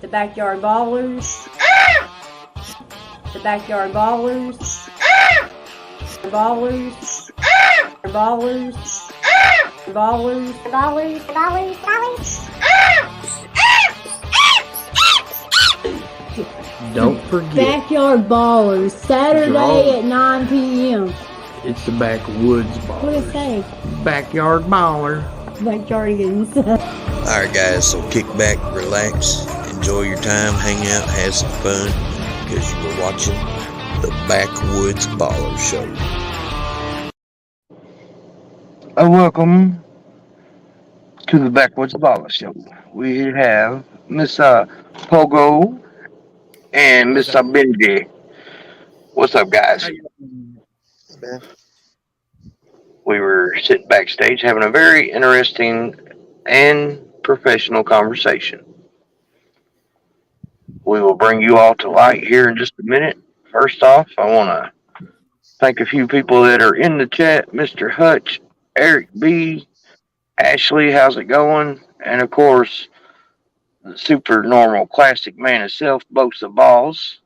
The Backyard Ballers. The Backyard Ballers. Ballers. Ballers. Ballers. Ballers. Don't forget. Backyard Ballers, Saturday at 9 p.m. It's the Backwoods Baller. What did it say? Backyard Baller. Backyardigans. Alright guys, so kick back, relax, enjoy your time, hang out, have some fun, because you were watching the Backwoods Baller Show. Welcome to the Backwoods Baller Show. We have Miss Pogo and Miss Benji. What's up, guys? We were sitting backstage having a very interesting and professional conversation. We will bring you all to light here in just a minute. First off, I want to thank a few people that are in the chat. Mr. Hutch, Eric B, Ashley, how's it going? And of course, the super normal classic man himself, Bosa Balls,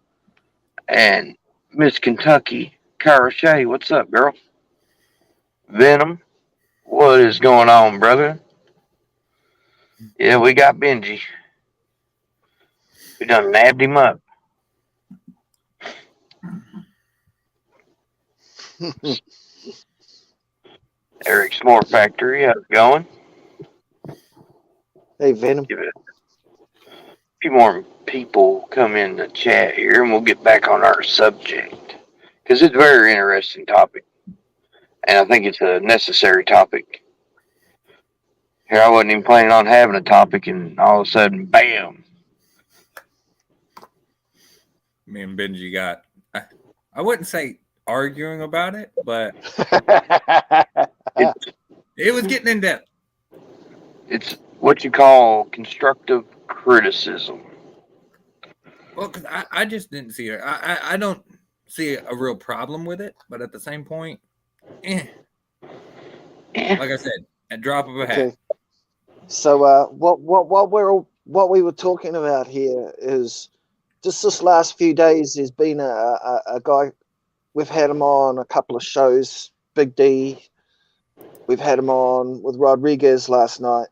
and Miss Kentucky, Kyra Shea. What's up, girl? Venom, what is going on, brother? Yeah, we got Benji. We done nabbed him up. Eric S'more Factory, how's it going? Hey, Venom. Give it a few more people come in the chat here, and we'll get back on our subject. Because it's a very interesting topic. And I think it's a necessary topic. Here, I wasn't even planning on having a topic, and all of a sudden, bam. Me and Benji got, I wouldn't say arguing about it, but it was getting in depth. It's what you call constructive criticism. Well, because I just didn't see it. I don't see a real problem with it, but at the same point, like I said, a drop of a hat. Okay. So what we were talking about here is just this last few days. There's been a guy. We've had him on a couple of shows. Big D. We've had him on with Rodriguez last night.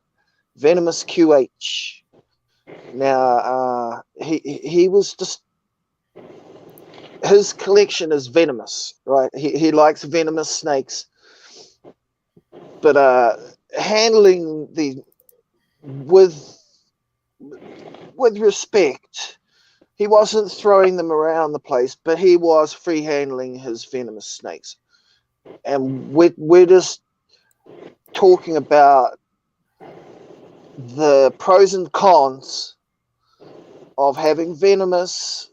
Venomous QH. Now he was just, his collection is venomous, right? He likes venomous snakes, but handling the with respect. He wasn't throwing them around the place, but he was free handling his venomous snakes, and we're just talking about the pros and cons of having venomous,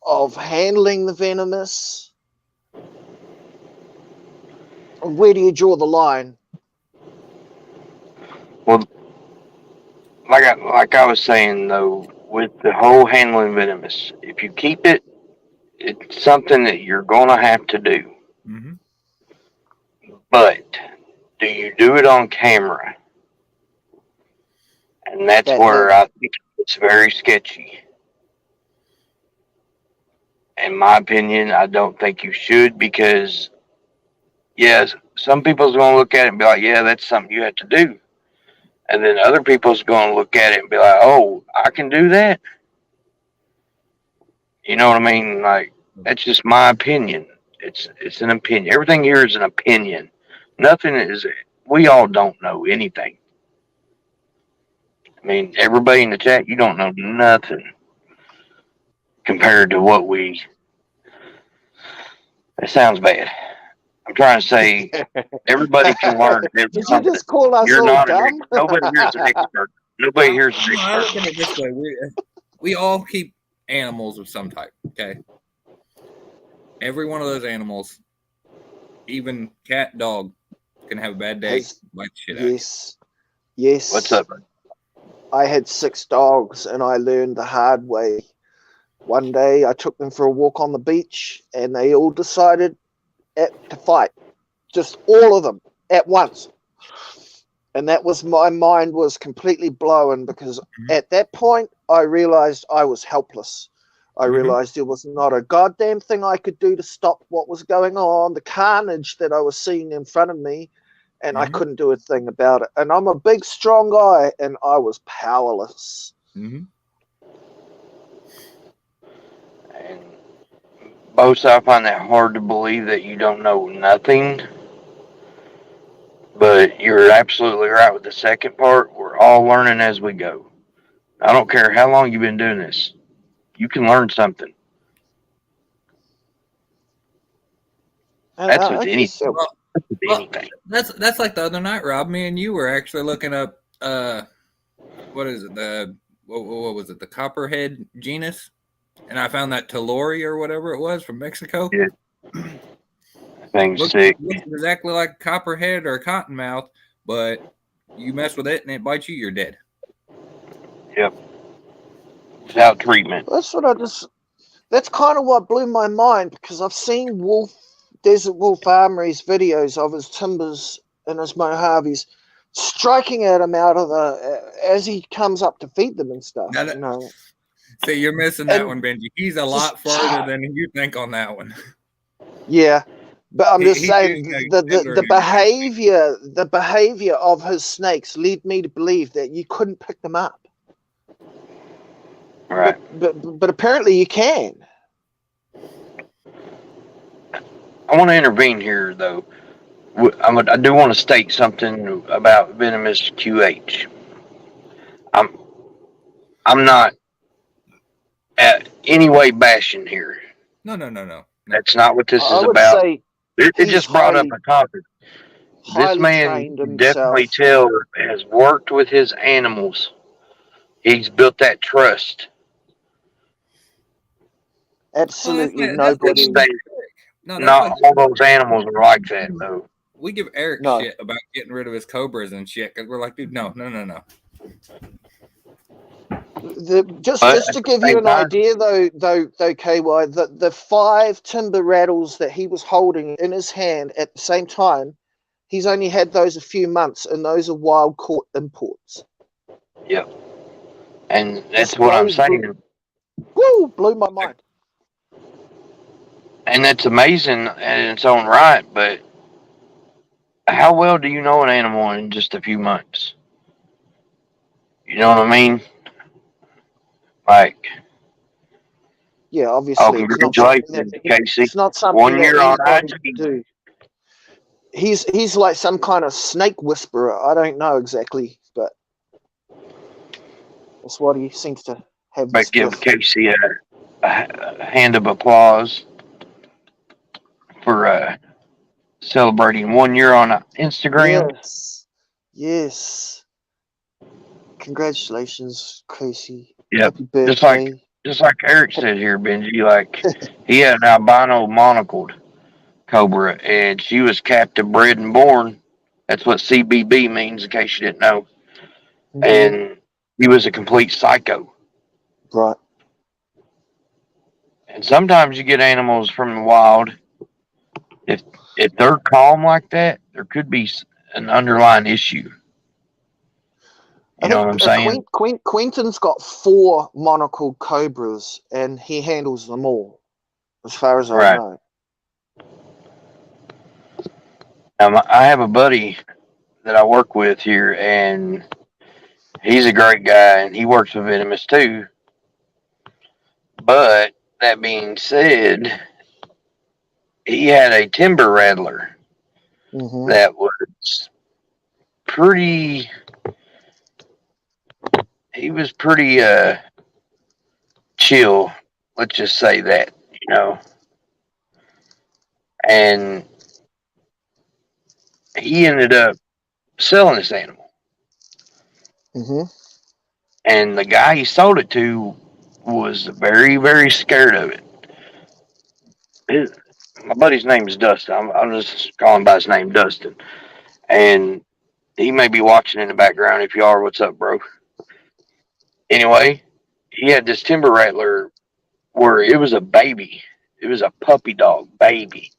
of handling the venomous. Where do you draw the line? Well, like I was saying, though, with the whole handling venomous, if you keep it, it's something that you're going to have to do. Mm-hmm. But do you do it on camera? And that's where I think it's very sketchy. In my opinion, I don't think you should, because, yes, some people's going to look at it and be like, yeah, that's something you have to do. And then other people's going to look at it and be like, oh, I can do that? You know what I mean? Like, that's just my opinion. It's an opinion. Everything here is an opinion. Nothing is, we all don't know anything. I mean, everybody in the chat, you don't know nothing compared to what we... It sounds bad. I'm trying to say everybody can learn. Did you just call us You're all not dumb? nobody here's an expert. Nobody here's an I look expert. at it this way: we all keep animals of some type. Okay, every one of those animals, even cat, dog, can have a bad day. Bite shit out. Yes. What's up? I had 6 dogs, and I learned the hard way. One day, I took them for a walk on the beach, and they all decided to fight. Just all of them at once. And that was, my mind was completely blown, because at that point I realized I was helpless. I realized there was not a goddamn thing I could do to stop what was going on, the carnage that I was seeing in front of me, and I couldn't do a thing about it. And I'm a big, strong guy, and I was powerless. And both, I find that hard to believe that you don't know nothing. But you're absolutely right with the second part. We're all learning as we go. I don't care how long you've been doing this. You can learn something. That's with anything. Anything. That's like the other night, Rob. Me and you were actually looking up what is it? What was it? The copperhead genus, and I found that Telori or whatever it was from Mexico. Yeah. Thing's sick. Looks exactly like a copperhead or a cottonmouth, but you mess with it and it bites you, you're dead. Yep. Without treatment. That's kind of what blew my mind, because I've seen Desert Wolf Armory's videos of his timbers and his Mojaves striking at him out of as he comes up to feed them and stuff. See, you're missing that one, Benji. He's a lot further than you think on that one. Yeah. But I'm just saying, the behavior of his snakes led me to believe that you couldn't pick them up. Right. But apparently you can. I want to intervene here, though. I do want to state something about venomous QH. I'm not at any way bashing here. No. That's not what this is about. It just brought up a topic. This man definitely has worked with his animals. He's built that trust. Absolutely nobody. Not all those animals are like that, though. We give Eric shit about getting rid of his cobras and shit, because we're like, dude, no. Just to give you an idea, though, KY, the 5 timber rattles that he was holding in his hand at the same time, he's only had those a few months, and those are wild caught imports. Yep. And that's what I'm saying. Blew my mind. And that's amazing in its own right, but how well do you know an animal in just a few months? You know what I mean? Like, yeah, obviously. Congratulations, Casey. It's not something 1 year on do. He's like some kind of snake whisperer. I don't know exactly, but that's what he seems to have. But give Casey a hand of applause for celebrating 1 year on Instagram. Yes. Congratulations, Casey. Yep. Happy birthday. Just like Eric said here, Benji, like he had an albino monocled cobra, and she was captive bred and born. That's what CBB means, in case you didn't know. Mm-hmm. And he was a complete psycho. Right. And sometimes you get animals from the wild. If they're calm like that, there could be an underlying issue. You know what I'm saying? Quentin's got 4 monocled cobras, and he handles them all, as far as I know. Now, I have a buddy that I work with here, and he's a great guy, and he works with venomous too. But that being said, he had a timber rattler that was pretty. He was pretty chill. Let's just say that, you know. And he ended up selling this animal. Mm-hmm. And the guy he sold it to was very, very scared of it. My buddy's name is Dustin. I'm just calling by his name, Dustin. And he may be watching in the background. If you are, what's up, bro? Anyway, he had this timber rattler where it was a baby. It was a puppy dog baby.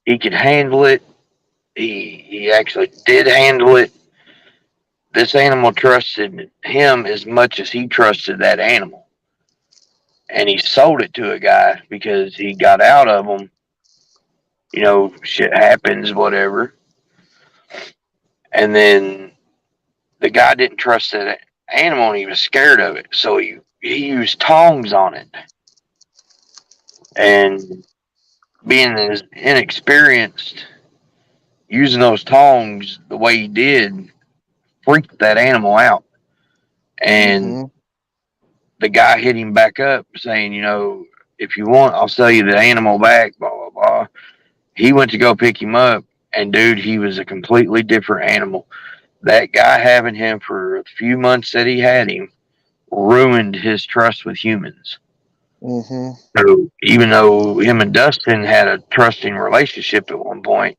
He could handle it. He actually did handle it. this animal trusted him as much as he trusted that animal. And he sold it to a guy because he got out of him. You know, shit happens, whatever. And then the guy didn't trust that animal and he was scared of it. So he used tongs on it. And being as inexperienced, using those tongs the way he did freaked that animal out. And the guy hit him back up saying, you know, if you want, I'll sell you the animal back, blah, blah, blah. He went to go pick him up, and dude, he was a completely different animal. That guy having him for a few months that he had him ruined his trust with humans. So even though him and Dustin had a trusting relationship at one point,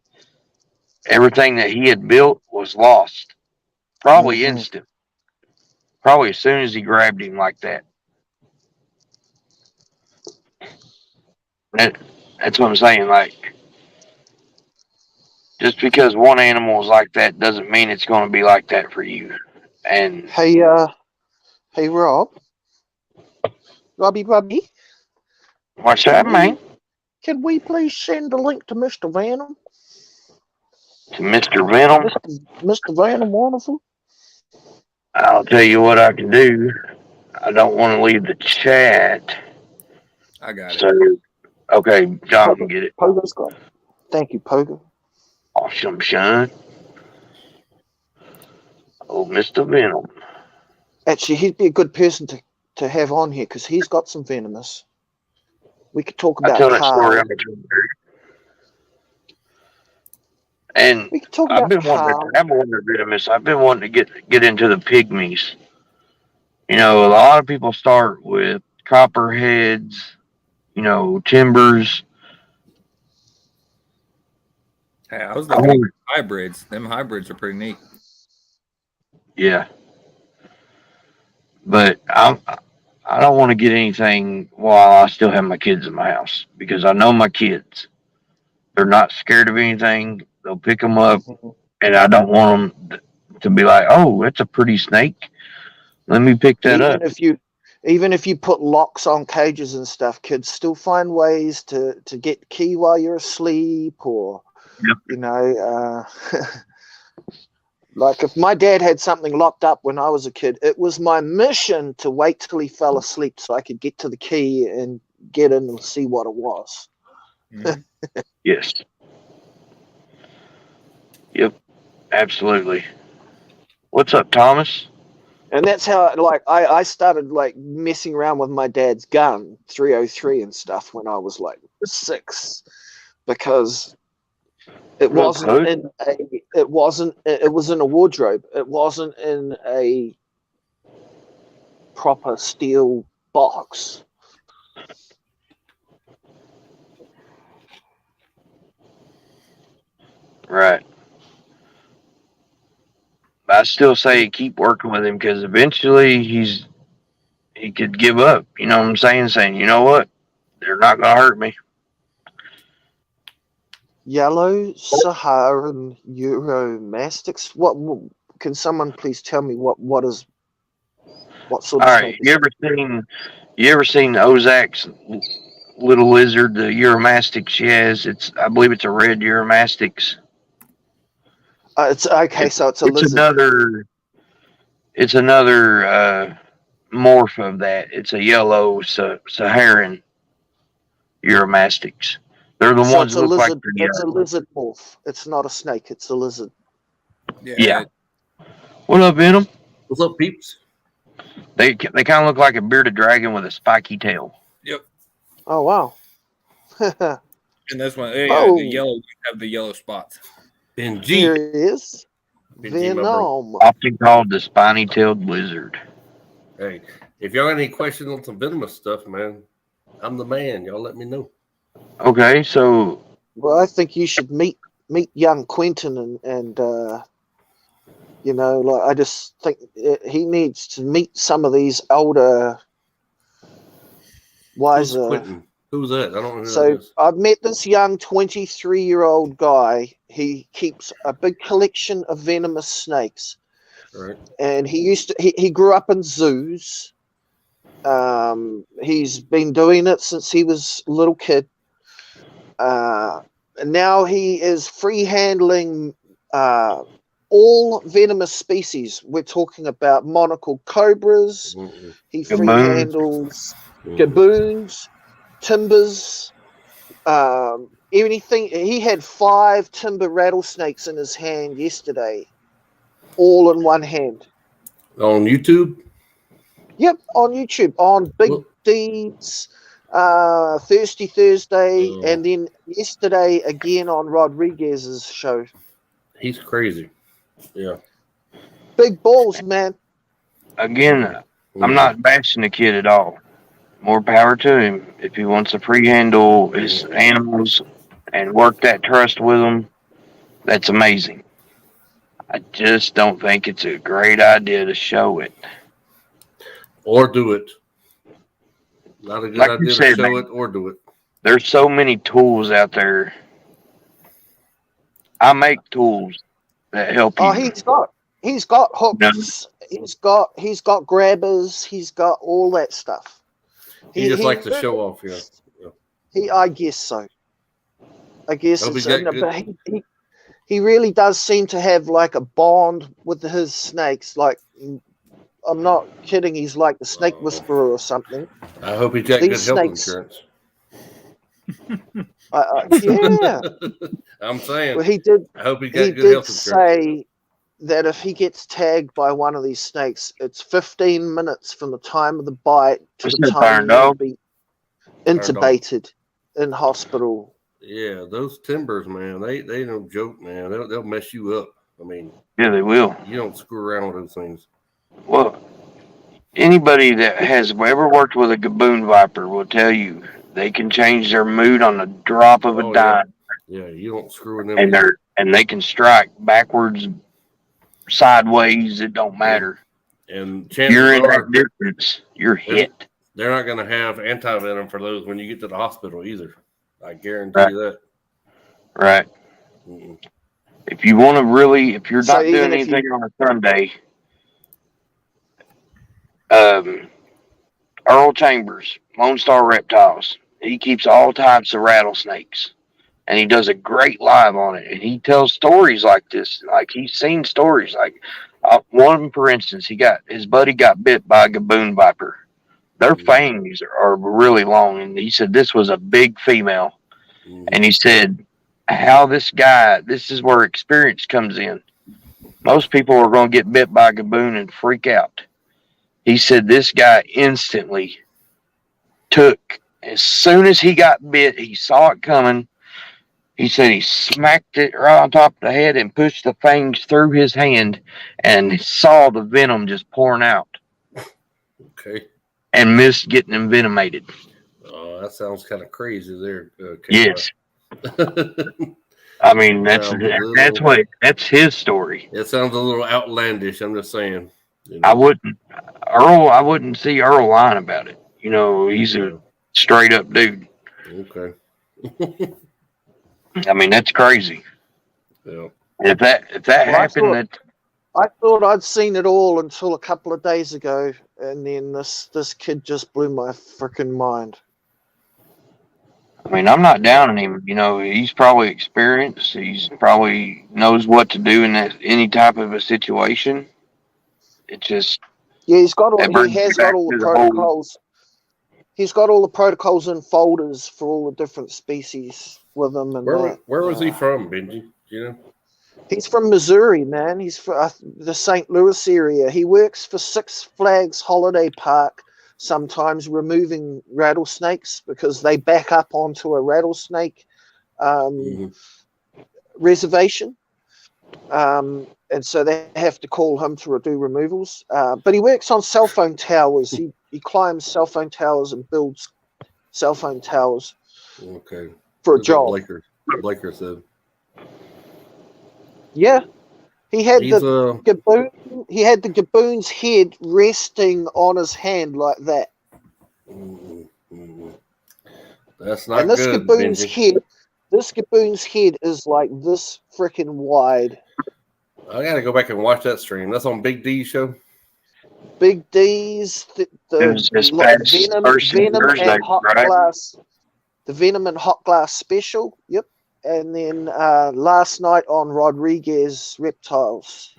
everything that he had built was lost. Probably instant. Probably as soon as he grabbed him like that. That's what I'm saying. Like, just because one animal is like that doesn't mean it's going to be like that for you. And hey, Robbie, what's that, man? Can we please send a link to Mr. Venom? To Mr. Venom? Mr. Venom, wonderful. I'll tell you what I can do. I don't want to leave the chat. I got it. So, okay, John can get it. Pogo's got it. Thank you, Pogo. Awesome, son. Oh, Mr. Venom. Actually, he'd be a good person to have on here because he's got some venomous. We could talk about I tell that Carl. story. And We could talk I've about been Carl. wanting venomous. I've been wanting to get into the pygmies. You know, a lot of people start with copperheads, you know, timbers. Hey, I was looking at hybrids. Them hybrids are pretty neat. Yeah. But I don't want to get anything while I still have my kids in my house because I know my kids. They're not scared of anything. They'll pick them up, and I don't want them to be like, "Oh, it's a pretty snake. Let me pick that up." Even if you put locks on cages and stuff, kids still find ways to get key while you're asleep, or you know, like if my dad had something locked up when I was a kid, it was my mission to wait till he fell asleep so I could get to the key and get in and see what it was. Yes. Yep. Absolutely. What's up, Thomas? And that's how, like, I started like messing around with my dad's gun, 303 and stuff, when I was like 6, because it was in a wardrobe. It wasn't in a proper steel box. Right. I still say keep working with him because eventually he could give up. You know what I'm saying? Saying, you know what? They're not going to hurt me. Yellow Saharan Euromastics. What can someone please tell me what sort of All right, you ever seen Ozak's little lizard, the Euromastic she has? I believe it's a red Euromastics. It's okay, so it's a lizard. It's another morph of that. It's a yellow Saharan Euromastics. They're the ones that look like it's a lizard morph. It's not a snake. It's a lizard. Yeah. What up, Venom? What's up, peeps? They kind of look like a bearded dragon with a spiky tail. Yep. Oh wow. And this one, the yellow have the yellow spots. Benji. Here he is. Benji, Venom. Often called the spiny-tailed lizard. Hey, if y'all got any questions on some venomous stuff, man, I'm the man. Y'all let me know. Okay, so. Well, I think you should meet young Quentin and you know, like I just think he needs to meet some of these older, wiser. Who's Quentin? Who's that? I don't know who So that is. I've met this young 23-year-old guy. He keeps a big collection of venomous snakes, Right. And he grew up in zoos. He's been doing it since he was a little kid. And now he is free handling all venomous species. We're talking about monocle cobras. Mm-mm. He free handles Mm-mm. gaboons, timbers, anything. He had 5 timber rattlesnakes in his hand yesterday, all in one hand. On YouTube? Yep, on YouTube, on Big Well- Deeds, Thirsty Thursday, Oh. and then yesterday again on Rodriguez's show. He's crazy. Yeah. Big balls, man. Again, I'm not bashing the kid at all. More power to him. If he wants to free handle his animals and work that trust with them, that's amazing. I just don't think it's a great idea to show it. Or do it. Not a good Like you idea said, to show man. it or do it. There's so many tools out there. I make tools that help you. Oh, he's got hooks. He's got grabbers. He's got all that stuff. He just likes to show off. Yeah. I guess so. I guess Hope it's, he got no, good- but he really does seem to have like a bond with his snakes. Like, I'm not kidding. He's like the snake whisperer or something. I hope he's got These good health snakes- insurance. Yeah. I'm saying. Well, he did. I hope he He got good did health insurance. say that if he gets tagged by one of these snakes, it's 15 minutes from the time of the bite to What's the that, time Iron he'll Dog? be intubated in hospital. Yeah, those timbers, man, they don't joke, man. They'll mess you up. I mean, Yeah, they will. you don't screw around with those things. Well, anybody that has ever worked with a gaboon viper will tell you they can change their mood on the drop of a Oh, dime, Yeah, you don't screw with them. and they can strike backwards, sideways. It don't matter. And You're in chances are that distance, you're hit. they're not going to have antivenom for those when you get to the hospital either. I guarantee Right. you that. Right. Mm-mm. If you want to really, if you're So not even doing if anything on a Sunday, Earl Chambers, Lone Star Reptiles, he keeps all types of rattlesnakes, and he does a great live on it. And he tells stories like this, like he's seen stories. Like one, for instance, his buddy got bit by a gaboon viper. Their fangs are really long, and he said this was a big female. And he said, this is where experience comes in. Most people are going to get bit by a gaboon and freak out. He said this guy instantly as soon as he got bit, he saw it coming. He said he smacked it right on top of the head and pushed the fangs through his hand and saw the venom just pouring out Okay. and missed getting envenomated. Oh, that sounds kind of crazy there. Yes. I mean, that's his story. It sounds a little outlandish. I'm just saying. You know? I wouldn't see Earl lying about it. You know, he's a straight up dude. Okay. I mean, that's crazy. Yeah. If that happened, I thought I'd seen it all until a couple of days ago, and then this kid just blew my freaking mind. I mean, I'm not downing him. You know, he's probably experienced. He's probably knows what to do in any type of a situation. It's just Yeah, he has got all back the to the protocols. He's got all the protocols in folders for all the different species with him. And Where was he from, Benji? Do you know? He's from Missouri, man. He's from the St. Louis area. He works for Six Flags Holiday Park, sometimes removing rattlesnakes because they back up onto a rattlesnake reservation. And so they have to call him to do removals. But he works on cell phone towers. He climbs cell phone towers and builds cell phone towers Okay. for a That's job. what Blaker said. Yeah. He had He's the gaboon. He had the gaboon's head resting on his hand like that. That's not And this good, gaboon's Benji. head is like this freaking wide. I got to go back and watch that stream. That's on Big D's show. Big D's, It was this past Thursday, and Hot right? Glass, the Venom and Hot Glass special. Yep. And then last night on Rodriguez Reptiles.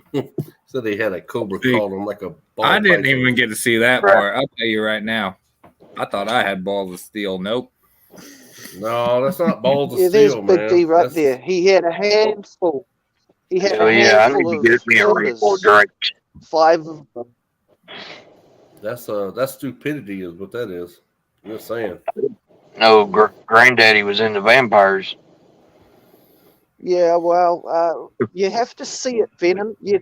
Said he had a cobra See, called him like a ball. I didn't python. even get to see that part. I'll tell you right now. I thought I had balls of steel. Nope. No, that's not balls of Yeah, there's steel, Big man. D right That's- there. He had a handful. He had Hell a yeah, I need handful to get of me a rainbow quarters. drink. 5 of them. That's stupidity is what that is. I'm just saying. No, Granddaddy was into vampires. Yeah, well, you have to see it, Venom. You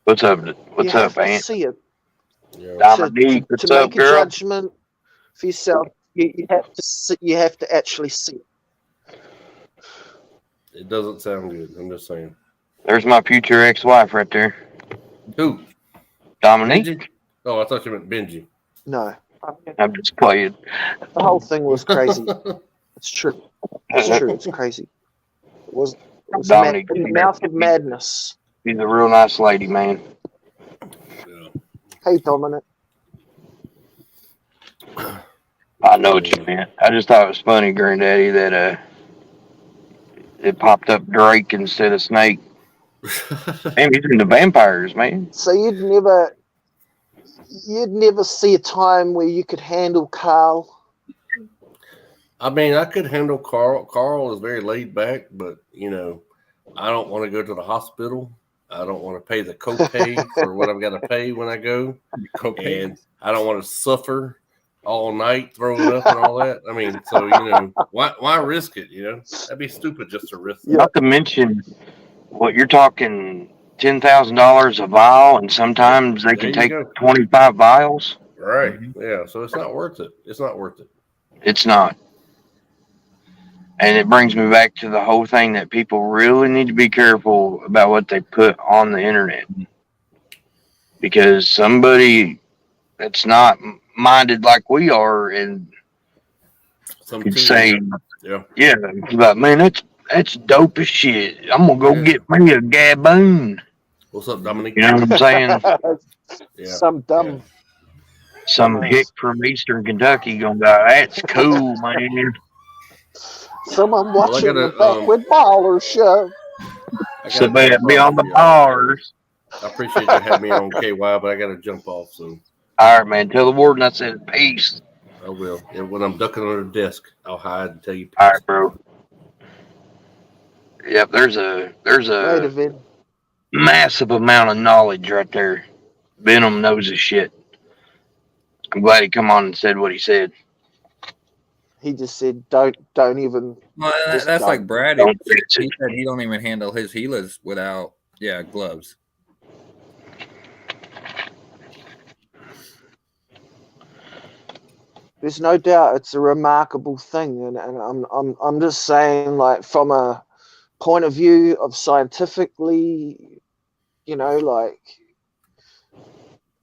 What's up? What's have up, to Aunt? see it Yeah. Dominique, what's to up, make a girl? judgment for yourself. You have to see, you have to actually see it. It doesn't sound good. I'm just saying. There's my future ex-wife right there, Who? Dominique. Benji? Oh, I thought you meant Benji. No, I'm just playing. the whole thing was crazy. It's true. It's true. It's crazy. It was Dominique, in the mouth of madness. She's a real nice lady, man. Yeah. Hey, Dominic. I know what you meant. I just thought it was funny, Granddaddy, that it popped up Drake instead of Snake. Man, he's into vampires, man. So you'd never see a time where you could handle Carl. I mean, I could handle Carl. Carl is very laid back, but I don't want to go to the hospital. I don't want to pay the copay for what I've got to pay when I go, and I don't want to suffer all night throwing up and all that. I mean, so why risk it? That'd be stupid just to risk it. Not to mention, what you're talking, $10,000 a vial, and sometimes they can There you take go. 25 vials. Right? Yeah. So it's not worth it. It's not worth it. It's not. And it brings me back to the whole thing that people really need to be careful about what they put on the internet. Because somebody that's not minded like we are and Some could team- say, yeah. like, man, that's dope as shit. I'm going to go Yeah. get me a gaboon. What's up, Dominique? You know what I'm saying? Yeah. Some dumb. Some hick from Eastern Kentucky going to be like, that's cool, man. Someone Well, I watching gotta, the Backward Baller show. I So gotta bad jump be off on the here. bars. I appreciate you having me on KY, but I got to jump off soon. All right, man. Tell the warden I said peace. I will. And when I'm ducking under the desk, I'll hide and tell you. All right, bro. Yep, there's a Later, Vin. massive amount of knowledge right there. Venom knows his shit. I'm glad he come on and said what he said. He just said, "Don't even." Well, Just that's don't. like Brad. Don't He fix it. said he don't even handle his healers without gloves. There's no doubt it's a remarkable thing, and I'm just saying, like, from a point of view of scientifically, like,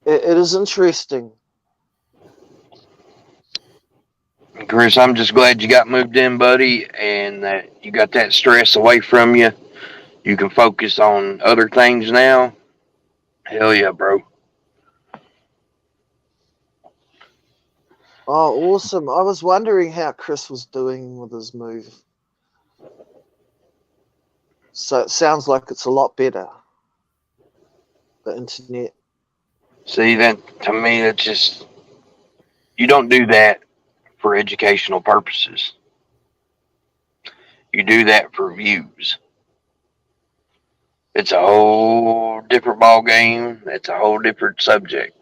it is interesting. Chris, I'm just glad you got moved in, buddy, and that you got that stress away from you. You can focus on other things now. Hell yeah, bro. Oh, awesome! I was wondering how Chris was doing with his move. So it sounds like it's a lot better. The internet. See, that to me, that's just, you don't do that for educational purposes. You do that for views. It's a whole different ball game. It's a whole different subject.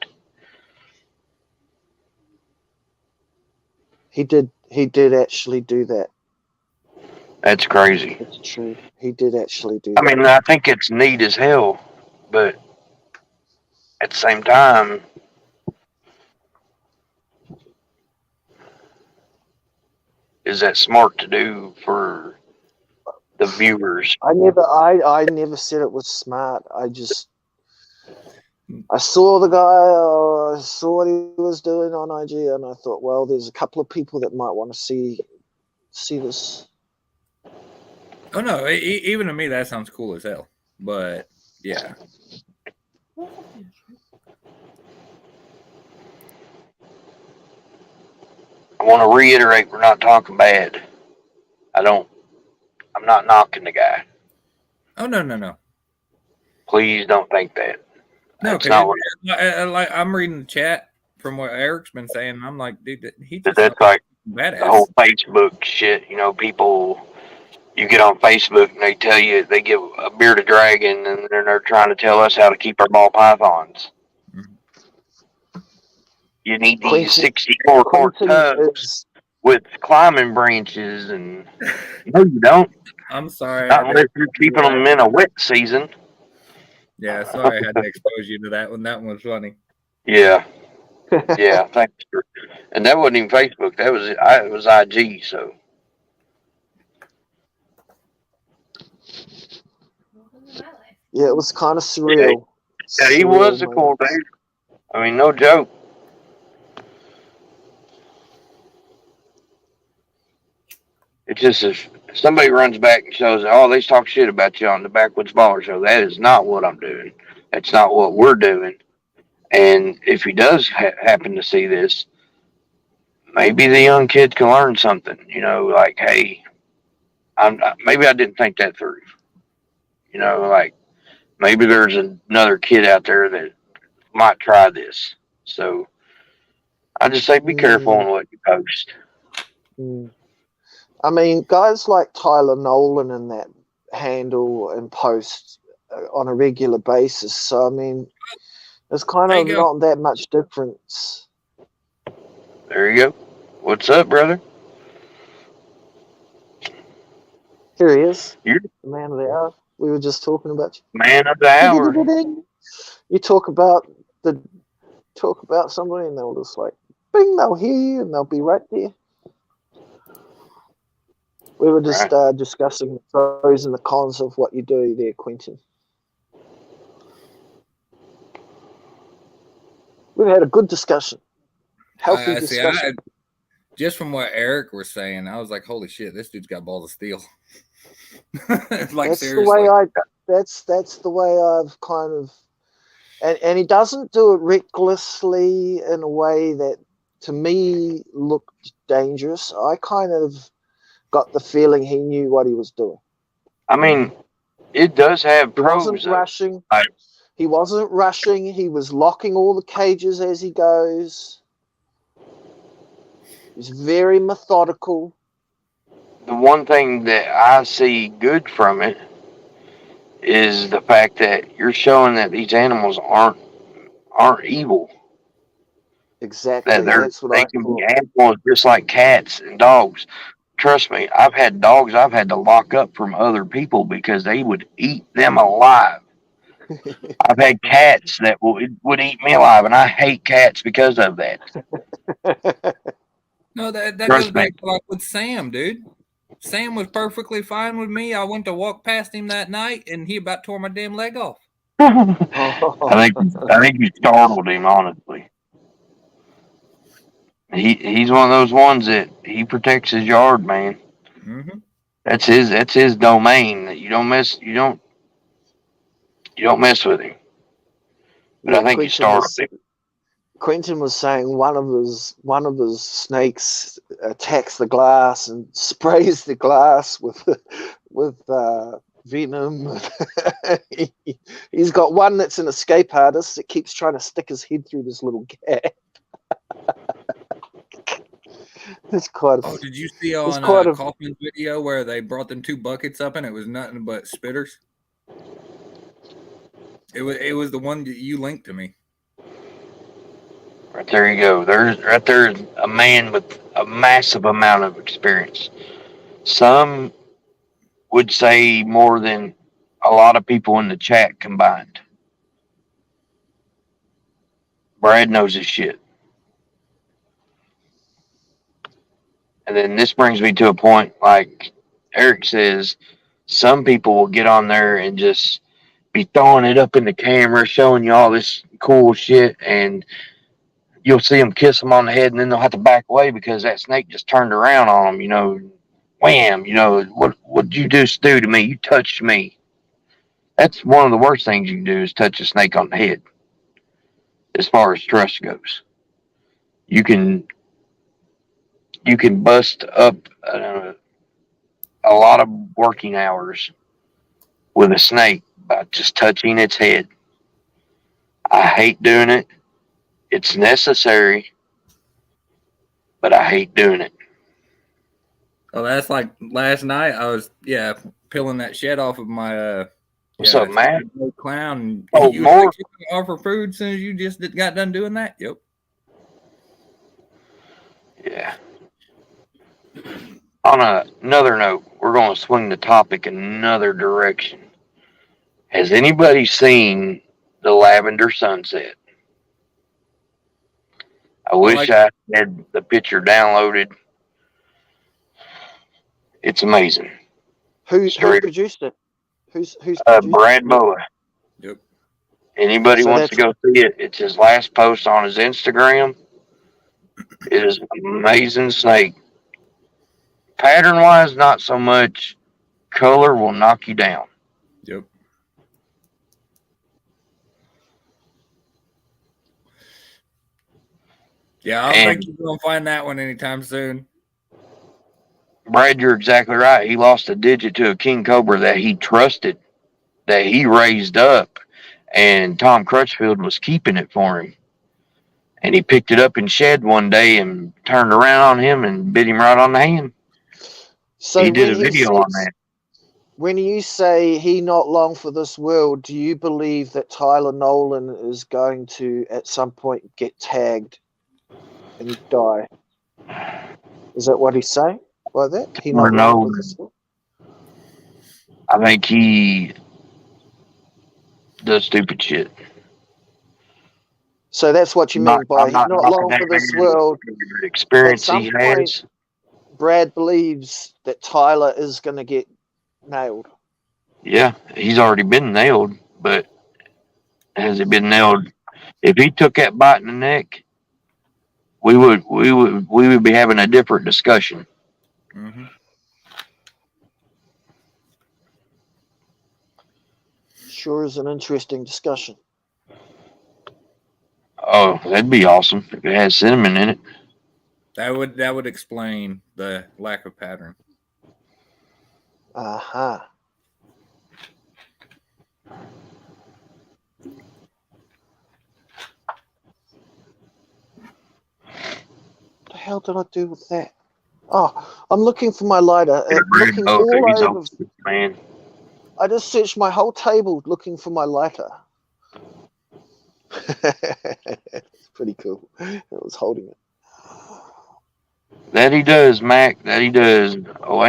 He did actually do that. That's crazy. It's true. He did actually do I that. mean, I think it's neat as hell, but at the same time, is that smart to do for the viewers? I never said it was smart. I saw the guy, I saw what he was doing on IG, and I thought, well, there's a couple of people that might want to see this. Oh no, even to me that sounds cool as hell. But Yeah. I want to reiterate, we're not talking bad. I'm not knocking the guy. Oh no. Please don't think that. No, That's not what. like I'm reading the chat from what Eric's been saying. I'm like, dude, he just That's like badass. the whole Facebook shit. You know, people. You get on Facebook and they tell you they give a bearded dragon, and then they're trying to tell us how to keep our ball pythons. Mm-hmm. You need these 64 quart tubs with climbing branches, and no, you don't. I'm sorry. Not unless you're keeping them in a wet season. Yeah, sorry I had to expose you to that one. That one was funny. Yeah. Yeah, thanks. And that wasn't even Facebook. It was IG. So Yeah, it was kind of surreal. yeah, he was a cool dude. I mean, no joke. It's just if somebody runs back and shows, oh, they talk shit about you on the Backwoods Baller Show. That is not what I'm doing. That's not what we're doing. And if he does happen to see this, maybe the young kid can learn something. You know, like, hey, maybe I didn't think that through. You know, like maybe there's another kid out there that might try this. So I just say be careful on what you post. I mean, guys like Tyler Nolan and that handle and post on a regular basis. So, I mean, there's kind of not that much difference. There you go. What's up, brother? Here he is. You're the man of the hour. We were just talking about you. Man of the hour. You talk about somebody and they'll just like, bing, they'll hear you and they'll be right there. We were just discussing the pros and the cons of what you do there, Quentin. We've had a good discussion. Healthy discussion. Just from what Eric was saying, I was like, holy shit, this dude's got balls of steel. Like, that's seriously. That's the way I've kind of, and he doesn't do it recklessly in a way that to me looked dangerous. I kind of got the feeling he knew what he was doing. I mean, it does have pros. He wasn't rushing. He wasn't rushing. He was locking all the cages as he goes. He's very methodical. The one thing that I see good from it is the fact that you're showing that these animals aren't evil. Exactly. That's what they can be animals just like cats and dogs. Trust me, I've had dogs I've had to lock up from other people because they would eat them alive. I've had cats that would eat me alive, and I hate cats because of that. No, that goes back to like with Sam, dude. Sam was perfectly fine with me. I went to walk past him that night, and he about tore my damn leg off. I think you startled him, honestly. He's one of those ones that he protects his yard, man. Mm-hmm. That's his domain. That you don't mess with him. But I think you startled him. Quentin was saying one of his snakes attacks the glass and sprays the glass with venom. He's got one that's an escape artist that keeps trying to stick his head through this little gap. It's quite. Did you see on Kaufman's video where they brought them 2 buckets up and it was nothing but spitters? It was the one that you linked to me. Right there you go. There's a man with a massive amount of experience. Some would say more than a lot of people in the chat combined. Brad knows his shit. And then this brings me to a point, like Eric says, some people will get on there and just be throwing it up in the camera, showing you all this cool shit, and you'll see them kiss them on the head, and then they'll have to back away because that snake just turned around on them, you know, wham, you know, what did you do to me? You touched me. That's one of the worst things you can do is touch a snake on the head. As far as trust goes, you can bust up a lot of working hours with a snake by just touching its head. I hate doing it. It's necessary, but I hate doing it. Oh, that's like last night. I was peeling that shed off of my What's up, Matt? Clown. Oh, You more. offer food as soon as you just got done doing that. Yep. Yeah. On another note, we're going to swing the topic another direction. Has anybody seen the lavender sunset? I wish I had the picture downloaded. It's amazing. Who produced it? Who's produced Brad it? Boa. Yep. Anybody So wants to go see it? It's his last post on his Instagram. It is an amazing snake. Pattern wise, not so much. Color will knock you down. Yep. Yeah, I don't think you're going to find that one anytime soon. Brad, you're exactly right. He lost a digit to a king cobra that he trusted, that he raised up, and Tom Crutchfield was keeping it for him. And he picked it up in shed one day and turned around on him and bit him right on the hand. So he did a video on that. When you say he not long for this world, do you believe that Tyler Nolan is going to at some point get tagged and die? Is that what he's saying? Like that? He not long for this world? I think he does stupid shit. So that's what you mean by he's not long for this world. Experience he has. Brad believes that Tyler is going to get nailed. Yeah, he's already been nailed, but has it been nailed? If he took that bite in the neck, we would be having a different discussion. Mm-hmm. Sure is an interesting discussion. Oh, that'd be awesome if it has cinnamon in it. That would explain the lack of pattern. Uh-huh. What the hell did I do with that? Oh, I'm looking for my lighter. Looking all over. Man. I just searched my whole table looking for my lighter. It's pretty cool. I was holding it. That he does, Mac. That he does. Oh,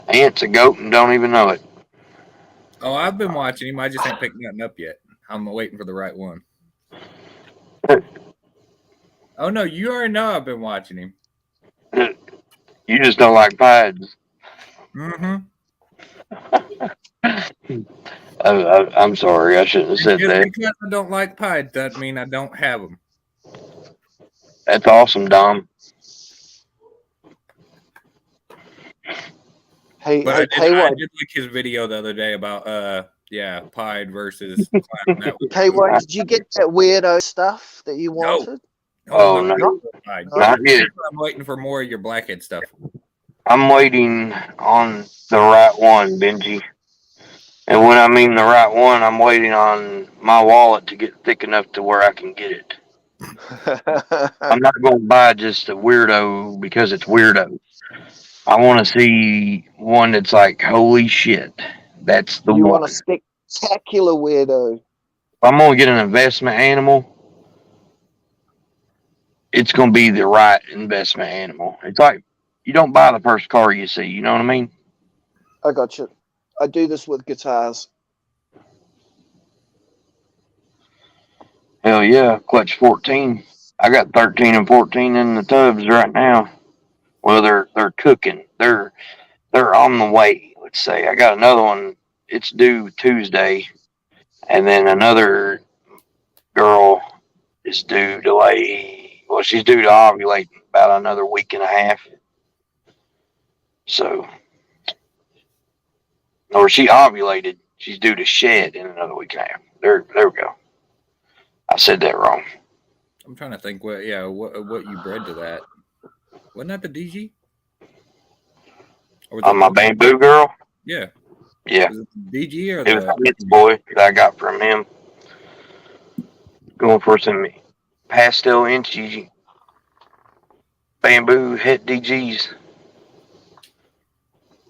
Ant's a goat and don't even know it. Oh, I've been watching him. I just ain't picked nothing up yet. I'm waiting for the right one. Oh no, you already know I've been watching him. You just don't like pies. Mm-hmm. I'm sorry. I shouldn't have said just that. Because I don't like pies doesn't mean I don't have them. That's awesome, Dom. Hey, but hey, I did like his video the other day about pied versus clown. KY, did you get that weirdo stuff that you wanted? No, not yet. I'm waiting for more of your blackhead stuff. I'm waiting on the right one, Benji. And when I mean the right one, I'm waiting on my wallet to get thick enough to where I can get it. I'm not going to buy just a weirdo because it's weirdo. I want to see one that's like, holy shit, that's the one. You want a spectacular weirdo. If I'm going to get an investment animal, it's going to be the right investment animal. It's like you don't buy the first car you see. You know what I mean? I got you. I do this with guitars. Hell yeah, clutch 14. I got 13 and 14 in the tubs right now. Well, they're cooking. They're on the way. Let's say I got another one. It's due Tuesday, and then another girl is due to lay. Well, she's due to ovulate about another week and a half. So, or she ovulated. She's due to shed in another week and a half. There we go. I said that wrong. I'm trying to think what you bred to that. Wasn't that the DG? Or was On my bamboo girl? Yeah. Yeah. Was it the DG or It was the Smith's boy that I got from him. Going for some pastel inchy bamboo het DGs.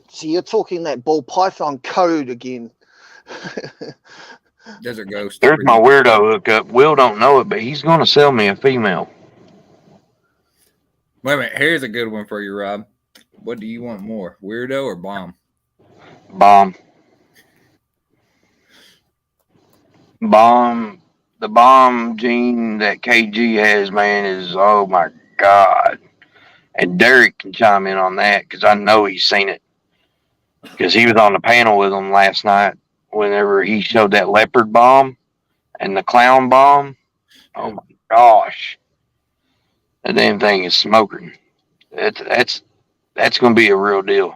So you're talking that ball python code again. Desert Ghost? There's my weirdo hookup. Will don't know it, but he's going to sell me a female. Wait a minute. Here's a good one for you, Rob. What do you want more, weirdo or bomb? Bomb. The bomb gene that KG has, man, is, oh my God. And Derek can chime in on that because I know he's seen it. Because he was on the panel with him last night whenever he showed that leopard bomb and the clown bomb. Oh my gosh. That damn thing is smoking. That's going to be a real deal.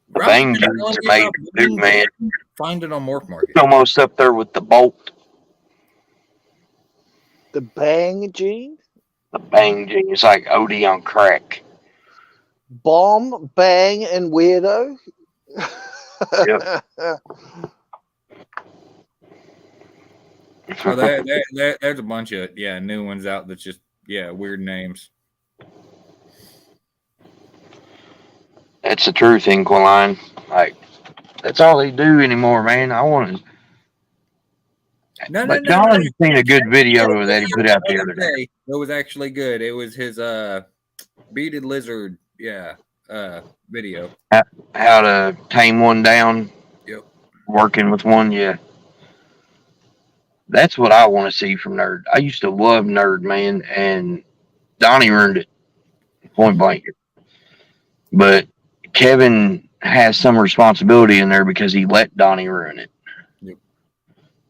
The Rob, bang genes are made too, man. Find it on Morph Market. It's almost up there with the bolt. The bang gene? The bang gene. It's like OD on crack. Bomb, bang, and weirdo? Yep. Oh, there's a bunch of new ones out that's just weird names. That's the truth, Inquiline. Like, that's all they do anymore, man. I want to. But John has seen a good video that he put out the other day. It was actually good. It was his beaded lizard, video. How to tame one down. Yep. Working with one, yeah. That's what I want to see from Nerd. I used to love Nerd, man, and Donnie ruined it. Point blank. But Kevin has some responsibility in there because he let Donnie ruin it. Yep.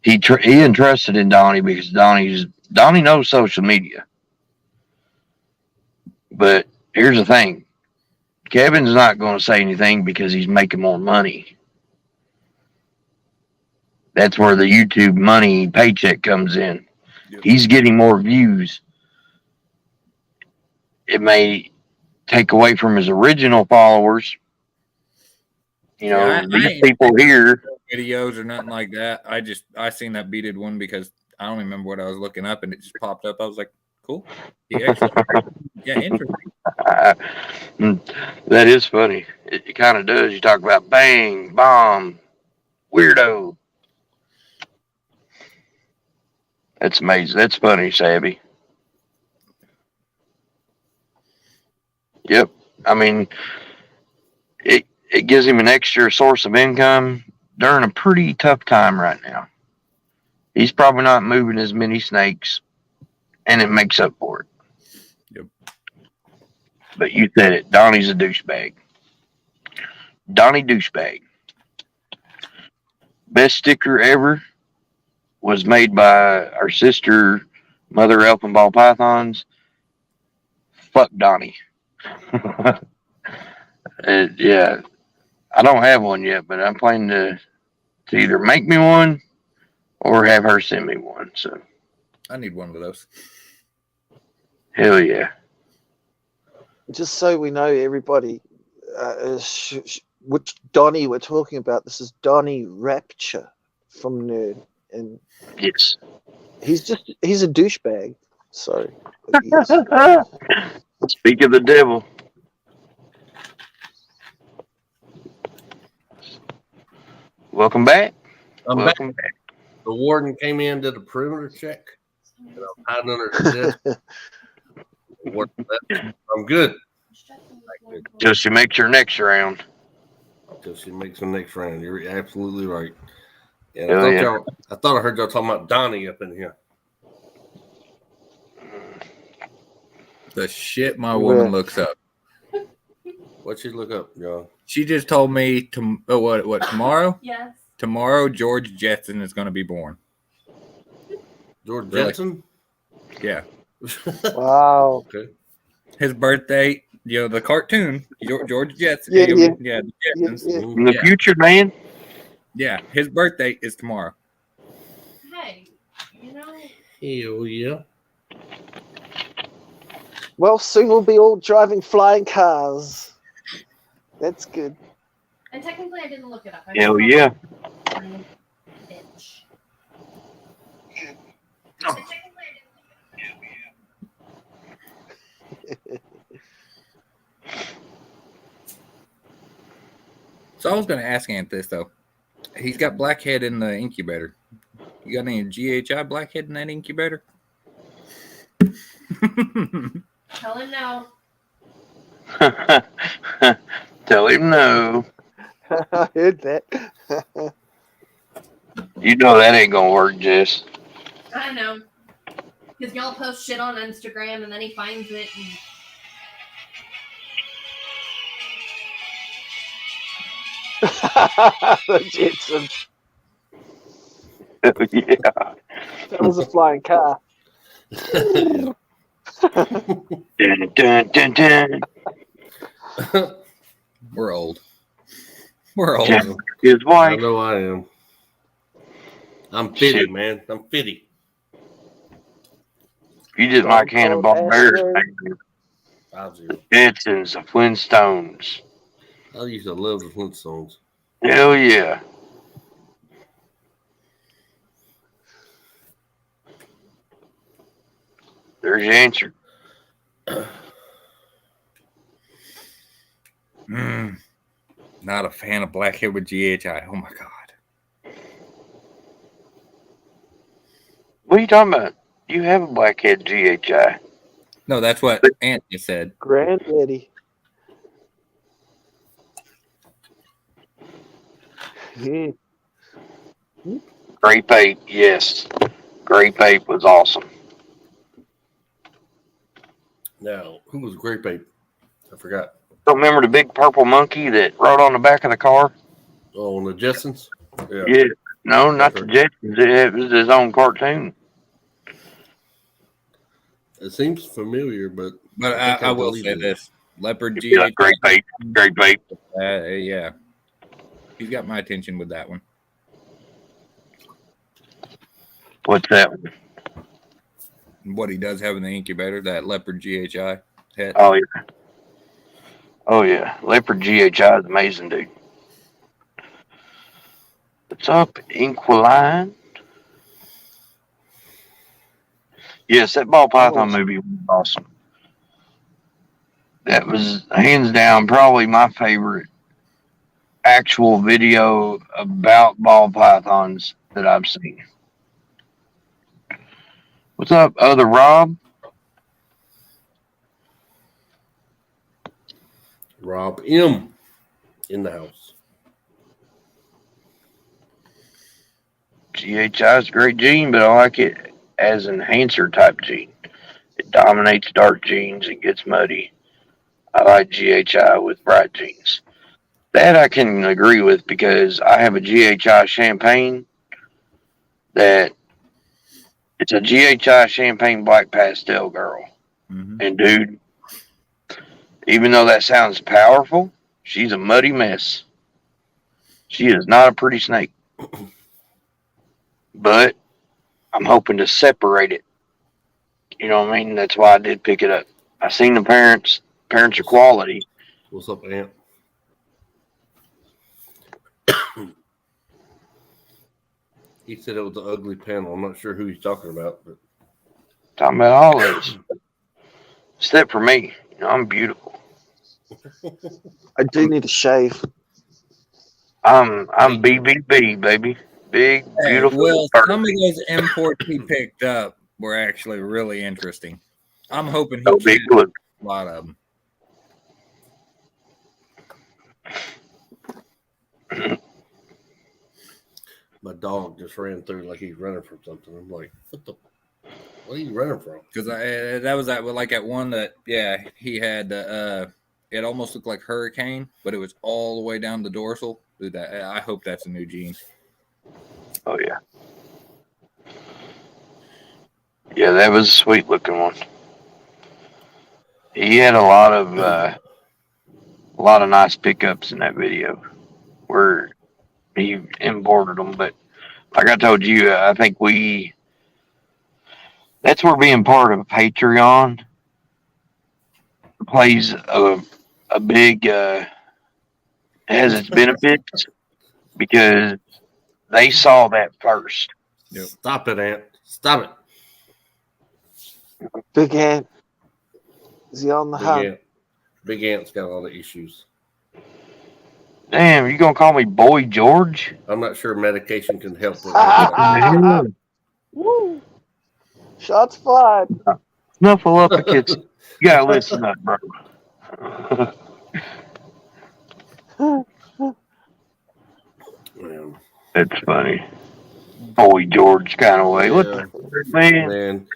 He entrusted in Donnie because Donnie knows social media. But here's the thing. Kevin's not going to say anything because he's making more money. That's where the YouTube money paycheck comes in. Yep. He's getting more views. It may take away from his original followers. You know, these people here. Videos or nothing like that. I seen that beaded one because I don't remember what I was looking up and it just popped up. I was like, cool. Interesting. That is funny. It kind of does. You talk about bang, bomb, weirdo. That's amazing. That's funny, Savvy. Yep. I mean, it gives him an extra source of income during a pretty tough time right now. He's probably not moving as many snakes, and it makes up for it. Yep. But you said it. Donnie's a douchebag. Donnie douchebag. Best sticker ever was made by our sister, Mother Elf and Ball Pythons. Fuck Donnie. Yeah. I don't have one yet, but I'm planning to either make me one or have her send me one. So I need one of those. Hell yeah. Just so we know, everybody, which Donnie we're talking about. This is Donnie Rapture from Nerd. And yes, he's a douchebag. So speak of the devil. Welcome back. Welcome back. The warden came in, did a perimeter check, and I'm hiding under the desk. I'm good. Till she makes her next round. Till she makes her next round. You're absolutely right. Yeah, I thought I heard y'all talking about Donnie up in here. The shit my woman looks up. What'd she look up, y'all? She just told me what tomorrow? Yes. Tomorrow, George Jetson is going to be born. George Jetson? Yeah. Wow. Okay. His birthday, the cartoon, George Jetson. Yeah, The yeah, Jetsons. yeah. In the future, man. Yeah, his birthday is tomorrow. Hey, you know. Hell yeah. Well, soon we'll be all driving flying cars. That's good. And technically, I didn't look it up. Hell yeah. Bitch. So I was going to ask Ant this though. He's got blackhead in the incubator. You got any GHI blackhead in that incubator? Tell him no. Tell him no. I heard that. You know that ain't gonna work, Jess. I know. Because y'all post shit on Instagram and then he finds it. The Jetsons. Yeah. That was a flying car. Dun, dun, dun, dun. We're old. We're old. Jeff, his I wife. know I am. I'm fitty, man. I'm fitty. You just like Cannonball Bears. Jetsons, the Flintstones. I used to love the Flintstones. Hell yeah. There's your answer. Not a fan of blackhead with GHI. Oh my god. What are you talking about? You have a blackhead GHI. No, that's what Anthony said. Granddaddy. Grape Ape, yes. Grape Ape was awesome. Now, who was Grape Ape? I forgot. Don't remember the big purple monkey that rode on the back of the car? Oh, on the Jetsons? Yeah. Yeah. No, not the Jetsons. It was his own cartoon. It seems familiar, but I will say this: Leopard Yeah, GHI. Grape Ape. Grape Ape. Yeah, he's got my attention with that one. What's that one? What he does have in the incubator, that Leopard GHI head. Oh, yeah. Oh, yeah. Leopard GHI is amazing, dude. What's up, Inquiline? Yes, that ball python movie was awesome. That was hands down probably my favorite actual video about ball pythons that I've seen. What's up, other Rob? Rob M. in the house. GHI is a great gene, but I like it as an enhancer type gene. It dominates dark genes and gets muddy. I like GHI with bright genes. That I can agree with because I have a GHI champagne that it's a GHI champagne black pastel girl. Mm-hmm. And dude, even though that sounds powerful, she's a muddy mess. She is not a pretty snake. But I'm hoping to separate it. You know what I mean? That's why I did pick it up. I seen the parents. Parents are quality. What's up, Ant? He said it was an ugly panel. I'm not sure who he's talking about, but Talking about all this. Except for me. You know, I'm beautiful. I do need a shave. I'm BBB, baby. Big, beautiful. Well, bird. some of those imports he picked up were actually really interesting. I'm hoping he So big catches look. a lot of them. my dog just ran through like he's running from something. I'm like, what are you running from? Because that was at one that, yeah, he had, it almost looked like hurricane, but it was all the way down the dorsal. Dude, I hope that's a new gene. Oh, yeah. Yeah, that was a sweet looking one. He had a lot of nice pickups in that video where he imported them. But like I told you, I think that's where being part of Patreon plays a big has its benefits because they saw that first. Yep. Stop it, Ant. Stop it. Big Ant. Is he on the Big hunt? Ant. Big Ant's got a lot of issues. Damn, you gonna call me Boy George? I'm not sure medication can help with that. Woo. Shots fired. Snuffleupagus. You gotta listen up, bro. Man. That's funny. Boy George kind of way. What Yeah. the fuck, man? Man,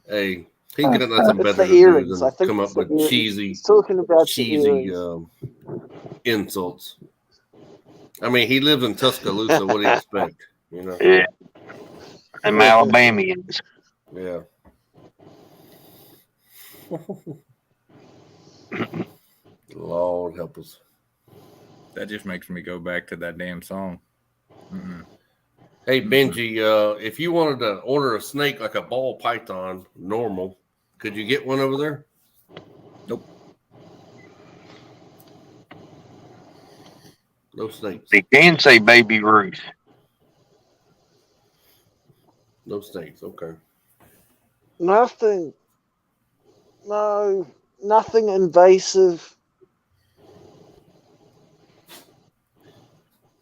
hey, he's got nothing It's better the to do earrings. I than think come it's up the with earrings. cheesy, He's talking about the cheesy earrings. insults. I mean, he lives in Tuscaloosa. What do you expect? You know? Yeah. Them Alabamians. Yeah. Lord help us. That just makes me go back to that damn song. Mm-mm. Hey Benji, if you wanted to order a snake like a ball python, normal, could you get one over there? Nope. No snakes. They can say Baby Ruth. No snakes. Okay. Nothing. No, nothing invasive.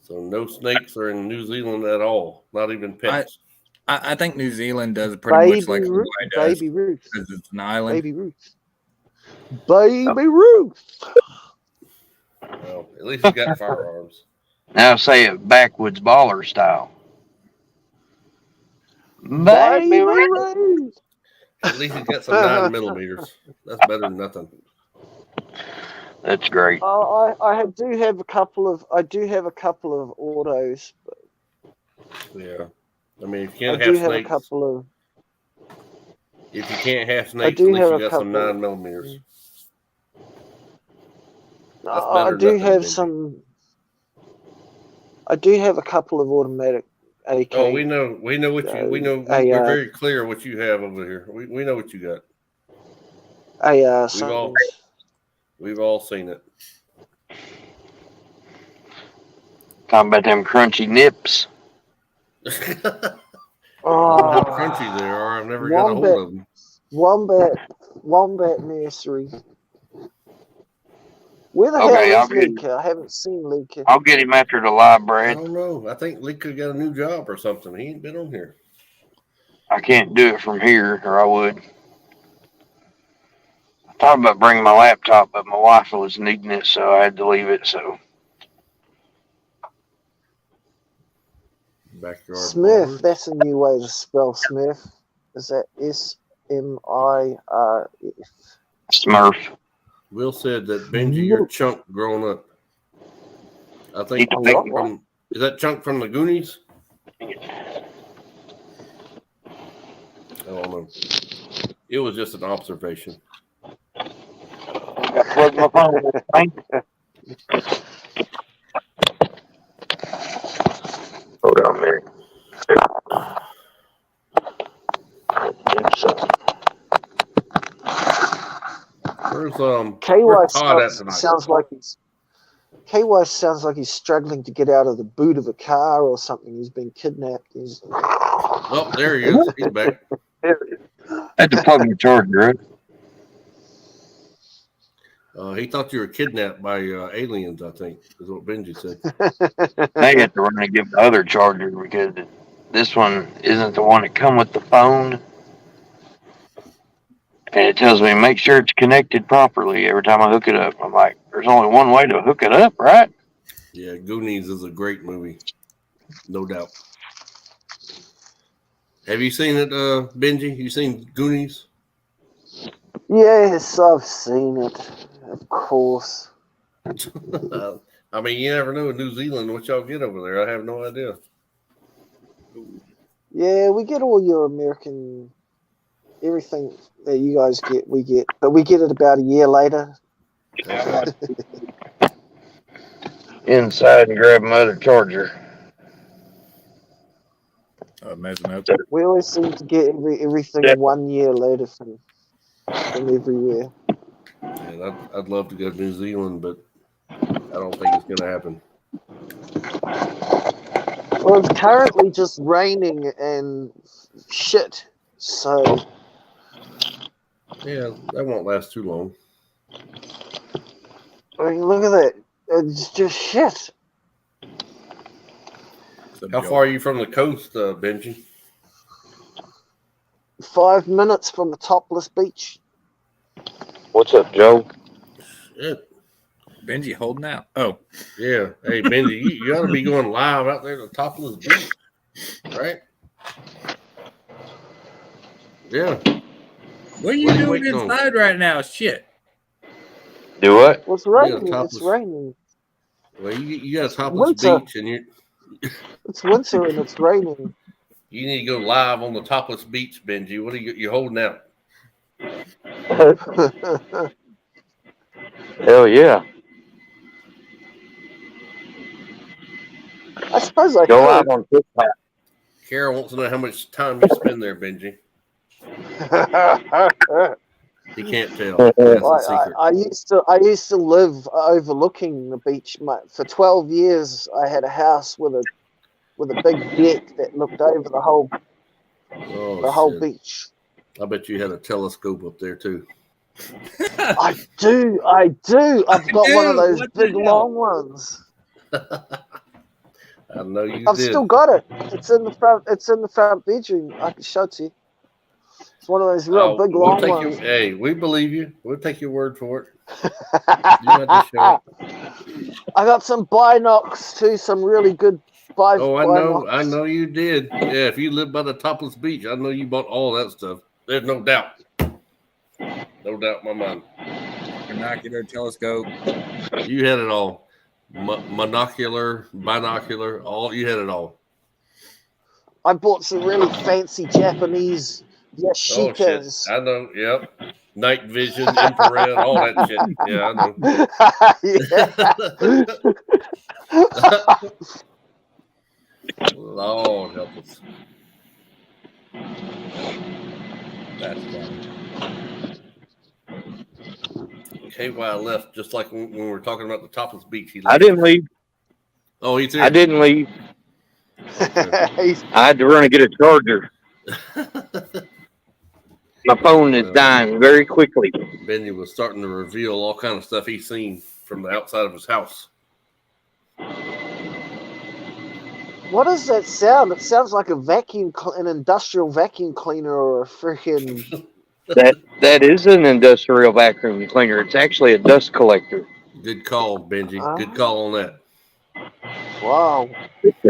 So no snakes are in New Zealand at all. Not even pets. I think New Zealand does pretty much like Ruth. Hawaii does Baby Ruth. because it's an island. Baby Ruth. Baby Ruth. Well, at least you got firearms. Now say it backwoods baller style. Baby Ruth. Ruth. At least you got some 9mm. That's better than nothing. That's great. I do have a couple of autos. But Yeah. I mean, if you I can't do have have a snakes, couple of. if you can't have snakes, do at least have you a got some couple. 9mm. That's I better do than nothing, have Benji. some. I do have a couple of automatic AK. Oh, we know what you. We know. We're very clear what you have over here. We know what you got. We've all seen it. Talking about them crunchy nips. I don't know how crunchy they are. I've never got a hold of them. Wombat nursery. Where the hell is Lika? I haven't seen Lika. I'll get him after the I library. don't know. I think Lika got a new job or something. He ain't been on here. I can't do it from here, or I would. I thought about bringing my laptop, but my wife was needing it, so I had to leave it. So Backyard Smith, ballers. that's a new way to spell Smith. Is that SMIRF? Smurf. Will said that Benji, you're Chunk growing up. I think is that Chunk from the Goonies? I don't know. It was just an observation. Plug my phone. Hold on a minute. Where's KY Todd at tonight? sounds like he's struggling to get out of the boot of a car or something. He's been kidnapped. Oh, there he is. He's back. That's a plug in the charger, right? He thought you were kidnapped by aliens, I think, is what Benji said. I had to run and get the other charger because this one isn't the one that come with the phone. And it tells me make sure it's connected properly every time I hook it up. I'm like, there's only one way to hook it up, right? Yeah, Goonies is a great movie. No doubt. Have you seen it, Benji? You seen Goonies? Yes, I've seen it. Of course. I mean, you never know in New Zealand what y'all get over there. I have no idea. Yeah, we get all your American everything that you guys get, we get, but we get it about a year later. Okay. Inside and grab another charger. Messing up. We always seem to get everything Yeah. 1 year later from everywhere. Yeah, I'd love to go to New Zealand, but I don't think it's going to happen. Well, it's currently just raining and shit. So Yeah, that won't last too long. I mean, look at that. It's just shit. How far are you from the coast, Benji? 5 minutes from the topless beach. What's up, Joe? Shit. Benji holding out. Oh, Yeah. Hey, Benji, you got to be going live out there at the top of the beach, right? Yeah. what are you doing waiting on? inside right now? Shit. Do what? Well, it's Yeah, raining. It's topless. raining. Well, you got a topless winter. beach, and It's winter and it's raining. you need to go live on the topless beach, Benji. What are you holding out? Hell yeah. I suppose I Go could. live on TikTok. Carol wants to know how much time you spend there, Benji. He can't tell. That's the secret. I used to live overlooking the beach. For 12 years, I had a house with a big deck that looked over the whole Shit. beach. I bet you had a telescope up there too. I do. I've got one of those What the big hell? long ones. I know you I've did. still got it. It's in the front. It's in the front bedroom. I can show it to you. It's one of those real big long ones. Hey, we believe you. We'll take your word for it. You have to show it. I got some binocs too. Some really good binocs. I know you did. Yeah, if you live by the topless beach, I know you bought all that stuff. There's no doubt. No doubt in my mind. Binocular, telescope. You had it all. Monocular, binocular, you had it all. I bought some really fancy Japanese Oh shit! yashicas. I know. Yep. Night vision, infrared, all that shit. Yeah, I know. Lord help us. That's funny. KY left just like when we were talking about the topless beach. He left. I didn't leave. Oh, he's here. I didn't leave. He's- I had to run and get a charger. My phone is dying very quickly. Benny was starting to reveal all kind of stuff he's seen from the outside of his house. What does that sound? It sounds like an industrial vacuum cleaner or a freaking. That is an industrial vacuum cleaner. It's actually a dust collector. Good call, Benji. Good call on that. Wow.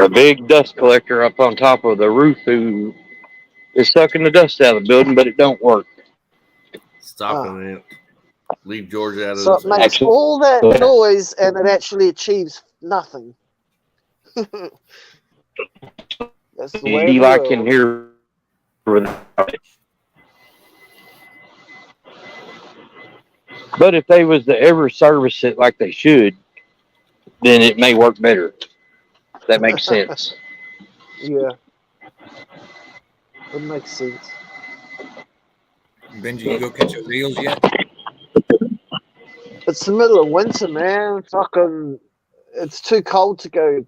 A big dust collector up on top of the roof who is sucking the dust out of the building, but it don't work. Stop it. Leave George out of So this. it makes all that noise and it actually achieves nothing. That's the way Eli it can works. hear without it. But if they was to ever service it like they should, then it may work better. That makes sense. Yeah. It makes sense. Benji, you go catch your eels yet? It's the middle of winter, man. Fucking, it's too cold to go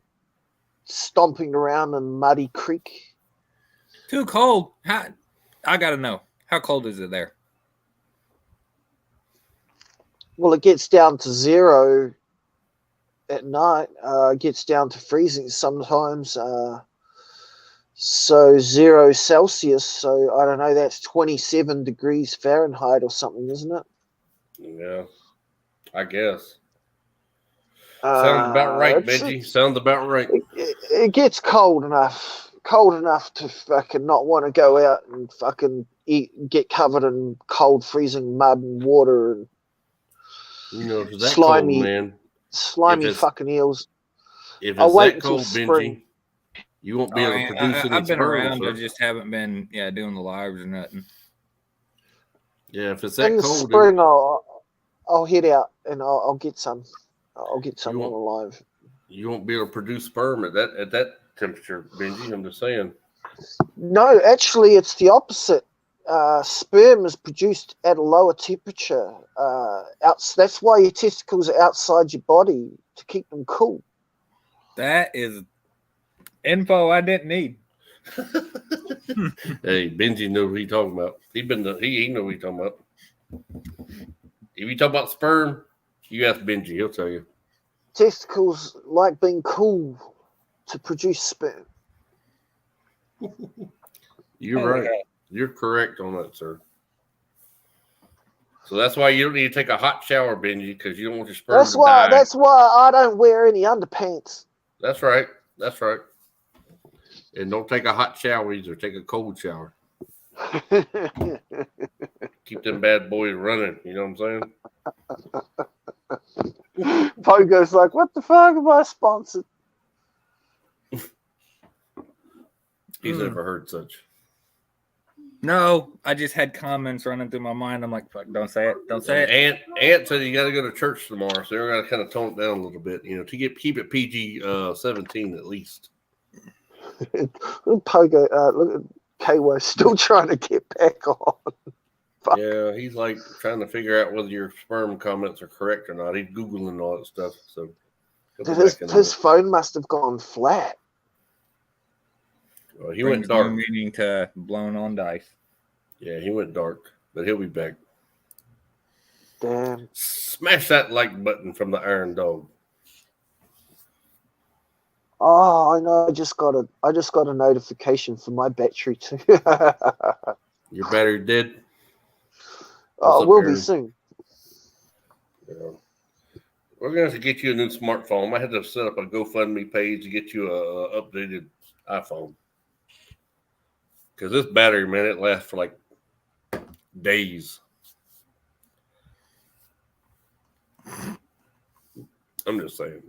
stomping around in Muddy Creek. Too cold. I gotta know. How cold is it there? Well, it gets down to 0 at night. It gets down to freezing sometimes. So 0 Celsius. So I don't know. That's 27 degrees Fahrenheit or something, isn't it? Yeah, I guess. Sounds about right, Benji. Sounds about right. It gets cold enough to fucking not want to go out and fucking get covered in cold, freezing mud and water and If it's that slimy, cold, man. slimy fucking eels. If I'll it's wait that cold, until Benji, spring. you won't be able to produce any I've been sperm, around. sir. I just haven't been, doing the lives or nothing. Yeah, if it's In that the cold, spring, I'll head out and I'll get some. I'll get some You on won't- alive. you won't be able to produce sperm at that temperature, Benji. I'm just saying. No, actually, it's the opposite. Sperm is produced at a lower temperature. That's why your testicles are outside your body to keep them cool. That is info I didn't need. Hey, Benji knows what he's talking about. He know what he's talking about. If you talk about sperm, you ask Benji, he'll tell you. Testicles like being cool to produce sperm. You're Holy right. hell. You're correct on that, sir. So that's why you don't need to take a hot shower, Benji, because you don't want your sperm That's to why. die. That's why I don't wear any underpants. That's right. That's right. And don't take a hot shower either. Take a cold shower. Keep them bad boys running. You know what I'm saying? Pogo's like, what the fuck am I sponsored? He's never heard such. No, I just had comments running through my mind. I'm like, fuck, don't say it. Don't say it. Aunt said you got to go to church tomorrow, so they're got to kind of tone it down a little bit, to keep it PG 17 at least. Pogo, look at KY still trying to get back on. Fuck. Yeah, he's like trying to figure out whether your sperm comments are correct or not. He's Googling all that stuff. So His phone must have gone flat. Well, he went Brings dark. no meaning to blown on dice. Yeah, he went dark, but he'll be back. Damn. Smash that like button from the Iron Dog. Oh, I know. I just got a notification for my battery too. Your battery dead? Oh, What's it up, will be Aaron? soon. Yeah. We're gonna have to get you a new smartphone. I might have to set up a GoFundMe page to get you a updated iPhone. Because this battery, man, it lasts for like days. I'm just saying.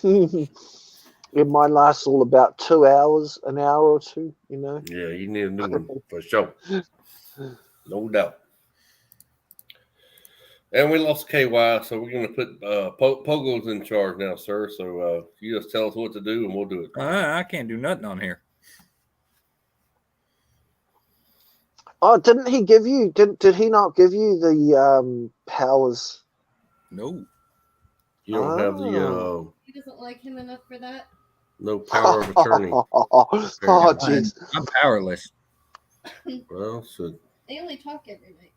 It might last all about 2 hours, an hour or two, Yeah, you need a new one for sure. No doubt. And we lost KY, so we're going to put Pogo's in charge now, sir. So you just tell us what to do, and we'll do it. I can't do nothing on here. Oh, didn't he give you? Did he not give you the powers? No. You don't have He doesn't like him enough for that. no power of attorney. Oh, jeez. I'm powerless. Well, so They only talk every night.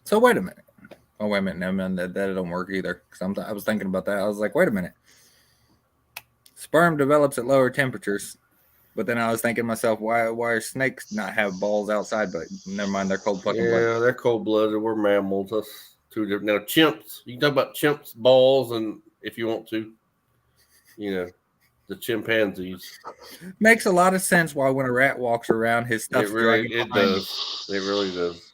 So wait a minute. Oh, wait a minute. No, man, that don't work either. Because I was thinking about that. I was like, wait a minute. Sperm develops at lower temperatures. But then I was thinking to myself, why are snakes not have balls outside? But never mind, they're cold fucking blooded. yeah, they're cold blooded. We're mammals. That's two different. Now chimps, you can talk about chimps' balls, and if you want to, the chimpanzees. Makes a lot of sense why when a rat walks around, his stuff's dragging It behind him. does. It really does.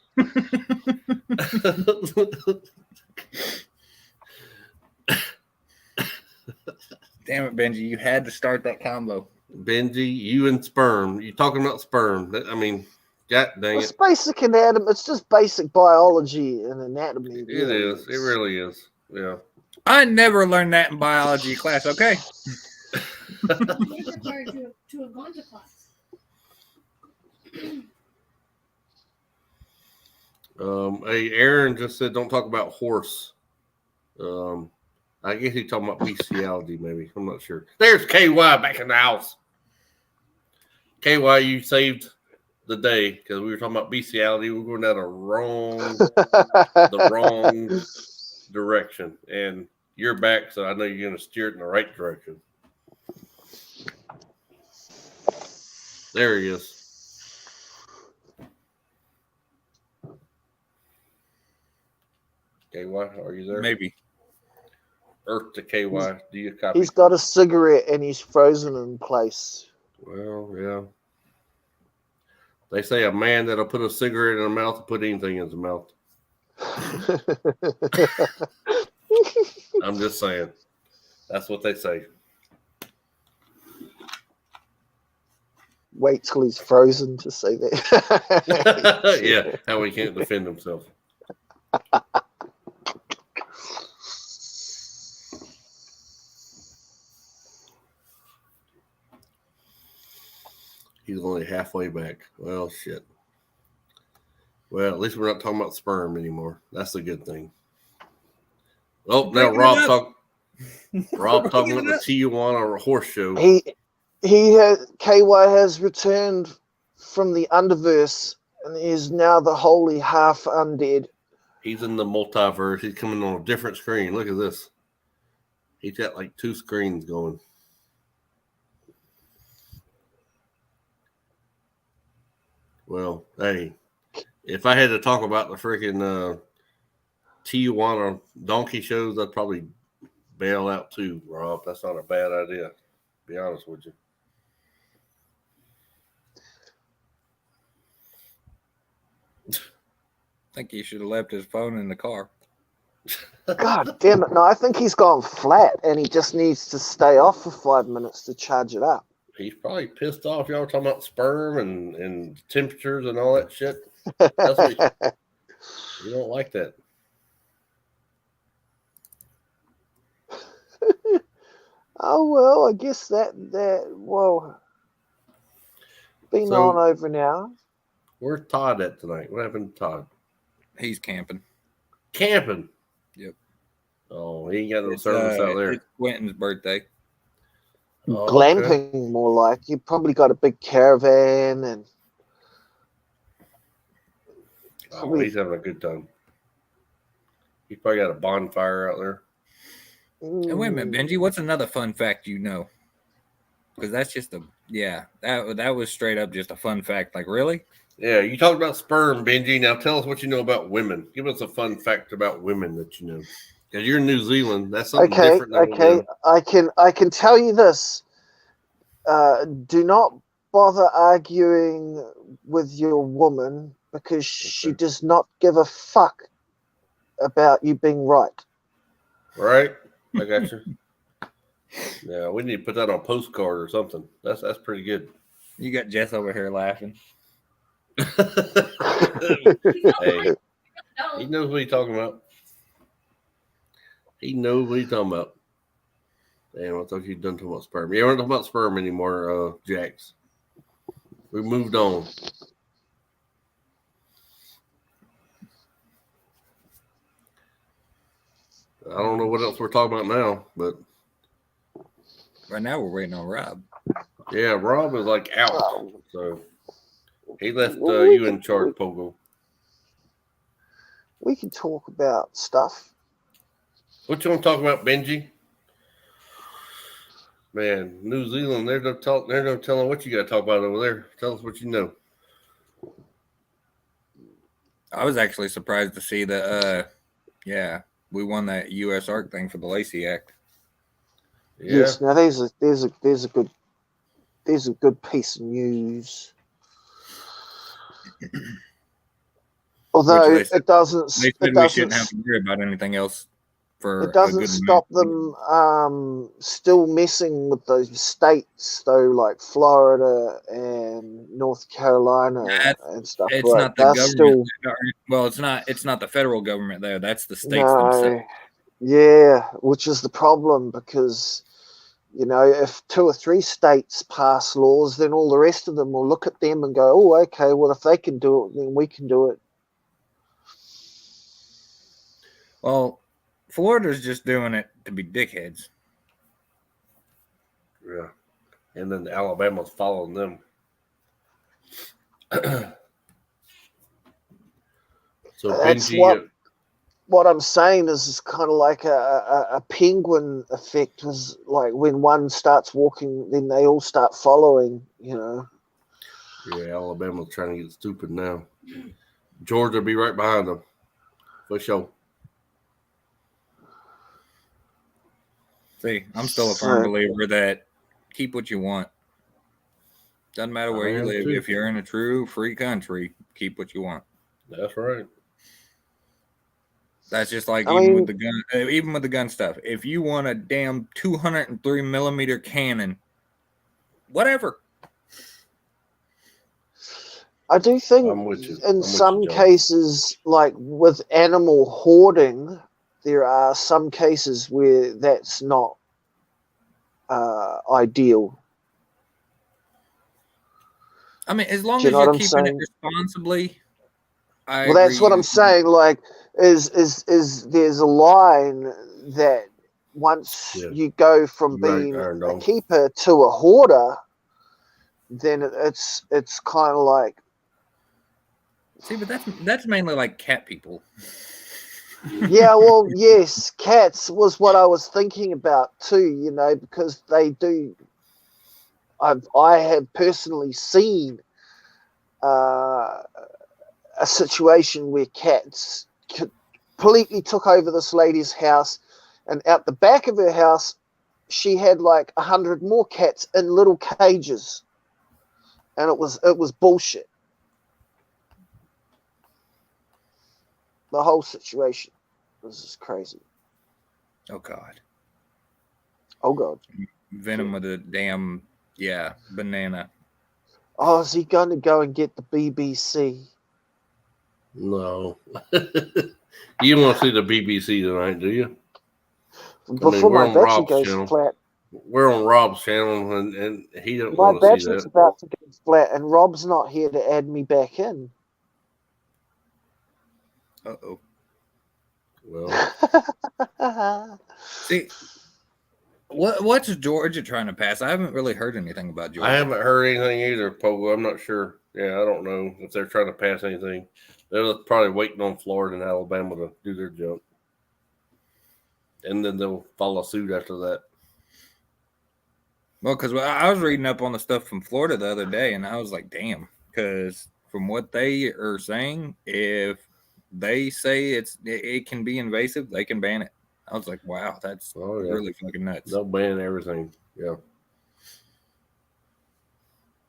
Damn it, Benji! You had to start that combo. Benji, you and sperm. You talking about sperm? I mean, god dang It's it! basic anatomy. It's just basic biology and anatomy. It is. It really is. Yeah. I never learned that in biology class. Okay. He's required to have gone to class. Hey, Aaron just said, "Don't talk about horse." I guess he's talking about bestiality, maybe. I'm not sure. There's KY back in the house. KY, you saved the day because we were talking about bestiality. We were going down the wrong direction, and you're back, so I know you're going to steer it in the right direction. There he is. KY, are you there? Maybe. Earth to KY. Do you copy? He's got a cigarette and he's frozen in place. Well, yeah. They say a man that'll put a cigarette in his mouth will put anything in his mouth. I'm just saying. That's what they say. wait till he's frozen to say that. Yeah, how he can't defend himself. He's only halfway back. Well, shit. Well, at least we're not talking about sperm anymore. That's a good thing. Oh, now Rob talking about the Tijuana horse show. KY has returned from the underverse and is now the holy half undead. He's in the multiverse. He's coming on a different screen. Look at this. He's got like 2 screens going. Well, hey, if I had to talk about the freaking Tijuana donkey shows, I'd probably bail out too, Rob. That's not a bad idea, to be honest with you. I think he should have left his phone in the car. God damn it. No, I think he's gone flat and he just needs to stay off for 5 minutes to charge it up. He's probably pissed off. Y'all were talking about sperm and temperatures and all that shit. That's what you don't like that. Oh, well, I guess that been So- on over now. Where's Todd at tonight? What happened to Todd? He's camping. Camping. Yep. Oh, he ain't got no service out there. It's Quentin's birthday. Oh, Glamping, more like. You probably got a big caravan and Oh, he's having a good time. He's probably got a bonfire out there. And wait a minute, Benji, what's another fun fact you know? Because that's just that was straight up just a fun fact. Like, really? Yeah, you talked about sperm, Benji. Now tell us what you know about women. Give us a fun fact about women that you know. Because you're in New Zealand. That's something different than we know. I can tell you this. Do not bother arguing with your woman because she does not give a fuck about you being right. Right? I got you. Yeah, we need to put that on a postcard or something. That's pretty good. You got Jess over here laughing. Hey, he knows what he's talking about. He knows what he's talking about. Damn, I thought you'd done talking about sperm. Yeah, we're not talking about sperm anymore, Jax. We moved on. I don't know what else we're talking about now, but Right now we're waiting on Rob. yeah, Rob is like out, so he left Well, you in charge, Pogo. We can talk about stuff. What you want to talk about, Benji? Man, New Zealand, they're no telling what you got to talk about over there. Tell us what you know. I was actually surprised to see that. We won that U.S. ARC thing for the Lacey Act. Yeah. Yes, now there's a good piece of news. Although Which it doesn't They said we shouldn't have to worry about anything else for it doesn't a good stop amount. them still messing with those states though, like Florida and North Carolina and stuff. It's like not the that's government. still Well, it's not the federal government there. That's the states themselves. Yeah, which is the problem because if 2 or 3 states pass laws, then all the rest of them will look at them and go, "Oh, okay, well if they can do it, then we can do it." Well, Florida's just doing it to be dickheads. Yeah. And then Alabama's following them. So That's Benji, what I'm saying is it's kind of like a penguin effect. Was like when one starts walking, then they all start following. yeah, Alabama's trying to get stupid now. Georgia will be right behind them. For sure. See, I'm still a firm believer that keep what you want. Doesn't matter where I you am live. too. If you're in a true free country, keep what you want. That's right. That's just like I even mean- with the gun, even with the gun stuff. If you want a damn 203 millimeter cannon, whatever, I do think I'm with you. in I'm with some you, John. cases, like with animal hoarding, there are some cases where that's not ideal. I mean, as long Do you as know you're what I'm keeping it saying? responsibly, I Well, that's agree. what I'm saying. Like, is there's a line that once Yeah. you go from Right, being Iron a Dome. keeper to a hoarder, then it's kind of like, See, but that's mainly like cat people. yeah, well, yes, cats was what I was thinking about too. You know, because they do. I have personally seen a situation where cats completely took over this lady's house, and out the back of her house, she had like 100 more cats in little cages, and it was bullshit. The whole situation was just crazy. Oh God, Oh God. Venom with a damn banana. Oh, is he going to go and get the BBC? No. You don't want to see the BBC tonight, do you? Before we're my on battery Rob's goes channel. flat. We're on Rob's channel, and he don't My want to see battery's that. about to go flat, and Rob's not here to add me back in. Uh-oh. Well, See, what's Georgia trying to pass? I haven't really heard anything about Georgia. I haven't heard anything either, Pogo. I'm not sure. Yeah, I don't know if they're trying to pass anything. They're probably waiting on Florida and Alabama to do their jump, and then they'll follow suit after that. Well, because I was reading up on the stuff from Florida the other day, and I was like, damn, because from what they are saying, if they say it can be invasive, they can ban it. I was like, wow, that's really fucking nuts. They'll ban everything. Yeah.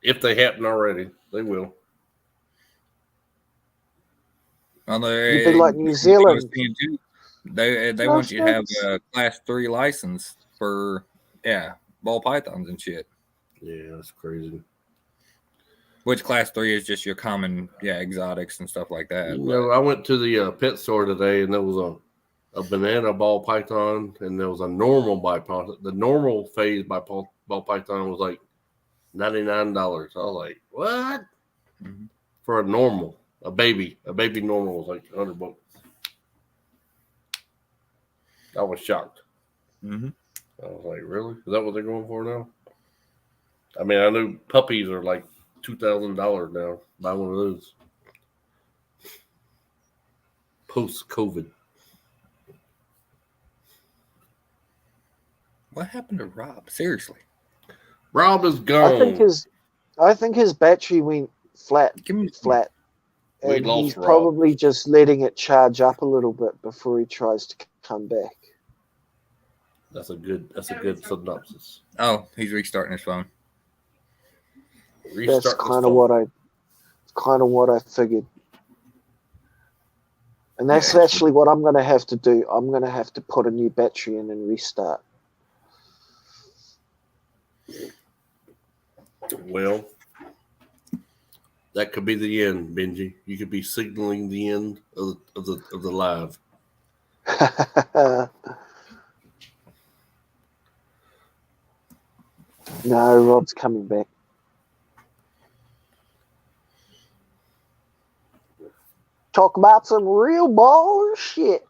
If they haven't already, they will. You'd be like New Zealand. They want you to have a class 3 license for ball pythons and shit. Yeah, that's crazy. Which class 3 is just your common exotics and stuff like that. You know, I went to the pet store today, and there was a banana ball python, and there was a normal ball python. The normal phase ball python was like $99. I was like, what? Mm-hmm. For a normal, a baby normal was like $100. I was shocked. Mm-hmm. I was like, really? Is that what they're going for now? I mean, I know puppies are like $2,000 now. Buy one of those. Post-COVID. What happened to Rob? Seriously. Rob is gone. I think his battery went flat. And he's probably just letting it charge up a little bit before he tries to come back. That's a good synopsis. Oh, he's restarting his phone. That's kind of what I figured. And that's actually what I'm going to have to do. I'm going to have to put a new battery in and restart. Well, that could be the end, Benji. You could be signaling the end of the live. No, Rob's coming back. Talk about some real baller shit.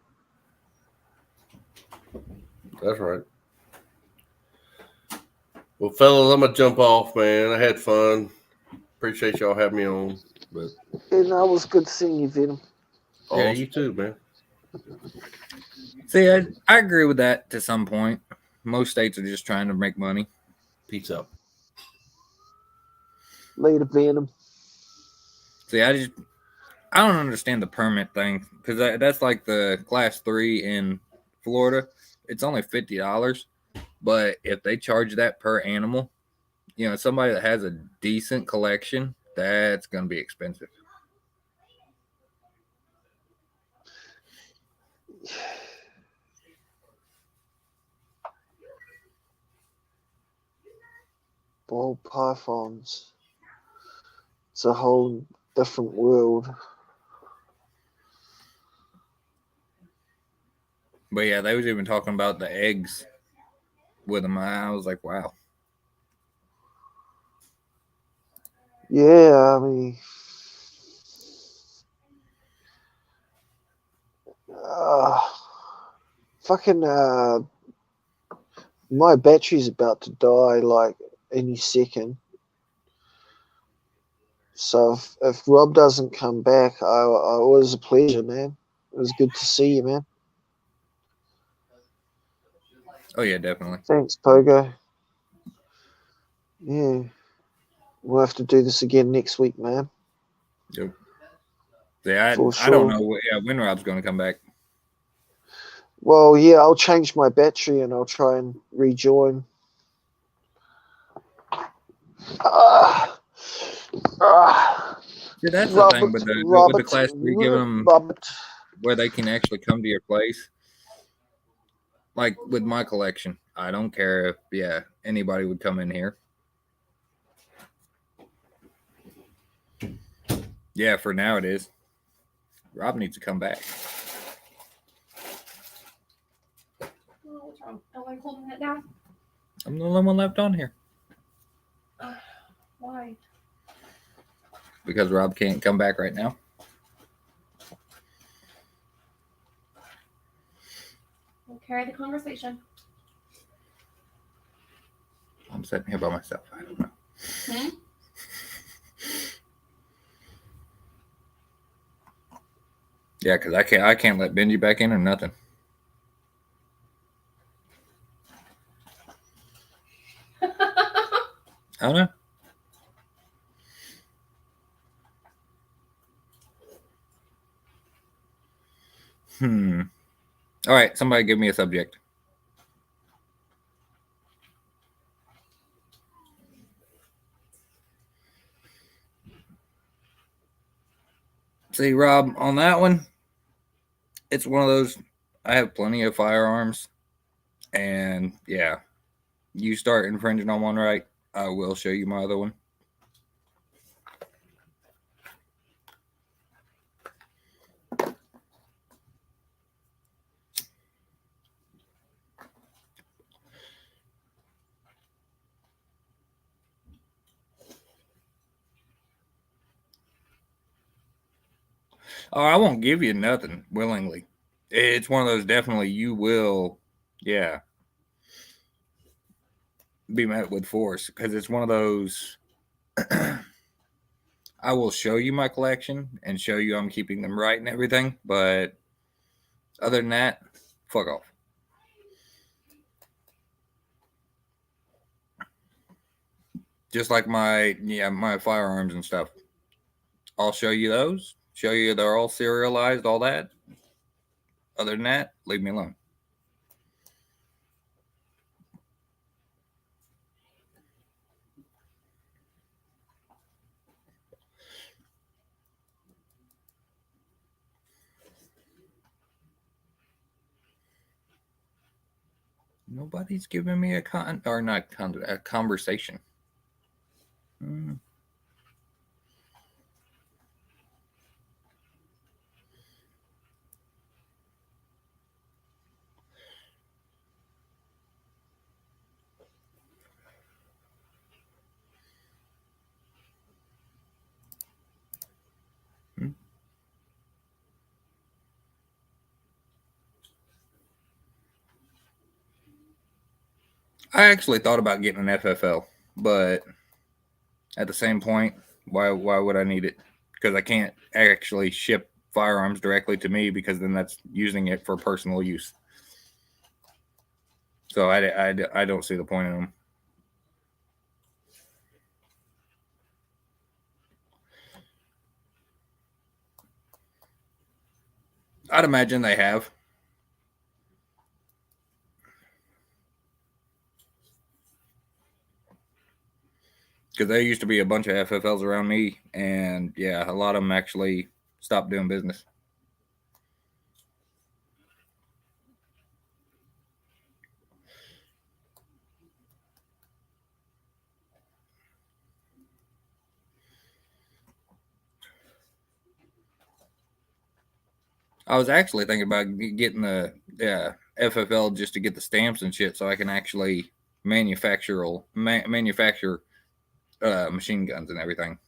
That's right. Well, fellas, I'm gonna jump off, man. I had fun. Appreciate y'all having me on. But it was good seeing you, Venom. Yeah, you too, man. See, I agree with that to some point. Most states are just trying to make money. Peace out. Later, Venom. See, I don't understand the permit thing because that's like the class 3 in Florida. It's only $50, but if they charge that per animal, somebody that has a decent collection, that's going to be expensive. Ball pythons. It's a whole different world. But yeah, they was even talking about the eggs with them. I was like, wow. Yeah, I mean, fucking, my battery's about to die like any second. So if Rob doesn't come back, it was a pleasure, man. It was good to see you, man. Oh yeah, definitely. Thanks, Pogo. Yeah, we'll have to do this again next week, man. Yep. Yeah, For I don't sure. know when Rob's going to come back. Well, yeah, I'll change my battery and I'll try and rejoin. See, that's the Robert, thing with the class 3, give them Robert. where they can actually come to your place. Like with my collection, I don't care if anybody would come in here. Yeah, for now it is. Rob needs to come back. What's wrong? Don't like holding it down. I'm the only one left on here Why? because Rob can't come back right now. We'll carry the conversation. I'm sitting here by myself. I don't know. Hmm? Yeah, because I can't let Benji back in or nothing. I don't know. All right, somebody give me a subject. See, Rob, on that one, it's one of those. I have plenty of firearms, and yeah, you start infringing on one right, I will show you my other one. Oh, I won't give you nothing willingly. It's one of those definitely you will, yeah, be met with force because it's one of those. I will show you my collection and show you I'm keeping them right and everything, but other than that, fuck off. Just like my firearms and stuff. I'll show you those. Show you they're all serialized, all that. Other than that, leave me alone. Nobody's giving me a conversation. I actually thought about getting an FFL, but at the same point, why would I need it? Because I can't actually ship firearms directly to me because then that's using it for personal use. So I don't see the point in them. I'd imagine they have. Because there used to be a bunch of FFLs around me, and yeah, a lot of them actually stopped doing business. I was actually thinking about getting the FFL just to get the stamps and shit, so I can actually manufacture machine guns and everything.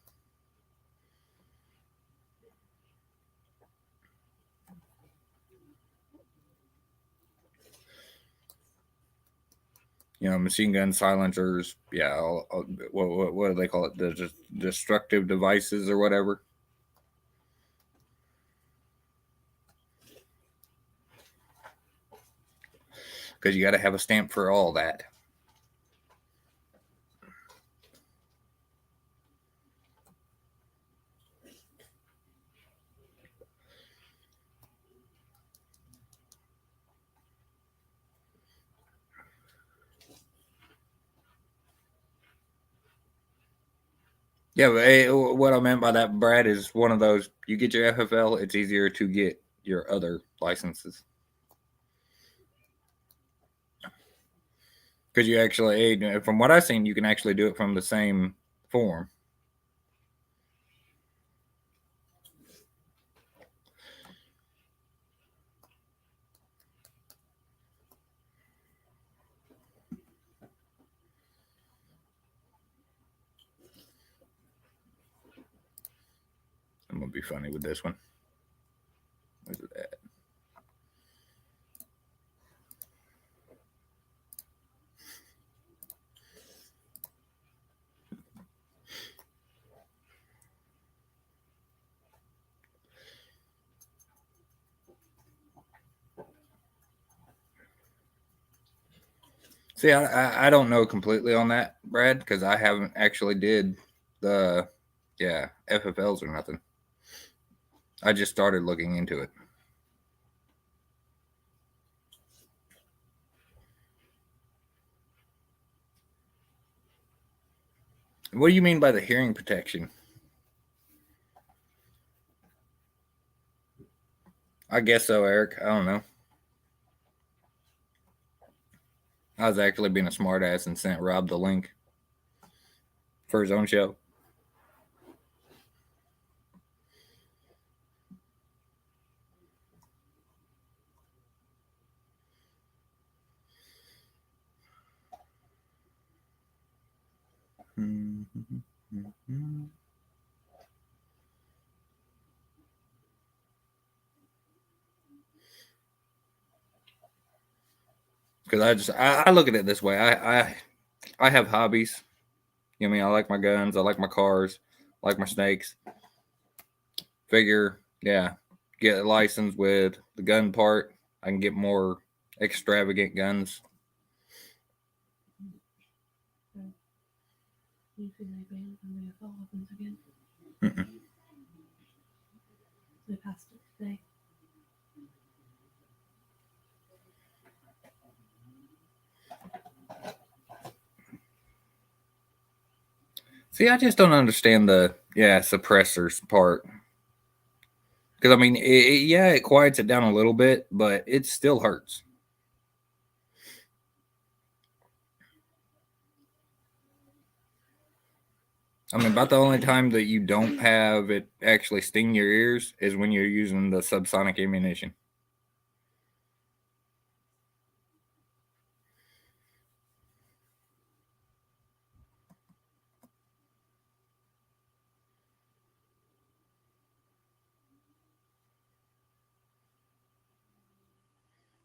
You know, machine gun silencers. Yeah, what do they call it? The destructive devices or whatever. Because you got to have a stamp for all that. Yeah, but what I meant by that, Brad, is one of those. You get your FFL, it's easier to get your other licenses. Because you actually, from what I've seen, you can actually do it from the same form. I'm going to be funny with this one. Where's it at? See, I don't know completely on that, Brad, because I haven't actually did the FFLs or nothing. I just started looking into it. What do you mean by the hearing protection? I guess so, Eric. I don't know. I was actually being a smartass and sent Rob the link for his own show. Because I look at it this way. I have hobbies. You know what I mean? I like my guns. I like my cars. I like my snakes. Figure, get a license with the gun part. I can get more extravagant guns. You see they banned from the assault weapons again? Mm-mm. They passed it today. See, I just don't understand the suppressors part. Because I mean, it quiets it down a little bit, but it still hurts. I mean, about the only time that you don't have it actually sting your ears is when you're using the subsonic ammunition.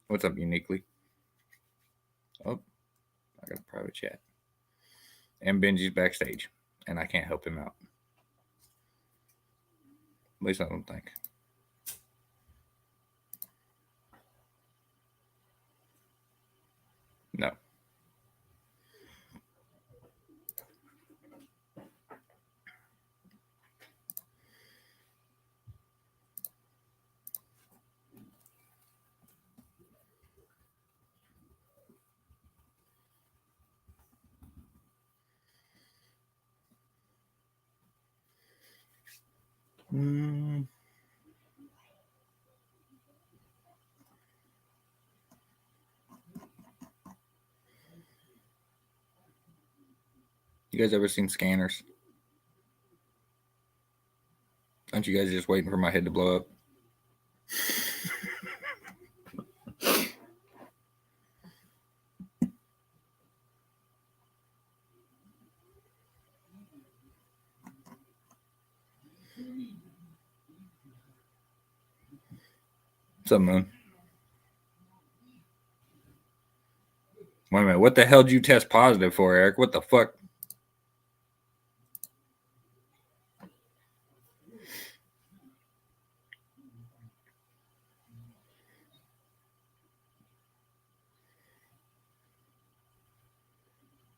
What's up, Uniquely? Oh, I got a private chat. And Benji's backstage, and I can't help him out. At least I don't think. No. You guys ever seen Scanners? Aren't you guys just waiting for my head to blow up? What's up, Moon? Wait a minute. What the hell did you test positive for, Eric? What the fuck?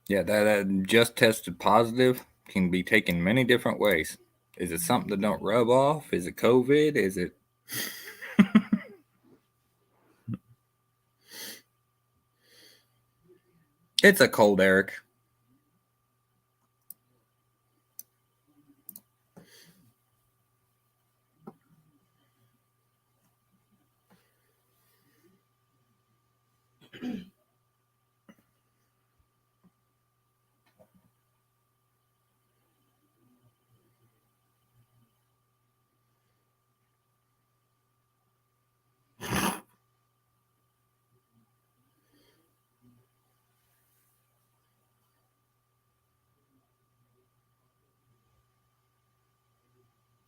Yeah, that just tested positive can be taken many different ways. Is it something that don't rub off? Is it COVID? Is it? It's a cold, Eric.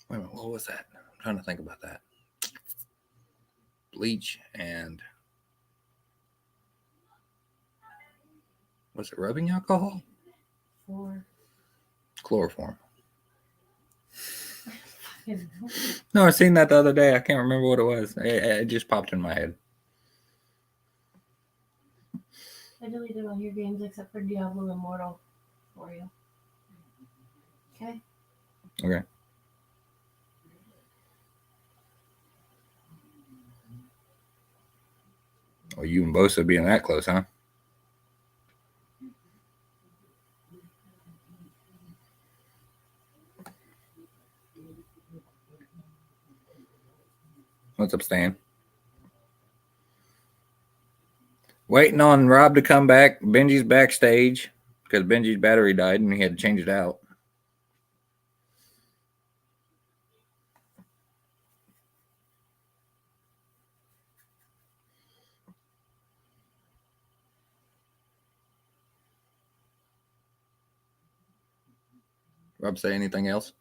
Wait a minute, what was that? I'm trying to think about that. Bleach and was it rubbing alcohol? For Chloroform. No, I seen that the other day. I can't remember what it was. It just popped in my head. I deleted all your games except for Diablo Immortal for you. Okay. Okay. Well, you and Bosa being that close, huh? What's up, Stan? Waiting on Rob to come back. Benji's backstage because Benji's battery died and he had to change it out. Rob, say anything else?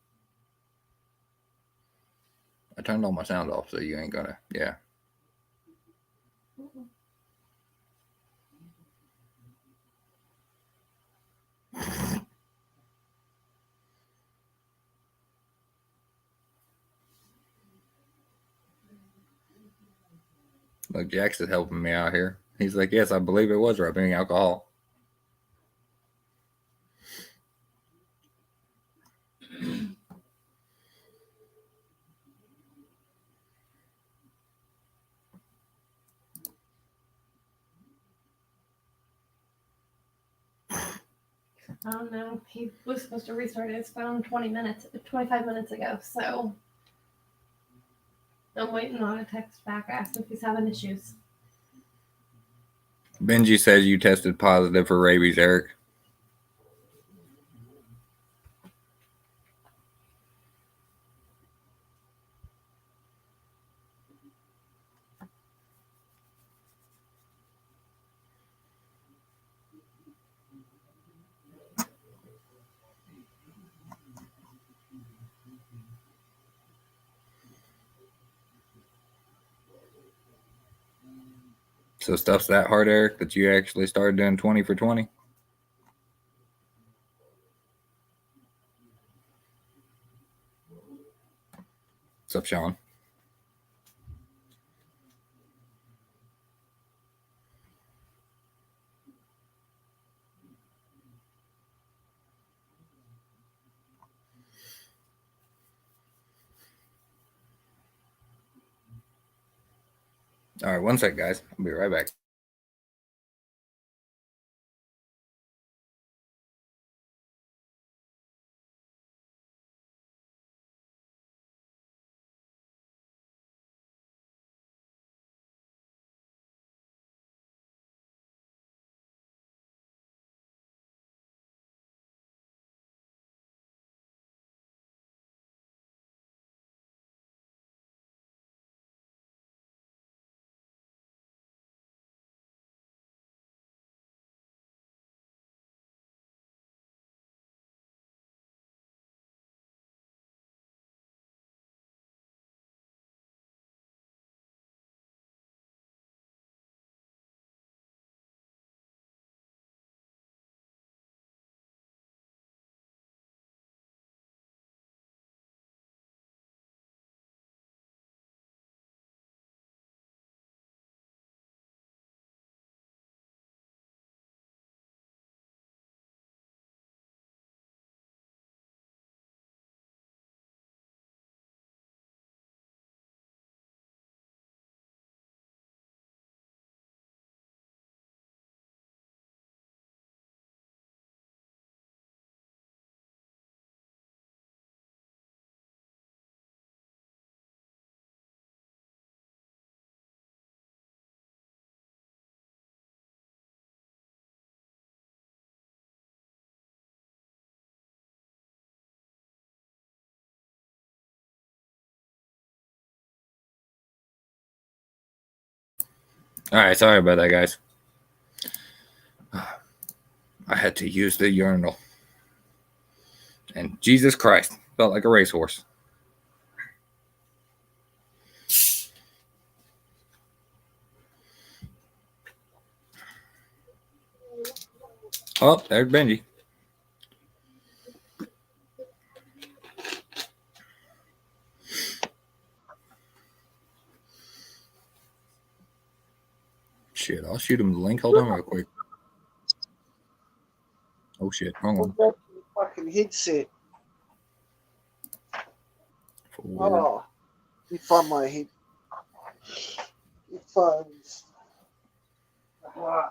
I turned all my sound off, so you ain't gonna. Yeah. Look, Jackson's helping me out here. He's like, yes, I believe it was rubbing alcohol. I don't know. He was supposed to restart his phone 25 minutes ago. So I'm waiting on a text back. I asked if he's having issues. Benji says you tested positive for rabies, Eric. So stuff's that hard, Eric, that you actually started doing 20 for 20? What's up, Sean? All right, one sec, guys. I'll be right back. All right, sorry about that, guys. I had to use the urinal. And Jesus Christ, felt like a racehorse. Oh, there's Benji. Shit, I'll shoot him the link. Hold on real quick. Oh shit, wrong one. What's that fucking headset? Forward. Oh, you find my head. Your phones. Ah.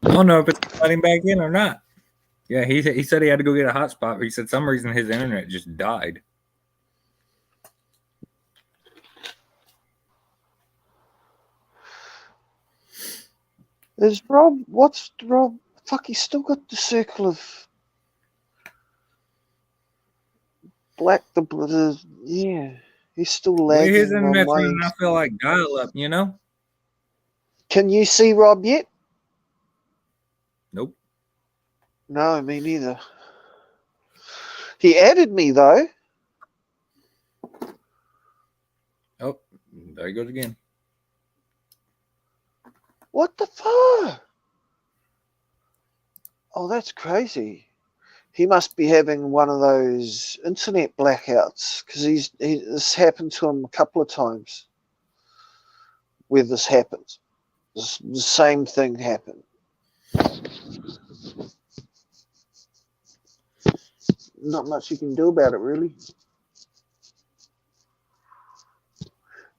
I don't know if it's letting back in or not. Yeah, he said he had to go get a hotspot, but he said some reason his internet just died. Is Rob? What's Rob? Fuck, he's still got the circle of black. Yeah, he's still Well, his lagging on internet's my running, end. I feel like dial up, you know? Can you see Rob yet? Nope. No, me neither. He added me though. Oh, there he goes again. What the fuck? Oh, that's crazy. He must be having one of those internet blackouts because this happened to him a couple of times. Where this happens, the same thing happened. Not much you can do about it, really.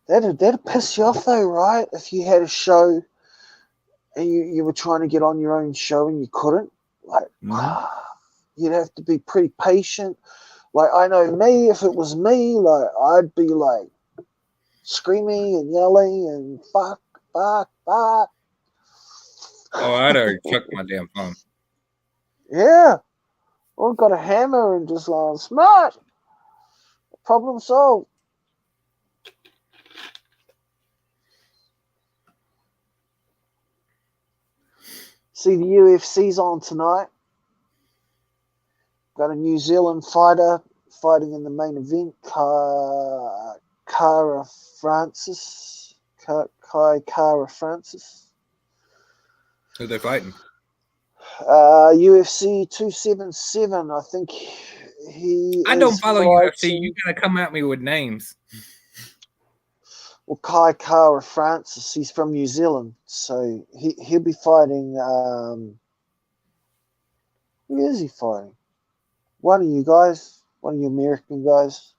That'd piss you off though, right? If you had a show and you were trying to get on your own show and you couldn't, like, you'd have to be pretty patient. Like, I know me, if it was me, like, I'd be like screaming and yelling and fuck. Oh, I'd already chucked my damn phone. Yeah. I've got a hammer and just like, smart. Problem solved. See, the UFC's on tonight. Got a New Zealand fighter fighting in the main event, Kara Francis. Kara Francis. Who they fighting? UFC 277. I think I don't follow UFC. You gotta come at me with names. Well, Kara Francis, he's from New Zealand, so he'll be fighting. Who is he fighting? One of you guys, one of you American guys.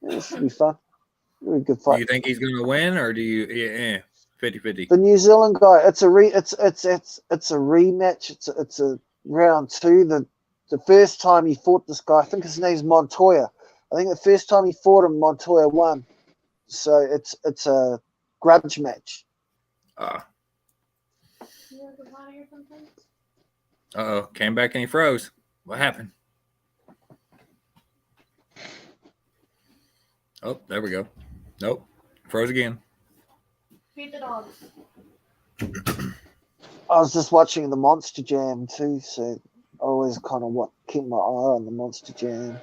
Yeah, this should be fun. Really good fight. Do you think he's gonna win, or do you? Yeah, 50-50. The New Zealand guy. It's a rematch. It's a round two. The first time he fought this guy, I think his name's Montoya. I think the first time he fought him, Montoya won. So it's a grudge match. Uh-oh, came back and he froze. What happened? Oh, there we go. Nope, froze again. Feed the dogs. I was just watching the Monster Jam too, so I always kind of keep my eye on the Monster Jam,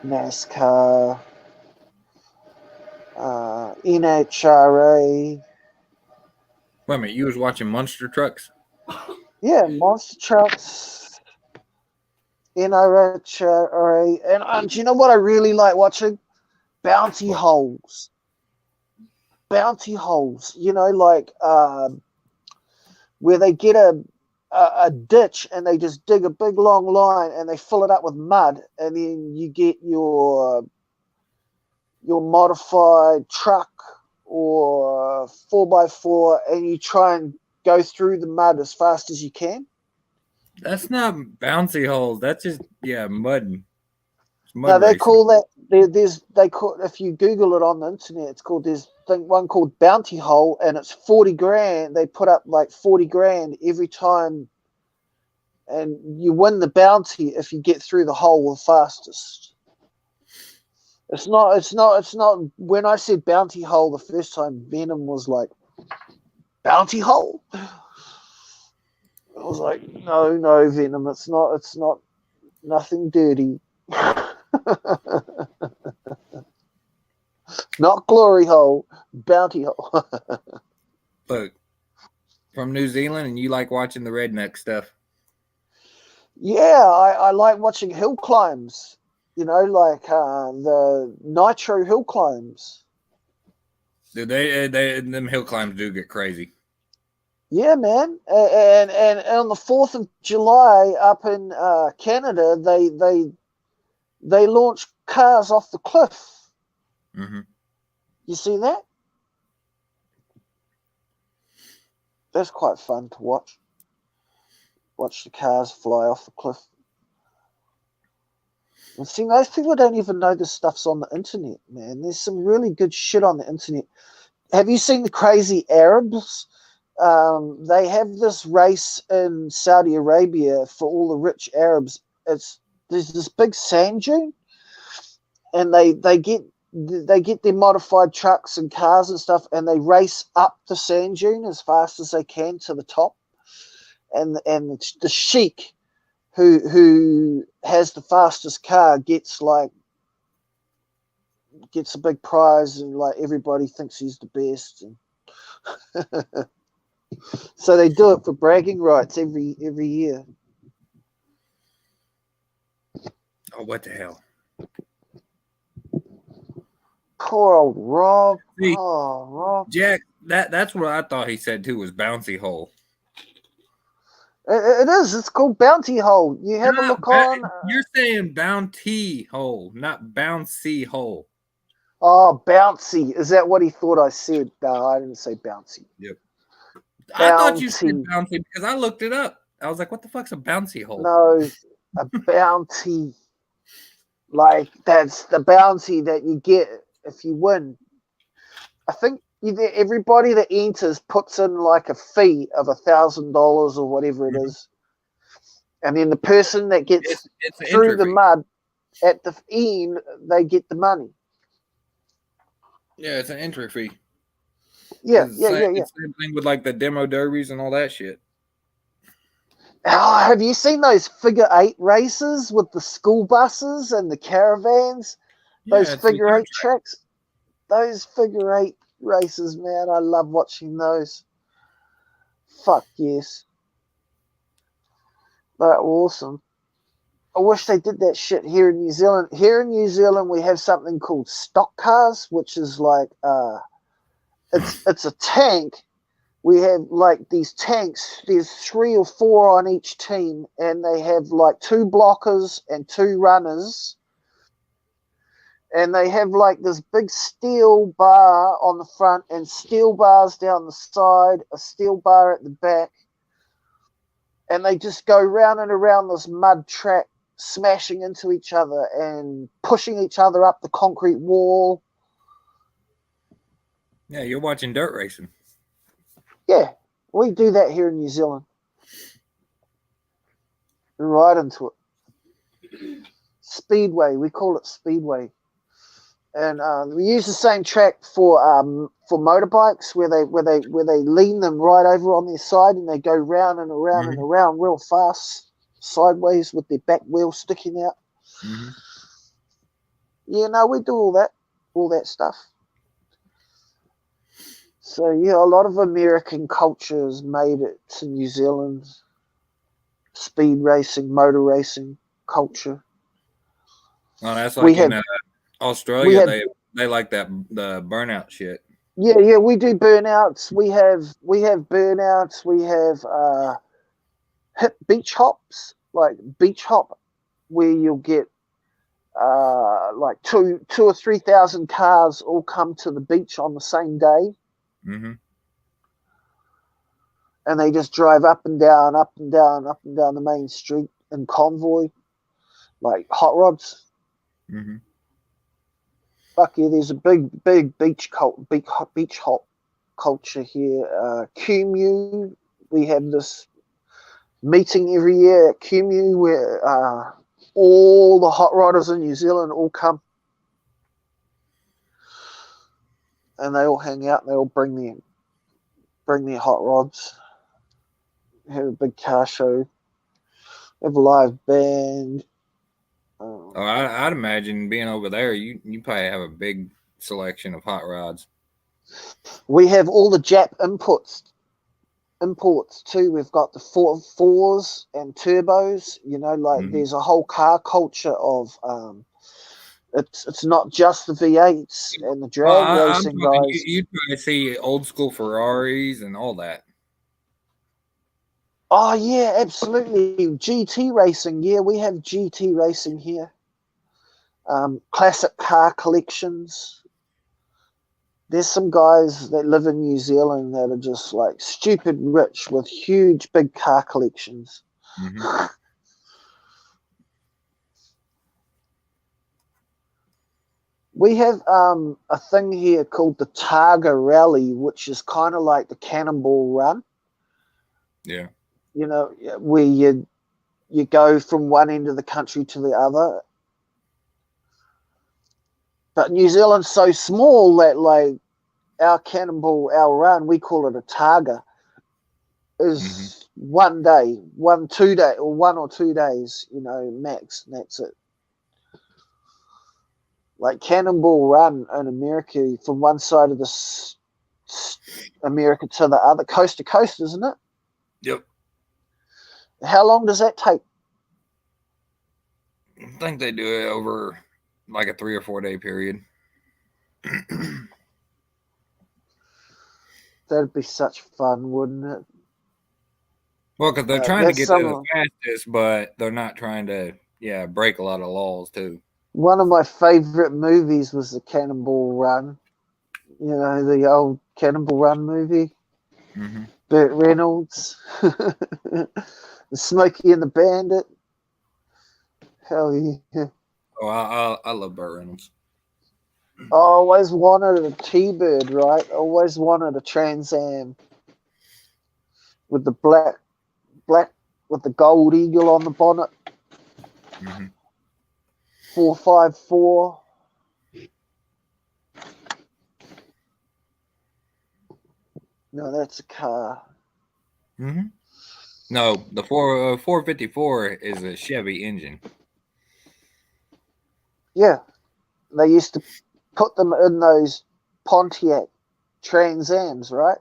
NASCAR, NHRA. Wait a minute, you was watching Monster Trucks? Yeah, Monster Trucks, NHRA, and do you know what I really like watching? Bounty holes. Bounty holes. You know, like where they get a ditch and they just dig a big long line and they fill it up with mud, and then you get your modified truck or 4x4 and you try and go through the mud as fast as you can. That's not bouncy holes. That's just mudding. It's mud No, they racing. call that they call, if you Google it on the internet, it's called one called Bounty Hole, and it's 40 grand. They put up like 40 grand every time, and you win the bounty if you get through the hole the fastest. It's not. When I said Bounty Hole the first time, Venom was like, Bounty Hole? I was like, no, Venom, it's not nothing dirty. Not glory hole, bounty hole. Look, from New Zealand, and you like watching the redneck stuff. Yeah, I like watching hill climbs. Like the nitro hill climbs. Dude, them hill climbs do get crazy. Yeah, man. And on the 4th of July up in Canada, they launch cars off the cliff. Mm-hmm. You see that? That's quite fun to watch. Watch the cars fly off the cliff. And see, most people don't even know this stuff's on the internet, man. There's some really good shit on the internet. Have you seen the crazy Arabs? They have this race in Saudi Arabia for all the rich Arabs. There's this big sand dune, and they get their modified trucks and cars and stuff, and they race up the sand dune as fast as they can to the top. And the sheik who has the fastest car gets a big prize, and like everybody thinks he's the best. And so they do it for bragging rights every year. Oh, what the hell? Poor old Rob. See, Oh, Rob. Jack, that's what I thought he said too, was bouncy hole. It is. It's called Bounty Hole. You have a look on. You're saying bounty hole, not bouncy hole. Oh, bouncy. Is that what he thought I said? No, I didn't say bouncy. Yep. Bounty. I thought you said bouncy because I looked it up. I was like, what the fuck's a bouncy hole? No, a bounty. Like, that's the bounty that you get if you win. I think everybody that enters puts in like a fee of $1,000 or whatever it is. And then the person that gets it's through the mud at the end, they get the money. Yeah, it's an entry fee. Yeah. It's the same thing with like the demo derbies and all that shit. Oh, have you seen those figure 8 races with the school buses and the caravans? Those figure 8 tracks? Those figure 8 races, man. I love watching those. Fuck yes. They're awesome. I wish they did that shit here in New Zealand. Here in New Zealand, we have something called stock cars, which is like it's a tank. We have like these tanks. There's 3 or 4 on each team, and they have like 2 blockers and 2 runners. And they have like this big steel bar on the front and steel bars down the side, a steel bar at the back. And they just go round and around this mud track, smashing into each other and pushing each other up the concrete wall. Yeah, you're watching dirt racing. Yeah, we do that here in New Zealand. Right into it. Speedway, we call it Speedway. And we use the same track for motorbikes, where they lean them right over on their side and they go round and around and around real fast, sideways with their back wheel sticking out. Mm-hmm. Yeah, no, we do all that stuff. So yeah, a lot of American culture has made it to New Zealand. Speed racing, motor racing culture. Oh, that's like in Australia. They like the burnout shit. Yeah, we do burnouts. We have burnouts. We have hip beach hops, like beach hop, where you'll get like 2,000 or 3,000 cars all come to the beach on the same day. Mm-hmm. And they just drive up and down the main street in convoy, like hot rods. Mm-hmm. Fuck yeah, there's a big beach hop culture here. QMU, we have this meeting every year at QMU where all the hot rodders in New Zealand all come and they all hang out and they all bring their hot rods, have a big car show, have a live band. I'd imagine being over there, you probably have a big selection of hot rods. We have all the Jap imports too. We've got the fours and turbos. There's a whole car culture of it's not just the V8s and the drag I'm racing talking, guys. you'd probably see old school Ferraris and all that. Oh yeah, absolutely. GT racing. Yeah, we have GT racing here. Classic car collections. There's some guys that live in New Zealand that are just like stupid rich with huge big car collections. Mm-hmm. We have a thing here called the Targa Rally, which is kind of like the Cannonball Run. Yeah. Where you go from one end of the country to the other. But New Zealand's so small that like our run, we call it a Targa, is 1 day, 1 2 day, or 1 or 2 days, max, and that's it. Like Cannonball Run in America, from one side of America to the other, coast to coast, isn't it? Yep. How long does that take? I think they do it over like a 3 or 4 day period. That'd be such fun, wouldn't it? Well, because they're trying to get to the of, fastest, but they're not trying to, break a lot of laws too. One of my favorite movies was the Cannonball Run. The old Cannonball Run movie. Mm-hmm. Burt Reynolds, the Smokey and the Bandit. Hell yeah! Oh, I love Burt Reynolds. I always wanted a T-Bird, right? Always wanted a Trans Am with the black with the gold eagle on the bonnet. Mm-hmm. 454. No, that's a car. Mm-hmm. No, the 454 is a Chevy engine. Yeah, they used to put them in those Pontiac Trans Ams, right?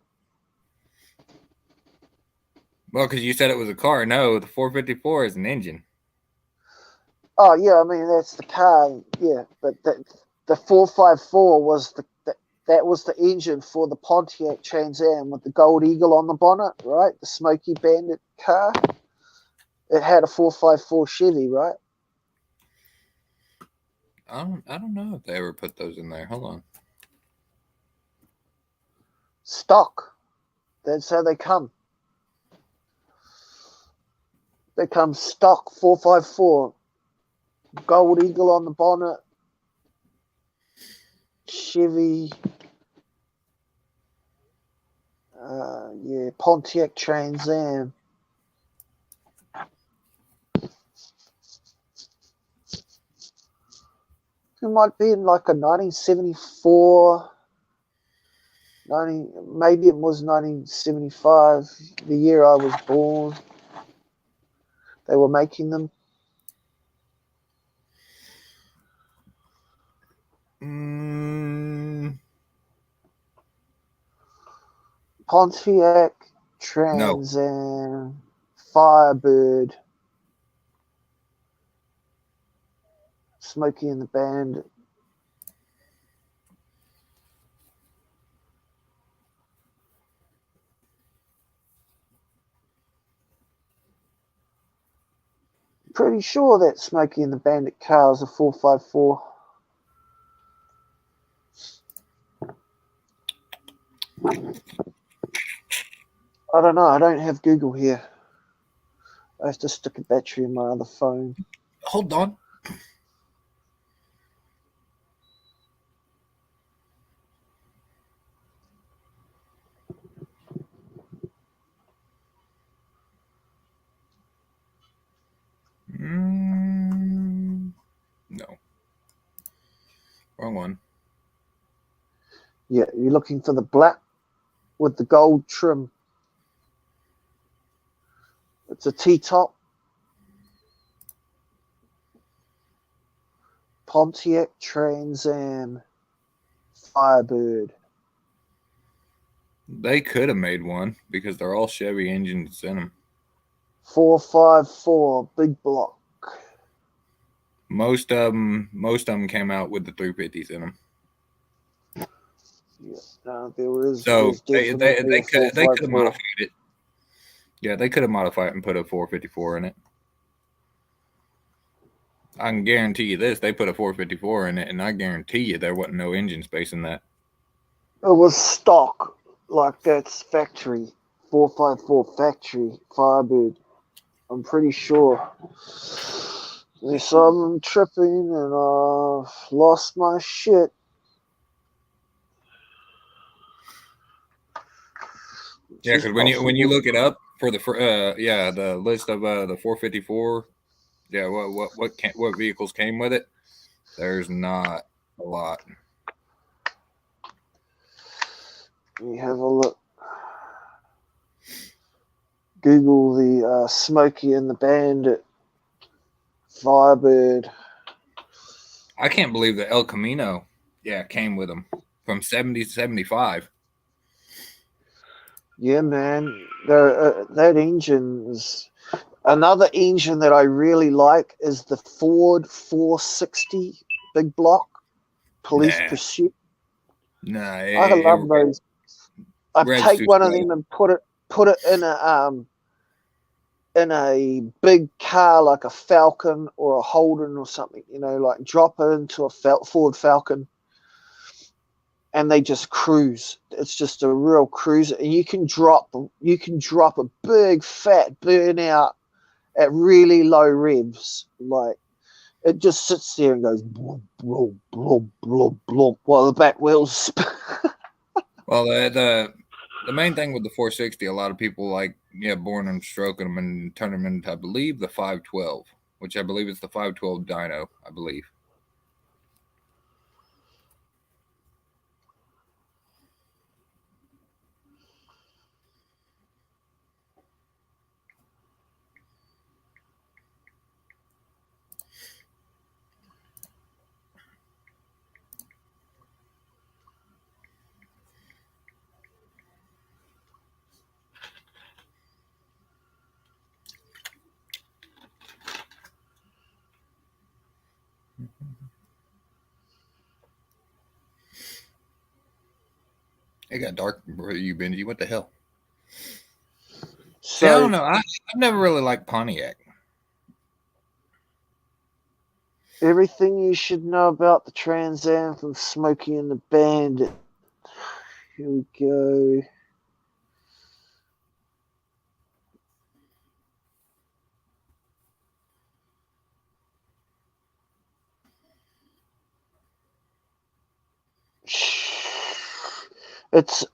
Well, because you said it was a car. No, the 454 is an engine. Oh yeah, I mean that's the car. Yeah, but the 454 was that was the engine for the Pontiac Trans Am with the gold eagle on the bonnet, right? The Smokey Bandit car. It had a 454 Chevy, right? I don't know if they ever put those in there. Hold on. Stock. That's how they come. They come stock 454. Gold eagle on the bonnet. Chevy. Pontiac Trans Am. It might be in like a 1974, maybe it was 1975, the year I was born. They were making them. Pontiac Trans Am Firebird. Smokey and the Bandit. Pretty sure that Smokey and the Bandit car is a 454. I don't know. I don't have Google here. I have to stick a battery in my other phone. Hold on. Wrong one. Yeah, you're looking for the black with the gold trim. It's a T-top. Pontiac Trans Am Firebird. They could have made one because they're all Chevy engines in them. 454 big block. Most of them came out with the 350s in them. Yeah, no, there's So they definitely a could have 454. modified it. Yeah, they could have modified it and put a 454 in it. I can guarantee you this: they put a 454 in it, and I guarantee you there wasn't no engine space in that. It was stock, like that's factory. 454 factory Firebird. I'm pretty sure. There's some tripping and I've lost my shit. Yeah, because when you look it up for the the list of the 454, yeah, what vehicles came with it? There's not a lot. Let me have a look. Google the Smokey and the Bandit Firebird. I can't believe the El Camino, came with them from 70 to 75. Yeah, man. That engine is another engine that I really like is the Ford 460 big block Police Nah. Pursuit. Nah, I love those. I'd revs take too one of slow. them and put it in a big car like a Falcon or a Holden or something, like drop it into a Ford Falcon and they just cruise. It's just a real cruiser, and you can drop a big fat burnout at really low revs. Like it just sits there and goes blub, blub, blub, blub, blub, while the back wheels spin. Well, the main thing with the 460, a lot of people born and stroking them and turn them into, I believe, the 512, which I believe is the 512 dyno, I believe. It got dark for you, Benji. What the hell? See, I don't know. I've never really liked Pontiac. Everything you should know about the Trans Am from Smokey and the Bandit. Here we go. It's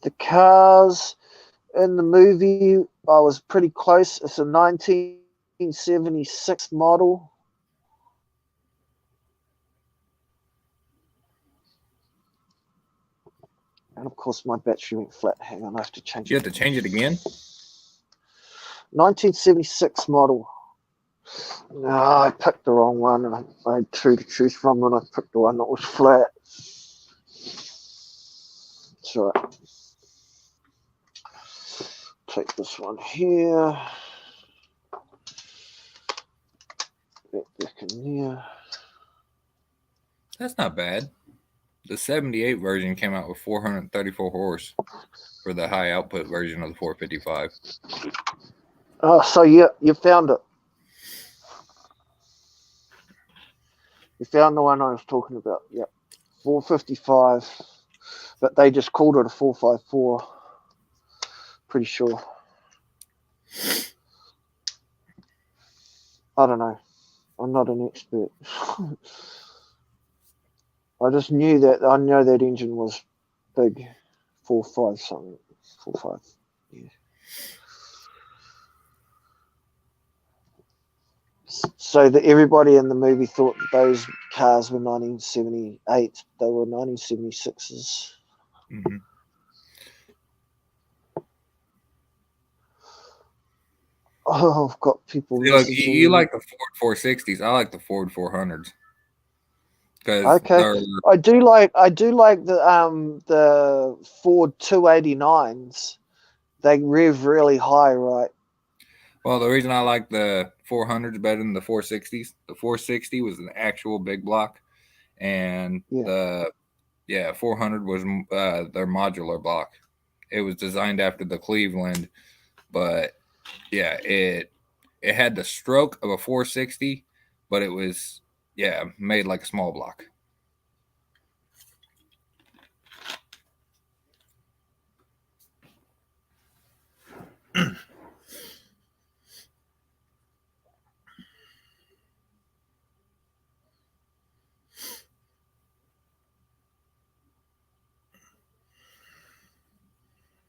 the cars in the movie. I was pretty close. It's a 1976 model. And of course, my battery went flat. Hang on, I have to change it. You have to change it again? 1976 model. No, I picked the wrong one. I had two to choose from, and I picked the one that was flat. It's all right. Take this one here. Back in there. That's not bad. The 78 version came out with 434 horse for the high output version of the 455. Oh, so you found it. You found the one I was talking about. Yep. 455. But they just called it a 454. Pretty sure. I don't know. I'm not an expert. I just knew that. I know that engine was big. 4.5 something. 4.5. Yeah. So that everybody in the movie thought that those cars were 1978. They were 1976s. Mm-hmm. Oh, I've got people Look, messaging. you like the Ford 460s. I like the Ford 400s because Okay, I do like the Ford 289s. They rev really high, right? well, the reason I like the 400s better than the 460s, the 460 was an actual big block, and Yeah. the 400 was their modular block. It was designed after the Cleveland, but yeah, it had the stroke of a 460, but it was made like a small block.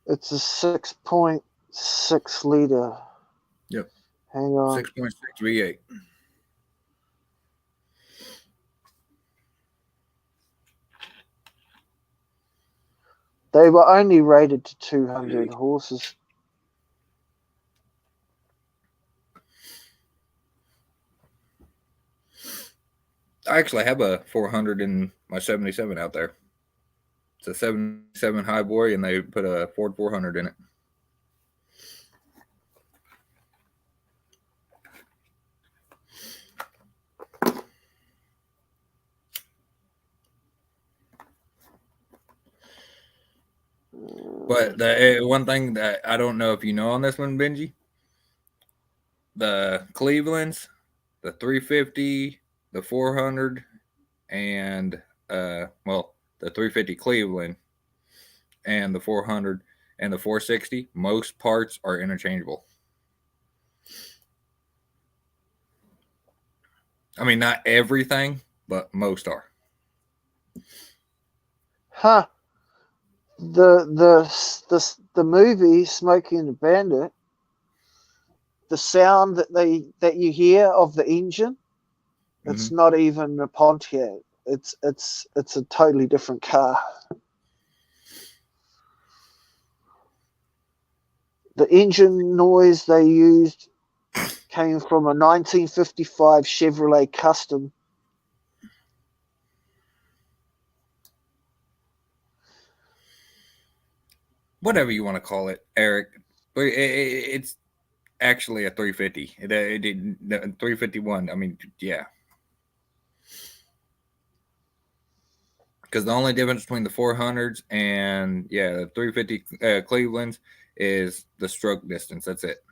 It's a 6.6 liter. Yep. Hang on. 6.6 V8. They were only rated to 200 horses. I actually have a 400 in my 77 out there. It's a 77 high boy, and they put a Ford 400 in it. But the one thing that I don't know if you know on this one, Benji, the Clevelands, the 350, the 400, and the 350 Cleveland and the 400 and the 460, most parts are interchangeable. I mean, not everything, but most are. Huh. The movie Smokey and the Bandit, the sound that you hear of the engine, it's not even a Pontiac. It's a totally different car. The engine noise they used came from a 1955 Chevrolet Custom. Whatever you want to call it, Eric. It's actually a 350. It 351. I mean, yeah. Because the only difference between the 400s and the 350 Cleveland's is the stroke distance. That's it.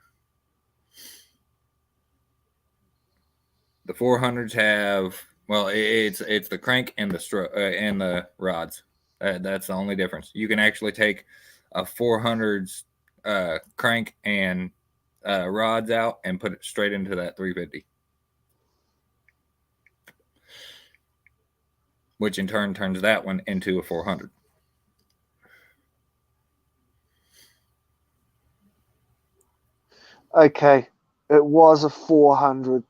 The 400s have it's the crank and the stroke and the rods. That's the only difference. You can actually take a 400's crank and rods out and put it straight into that 350, which in turn turns that one into a 400. Okay, it was a 400.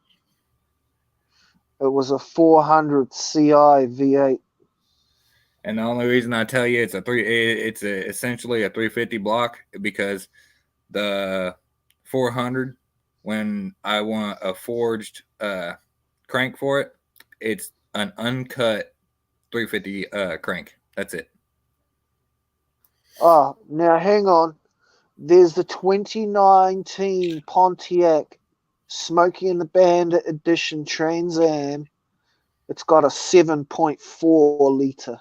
It was a 400 CI V8. And the only reason I tell you it's essentially a 350 block because the 400, when I want a forged crank for it, it's an uncut 350 crank. That's it. Oh, now hang on. There's the 2019 Pontiac Smokey and the Bandit Edition Trans Am. It's got a 7.4 liter.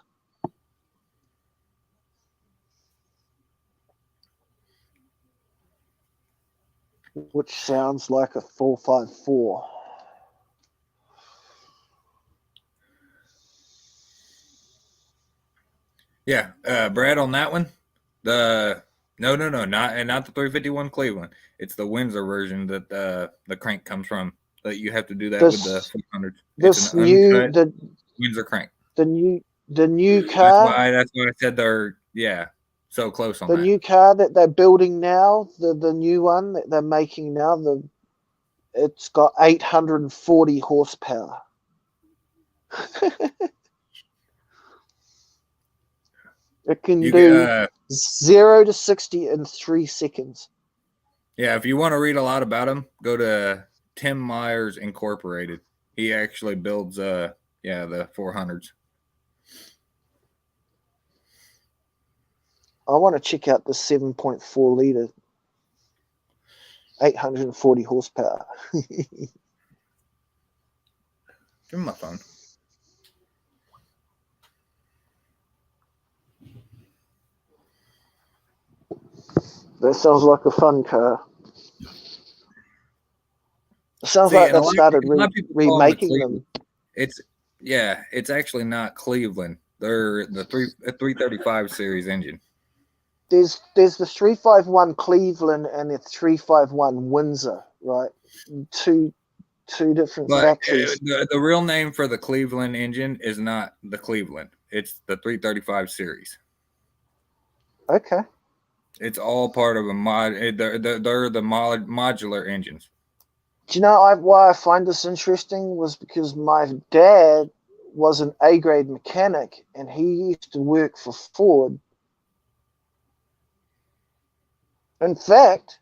Which sounds like a 454. Yeah, Brad, on that one, no, not the 351 Cleveland. It's the Windsor version that the crank comes from. That you have to do that with the 400. It's an uncut Windsor crank. The new car. That's why I said they're so close on the that. new car that they're building now, the new one that they're making now, It's got 840 horsepower. It can You do 0 to 60 in 3 seconds. Yeah, if you want to read a lot about him, go to Tim Myers Incorporated. He actually builds the 400s. I want to check out the 7.4 liter, 840 horsepower. Give him my phone. That sounds like a fun car. It sounds like they've started remaking them. It's actually not Cleveland. They're the 335 series engine. There's the 351 Cleveland and the 351 Windsor, right? Two different factories. The real name for the Cleveland engine is not the Cleveland. It's the 335 series. Okay. It's all part of a mod. They're the modular engines. Do you know why I find this interesting? Was because my dad was an A-grade mechanic and he used to work for Ford. In fact,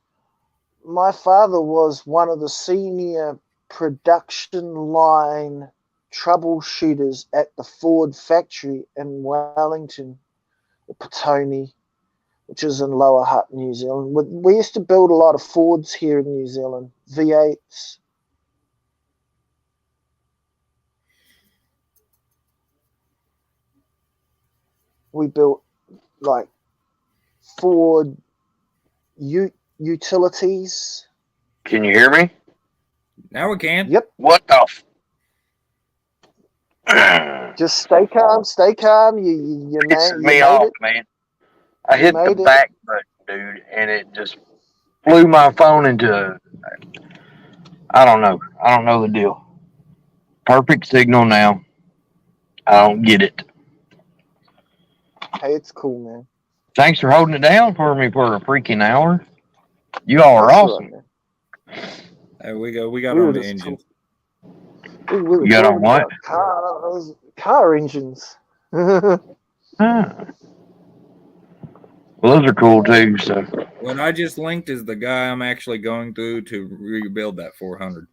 my father was one of the senior production line troubleshooters at the Ford factory in Wellington, or Petone, which is in Lower Hutt, New Zealand. We used to build a lot of Fords here in New Zealand, V8s. We built like Ford utilities. Can you hear me? Now we can. Yep. What the? Just stay calm. Stay calm. You Pisses made me off, it. man. I You hit the made it. back button, dude, and it just flew my phone into. I don't know. I don't know the deal. Perfect signal now. I don't get it. Hey, it's cool, man. Thanks for holding it down for me for a freaking hour. You all are That's awesome. all right, man. There we go. We got We were on the just engine. We were You got on talking what? about car engines. Huh. Well, those are cool too. So What I just linked is the guy I'm actually going through to rebuild that 400.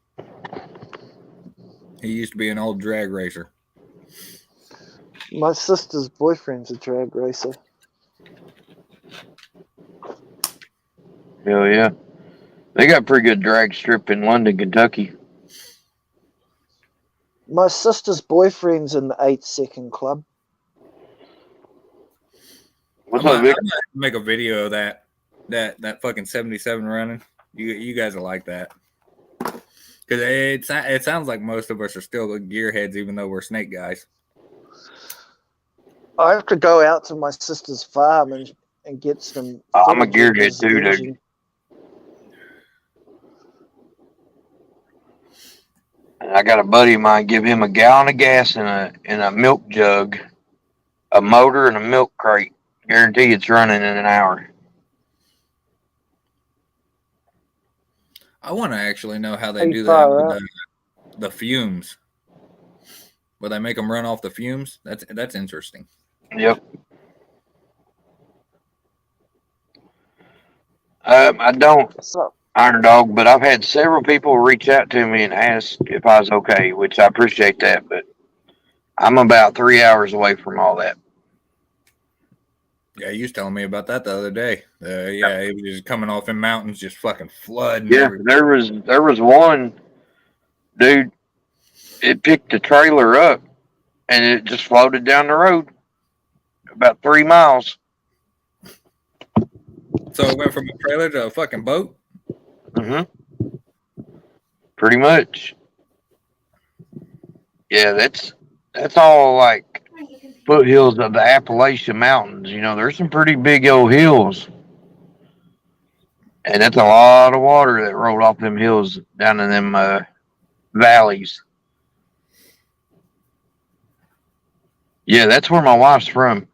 He used to be an old drag racer. My sister's boyfriend's a drag racer. hell yeah, they got pretty good drag strip in London, Kentucky. My sister's boyfriend's in the 8-second club. What's I'm up, Vic? gonna make a video of that fucking 77 running. You guys will like that. Because it sounds like most of us are still gearheads, even though we're snake guys. I have to go out to my sister's farm and get some. I'm a footage of gearhead his too, dude. engine. And I got a buddy of mine. Give him a gallon of gas in a milk jug, a motor, and a milk crate. Guarantee it's running in an hour. I want to actually know how they Hey, do that far with the fumes. Will they make them run off the fumes? That's interesting. Yep. I don't, What's up? Iron Dog, but I've had several people reach out to me and ask if I was okay, which I appreciate that, but I'm about 3 hours away from all that. Yeah, you was telling me about that the other day. Yeah, it was just coming off in mountains, just fucking flooding. Yeah, there was one dude. It picked the trailer up and it just floated down the road about 3 miles. So it went from a trailer to a fucking boat? Mm-hmm. Pretty much. Yeah, that's all like foothills of the Appalachian Mountains. You know, there's some pretty big old hills. And that's a lot of water that rolled off them hills down in them valleys. Yeah, that's where my wife's from.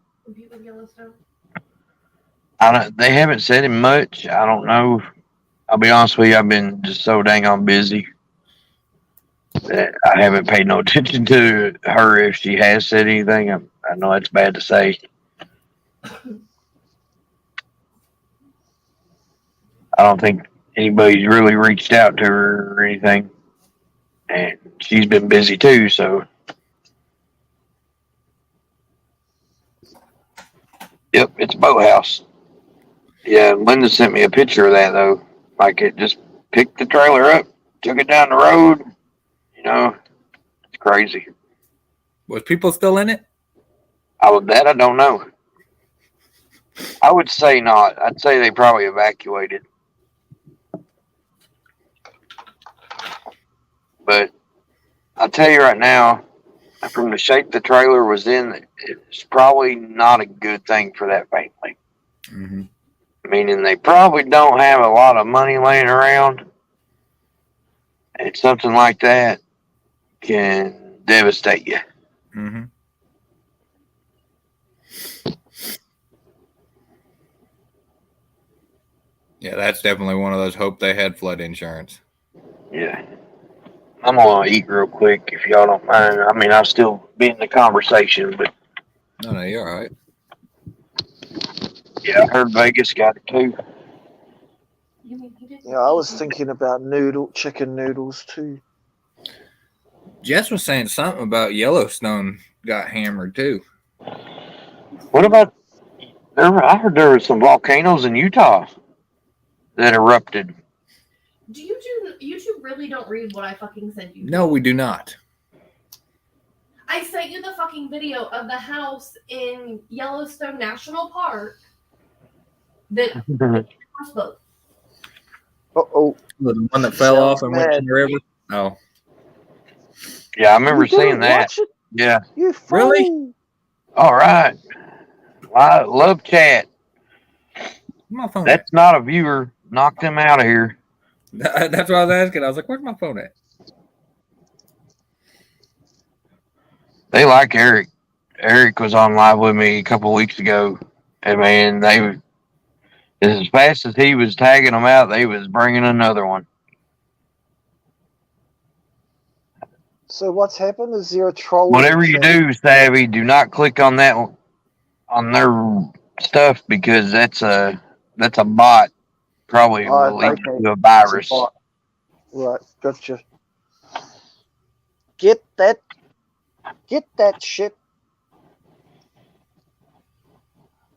They haven't said him much. I don't know. I'll be honest with you, I've been just so dang on busy that I haven't paid no attention to her if she has said anything. I know that's bad to say. I don't think anybody's really reached out to her or anything. And she's been busy too, so. Yep, it's a boathouse. Yeah, Linda sent me a picture of that, though. Like, it just picked the trailer up, took it down the road. You know, it's crazy. Was people still in it? I don't know. I would say not. I'd say they probably evacuated. But I'll tell you right now, from the shape the trailer was in, it's probably not a good thing for that family. Mm-hmm. Meaning they probably don't have a lot of money laying around. And something like that can devastate you. Mm-hmm. Yeah, that's definitely one of those hope they had flood insurance. Yeah. I'm going to eat real quick if y'all don't mind. I mean, I'll still be in the conversation, but. No, you're all right. Yeah, I heard Vegas got it too. Yeah, I was thinking about chicken noodles too. Jess was saying something about Yellowstone got hammered too. What about? I heard there were some volcanoes in Utah that erupted. Do YouTube really don't read what I fucking send you? No, we do not. I sent you the fucking video of the house in Yellowstone National Park that houseboat. Uh-oh. The one that fell Sounds off and went in the river. Oh, Yeah, I remember You seeing didn't that. watch it? Yeah. You fool. Really? All right. I love chat. my phone. That's not a viewer. Knock them out of here. That's what I was asking. I was like, "Where's my phone at?" They like Eric. Eric was on live with me a couple weeks ago, and man, as fast as he was tagging them out, they was bringing another one. So what's happened? Is there a troll? Whatever you do, Savvy, do not click on that on their stuff because that's a bot. Probably will lead to a virus. Right, gotcha. Get that shit.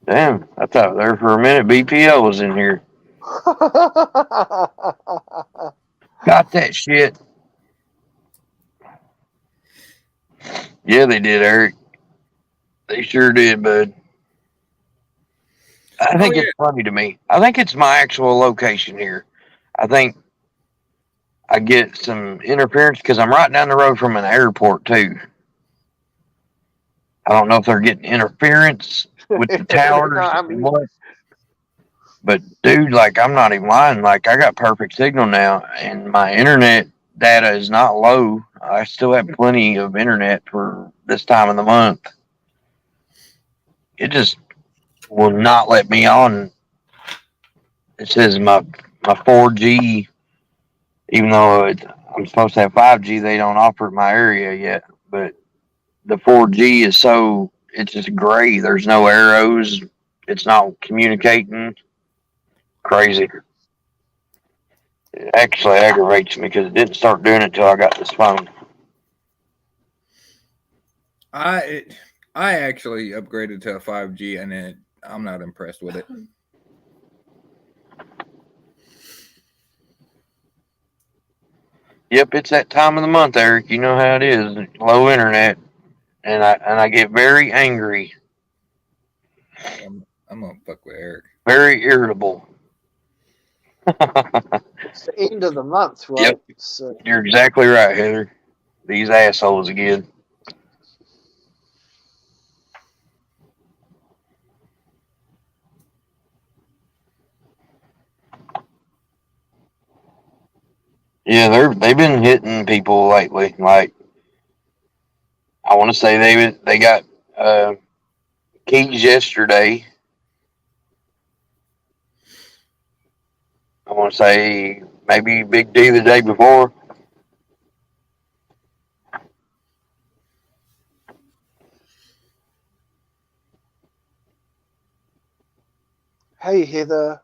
Damn, I thought there for a minute BPL was in here. Got that shit. Yeah, they did, Eric. They sure did, bud. I think it's funny to me. I think it's my actual location here. I think I get some interference because I'm right down the road from an airport, too. I don't know if they're getting interference with the towers or what. But, dude, like, I'm not even lying. Like, I got perfect signal now, and my internet data is not low. I still have plenty of internet for this time of the month. It just will not let me on. It says my 4G, even though I'm supposed to have 5G, they don't offer it in my area yet. But the 4G is it's just gray. There's no arrows. It's not communicating. Crazy. It actually aggravates me because it didn't start doing it until I got this phone. I actually upgraded to a 5G and I'm not impressed with it. Yep, it's that time of the month, Eric. You know how it is. Low internet, and I get very angry. I'm gonna fuck with Eric. Very irritable. It's the end of the month, right? Yep. So. You're exactly right, Heather. These assholes again. Yeah, they've been hitting people lately. Like, I want to say they got keys yesterday. I want to say maybe Big D the day before. Hey, Heather.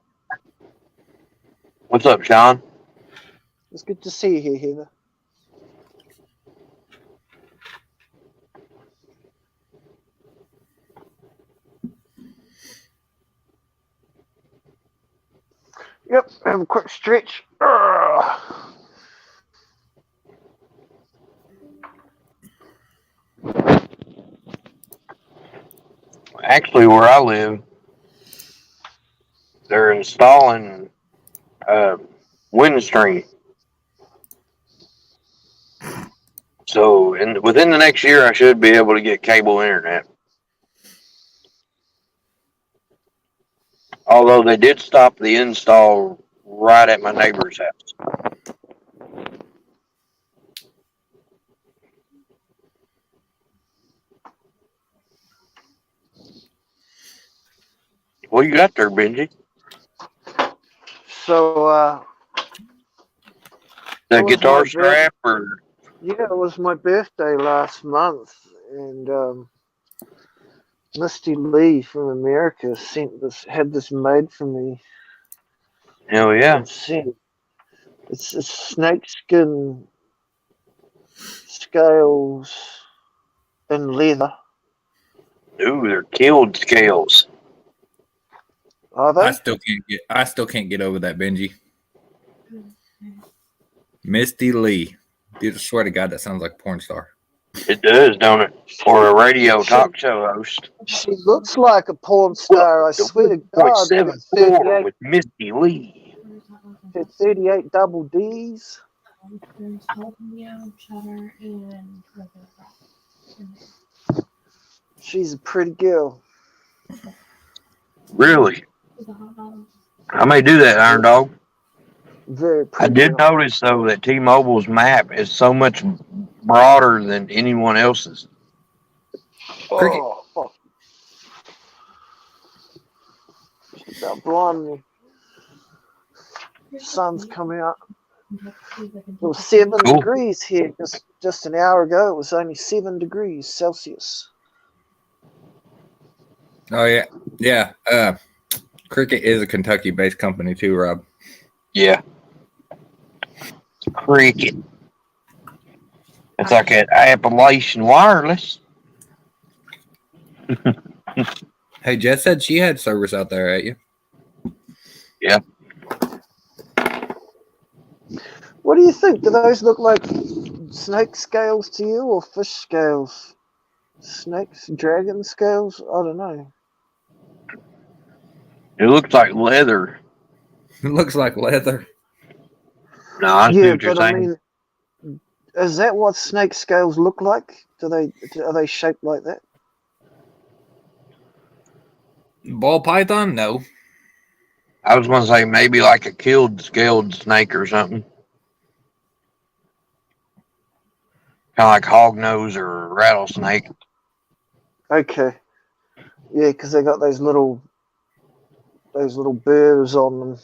What's up, Sean? It's good to see you here, Heather. Yep, have a quick stretch. Actually, where I live, they're installing Windstream. So, within the next year, I should be able to get cable internet. Although they did stop the install right at my neighbor's house. What you got there, Benji? So, The it was guitar my strap or yeah, it was my birthday last month, and Misty Lee from America had this made for me. hell yeah. And sent. It's snakeskin scales and leather. Ooh, they're killed scales. Are they? I still can't get over that, Benji. Misty Lee. Dude, I swear to God, that sounds like a porn star. It does, don't it? Or a radio talk show host. She looks like a porn star, I swear to God. 0.74 with Misty Lee. 38 double D's. There's jalapeno, cheddar, and She's a pretty girl. Really? I may do that, Iron Dog. Very I pretty did girl. notice, though, that T-Mobile's map is so much broader than anyone else's. Cricket. Oh, fuck. She's about blinding me. Sun's coming out. It was 7 Cool. degrees here just an hour ago. It was only 7 degrees Celsius. Oh yeah. Cricket is a Kentucky-based company too, Rob. Yeah. Cricket. It's like an Appalachian Wireless. Hey, Jess said she had service out there at you. Yeah. What do you think? Do those look like snake scales to you or fish scales? Snakes, dragon scales? I don't know. It looks like leather. It looks like leather. No, I see Yeah, what you're but I saying. mean, is that what snake scales look like? Are they shaped like that? Ball python? No. I was going to say maybe like a killed scaled snake or something. Kind of like hognose or rattlesnake. Okay. Yeah, because they got those little burrs on them.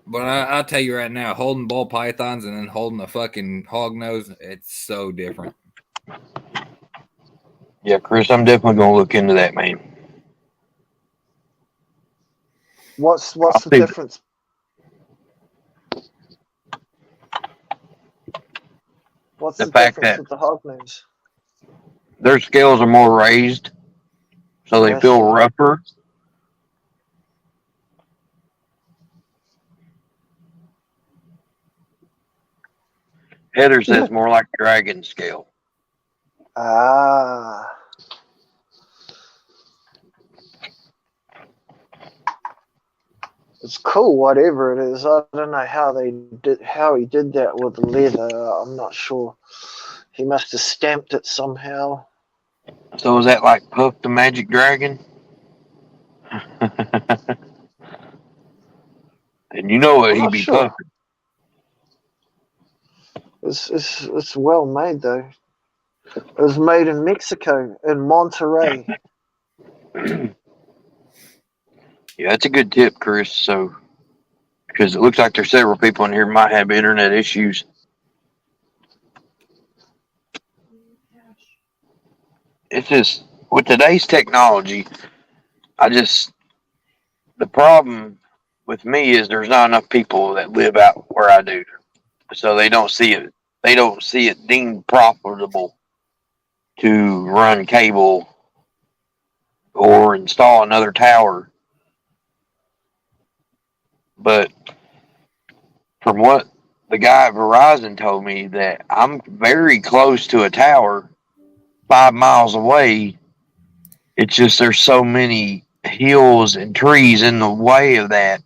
But I'll tell you right now, holding ball pythons and then holding a fucking hognose, it's so different. Yeah, Chris, I'm definitely going to look into that, man. What's the think- difference? What's The the fact difference that- with the hognose? Their scales are more raised, so they That's feel right. rougher. Heather says more like a dragon scale. Ah. It's cool, whatever it is. I don't know how he did that with the leather. I'm not sure. He must have stamped it somehow. So is that like Puff the Magic Dragon? And you know what I'm he'd not be sure. puffing. It's well made though. It was made in Mexico, in Monterrey. Yeah, that's a good tip, Chris. So because it looks like there's several people in here who might have internet issues. It's just with today's technology, the problem with me is there's not enough people that live out where I do, so they don't see it. They don't see it deemed profitable to run cable or install another tower. But from what the guy at Verizon told me, that I'm very close to a tower 5 miles away. It's just there's so many hills and trees in the way of that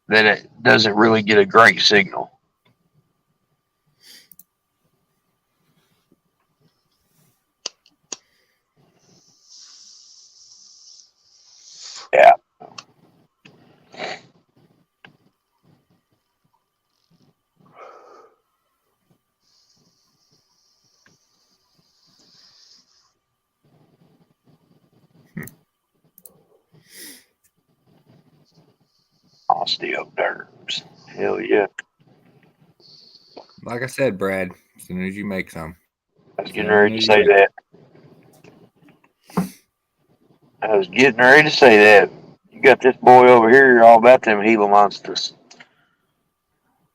it doesn't really get a great signal. Yeah. Osteoderms. Hell yeah. Like I said, Brad, as soon as you make some. I was getting ready to say that. You got this boy over here all about them Gila monsters.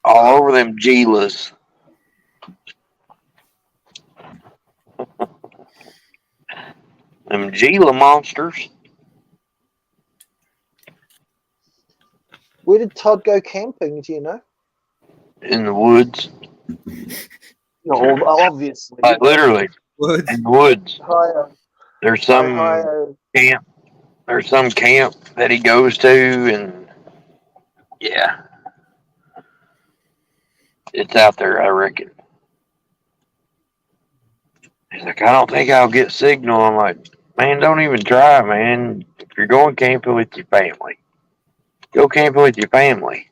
All over them Gilas. Them Gila monsters. Where did Todd go camping? Do you know? In the woods. No, obviously. Like literally. Woods. In the woods. Hi, There's some camp. There's some camp that he goes to, and yeah. It's out there, I reckon. He's like, I don't think I'll get signal. I'm like, man, don't even try, man. If you're going camping with your family, go camping with your family.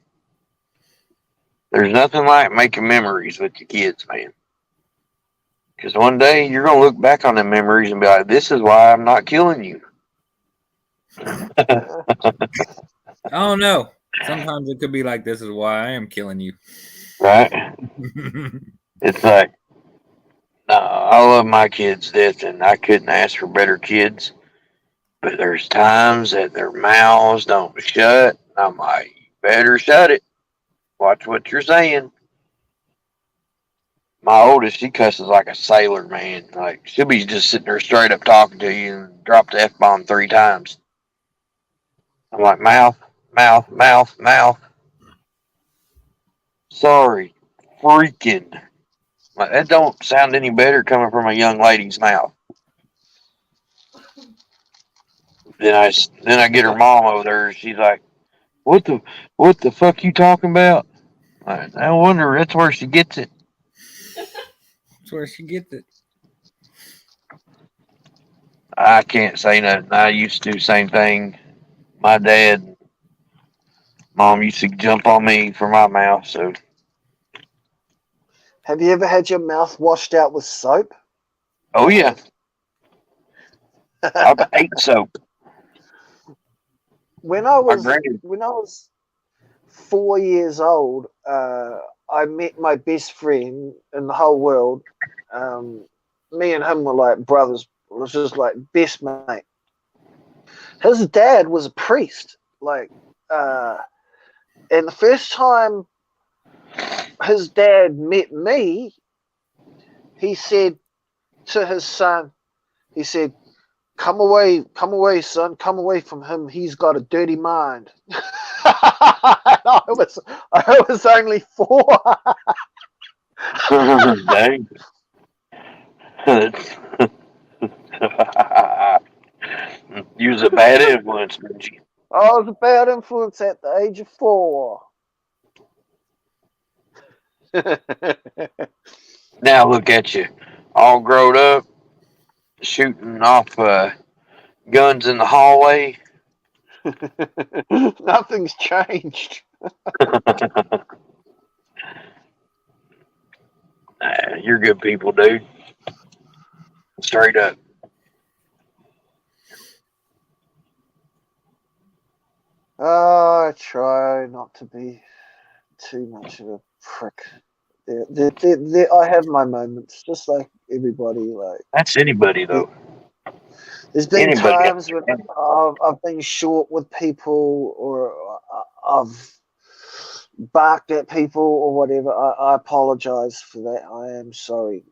There's nothing like making memories with your kids, man. Because one day you're going to look back on them memories and be like, this is why I'm not killing you. I don't know. Sometimes it could be like, this is why I am killing you. Right? It's like, no, I love my kids to death, and I couldn't ask for better kids. But there's times that their mouths don't shut. I'm like, you better shut it. Watch what you're saying. My oldest, she cusses like a sailor, man. Like, she'll be just sitting there straight up talking to you and drop the F-bomb 3 times. I'm like, mouth, mouth, mouth, mouth. Sorry. Freaking. Like, that don't sound any better coming from a young lady's mouth. Then I get her mom over there. She's like, what the fuck you talking about? I wonder, that's where she gets it. That's where she gets it. I can't say nothing. I used to do the same thing. My dad, mom used to jump on me for my mouth. So, have you ever had your mouth washed out with soap? oh yeah, I hate soap. When I was 4 years old, I met my best friend in the whole world. Me and him were like brothers. It was just like best mate. His dad was a priest. And the first time his dad met me, he said to his son, he said, come away, son, come away from him. He's got a dirty mind. I was only 4. Dang. You was a bad influence, didn't you? I was a bad influence at the age of 4. Now look at you, all grown up, shooting off guns in the hallway. Nothing's changed. You're good people, dude. Straight up. I try not to be too much of a prick. I have my moments, just like everybody. Like That's anybody though. there's been Anybody. times when I've been short with people, or I've barked at people or whatever. I apologize for that. I am sorry.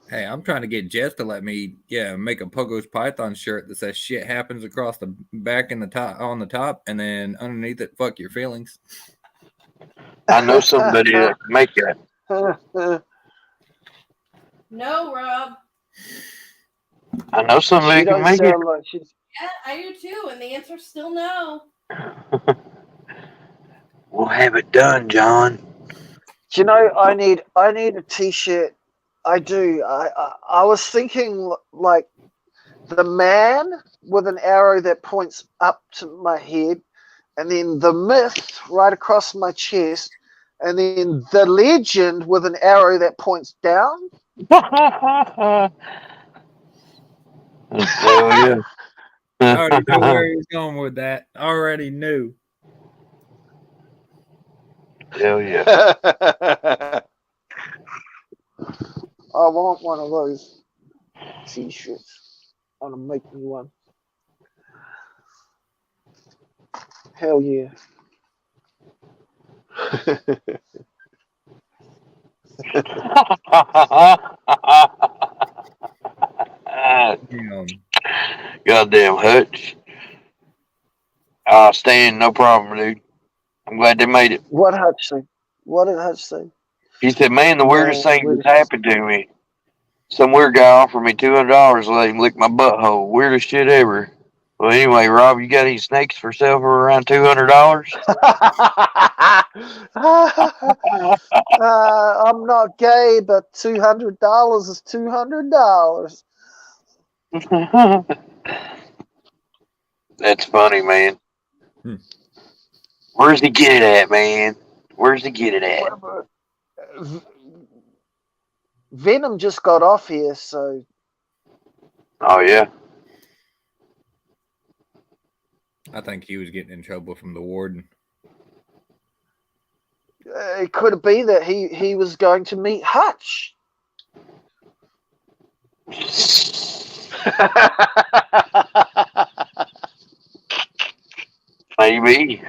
Hey, I'm trying to get Jess to let me, make a Pogo's Python shirt that says "shit happens" across the back and the top on the top, and then underneath it, "fuck your feelings." I know somebody that can make that. No, Rob. I know somebody She that can don't make it. sound like she's. Yeah, I do too, and the answer's still no. We'll have it done, John. Do you know? I need a T-shirt. I do. I was thinking like the man with an arrow that points up to my head, and then the myth right across my chest, and then the legend with an arrow that points down. Hell yeah. I already know where he was going with that. I already knew. Hell yeah. I want one of those T-shirts. I'm gonna make me one. Hell yeah. Damn. Goddamn Hutch. Stan, no problem, dude. I'm glad they made it. What Hutch say? What did Hutch say? He said, man, the weirdest Man, thing that's happened to me. Some weird guy offered me $200 to let him lick my butthole. Weirdest shit ever. Well, anyway, Rob, you got any snakes for sale for around $200? I'm not gay, but $200 is $200. That's funny, man. Hmm. Where's he get it at, man? Where's he get it at? Venom just got off here, so Oh, yeah. I think he was getting in trouble from the warden. it could be that he was going to meet Hutch. Maybe.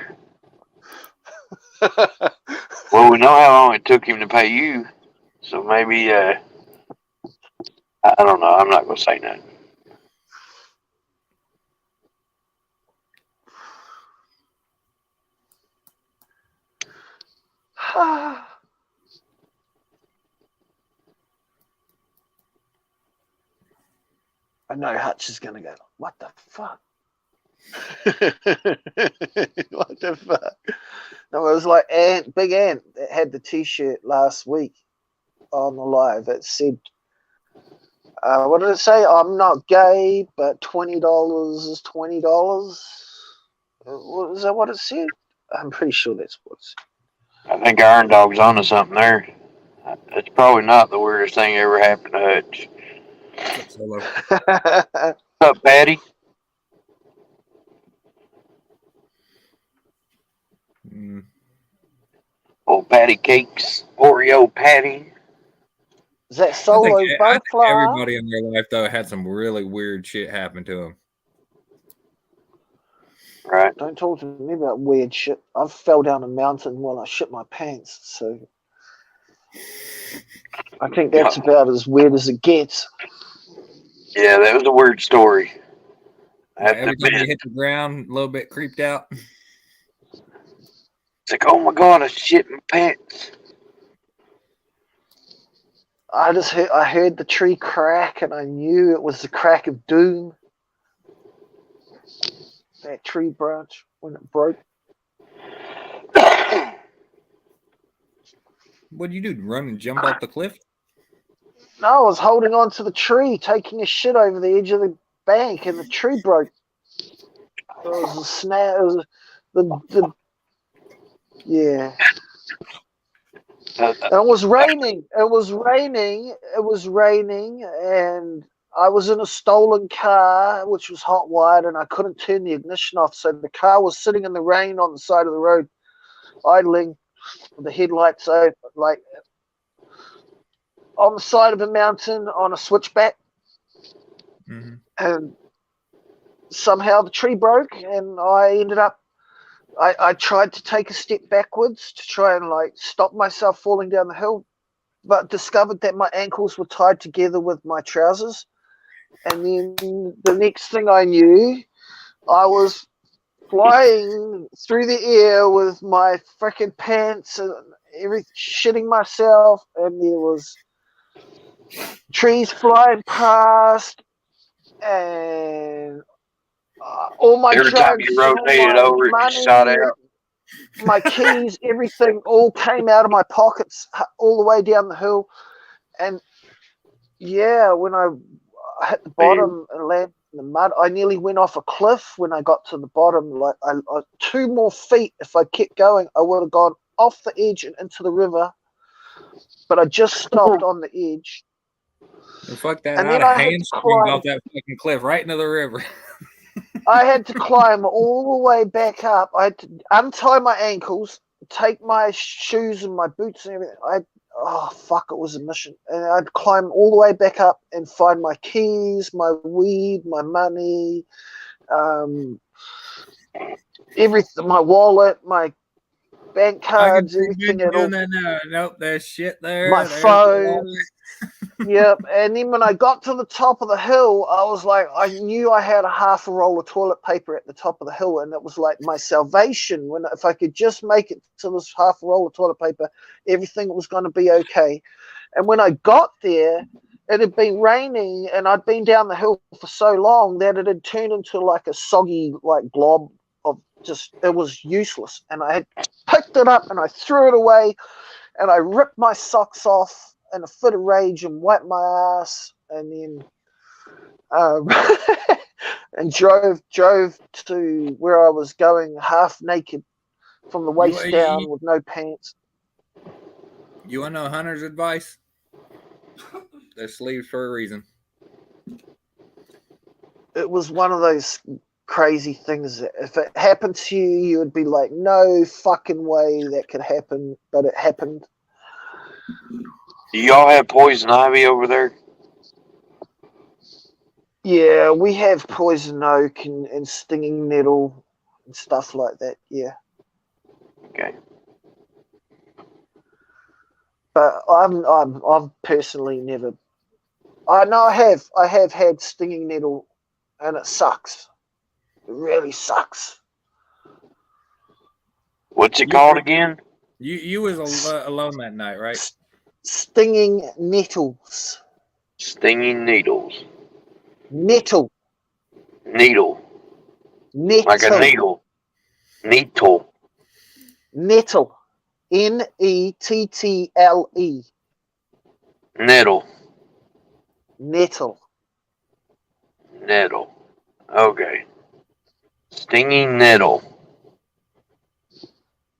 Well, we know how long it took him to pay you. So maybe, I don't know. I'm not going to say nothing. I know Hutch is going to go, what the fuck? What the fuck? No, it was like Big Ant that had the T-shirt last week on the live. It said, what did it say? I'm not gay, but $20 is $20. Was that what it said? I'm pretty sure that's what it said. I think Iron Dog's onto something there. It's probably not the weirdest thing ever happened to Hutch. Solo. What's up, Patty? Mm. Old Patty Cakes. Oreo Patty. Is that Solo I think Butterfly? everybody in their life, though, had some really weird shit happen to them. Right. Don't talk to me about weird shit. I fell down a mountain while I shit my pants, so I think that's about as weird as it gets. Yeah, that was a weird story. Every time you hit the ground, a little bit creeped out. It's like, oh my god, I shit my pants. I heard the tree crack, and I knew it was the crack of doom. That tree branch when it broke. What'd you do? Run and jump off the cliff? No, I was holding on to the tree, taking a shit over the edge of the bank, and the tree broke. It was a snap. It was the yeah. And it was raining. It was raining, and I was in a stolen car, which was hot wired, and I couldn't turn the ignition off. So the car was sitting in the rain on the side of the road, idling, with the headlights open, like on the side of a mountain on a switchback. Mm-hmm. And somehow the tree broke, and I ended up. I tried to take a step backwards to try and like stop myself falling down the hill, but discovered that my ankles were tied together with my trousers. And then the next thing I knew, I was flying through the air with my freaking pants and shitting myself, and there was trees flying past, and all my Every time drugs, you all rotated my over, it just shot money, out. my keys, everything all came out of my pockets all the way down the hill. And yeah, when I hit the bottom and landed in the mud, I nearly went off a cliff when I got to the bottom. Like 2 more feet, if I kept going, I would have gone off the edge and into the river. But I just stopped on the edge. Well, fuck that. And I'd then have I had to hamstringed climb. off that fucking cliff right into the river. I had to climb all the way back up. I had to untie my ankles, take my shoes and my boots and everything. Oh fuck, it was a mission. And I'd climb all the way back up and find my keys, my weed, my money, everything, my wallet, my bank cards, everything at all. Doing that now. Nope, there's shit there. My There's phone. Yep. And then when I got to the top of the hill, I was like, I knew I had a half a roll of toilet paper at the top of the hill, and it was like my salvation. If I could just make it to this half a roll of toilet paper, everything was going to be okay. And when I got there, it had been raining, and I'd been down the hill for so long that it had turned into like a soggy like blob of just, it was useless. And I had picked it up and I threw it away, and I ripped my socks off in a fit of rage and wiped my ass, and then and drove to where I was going half naked from the waist down with no pants. You want to know Hunter's advice? They're sleeves for a reason. It was one of those crazy things that if it happened to you, you would be like, no fucking way that could happen, but it happened. Do y'all have poison ivy over there? Yeah, we have poison oak and stinging nettle and stuff like that. Yeah. Okay. But I've personally never. I know I have had stinging nettle, and it sucks. It really sucks. What's it called again? You was alone that night, right? Stinging nettles. Stinging needles. Nettle. Needle. Nettle. Like a needle. Nettle. Nettle. Nettle. Nettle. Nettle. Nettle. Okay. Stinging nettle.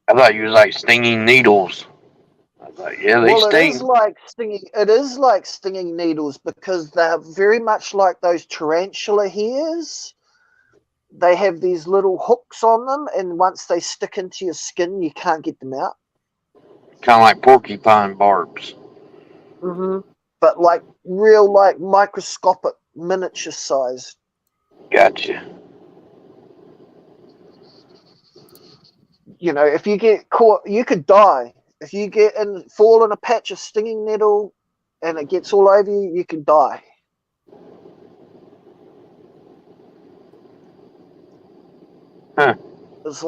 I thought you was like stinging needles. I thought, yeah, they sting. It is like stinging needles because they're very much like those tarantula hairs. They have these little hooks on them, and once they stick into your skin, you can't get them out. Kind of like porcupine barbs. Mm-hmm. But like real, like microscopic, miniature sized. Gotcha. You know, if you get caught, you could die. If you fall in a patch of stinging nettle and it gets all over you, you could die. Huh. It's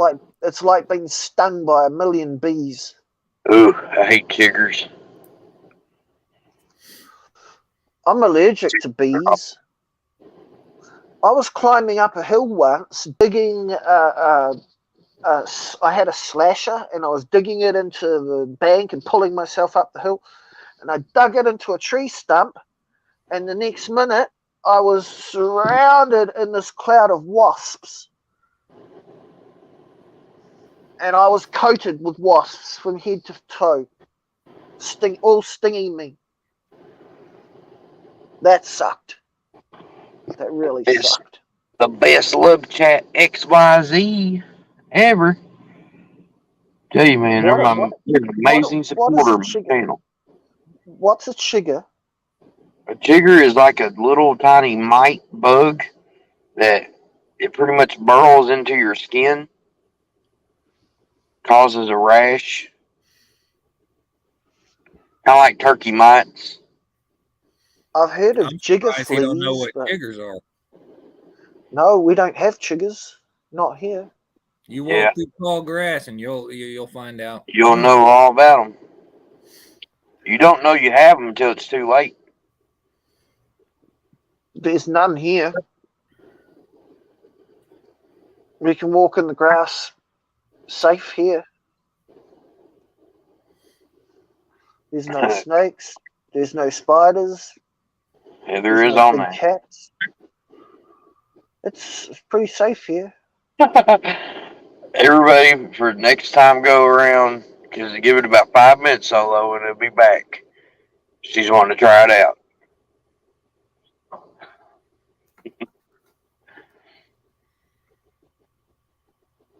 like being stung by a million bees. Ooh, I hate chiggers. I'm allergic to bees. I was climbing up a hill once, digging. I had a slasher, and I was digging it into the bank and pulling myself up the hill. And I dug it into a tree stump, and the next minute, I was surrounded in this cloud of wasps. And I was coated with wasps from head to toe, all stinging me. That sucked. That really It's sucked. the best love chat XYZ ever. Tell you, man, they're they're an amazing what is supporter a of my chigger? channel. What's a chigger? A chigger is like a little tiny mite bug that it pretty much burrows into your skin, causes a rash, kind of like turkey mites. I've heard of I'm jigger surprised he don't know fleas, what but chiggers are. no, we don't have chiggers. Not here. You Yeah. walk through tall grass and you'll find out. You'll know all about them. You don't know you have them until it's too late. There's none here. We can walk in the grass safe here. There's no snakes. There's no spiders. Yeah, There's there is no on big there. cats. It's pretty safe here. Everybody, for next time go around, because give it about 5 minutes solo and it'll be back. She's wanting to try it out.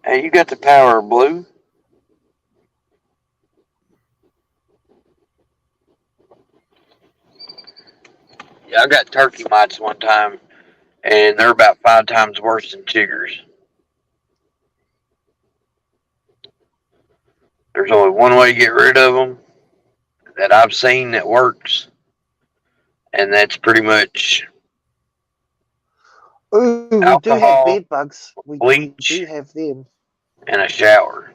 Hey, you got the power of blue? Yeah, I got turkey mites one time, and they're about 5 times worse than chiggers. There's only one way to get rid of them that I've seen that works, and that's pretty much Ooh, we do have alcohol, bed bugs. We bleach, do have them. and a shower.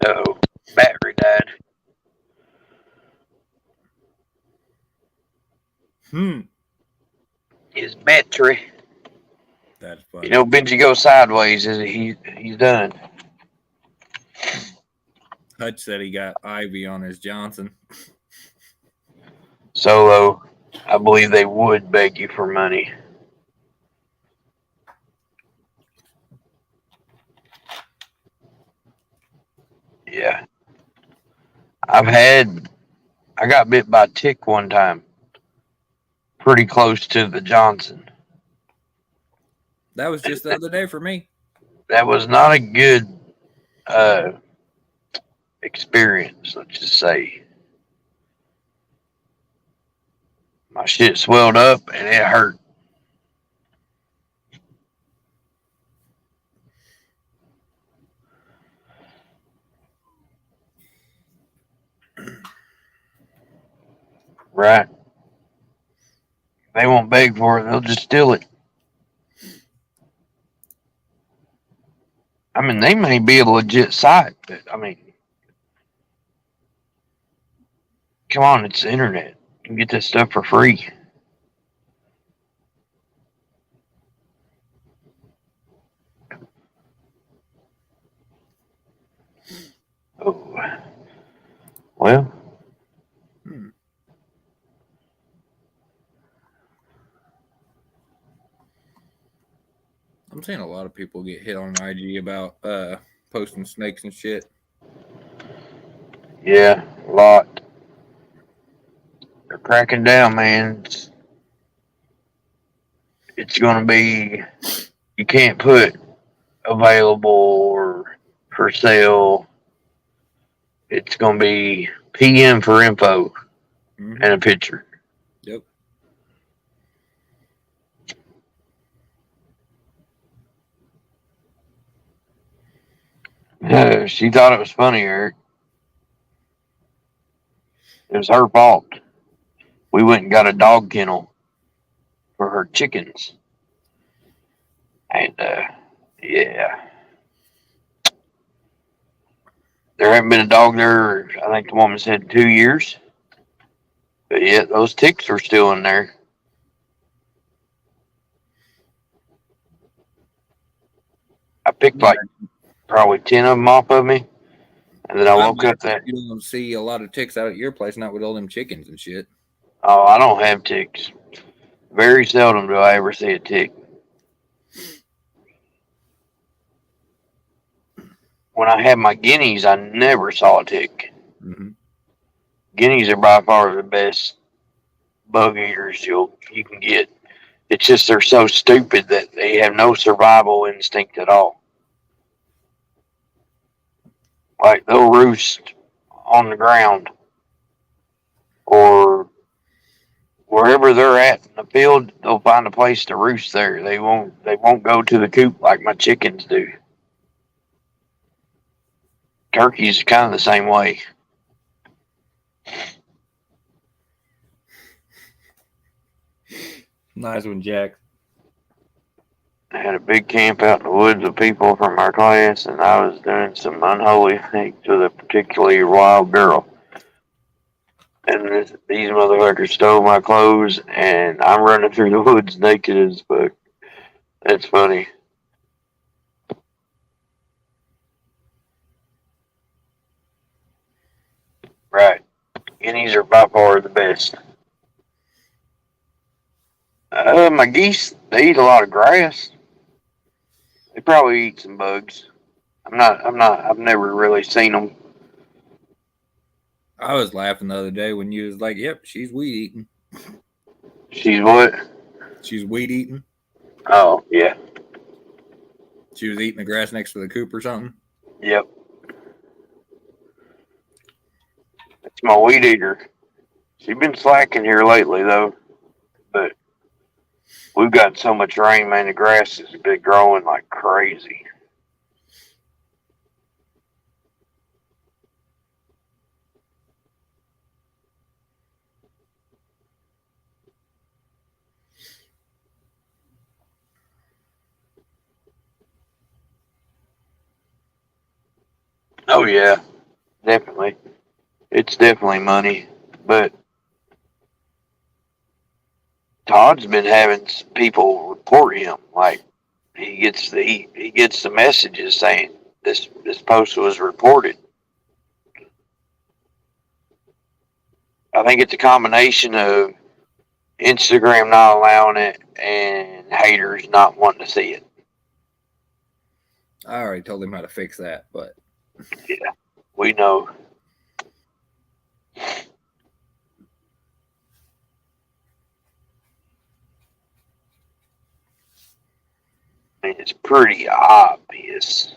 Uh-oh, battery died. His battery. That's funny. You know, Benji goes sideways. He's done. Hutch said he got Ivy on his Johnson. Solo, I believe they would beg you for money. Yeah. I got bit by a tick one time. Pretty close to the Johnson. That was just the other day for me. That was not a good experience, let's just say. My shit swelled up and it hurt. Right. They won't beg for it, they'll just steal it. I mean, they may be a legit site, but I mean, come on, it's the internet. You can get this stuff for free. Oh. Well. I'm seeing a lot of people get hit on IG about posting snakes and shit. Yeah, a lot. They're cracking down, man. It's going to be, you can't put available or for sale. It's going to be PM for info and a picture. Yep. She thought it was funny, Eric. It was her fault. We went and got a dog kennel for her chickens. And, yeah. There hasn't been a dog there, I think the woman said 2 years. But yeah, those ticks are still in there. I picked like probably 10 of them off of me. And then I woke up that. You don't see a lot of ticks out at your place, not with all them chickens and shit. Oh, I don't have ticks. Very seldom do I ever see a tick. When I had my guineas, I never saw a tick. Mm-hmm. Guineas are by far the best bug eaters you can get. It's just they're so stupid that they have no survival instinct at all. Like they'll roost on the ground or wherever they're at in the field, they'll find a place to roost there. They won't go to the coop like my chickens do. Turkeys kind of the same way. Nice one, Jack. I had a big camp out in the woods with people from our class, and I was doing some unholy things with a particularly wild girl. And these motherfuckers stole my clothes, and I'm running through the woods naked as fuck. That's funny. Right. Guineas are by far the best. My geese, they eat a lot of grass. They probably eat some bugs. I've never really seen them. I was laughing the other day when you was like, "Yep, she's weed eating." She's what? She's weed eating. Oh, yeah. She was eating the grass next to the coop or something. Yep. That's my weed eater. She's been slacking here lately, though. But we've got so much rain, man. The grass has been growing like crazy. Oh, yeah. Definitely. It's definitely money. But Todd's been having people report him. Like, he gets the messages saying this post was reported. I think it's a combination of Instagram not allowing it and haters not wanting to see it. I already told him how to fix that, but Yeah, we know. I mean, it's pretty obvious.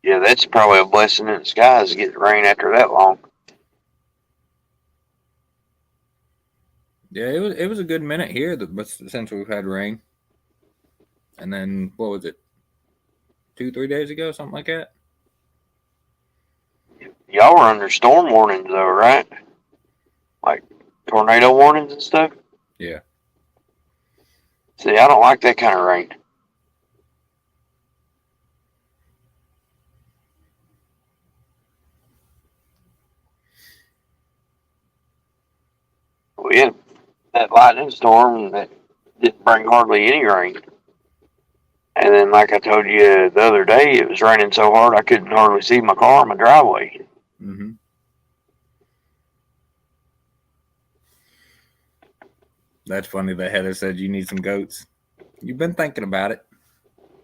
Yeah, that's probably a blessing in disguise to get rain after that long. yeah, it was a good minute here since we've had rain. And then what was it? 2-3 days ago, something like that. Y'all were under storm warnings though, right? Like tornado warnings and stuff? Yeah. See, I don't like that kind of rain. We had that lightning storm that didn't bring hardly any rain. And then, like I told you the other day, it was raining so hard I couldn't hardly see my car in my driveway. Mm-hmm. That's funny that Heather said you need some goats. You've been thinking about it.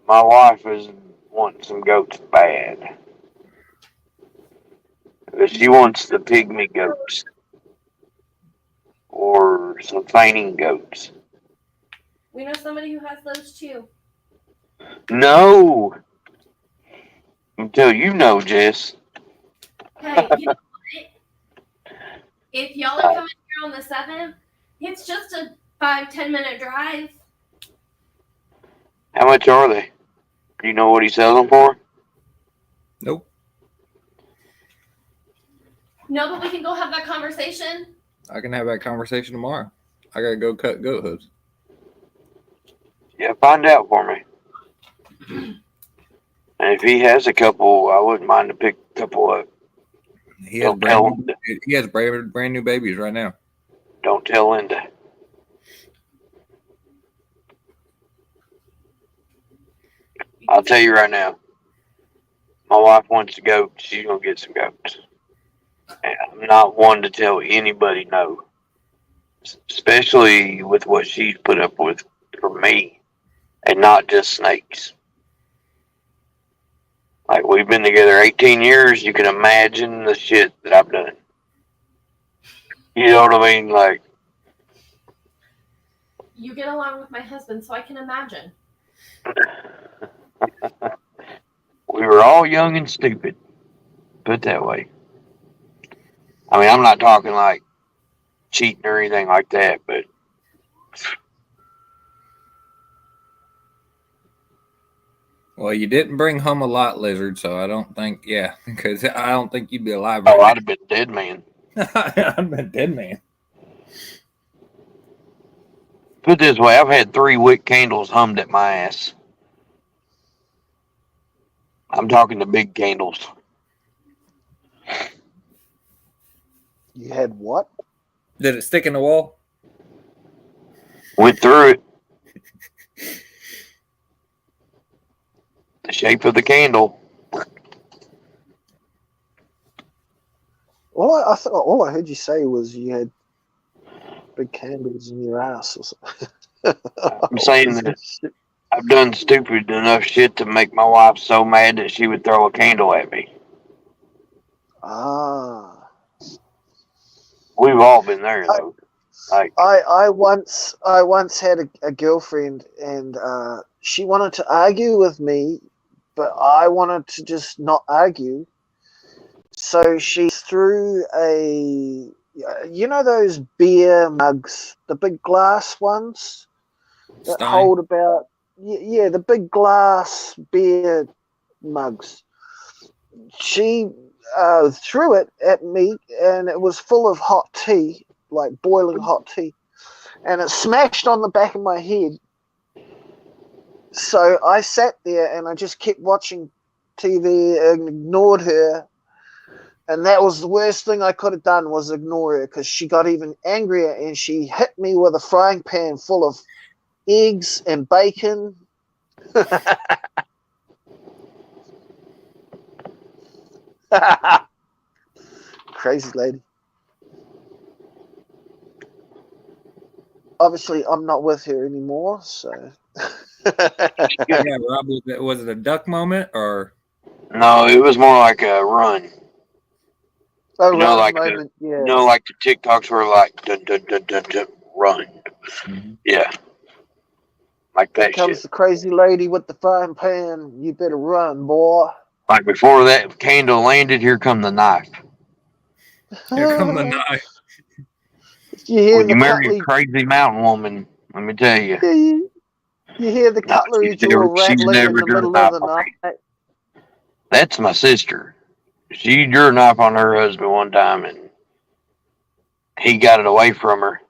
My wife is wanting some goats bad. But she wants the pygmy goats. Or some fainting goats. We know somebody who has those too. No! Until you know, Jess. Hey, you know what? If y'all are coming here on the 7th, it's just a 5-10 minute drive. How much are they? Do you know what he sells them for? Nope. No, but we can go have that conversation. I can have that conversation tomorrow. I gotta go cut goat hooves. Yeah, find out for me. And if he has a couple, I wouldn't mind to pick a couple up. He has brand new babies right now. Don't tell Linda. I'll tell you right now. My wife wants to go. She's gonna get some goats. And I'm not one to tell anybody no, especially with what she's put up with for me, and not just snakes. Like, we've been together 18 years. You can imagine the shit that I've done. You know what I mean? Like, You get along with my husband, so I can imagine. we were all young and stupid. Put it that way. I mean, I'm not talking like cheating or anything like that, but Well, you didn't bring home a lot, Lizard, so I don't think, because I don't think you'd be alive oh, right I'd have been dead, man. now. I'm a dead man. Put it this way, I've had 3 wick candles hummed at my ass. I'm talking the big candles. You had what? Did it stick in the wall? Went through it. The shape of the candle. All I heard you say was you had big candles in your ass or something. I'm saying that I've done stupid enough shit to make my wife so mad that she would throw a candle at me. Ah. We've all been there, though. Like, I once had a girlfriend, and she wanted to argue with me, but I wanted to just not argue. So she threw those beer mugs, the big glass ones that Stein? hold about, the big glass beer mugs. She threw it at me, and it was full of hot tea, like boiling hot tea, and it smashed on the back of my head. So I sat there and I just kept watching TV and ignored her, and that was the worst thing I could have done, was ignore her, because she got even angrier and she hit me with a frying pan full of eggs and bacon. Crazy lady. Obviously, I'm not with her anymore, so. Yeah, Rob, was it a duck moment or? no, it was more like a run. Oh, You know, right like moment, yeah. You know, like the TikToks were like, dun, dun, dun, dun, dun, run. Mm-hmm. Yeah. Like that Here comes shit. the crazy lady with the frying pan. You better run, boy. Like before that candle landed, here come the knife. Here come the knife. You hear When the you marry a cutlery. crazy mountain woman, let me tell you. You hear the No, cutlery she's drawer never rattling in the drew a middle knife of the on me. night. That's my sister. She drew a knife on her husband one time, and he got it away from her.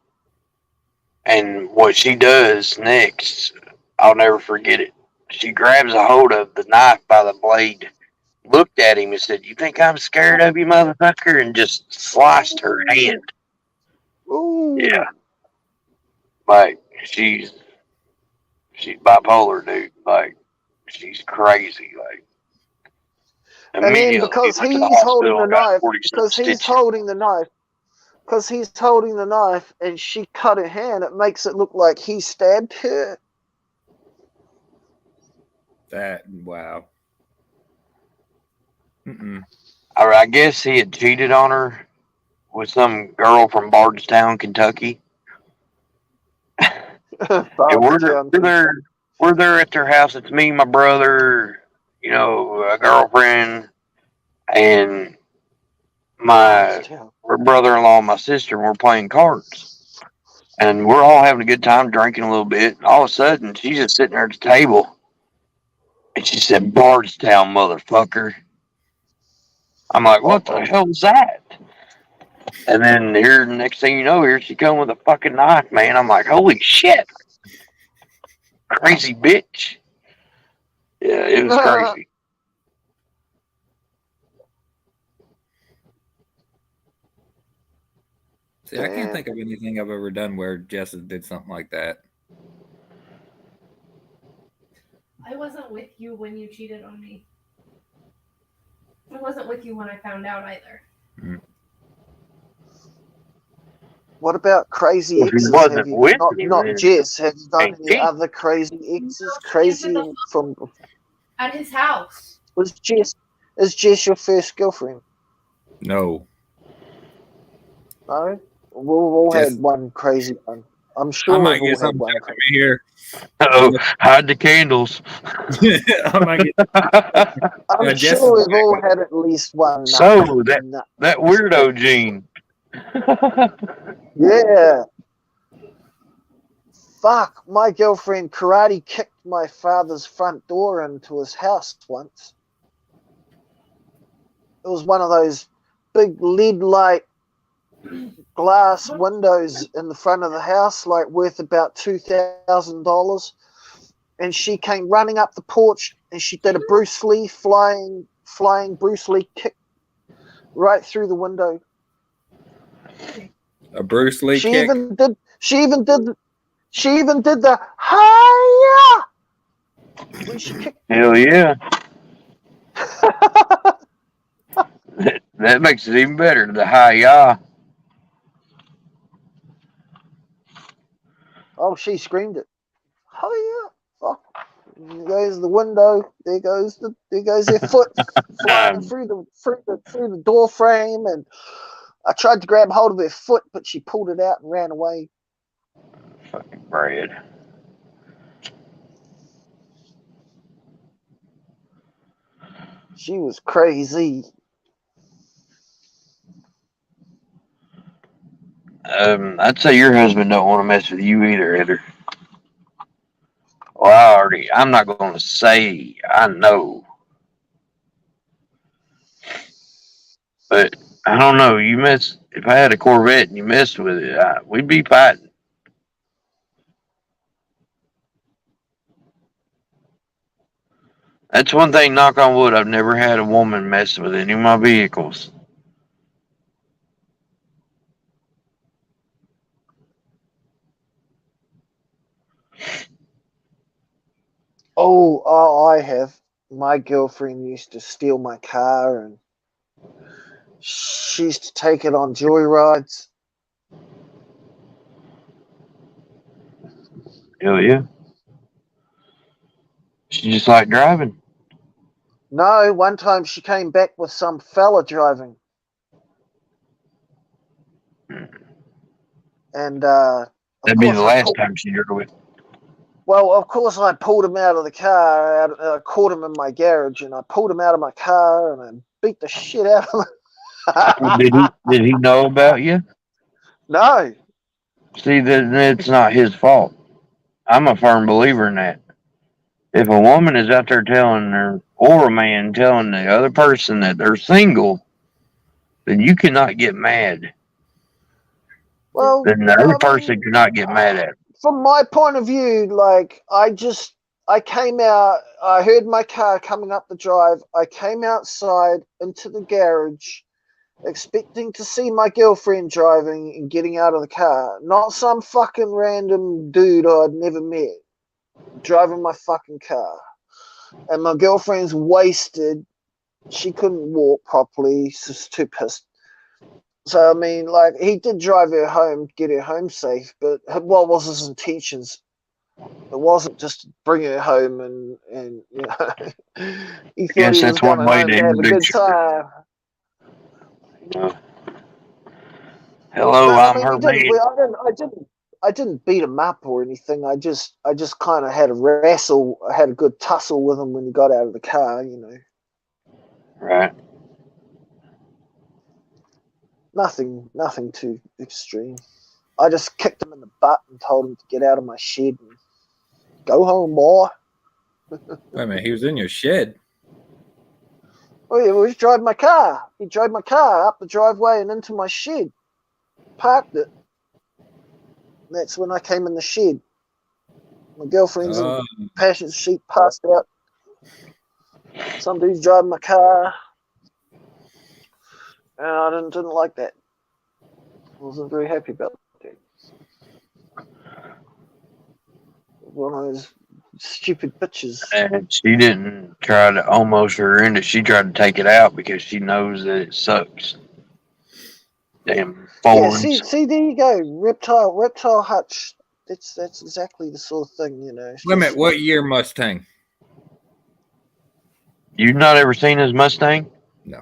And what she does next, I'll never forget it. She grabs a hold of the knife by the blade, looked at him and said, "You think I'm scared of you, motherfucker?" And just sliced her hand. Ooh. Yeah. Like, she's bipolar, dude. Like, she's crazy. Like, And then immediately because went to the he's holding hospital the and got knife, 47 because he's stitches. holding the knife, and she cut her hand, it makes it look like he stabbed her. Wow. Mm-mm. I guess he had cheated on her with some girl from Bardstown, Kentucky. And we're there at their house. It's me, my brother, a girlfriend, and my brother-in-law and my sister. And we're playing cards, and we're all having a good time, drinking a little bit. And all of a sudden, she's just sitting there at the table, and she said, "Bardstown, motherfucker." I'm like, "What the hell is that?" And then here, next thing you know, here she come with a fucking knife, man. I'm like, "Holy shit, crazy bitch!" Yeah, it was crazy. See, I can't think of anything I've ever done where Jess did something like that. I wasn't with you when you cheated on me. I wasn't with you when I found out either. Mm. What about crazy If he exes? wasn't Have you with not you, Jess? Have you done ain't any cheat. other crazy exes? No, she Crazy ended from at his house. Is Jess your first girlfriend? No. No? We've all Jess- had one crazy one. I'm I sure might we've all get had something one. after me here. Oh, hide the candles. I might get. I'm Yeah, Jess sure is we've all had at least one. So nut. that weirdo gene. Yeah. Fuck, my girlfriend karate kicked my father's front door into his house once. It was one of those big lead light glass windows in the front of the house, like worth about $2,000. And she came running up the porch and she did a Bruce Lee flying Bruce Lee kick right through the window. A Bruce Lee She kick. even did the hiya when she kicked. Hell yeah. That makes it even better. The hi-ya. Oh, she screamed it. Hiya! Oh, there goes the window. There goes their foot flying through the door frame, and I tried to grab hold of her foot, but she pulled it out and ran away. Fucking Brad. She was crazy. I'd say your husband don't want to mess with you either, Heather. Well, I'm not going to say I know. But I don't know. If I had a Corvette and you messed with it, we'd be fighting. That's one thing, knock on wood, I've never had a woman mess with any of my vehicles. Oh, I have. My girlfriend used to steal my car, and she used to take it on joyrides. Hell yeah. She just like driving. No, one time she came back with some fella driving. And That'd be the last time she drove it. well, of course, I pulled him out of the car. I caught him in my garage, and I pulled him out of my car, and I beat the shit out of him. Did he know about you? No. See, then it's not his fault. I'm a firm believer in that. If a woman is out there telling her, or a man telling the other person that they're single, then you cannot get mad. Well, Then the other person cannot get mad at him. From my point of view, like, I came out, I heard my car coming up the drive. I came outside into the garage, expecting to see my girlfriend driving and getting out of the car. Not some fucking random dude I'd never met driving my fucking car. And my girlfriend's wasted. She couldn't walk properly. She's too pissed. So, I mean, like, he did drive her home, get her home safe, but what was his intentions? It wasn't just to bring her home and you know, he thought he was one going way home to have a good time. Hello, But, I'm I mean, her man. I didn't beat him up or anything. I just kind of had a wrestle. I had a good tussle with him when he got out of the car, you know. Right. Nothing too extreme. I just kicked him in the butt and told him to get out of my shed and go home, boy. Wait a minute, he was in your shed. Oh yeah, well, he drove my car. He drove my car up the driveway and into my shed. Parked it. And that's when I came in the shed. My girlfriend's in the passenger seat, passed out. Some dude's driving my car. And I didn't like that. I wasn't very happy about that. One of those stupid bitches. And she didn't try to almost rear end it. She tried to take it out because she knows that it sucks. Damn Fords. Yeah, see, there you go. Reptile Hutch. That's exactly the sort of thing, you know. Wait a minute, what year Mustang? You've not ever seen his Mustang? No.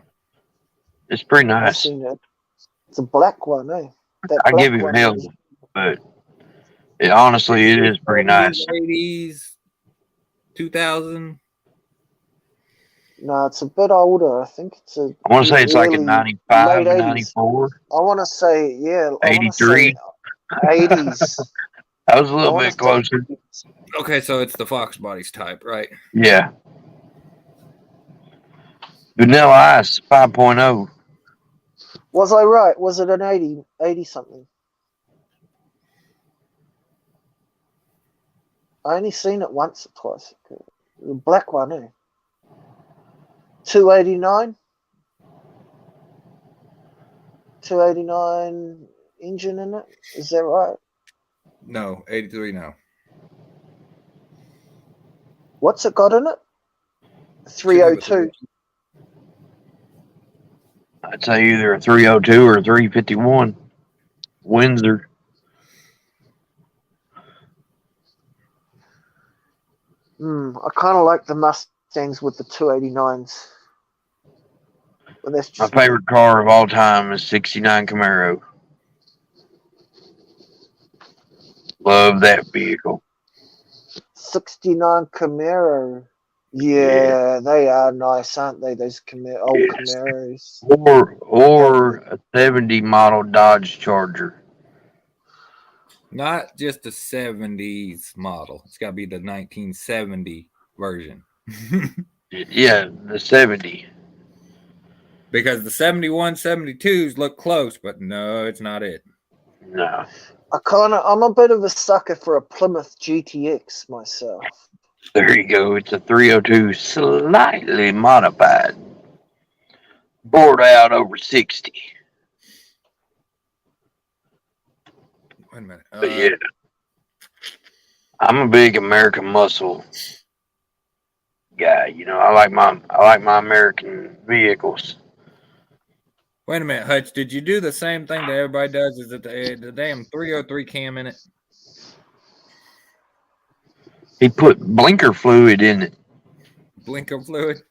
It's pretty I've nice. seen it. It's a black one, eh? That I black give him one hell, is- but honestly, it is pretty nice. 80s, 2000. No, it's a bit older. I think it's a. I want to say it's like a early, 95, late 80s. 94, I want to say, yeah. I want to 83. say 80s. I was a I little wanna bit say closer. 80s. Okay, so it's the Fox bodies type, right? Yeah. Vanilla Ice 5.0. Was I right? Was it an 80 something? I only seen it once or twice. The black one, eh? 289? 289 engine in it? Is that right? No, 83 now. What's it got in it? Should have a 302. I'd say either a 302 or a 351. Windsor. I kind of like the Mustangs with the 289s. But that's My just me. favorite car of all time is 69 Camaro. Love that vehicle. 69 Camaro. Yeah, they are nice, aren't they? Those old Yes. Camaros. Or a 70 model Dodge Charger. Not just a 70s model. It's got to be the 1970 version. Yeah, the 70. Because the 71, 72s look close, but no, it's not it. No. I'm a bit of a sucker for a Plymouth GTX myself. There you go. It's a 302 slightly modified. Bored out over 60. Wait a minute. But yeah. I'm a big American muscle guy. You know, I like my American vehicles. Wait a minute, Hutch. Did you do the same thing that everybody does? Is it the damn 303 cam in it? He put blinker fluid in it. Blinker fluid?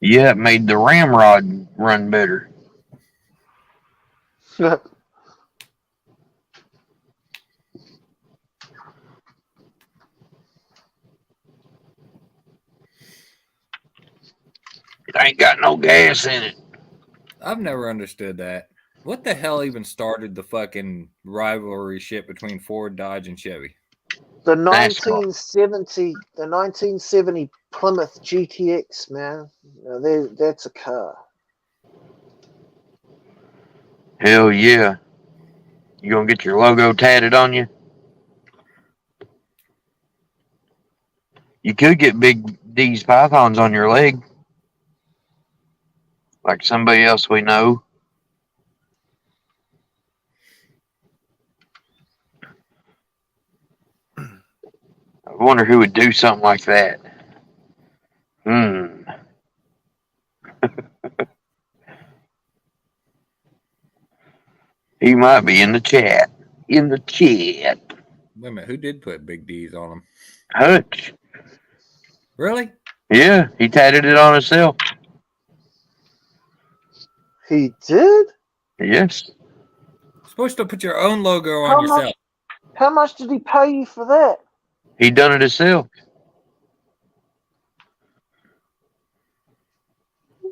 Yeah, it made the ramrod run better. It ain't got no gas in it. I've never understood that. What the hell even started the fucking rivalry shit between Ford, Dodge, and Chevy? The 1970 Plymouth GTX, man. Now, that's a car. Hell yeah. You gonna get your logo tatted on you? You could get Big D's pythons on your leg. Like somebody else we know. I wonder who would do something like that. He might be in the chat. In the chat. Wait a minute, who did put big D's on them? Hutch. Really? Yeah, he tatted it on himself. He did? Yes. You're supposed to put your own logo on yourself. How much did he pay you for that? He done it himself.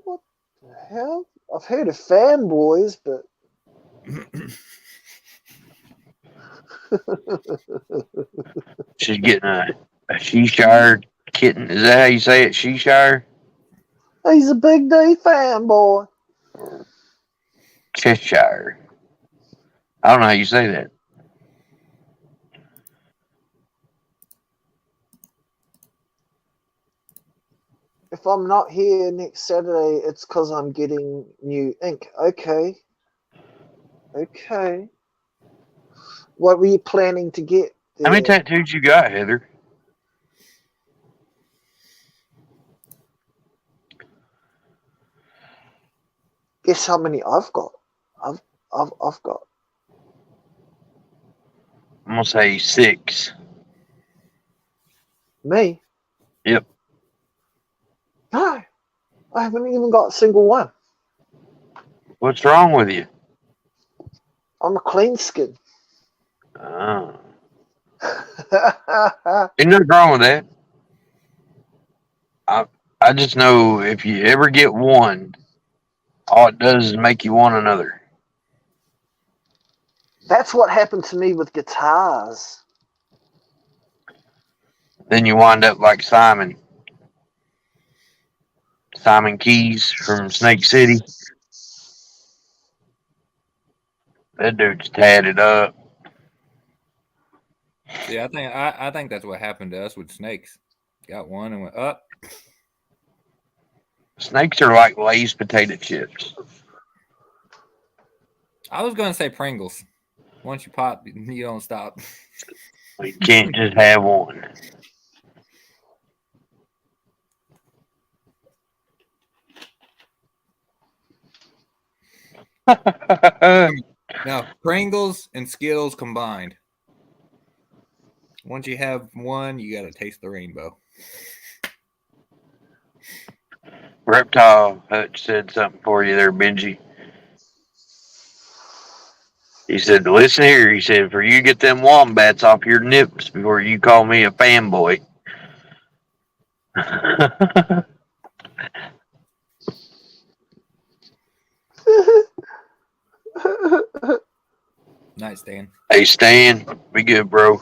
What the hell? I've heard of fanboys, but She's getting a Cheshire kitten. Is that how you say it? Cheshire? he's a big D fanboy. Cheshire. I don't know how you say that. If I'm not here next Saturday, it's because I'm getting new ink. Okay. What were you planning to get? How many there? tattoos you got, Heather? Guess how many I've got? I've got. I'm gonna say 6. Me? Yep. I haven't even got a single one. What's wrong with you? I'm a clean skin. Oh. Ain't nothing wrong with that. I just know if you ever get one, all it does is make you want another. That's what happened to me with guitars. Then you wind up like Simon. Simon Keys from Snake City. That dude's tatted up. See, I think that's what happened to us with snakes. Got one and went up. Snakes are like Lay's potato chips. I was gonna say Pringles. Once you pop, you don't stop. You can't just have one. Now, Pringles and Skittles combined. Once you have one, you gotta taste the rainbow. Reptile Hutch said something for you there, Benji. He said, listen here. He said, for you get them wombats off your nips before you call me a fanboy. Nice, Dan. Hey, Stan. Be good, bro.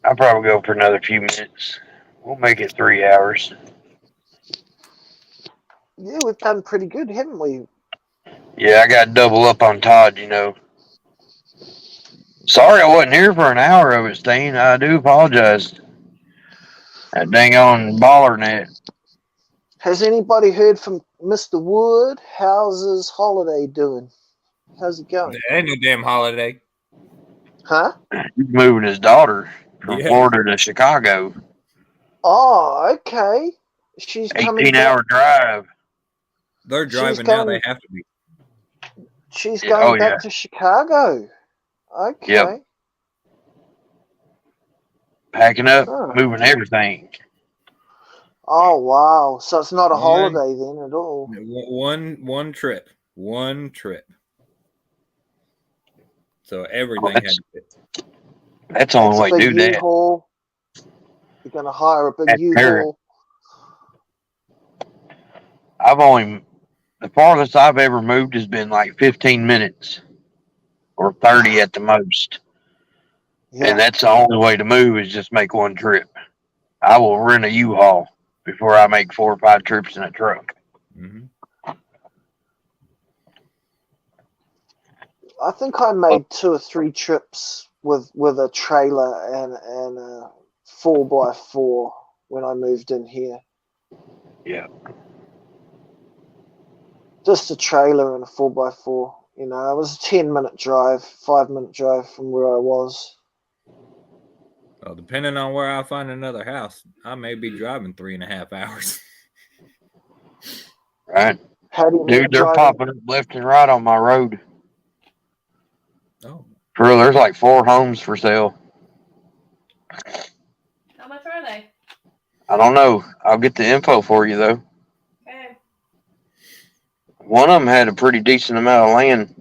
I'll probably go for another few minutes. We'll make it 3 hours. Yeah, we've done pretty good, haven't we? Yeah, I got to double up on Todd, you know. Sorry I wasn't here for an hour of it, Stan. I do apologize. That dang on baller net. Has anybody heard from Mr. Wood? How's his holiday doing? How's it going? There ain't no damn holiday. Huh? He's moving his daughter from Yeah. Florida to Chicago. Oh, okay. She's coming 18-hour drive. They're She's driving now. going- They have to be. She's Yeah, going oh, back yeah. to Chicago. Okay. Yep. Packing up, Huh. moving everything. Oh wow! So it's not a One- holiday then at all. One trip. One trip. So everything had to fit. That's the only way to do that. U-Haul. You're gonna hire a big That's U-Haul. The farthest I've ever moved has been like 15 minutes or 30 at the most. Yeah. And that's the only way to move is just make one trip. I will rent a U-Haul before I make 4 or 5 trips in a truck. Mm-hmm. I think I made 2 or 3 trips with a trailer and a 4x4 when I moved in here. Yeah. Just a trailer and a 4x4. You know, it was a 10-minute drive, 5-minute drive from where I was. Well, depending on where I find another house, I may be driving 3.5 hours. Right. How do you Dude, they're popping up left and right on my road. Oh. For real, there's like 4 homes for sale. How much are they? I don't know. I'll get the info for you, though. Okay. One of them had a pretty decent amount of land.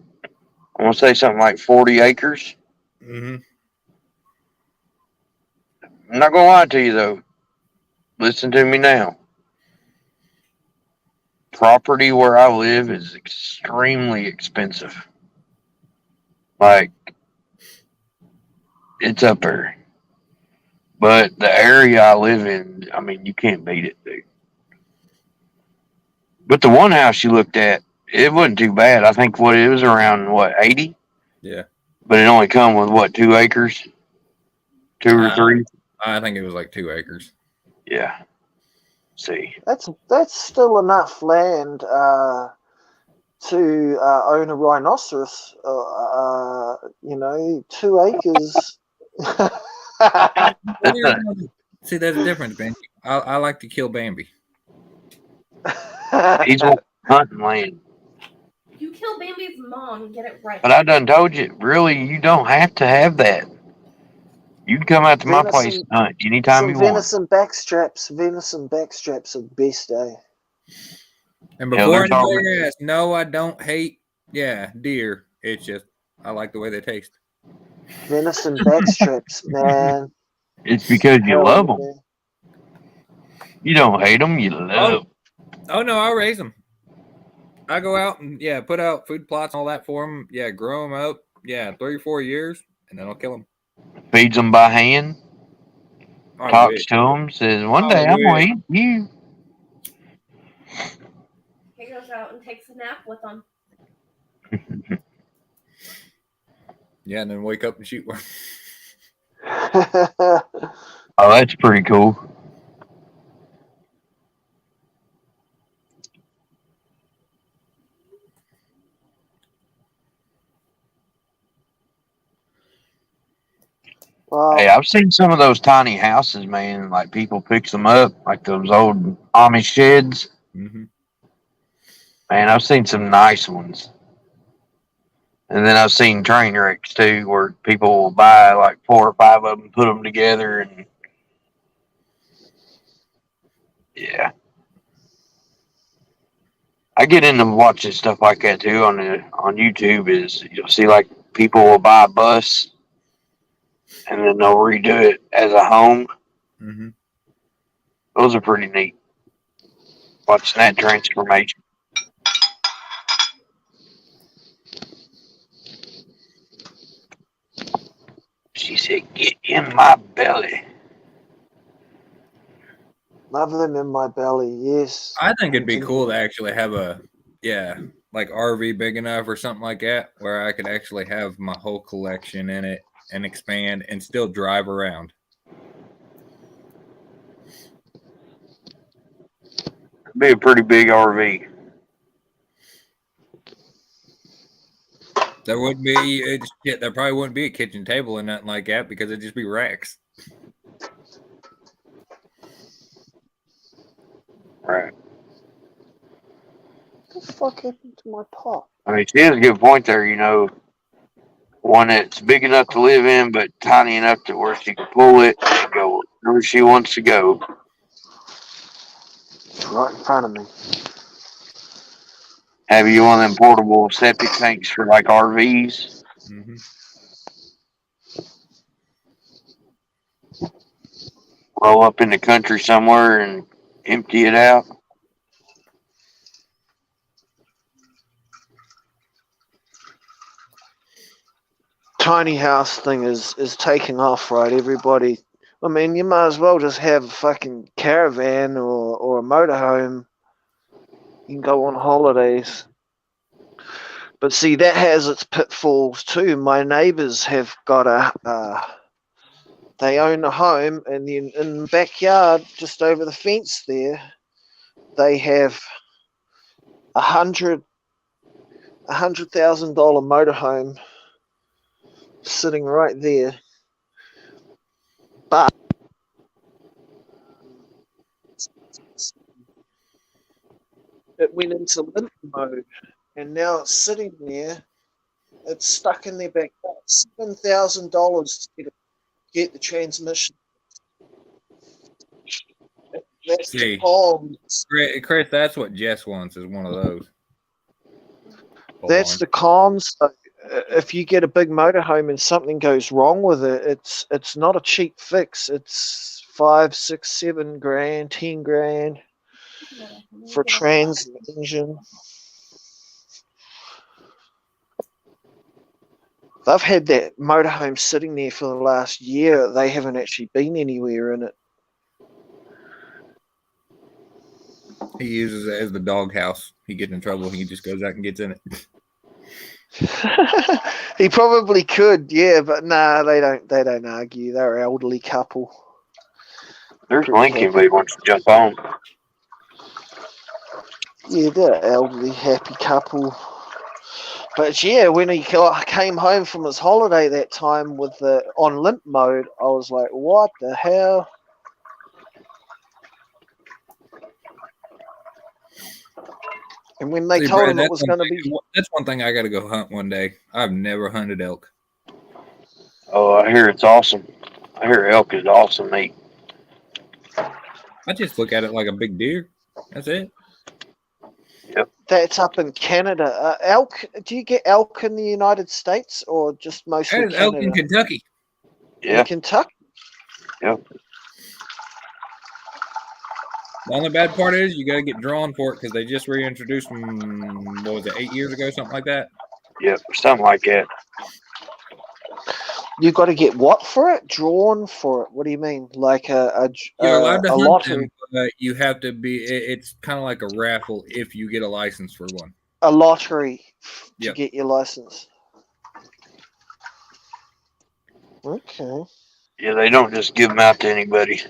I want to say something like 40 acres. Mm-hmm. I'm not going to lie to you, though. Listen to me now. Property where I live is extremely expensive. Like, it's up there. But the area I live in, I mean, you can't beat it, dude. But the one house you looked at, it wasn't too bad. I think it was around, 80? Yeah. But it only come with, 2 acres? 2 or 3? I think it was like 2 acres. Yeah. See. That's still enough land to own a rhinoceros. 2 acres. See, there's a difference, Ben. I like to kill Bambi. He's hunting land. You kill Bambi's mom, get it right. But I done told you, really, you don't have to have that. You can come out to my Venison- place and hunt anytime Some you want. venison backstraps. Venison backstraps are the best, eh? And Yeah, before there's anybody already- asks, no, I don't hate, deer. It's just I like the way they taste. Venison backstraps, man. It's because you Hell love them. yeah. You don't hate them. You love. Oh no, I raise them. I go out and put out food plots and all that for them. Yeah, grow them up. 3 or 4 years, and then I'll kill them. Feeds them by hand. I Talks wish. to them. Says one I day I'm gonna wish. eat you. He goes out and takes a nap with them. Yeah, and then wake up and shoot one. Oh, that's pretty cool. Wow. Hey, I've seen some of those tiny houses, man. Like people picks them up, like those old Amish sheds. Mm-hmm. Man, I've seen some nice ones. And then I've seen train wrecks too, where people will buy like 4 or 5 of them, put them together, and yeah. I get into watching stuff like that too on YouTube. Is you'll see like people will buy a bus, and then they'll redo it as a home. Mm-hmm. Those are pretty neat. Watching that transformation. She said, "Get in my belly." Love them in my belly, yes. I think it'd be cool to actually have a like RV big enough or something like that where I could actually have my whole collection in it and expand and still drive around. It'd be a pretty big RV. There wouldn't be there probably wouldn't be a kitchen table or nothing like that because it'd just be racks. Right. What the fuck happened to my pot? I mean, she has a good point there. One that's big enough to live in, but tiny enough to where she can pull it and go wherever she wants to go. Right in front of me. Have you one of them portable septic tanks for like RVs? Mm-hmm. Roll up in the country somewhere and empty it out. Tiny house thing is taking off, right? Everybody. I mean, you might as well just have a fucking caravan or a motorhome. You can go on holidays. But see, that has its pitfalls too. My neighbours have got they own a home, and then in the backyard, just over the fence there, they have $100,000 motorhome sitting right there. But it went into limp mode, and now it's sitting there. It's stuck in their backyard. $7,000 to get the transmission. That's See. the cons. Chris, that's what Jess wants is one of those. That's the cons. If you get a big motorhome and something goes wrong with it, it's not a cheap fix. It's 5, 6, 7 grand, 10 grand for trans engine. They've had that motorhome sitting there for the last year. They haven't actually been anywhere in it. He uses it as the doghouse. He gets in trouble. He just goes out and gets in it. He probably could, yeah, but nah, they don't argue. They're an elderly couple. There's Lincoln, but he wants to jump on. Yeah, they're an elderly, happy couple. But yeah, when he came home from his holiday that time with on limp mode, I was like, what the hell? And when they told him it was going to be... That's one thing I got to go hunt one day. I've never hunted elk. Oh, I hear it's awesome. I hear elk is awesome meat. I just look at it like a big deer. That's it. That's up in Canada. Elk? Do you get elk in the United States or just mostly That is elk Canada? in Kentucky. Yeah. In Kentucky? Yep. The only bad part is you got to get drawn for it because they just reintroduced them. What was it, 8 years ago, something like that? Yep. Something like that. You got to get what for it? Drawn for it? What do you mean? Like You're allowed to a hunt lottery? them, but you have to be. It's kind of like a raffle if you get a license for one. A lottery to Yep. get your license. Okay. Yeah, they don't just give them out to anybody.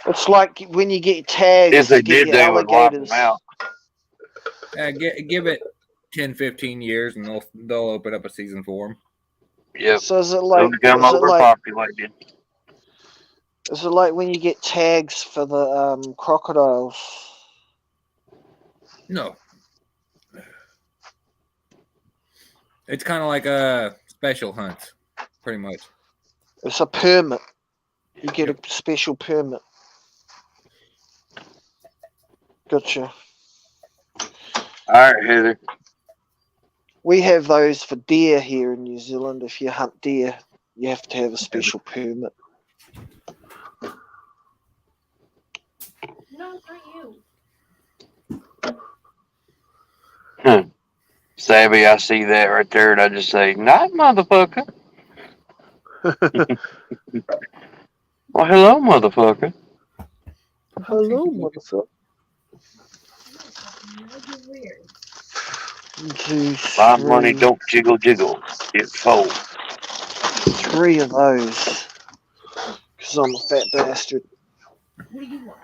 It's like when you get tags. If they to get did, your they would wipe them alligators. out. Give it 10, 15 years, and they'll open up a season for them. Yep. So is it They'll like become overpopulated. is it like when you get tags for the crocodiles? No. It's kind of like a special hunt, pretty much. It's a permit. You get a special permit. Gotcha. All right, Heather. We have those for deer here in New Zealand. If you hunt deer, you have to have a special permit. No, not you. Savvy, I see that right there, and I just say, "Not motherfucker." Well, hello, motherfucker. Hello, motherfucker. Weird. My money don't jiggle jiggle. It folds. 3 of those. Because I'm a fat bastard. What do you want?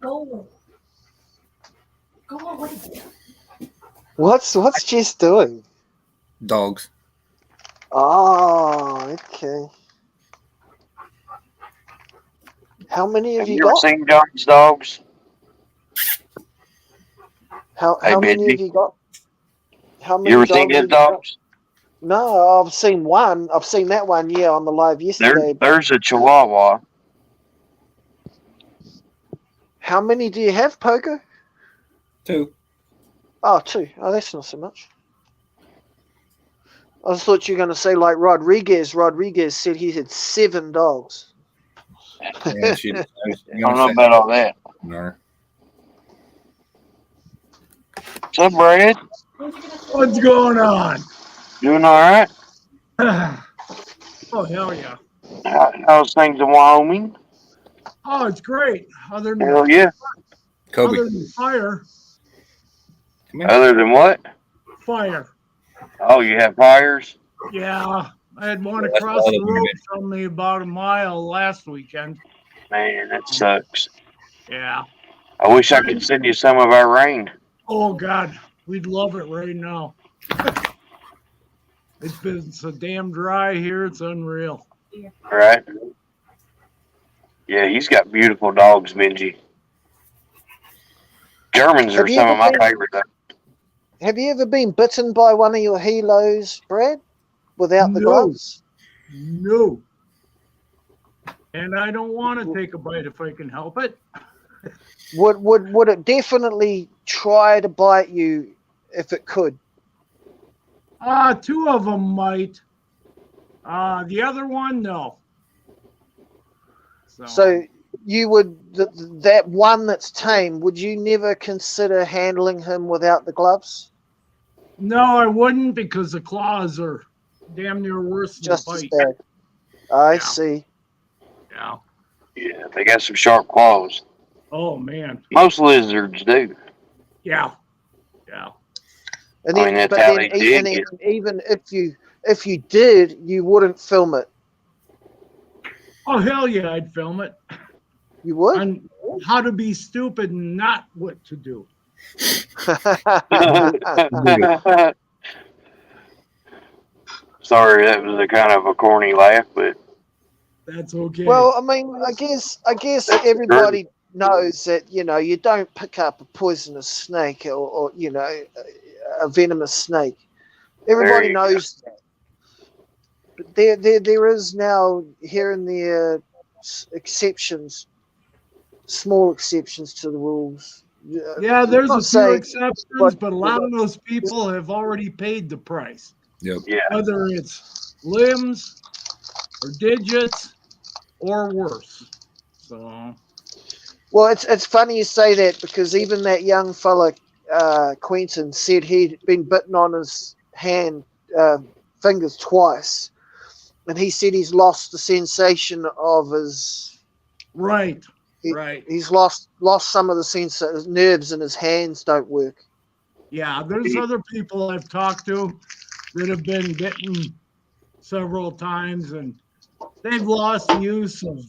Go away. Go away. What's Jess doing? Dogs. Oh, okay. How many have Have you you ever got? seen John's dogs? How Hey, many Benji. have you got? How many You ever seen dogs his have you got? dogs? No, I've seen one. I've seen that one, yeah, on the live yesterday. There's a Chihuahua. How many do you have, Poker? 2. Oh, 2. Oh, that's not so much. I just thought you were going to say like Rodriguez. Rodriguez said he had 7 dogs. Yeah, she. I don't know about all that. No. What's up, Brad? What's going on? Doing all right? Oh, hell yeah. How's things in Wyoming? Oh, it's great. Other Hell than, yeah. Kobe. other than fire. Come here. Other than what? Fire. Oh, you have fires? Yeah. I had one That's across all the of road it. from me about a mile last weekend. Man, that sucks. Yeah. I wish I could send you some of our rain. Oh, God. We'd love it right now. It's been so damn dry here. It's unreal. Right? Yeah, he's got beautiful dogs, Benji. Germans Have are you some of ever my been- favorite. Have you ever been bitten by one of your helos, Brad, without the No. gloves? No. And I don't want to take a bite if I can help it. Would it definitely try to bite you if it could? 2 of them might. The other one, no. So you would that one that's tame. Would you never consider handling him without the gloves? No, I wouldn't because the claws are damn near worse than Just the as bite. bad. I Yeah. see. Yeah. Yeah, they got some sharp claws. Oh man. Most lizards do. Yeah. Yeah. And I then, mean, that's but how then, they even, dig even if you did, you wouldn't film it. Oh hell yeah, I'd film it. You would. On how to be stupid and not what to do. Sorry, that was a kind of a corny laugh, but That's okay. Well, I mean, I guess That's everybody knows that you don't pick up a poisonous snake or a venomous snake. Everybody There you knows that. But there is now here and there exceptions, small exceptions to the rules. Yeah, there's Not a few saying- exceptions, but a lot of those people have already paid the price. Yep. Yeah. Whether it's limbs or digits or worse. So Well, it's funny you say that because even that young fella, Quentin, said he'd been bitten on his hand, fingers twice, and he said he's lost the sensation of his. right. He's lost some of the his nerves in his hands don't work. Yeah, there's other people I've talked to that have been bitten several times and they've lost use of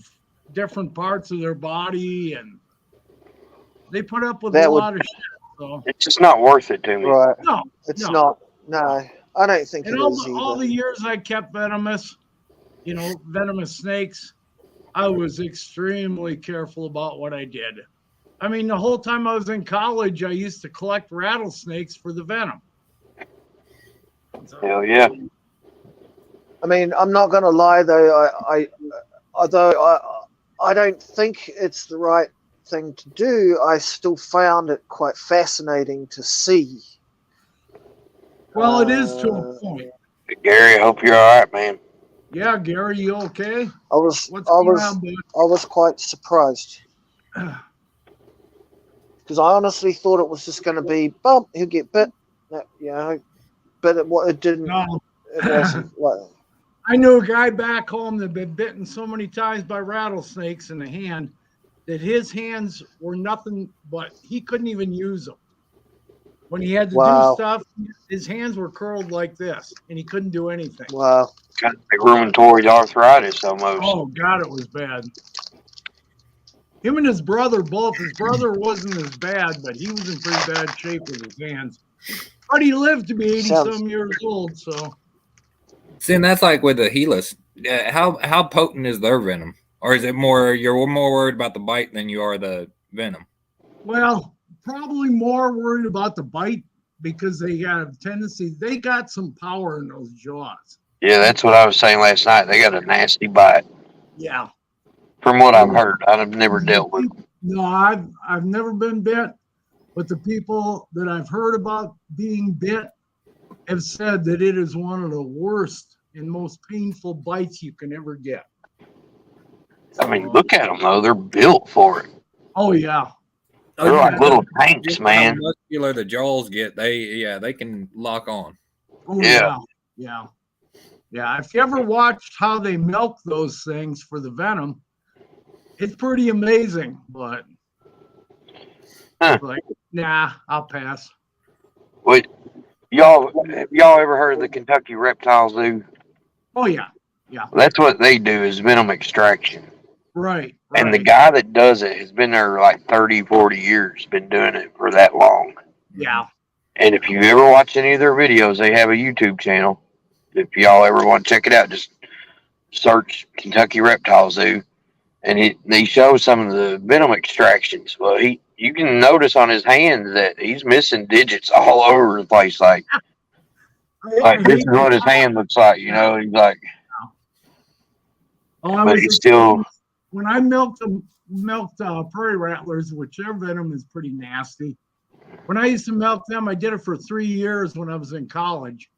different parts of their body and they put up with a lot of shit. So It's just not worth it to me. Right. no, It's no. not. No, I don't think And it is either. all the years I kept venomous snakes, I was extremely careful about what I did. I mean, the whole time I was in college, I used to collect rattlesnakes for the venom. Hell yeah. I mean, I'm not going to lie though. Although I don't think it's the right thing to do, I still found it quite fascinating to see. Well, it is to a point. Gary, I hope you're all right, man. Yeah, Gary, you okay? I was What's going on, bud? I was quite surprised because I honestly thought it was just going to be bump. He'll get bit, but it didn't. No. It wasn't. Well, I knew a guy back home that had been bitten so many times by rattlesnakes in the hand that his hands were nothing but he couldn't even use them. When he had to do stuff, his hands were curled like this, and he couldn't do anything. wow. Kind of like rheumatoid arthritis almost. Oh, God, it was bad. Him and his brother both. His brother wasn't as bad, but he was in pretty bad shape with his hands. But he lived to be 80-some years old, so. See, and that's like with the Helis. How potent is their venom? Or is it more, you're more worried about the bite than you are the venom? Well, probably more worried about the bite because they have a tendency, they got some power in those jaws. Yeah, that's what I was saying last night. They got a nasty bite. Yeah. From what I've heard, I've never dealt with it. No, I've never been bit, but the people that I've heard about being bit have said that it is one of the worst and most painful bites you can ever get. I mean, look at them though; they're built for it. Oh yeah. They're like little tanks, Just man. How muscular the jaws get, they can lock on. Oh Yeah. Yeah. Yeah. If you ever watched how they milk those things for the venom, it's pretty amazing, but like, nah, I'll pass. Wait, have y'all ever heard of the Kentucky Reptile Zoo? Oh yeah. That's what they do is venom extraction. Right. And the guy that does it has been there like 30, 40 years, been doing it for that long. Yeah. And if you ever watch any of their videos, they have a YouTube channel. If y'all ever want to check it out, just search Kentucky Reptile Zoo. And they show some of the venom extractions. Well, you can notice on his hands that he's missing digits all over the place. Like this is what his hand looks like, you know. He's like, but he's still. When I milked prairie rattlers, which their venom is pretty nasty. When I used to milk them, I did it for 3 years when I was in college,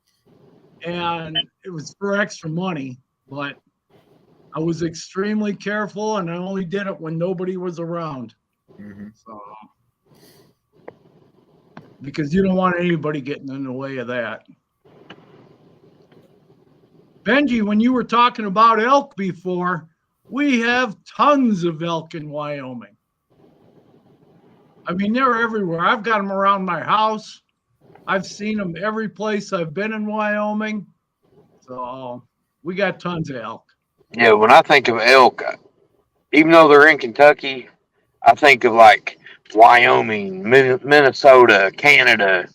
and it was for extra money. But I was extremely careful, and I only did it when nobody was around. Mm-hmm. So, because you don't want anybody getting in the way of that. Benji, when you were talking about elk before, we have tons of elk in Wyoming. I mean, they're everywhere. I've got them around my house. I've seen them every place I've been in Wyoming. So we got tons of elk. Yeah, when I think of elk, even though they're in Kentucky, I think of like Wyoming, Minnesota, Canada.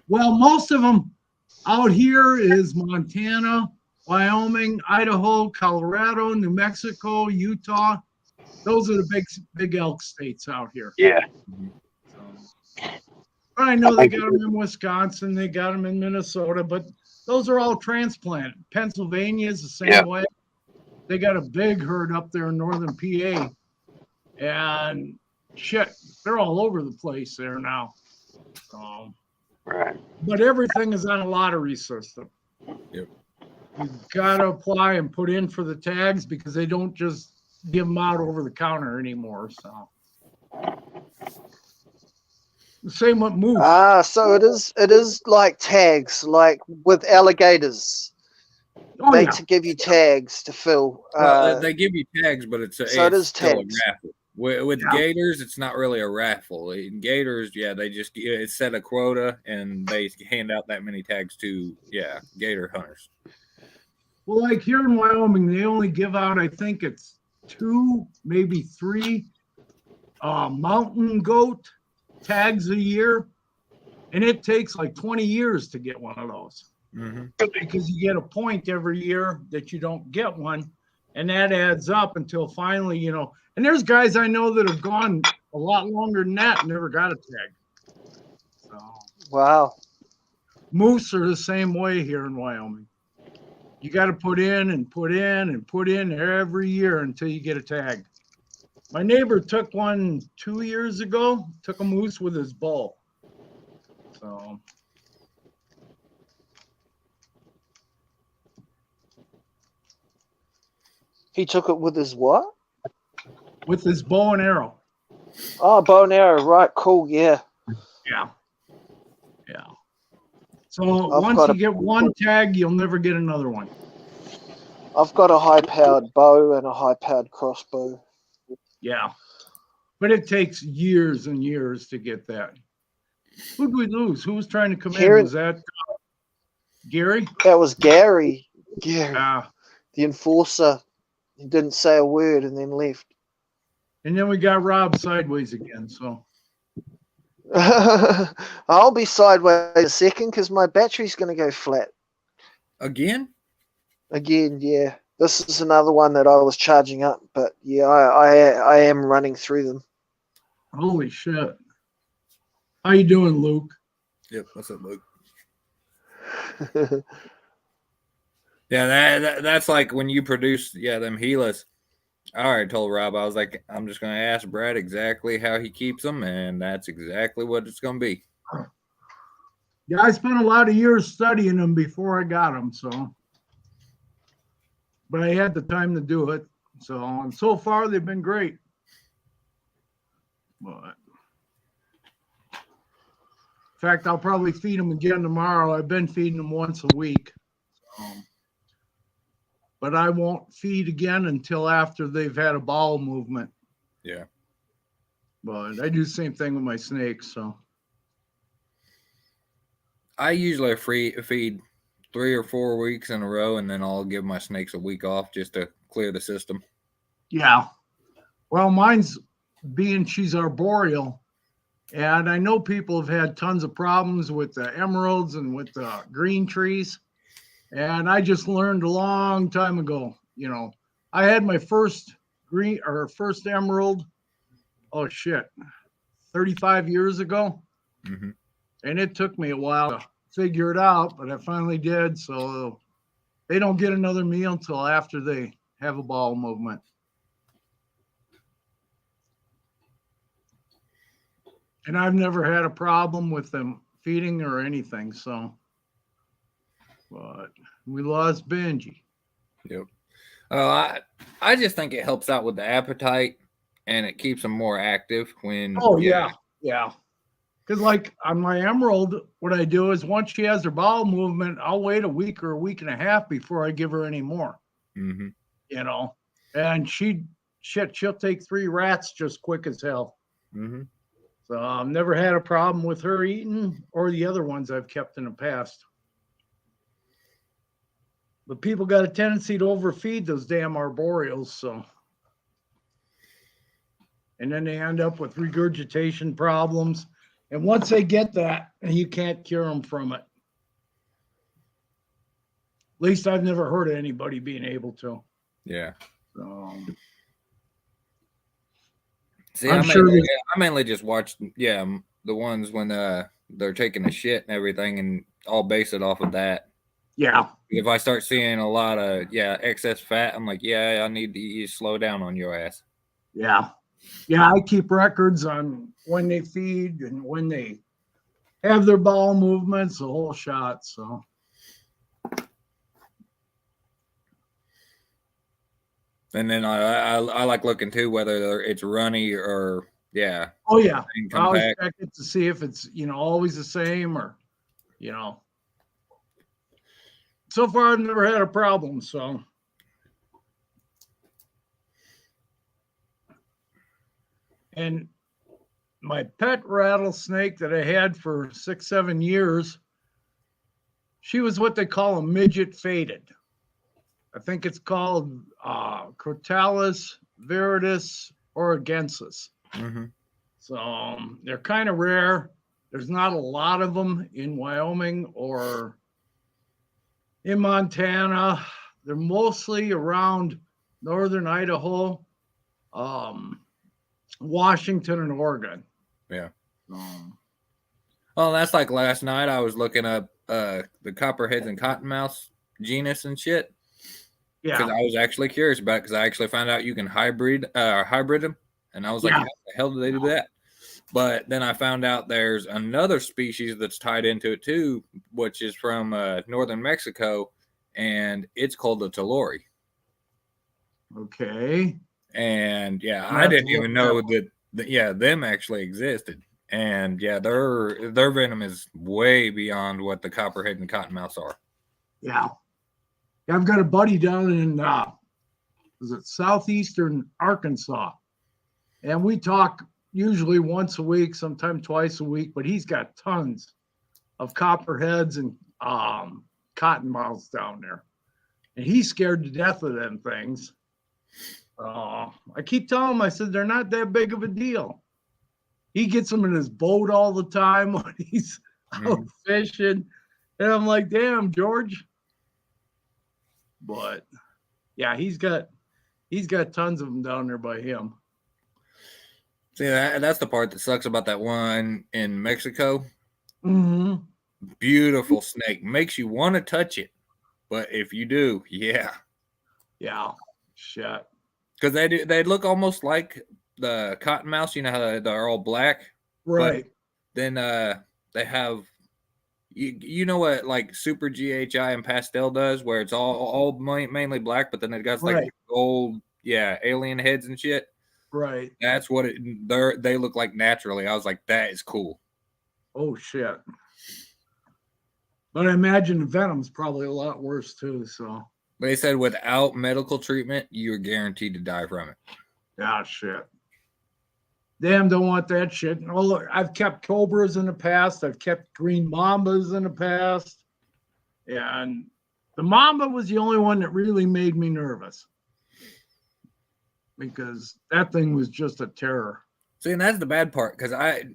Well, most of them out here is Montana, Wyoming, Idaho, Colorado, New Mexico, Utah. Those are the big elk states out here. Yeah. So, I know they got them in Wisconsin, they got them in Minnesota, but those are all transplanted. Pennsylvania is the same Yeah. way. They got a big herd up there in northern PA, and shit, they're all over the place there now. Right. But everything is on a lottery system. Yep. You gotta apply and put in for the tags because they don't just give them out over the counter anymore. So the same with moose. So it is like tags, like with alligators. Oh They yeah, to give you tags to fill. Well, they give you tags, but it's so it is still tags. a raffle. With Yeah. gators, it's not really a raffle. In gators, yeah, they just it's set a quota and they hand out that many tags to gator hunters. well, like here in Wyoming, they only give out, I think it's 2, maybe 3 mountain goat tags a year, and it takes like 20 years to get one of those. Mm-hmm. Because you get a point every year that you don't get one, and that adds up until finally, you know. And there's guys I know that have gone a lot longer than that and never got a tag. So Wow. moose are the same way here in Wyoming. You got to put in and put in and put in every year until you get a tag. My neighbor took one 2 years ago, took a moose with his bow. So He took it with his what? with his bow and arrow. Oh, bow and arrow. Right. Cool. Yeah. Yeah. Yeah. So I've once got you a- get one tag, you'll never get another one. I've got a high-powered bow and a high-powered crossbow. Yeah. But it takes years and years to get that. Who'd we lose? Who was trying to come Here- in? Was that Gary? That was Gary. Gary, Yeah. the enforcer. He didn't say a word and then left. And then we got Rob sideways again. So I'll be sideways a second because my battery's going to go flat Again? again. Yeah, this is another one that I was charging up, but yeah, I am running through them. holy shit. How you doing, Luke? Yep. What's up, Luke? Yeah, that's like when you produce them Gilas. I already told Rob, I was like, I'm just going to ask Brad exactly how he keeps them, and that's exactly what it's going to be. Yeah, I spent a lot of years studying them before I got them. So, but I had the time to do it. So, and so far they've been great. But in fact, I'll probably feed them again tomorrow. I've been feeding them once a week. But I won't feed again until after they've had a bowel movement. Yeah. But I do the same thing with my snakes. So I usually feed 3 or 4 weeks in a row, and then I'll give my snakes a week off just to clear the system. yeah. Well, mine's being she's arboreal. And I know people have had tons of problems with the emeralds and with the green trees. And I just learned a long time ago, you know, I had my first first emerald, 35 years ago. Mm-hmm. And it took me a while to figure it out, but I finally did. So they don't get another meal until after they have a bowel movement. And I've never had a problem with them feeding or anything. So, but we lost Benji. Yep. I just think it helps out with the appetite, and it keeps them more active when. Oh yeah. Because like on my emerald, what I do is once she has her bowel movement, I'll wait a week or a week and a half before I give her any more. Mm-hmm. You know, and she'll take 3 rats just quick as hell. Mm-hmm. So I've never had a problem with her eating or the other ones I've kept in the past. But people got a tendency to overfeed those damn arboreals, so. And then they end up with regurgitation problems. And once they get that, you can't cure them from it. At least I've never heard of anybody being able to. Yeah. So, See, I'm I sure mainly, that- I mainly just watch, the ones when they're taking a shit and everything, and I'll base it off of that. Yeah. If I start seeing a lot of excess fat, I'm like, I need to slow down on your ass. Yeah. Yeah, I keep records on when they feed and when they have their bowel movements, the whole shot. So And then I like looking too whether it's runny or oh yeah. I come always back. check it to see if it's always the same or so far I've never had a problem. So and my pet rattlesnake that I had for 6-7 years, she was what they call a midget faded. I think it's called Crotalus viridis oregensis. Mm-hmm. So they're kind of rare. There's not a lot of them in Wyoming or in Montana. They're mostly around northern Idaho, Washington, and Oregon. Yeah. Well, that's like last night I was looking up the copperheads and cottonmouths genus and shit. Yeah. Because I was actually curious about it because I actually found out you can hybrid them. And I was like, how the hell do they do that? But then I found out there's another species that's tied into it too, which is from northern Mexico, and it's called the Telori. Okay. And I didn't even know that them actually existed. And their venom is way beyond what the copperhead and cottonmouths are. Yeah. I've got a buddy down in southeastern Arkansas, and we talk usually once a week, sometimes twice a week, but he's got tons of copperheads and cottonmouths down there, and he's scared to death of them things. I keep telling him, I said, they're not that big of a deal. He gets them in his boat all the time when he's out fishing, and I'm like, damn, George. But yeah, he's got tons of them down there by him. See, that's the part that sucks about that one in Mexico. Mm-hmm. Beautiful snake, makes you want to touch it, but if you do, shit, because they look almost like the cottonmouths. You know how they're all black, right? Then they have. You know what like Super GHI and Pastel does, where it's all mainly black, but then it got like gold, alien heads and shit. Right. That's what they look like naturally. I was like, that is cool. Oh shit. But I imagine the venom's probably a lot worse too. So. But they said without medical treatment, you're guaranteed to die from it. Ah, shit. Damn, don't want that shit. Oh, I've kept cobras in the past. I've kept green mambas in the past. And the mamba was the only one that really made me nervous, because that thing was just a terror. See, and that's the bad part, because I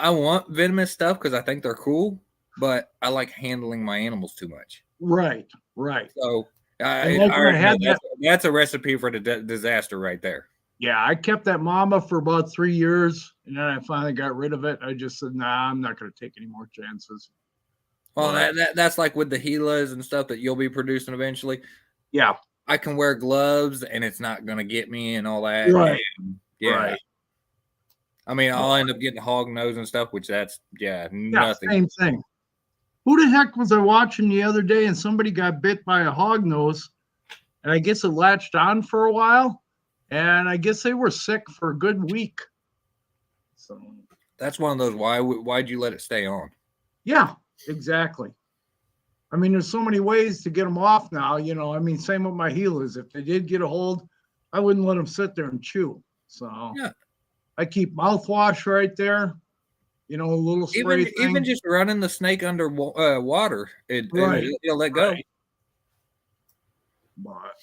want venomous stuff because I think they're cool, but I like handling my animals too much. Right. So that's a recipe for the disaster right there. Yeah, I kept that mama for about 3 years, and then I finally got rid of it. I just said, nah, I'm not going to take any more chances. Well, that's like with the Gilas and stuff that you'll be producing eventually. Yeah. I can wear gloves, and it's not going to get me and all that. Right. And, Right. I mean, I'll end up getting hog nose and stuff, which that's, nothing. Same thing. Who the heck was I watching the other day, and somebody got bit by a hog nose, and I guess it latched on for a while, and I guess they were sick for a good week. So that's one of those, why'd you let it stay on? Yeah, exactly. I mean, there's so many ways to get them off now, I mean, same with my Gilas. If they did get a hold, I wouldn't let them sit there and chew. So I keep mouthwash right there. A little spray thing. Even just running the snake under water, it'll let go. Right. But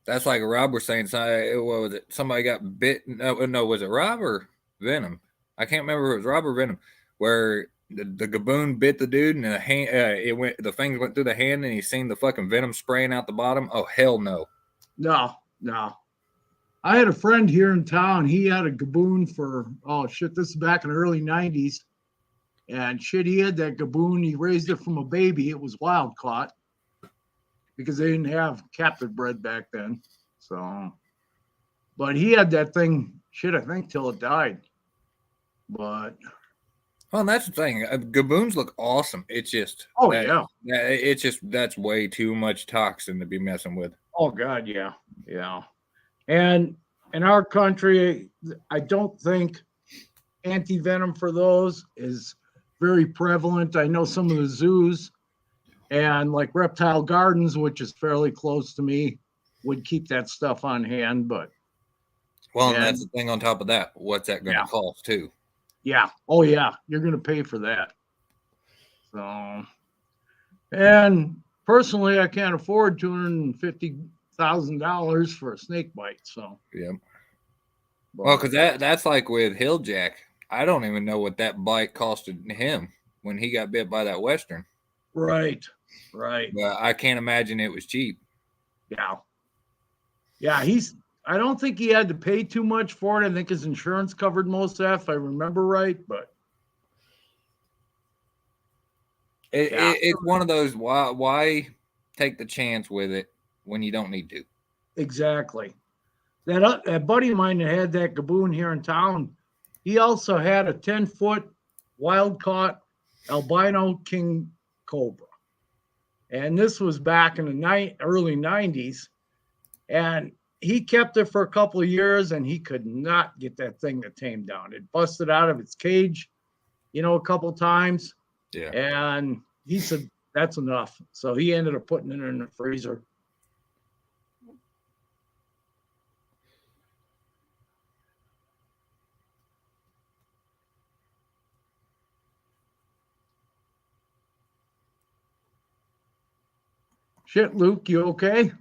that's like Rob was saying. What was it? Somebody got bit. No, was it Rob or Venom? I can't remember if it was Rob or Venom. Where the gaboon bit the dude, and the fangs went through the hand, and he seen the fucking venom spraying out the bottom. Oh hell no! No. I had a friend here in town. He had a gaboon for this is back in the early 90s, And shit, he had that gaboon. He raised it from a baby. It was wild caught because they didn't have captive bred back then. So, but he had that thing, shit, I think till it died. But well, that's the thing. Gaboons look awesome. It's just, it's just that's way too much toxin to be messing with. Oh God, yeah, yeah. And in our country, I don't think anti-venom for those is very prevalent. I know some of the zoos and like Reptile Gardens, which is fairly close to me, would keep that stuff on hand. But well, and that's the thing on top of that. What's that going to cost too? Yeah. Oh yeah, you're going to pay for that. So, and personally, I can't afford $250,000 for a snake bite. So yeah. Well, because that's like with Hilljack. I don't even know what that bite costed him when he got bit by that Western. Right. But I can't imagine it was cheap. Yeah. Yeah, I don't think he had to pay too much for it. I think his insurance covered most of that, if I remember right. But it's one of those, why take the chance with it when you don't need to? Exactly. That buddy of mine that had that gaboon here in town, he also had a 10-foot wild-caught albino king cobra. And this was back in the early 90s. And he kept it for a couple of years, and he could not get that thing to tame down. It busted out of its cage, a couple of times. Yeah. And he said, that's enough. So he ended up putting it in the freezer. Shit, Luke, you okay?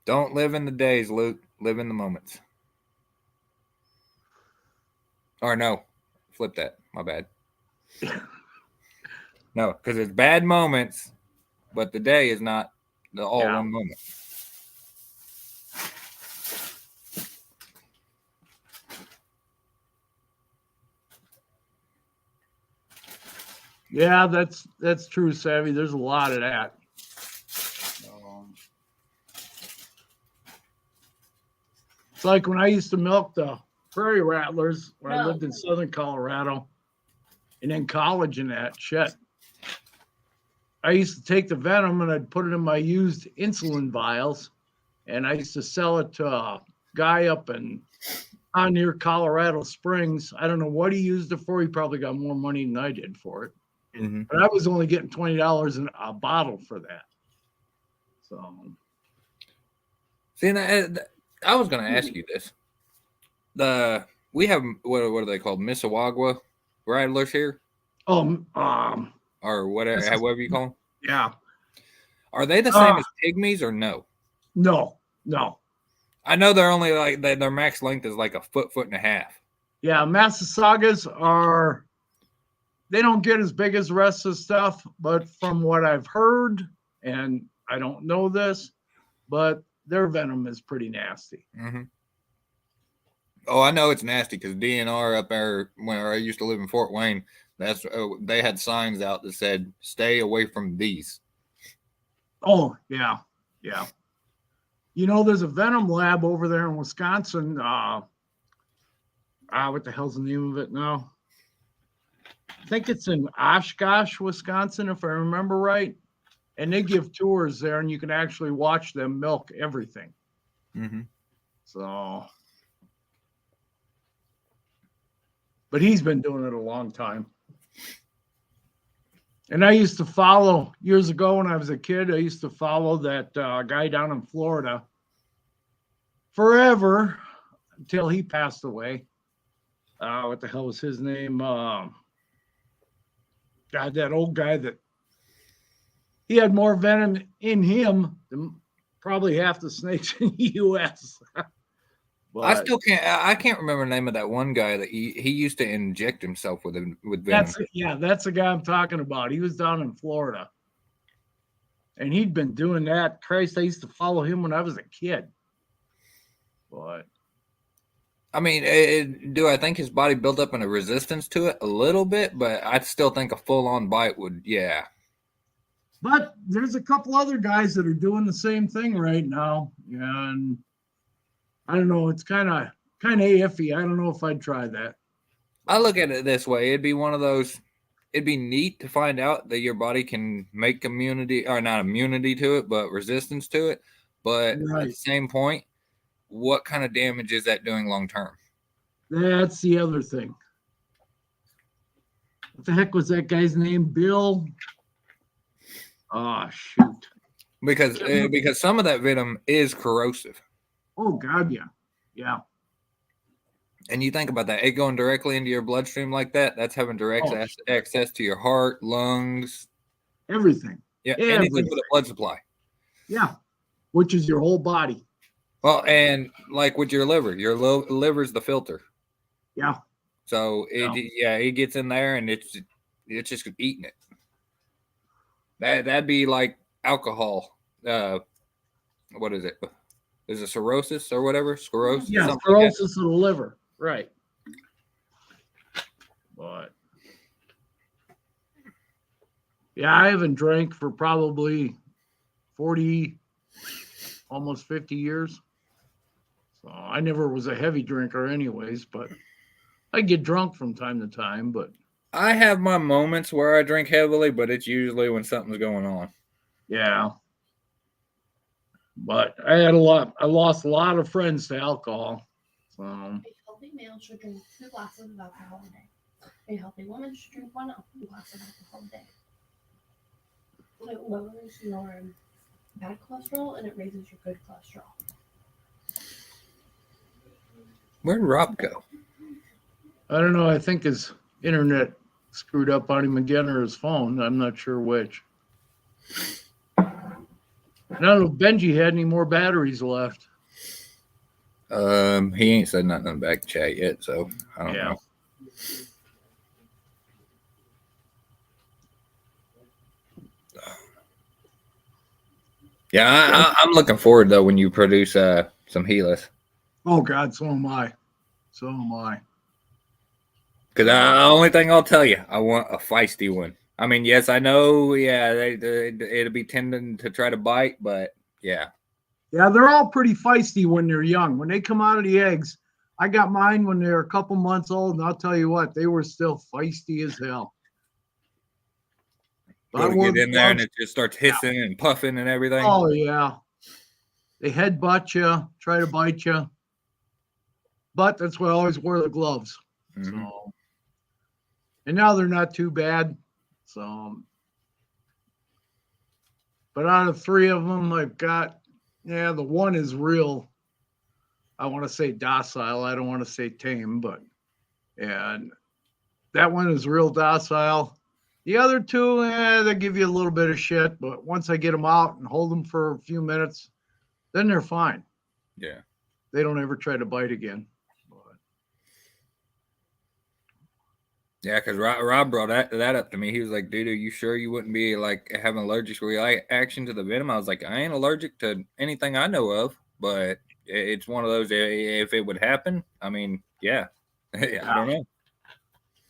Don't live in the days, Luke. Live in the moments. Or no, flip that. My bad. No, because it's bad moments, but the day is not one moment. Yeah, that's true, Savvy. There's a lot of that. It's like when I used to milk the prairie rattlers when I lived in southern Colorado and in college and that shit. I used to take the venom and I'd put it in my used insulin vials, and I used to sell it to a guy up near Colorado Springs. I don't know what he used it for. He probably got more money than I did for it. Mm-hmm. But I was only getting $20 a bottle for that. So, see, I was going to ask you this. We have what are they called? Mississauga rattlers here. Or whatever, however you call them. Yeah. Are they the same as pygmies or no? No. I know they're only like their max length is like a foot and a half. Yeah, Mississaugas they don't get as big as the rest of the stuff, but from what I've heard, and I don't know this, but their venom is pretty nasty. Mm-hmm. Oh, I know it's nasty because DNR up there, where I used to live in Fort Wayne, they had signs out that said, stay away from these. Oh, yeah. There's a venom lab over there in Wisconsin. What the hell's the name of it now? I think it's in Oshkosh, Wisconsin, if I remember right. And they give tours there, and you can actually watch them milk everything. Mm-hmm. So, but he's been doing it a long time. And I used to follow, years ago when I was a kid, I used to follow that guy down in Florida forever until he passed away. What the hell was his name? God, that old guy that he had more venom in him than probably half the snakes in the U.S. I still can't remember the name of that one guy that he used to inject himself with venom. That's the guy I'm talking about. He was down in Florida. And he'd been doing that. Christ, I used to follow him when I was a kid. But I mean, do I think his body built up in a resistance to it? A little bit, but I still think a full-on bite would, yeah. But there's a couple other guys that are doing the same thing right now. And I don't know, it's kind of iffy. I don't know if I'd try that. I look at it this way. It'd be one of those, it'd be neat to find out that your body can make immunity, or not immunity to it, but resistance to it. But Right. at the same point, what kind of damage is that doing long term? That's the other thing. What the heck was that guy's name? Bill? Oh, shoot. Because some of that venom is corrosive. Oh, God, yeah. Yeah. And you think about that, it going directly into your bloodstream like that, that's having direct access to your heart, lungs. Everything. Yeah, anything with a blood supply. Yeah, which is your whole body. Well, and like with your liver's the filter. Yeah. So it gets in there and it's just eating it. That'd be like alcohol. What is it? Is it cirrhosis or whatever? Sclerosis? Yeah, cirrhosis of the liver. Right. But yeah, I haven't drank for probably 40, almost 50 years. So I never was a heavy drinker anyways, but I get drunk from time to time. But I have my moments where I drink heavily, but it's usually when something's going on. Yeah. But I lost a lot of friends to alcohol. So a healthy male should drink 2 glasses of alcohol a day. A healthy woman should drink 1 glass of alcohol a day. It lowers your bad cholesterol and it raises your good cholesterol. Where'd Rob go? I don't know. I think his internet screwed up on him again, or his phone. I'm not sure which. I don't know if Benji had any more batteries left. He ain't said nothing in the back chat yet, so I don't know. Yeah, I'm looking forward though when you produce some Helis. Oh God, so am I. So am I. Because the only thing I'll tell you, I want a feisty one. I mean, yes, I know. Yeah, it'll be tending to try to bite, but yeah. Yeah, they're all pretty feisty when they're young. When they come out of the eggs, I got mine when they're a couple months old, and I'll tell you what, they were still feisty as hell. Get in there and it just starts hissing and puffing and everything. Oh yeah, they headbutt you, try to bite you, but that's why I always wear the gloves. Mm-hmm. So, and now they're not too bad. So, but out of 3 of them, I've got, the one is real. I want to say docile. I don't want to say tame, but and that one is real docile. The other 2, they give you a little bit of shit, but once I get them out and hold them for a few minutes, then they're fine. Yeah. They don't ever try to bite again. Yeah, because Rob brought that up to me. He was like, dude, are you sure you wouldn't be like having allergic reaction to the venom? I was like, I ain't allergic to anything I know of, but it's one of those, if it would happen, I mean, yeah. I don't know.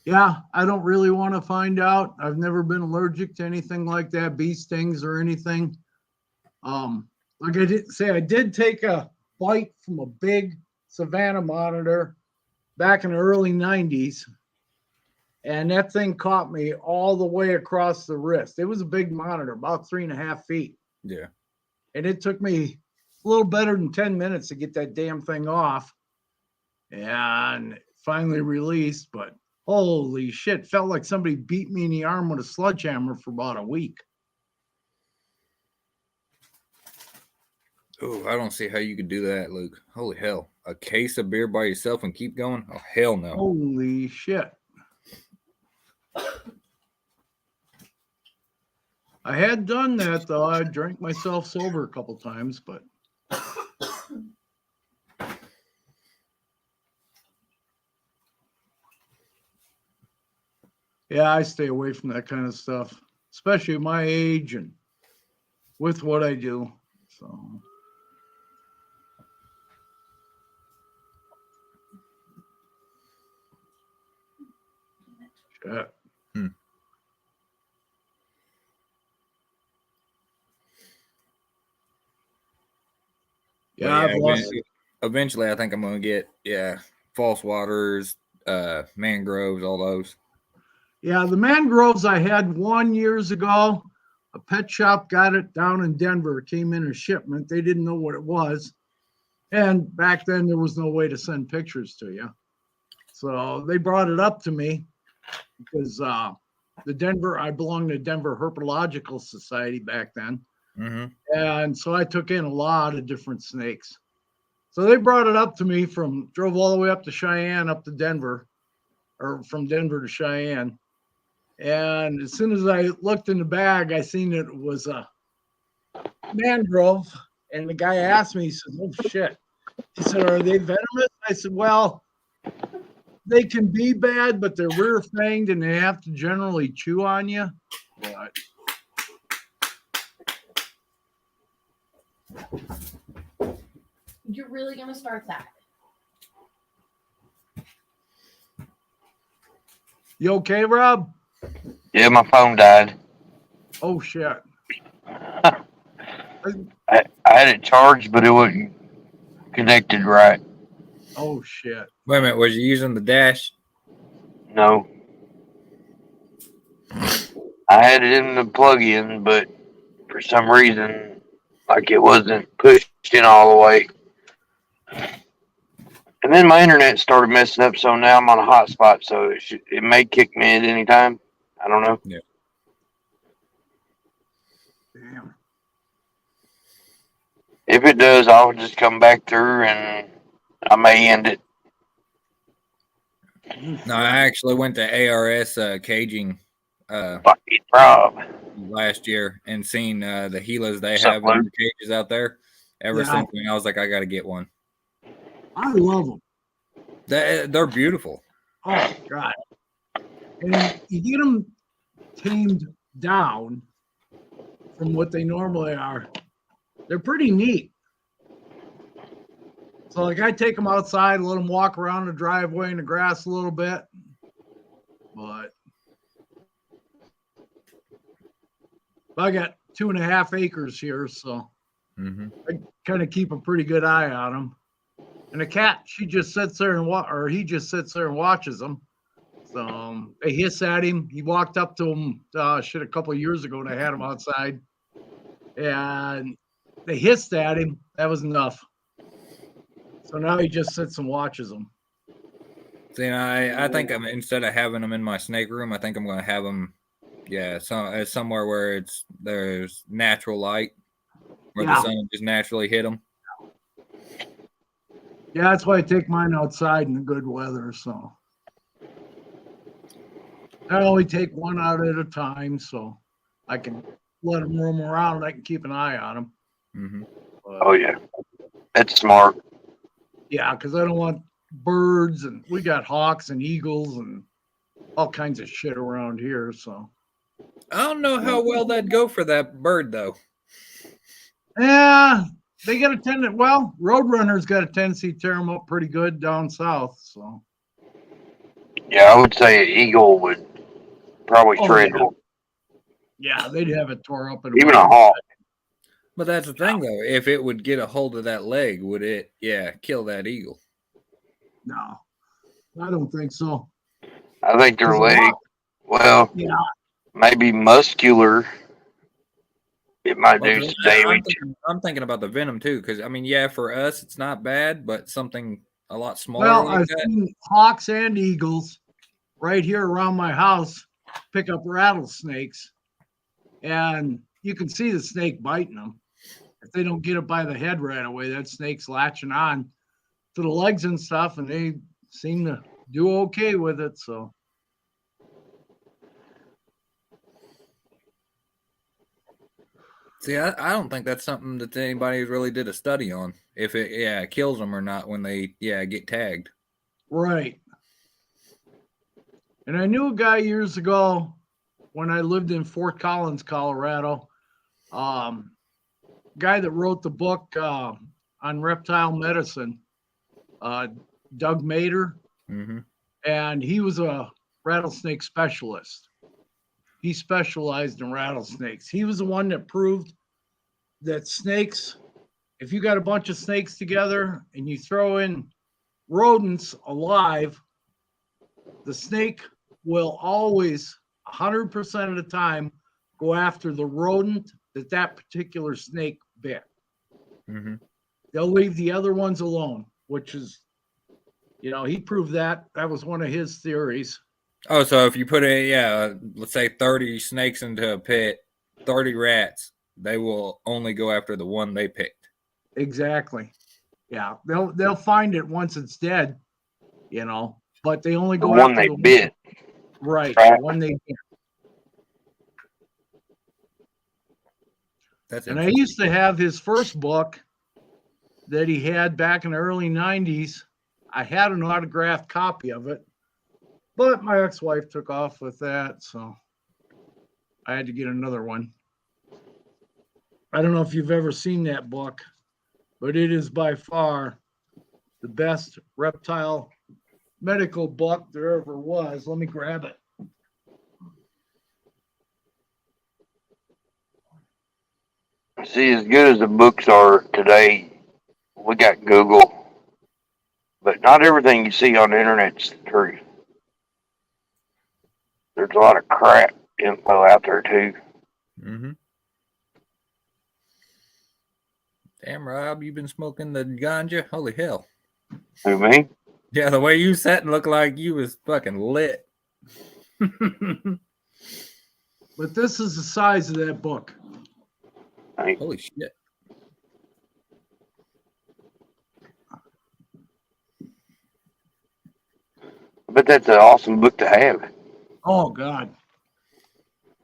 Yeah, I don't really want to find out. I've never been allergic to anything like that, bee stings or anything. Like I did say, I did take a bite from a big Savannah monitor back in the early 90s. And that thing caught me all the way across the wrist. It was a big monitor, about 3.5 feet. Yeah. And it took me a little better than 10 minutes to get that damn thing off. And finally released, but holy shit, felt like somebody beat me in the arm with a sledgehammer for about a week. Oh, I don't see how you could do that, Luke. Holy hell. A case of beer by yourself and keep going? Oh, hell no. Holy shit. I had done that, though. I drank myself sober a couple times, but yeah, I stay away from that kind of stuff, especially at my age and with what I do. So Shit. But Yeah, I've lost. eventually I think I'm gonna get false waters, mangroves, all those. Yeah, the mangroves I had 1 years ago. A pet shop got it down in Denver. It came in a shipment. They didn't know what it was. And back then there was no way to send pictures to you. So they brought it up to me because I belonged to Denver Herpetological Society back then. Mm-hmm. And so I took in a lot of different snakes. So they brought it up to me drove all the way up to Cheyenne, up to Denver, or from Denver to Cheyenne. And as soon as I looked in the bag, I seen it was a mangrove. And the guy asked me, he said, "Oh shit." He said, "Are they venomous?" I said, "Well, they can be bad, but they're rear fanged and they have to generally chew on you." But You're really gonna start that? you okay, Rob? Yeah, my phone died. Oh shit. I had it charged, but it wasn't connected right. Oh shit. Wait a minute, was you using the dash? No. I had it in the plug-in, but for some reason, like it wasn't pushed in all the way. And then my internet started messing up, so now I'm on a hotspot, so it may kick me at any time. I don't know. Yeah. Damn. If it does, I'll just come back through and I may end it. No, I actually went to ARS caging Fucking Rob. last year and seen the Gilas they What's up, have in Luke? the cages out there. Ever Yeah. since then, I was like, I got to get one. I love them. They're beautiful. Oh god. And you get them tamed down from what they normally are. They're pretty neat. So like I take them outside, let them walk around the driveway in the grass a little bit. But I got 2.5 acres here, so Mm-hmm. I kind of keep a pretty good eye on them. And the cat, she just sits there and he just sits there and watches them. So they hiss at him. He walked up to him a couple of years ago, and I had him outside, and they hissed at him. That was enough. So now he just sits and watches them. See, I think instead of having them in my snake room, I think I'm going to have them, somewhere where there's natural light, where the sun just naturally hit them. Yeah, that's why I take mine outside in the good weather. So I only take one out at a time, so I can let them roam around and I can keep an eye on them. Mm-hmm. Oh, yeah. That's smart. Yeah, because I don't want birds, and we got hawks and eagles and all kinds of shit around here. So I don't know how well that'd go for that bird, though. yeah, they got a tendency. Well, Roadrunner's got a tendency to tear them up pretty good down south. So Yeah, I would say an eagle would probably shred them. Yeah, they'd have it tore up. Even a hawk. But that's the thing, though. If it would get a hold of that leg, would it, kill that eagle? No, I don't think so. I think their 'Cause a leg, hawk- well, Yeah, maybe muscular. It might do some damage. I'm thinking about the venom, too, because, I mean, for us, it's not bad, but something a lot smaller well, like I've that. seen hawks and eagles right here around my house pick up rattlesnakes, and you can see the snake biting them. If they don't get it by the head right away, that snake's latching on to the legs and stuff, and they seem to do okay with it. So See, I don't think that's something that anybody really did a study on. If it kills them or not when they get tagged. right. And I knew a guy years ago when I lived in Fort Collins, Colorado. Guy that wrote the book on reptile medicine, Doug Mader, Mm-hmm. and he was a rattlesnake specialist. He specialized in rattlesnakes. He was the one that proved that snakes, if you got a bunch of snakes together and you throw in rodents alive, the snake will always 100% of the time go after the rodent that particular snake bit. Mm-hmm. They'll leave the other ones alone, which is, he proved that. That was one of his theories. Oh, so if you put let's say 30 snakes into a pit, 30 rats, they will only go after the one they picked. Exactly. Yeah, they'll find it once it's dead, but they only go The one after they the bit. Right, Right. the one they bit. That's And I interesting. used to have his first book that he had back in the early 90s. I had an autographed copy of it, but my ex-wife took off with that, so I had to get another one. I don't know if you've ever seen that book, but it is by far the best reptile medical book there ever was. Let me grab it. See, as good as the books are today, we got Google, but not everything you see on the internet's the truth. There's a lot of crap info out there too. Mm-hmm. Damn, Rob, you been smoking the ganja? Holy hell. Who, me? Yeah, the way you sat and looked like you was fucking lit. But this is the size of that book. Holy shit. But that's an awesome book to have. Oh, God.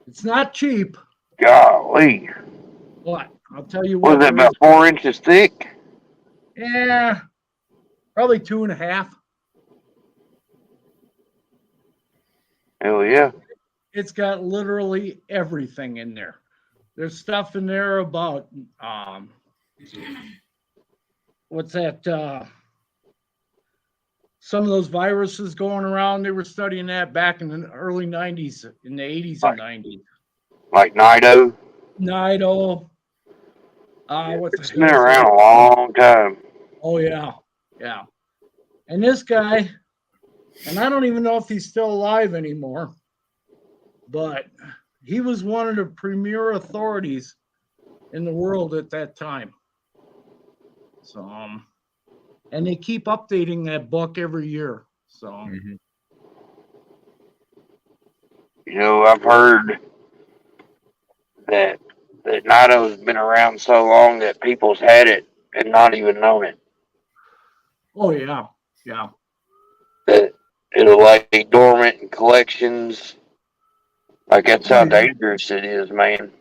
It's not cheap. Golly. But I'll tell you What what. is that, about 4 inches thick? Yeah, probably 2.5. Hell yeah. It's got literally everything in there. There's stuff in there about what's that? Some of those viruses going around. They were studying that back in the early 90s, in the 80s and 90s. Like Nido? Nido. What the It's hell been is around that? a long time. Oh, yeah. Yeah. And this guy, and I don't even know if he's still alive anymore, but he was one of the premier authorities in the world at that time. So, and they keep updating that book every year. So, Mm-hmm. I've heard that Nido's been around so long that people's had it and not even known it. oh, yeah. Yeah. That it'll lay dormant in collections. Like, that's how dangerous it is, man.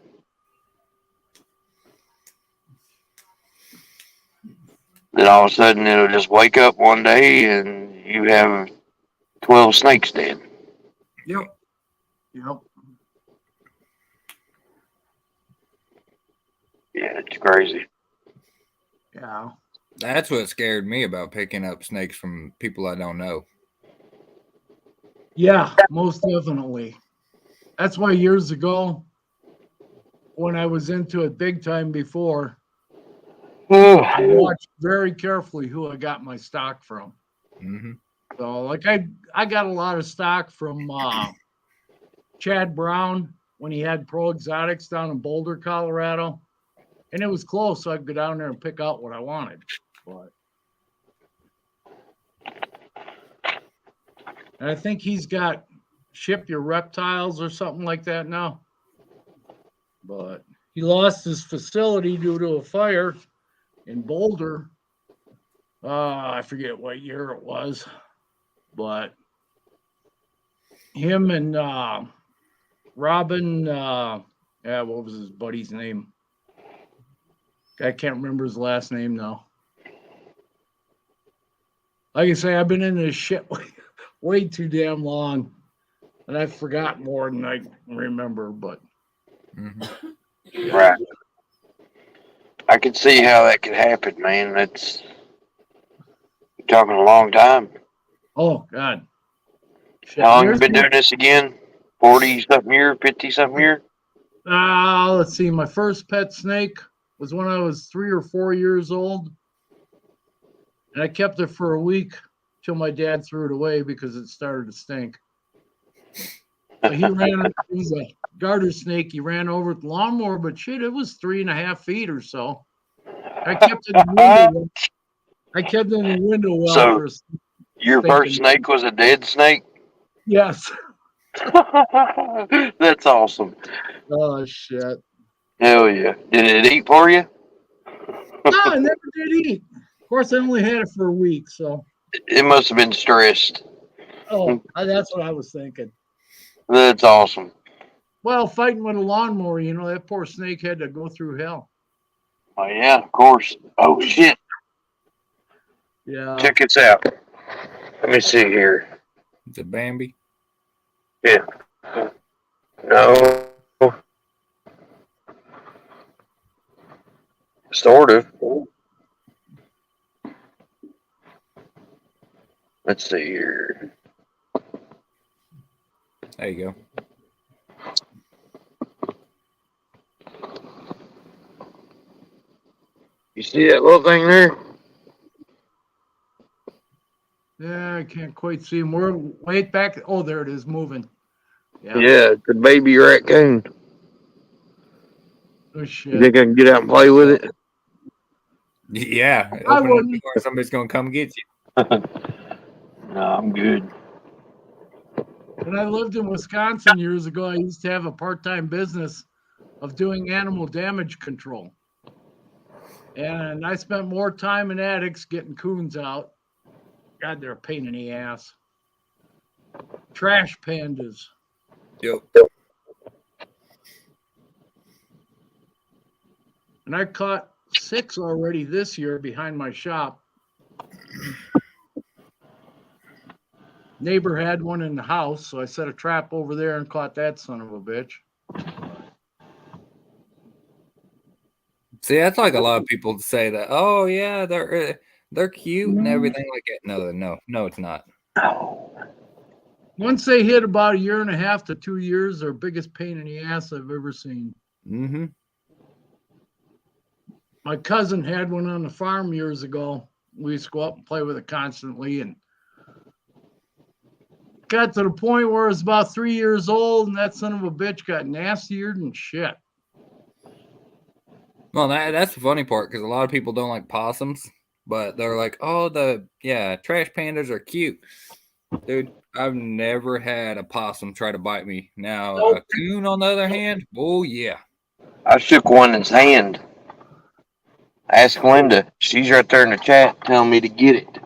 Then all of a sudden it'll just wake up one day and you have 12 snakes dead. Yep. Yep. Yeah, it's crazy. Yeah. That's what scared me about picking up snakes from people I don't know. Yeah, most definitely. That's why years ago, when I was into it big time before, I watched very carefully who I got my stock from. Mm-hmm. So, like, I got a lot of stock from Chad Brown when he had Pro Exotics down in Boulder, Colorado. And it was close, so I'd go down there and pick out what I wanted. But, and I think he's got Ship Your Reptiles or something like that now. But he lost his facility due to a fire in Boulder. I forget what year it was. But him and Robin, what was his buddy's name? I can't remember his last name now. Like I say, I've been in this shit way too damn long, and I've forgotten more than I remember. But Right. I can see how that could happen, man. You're talking a long time. oh God, Shit, How long you there's been one- doing this again? 40 something year, 50 something year? Let's see. My first pet snake was when I was 3 or 4 years old. And I kept it for a week till my dad threw it away because it started to stink. But he was a garter snake. He ran over with the lawnmower, but shit, it was 3.5 feet or so. I kept it in the window. I kept it in the window well So, for your first snake was a dead snake? Yes. That's awesome. Oh shit. Hell yeah. Did it eat for you? No, I never did eat. Of course, I only had it for a week, so. It must have been stressed. Oh, that's what I was thinking. That's awesome. Well, fighting with a lawnmower, that poor snake had to go through hell. Oh, yeah, of course. Oh, shit. Yeah. Check this out. Let me see here. It's a Bambi. Yeah. No. Sort of. Let's see here. There you go. You see that little thing there? Yeah, I can't quite see him. We're way back. Oh, there it is, moving. Yeah. Yeah, it's a baby raccoon. Oh, You shit. think I can get out and play with it? Yeah. I Open the wouldn't. door, somebody's gonna come get you. No, I'm good. When I lived in Wisconsin years ago, I used to have a part-time business of doing animal damage control. And I spent more time in attics getting coons out. God, they're a pain in the ass. Trash pandas. Yep. And I caught 6 already this year behind my shop. Neighbor had one in the house, so I set a trap over there and caught that son of a bitch. See, that's like a lot of people say that. Oh yeah, they're cute and everything like that. No, it's not. Once they hit about 1.5 to 2 years, they're biggest pain in the ass I've ever seen. Mm-hmm. My cousin had one on the farm years ago. We used to go up and play with it constantly, and got to the point where it was about 3 years old, and that son of a bitch got nastier than shit. Well, that's the funny part because a lot of people don't like possums, but they're like, oh, trash pandas are cute. Dude, I've never had a possum try to bite me. Now, a coon, on the other hand, oh, yeah. I shook one in his hand. Ask Linda. She's right there in the chat telling me to get it.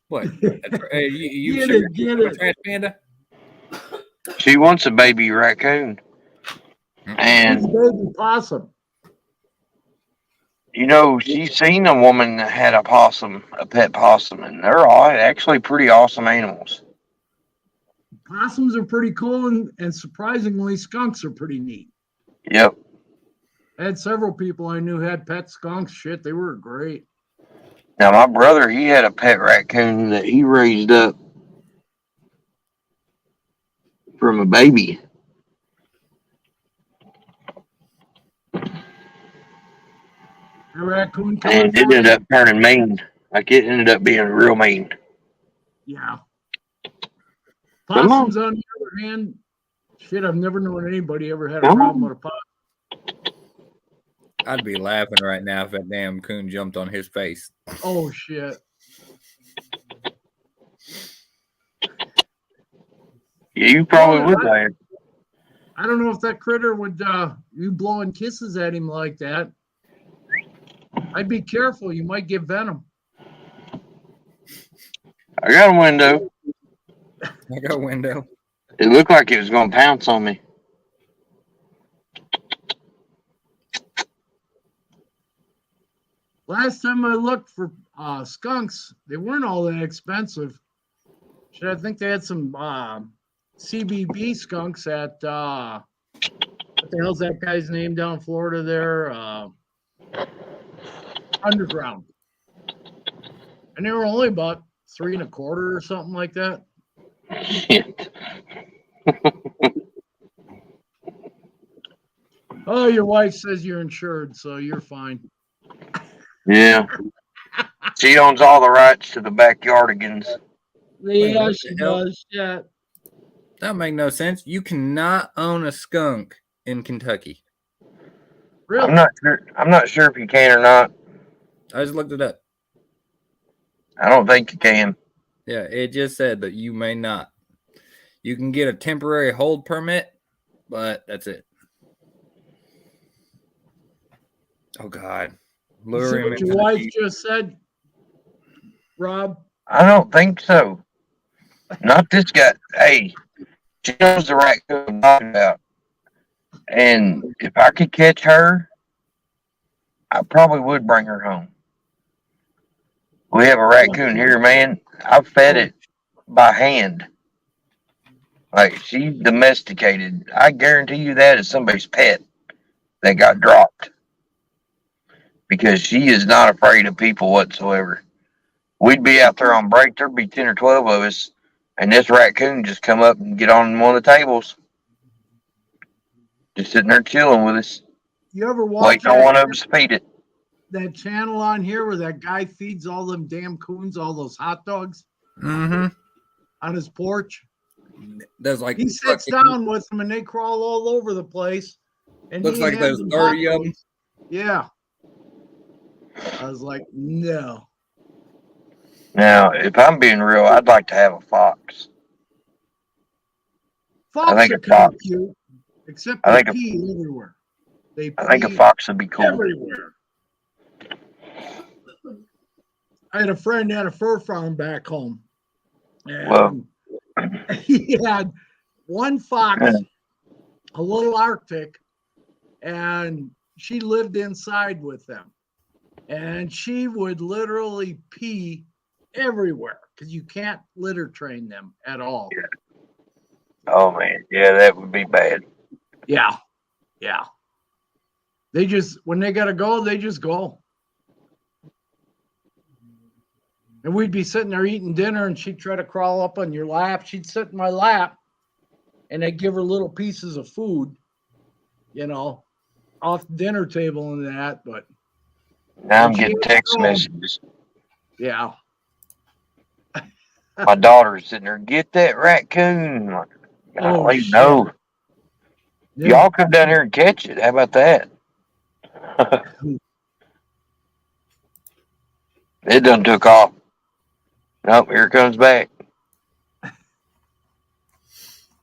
What? You Get shook it, get a it. trash panda? She wants a baby raccoon. It's And, baby possum. she's seen a woman that had a pet possum, and they're all actually pretty awesome animals. Possums are pretty cool, and surprisingly, skunks are pretty neat. Yep. I had several people I knew had pet skunks. Shit, they were great. Now, my brother, he had a pet raccoon that he raised up from a baby. A raccoon And it ended up turning mean. Like, it ended up being real mean. Yeah. Come on. Possums, on the other hand, shit, I've never known anybody ever had a Come problem on. with a possum. I'd be laughing right now if that damn coon jumped on his face. Oh, shit. Yeah, you probably would, Diane. I don't know if that critter would, you blowing kisses at him like that. I'd be careful. You might get venom. I got a window. I got a window. It looked like it was going to pounce on me. Last time I looked for skunks, they weren't all that expensive. Shit, I think they had some CBB skunks at what the hell's that guy's name down in Florida there? Underground. And they were only about 3.25 or something like that. Shit. Oh, your wife says you're insured, so you're fine. Yeah. She owns all the rights to the backyardigans. Yeah, what she the hell? does. Yeah. That make no sense. You cannot own a skunk in Kentucky. Really? I'm not sure if you can or not. I just looked it up. I don't think you can. Yeah, it just said that you may not. You can get a temporary hold permit, but that's it. Oh God. You Lure see him what into your the wife Jeep. just said, Rob? I don't think so. Not this guy. Hey, she knows the raccoon I'm talking about. And if I could catch her, I probably would bring her home. We have a raccoon here, man. I fed it by hand. Like, she's domesticated. I guarantee you that is somebody's pet that got dropped. Because she is not afraid of people whatsoever. We'd be out there on break, there'd be 10 or 12 of us, and this raccoon just come up and get on one of the tables. Just sitting there chilling with us. You ever watch Waiting on one of us to feed it. that channel on here where that guy feeds all them damn coons all those hot dogs Mm-hmm. on his porch? There's like He sits down with them and they crawl all over the place. And looks he like hands there's them 30 hot of them. dogs. Yeah. I was like, no. Now, if I'm being real, I'd like to have a fox. Fox think are a kind of fox- cute, except I they think a- pee everywhere. They I think a pee fox would be cool. everywhere. I had a friend that had a fur farm back home. And Well. he had one fox, a little Arctic, and she lived inside with them. And she would literally pee everywhere because you can't litter train them at all. Oh, man. Yeah, that would be bad. Yeah. Yeah. They just, when they got to go, they just go. And we'd be sitting there eating dinner and she'd try to crawl up on your lap. She'd sit in my lap and I'd give her little pieces of food, off the dinner table and that. But Now I'm she getting had to text go. messages. Yeah. My daughter's sitting there, get that raccoon. Like, golly, shit. no. Yeah. Y'all come down here and catch it. How about that? It done took off. Nope, here it comes back.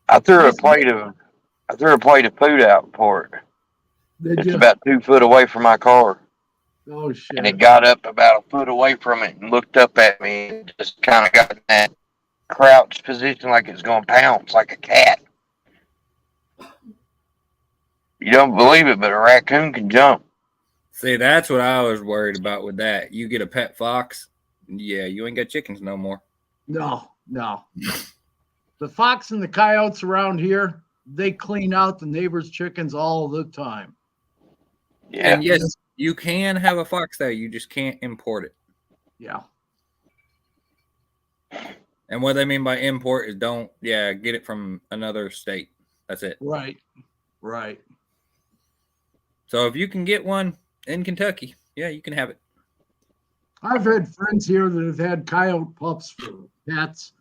I threw a plate of food out for it. Did It's you? about 2 foot away from my car. Oh, shit. And it got up about a foot away from it and looked up at me and just kind of got in that crouched position like it's going to pounce like a cat. You don't believe it, but a raccoon can jump. See, that's what I was worried about with that. You get a pet fox, yeah, you ain't got chickens no more. No. The fox and the coyotes around here, they clean out the neighbors' chickens all the time. Yeah. And yes, you can have a fox there. You just can't import it. Yeah. And what they mean by import is get it from another state. That's it. Right. So if you can get one in Kentucky, yeah, you can have it. I've had friends here that have had coyote pups for pets,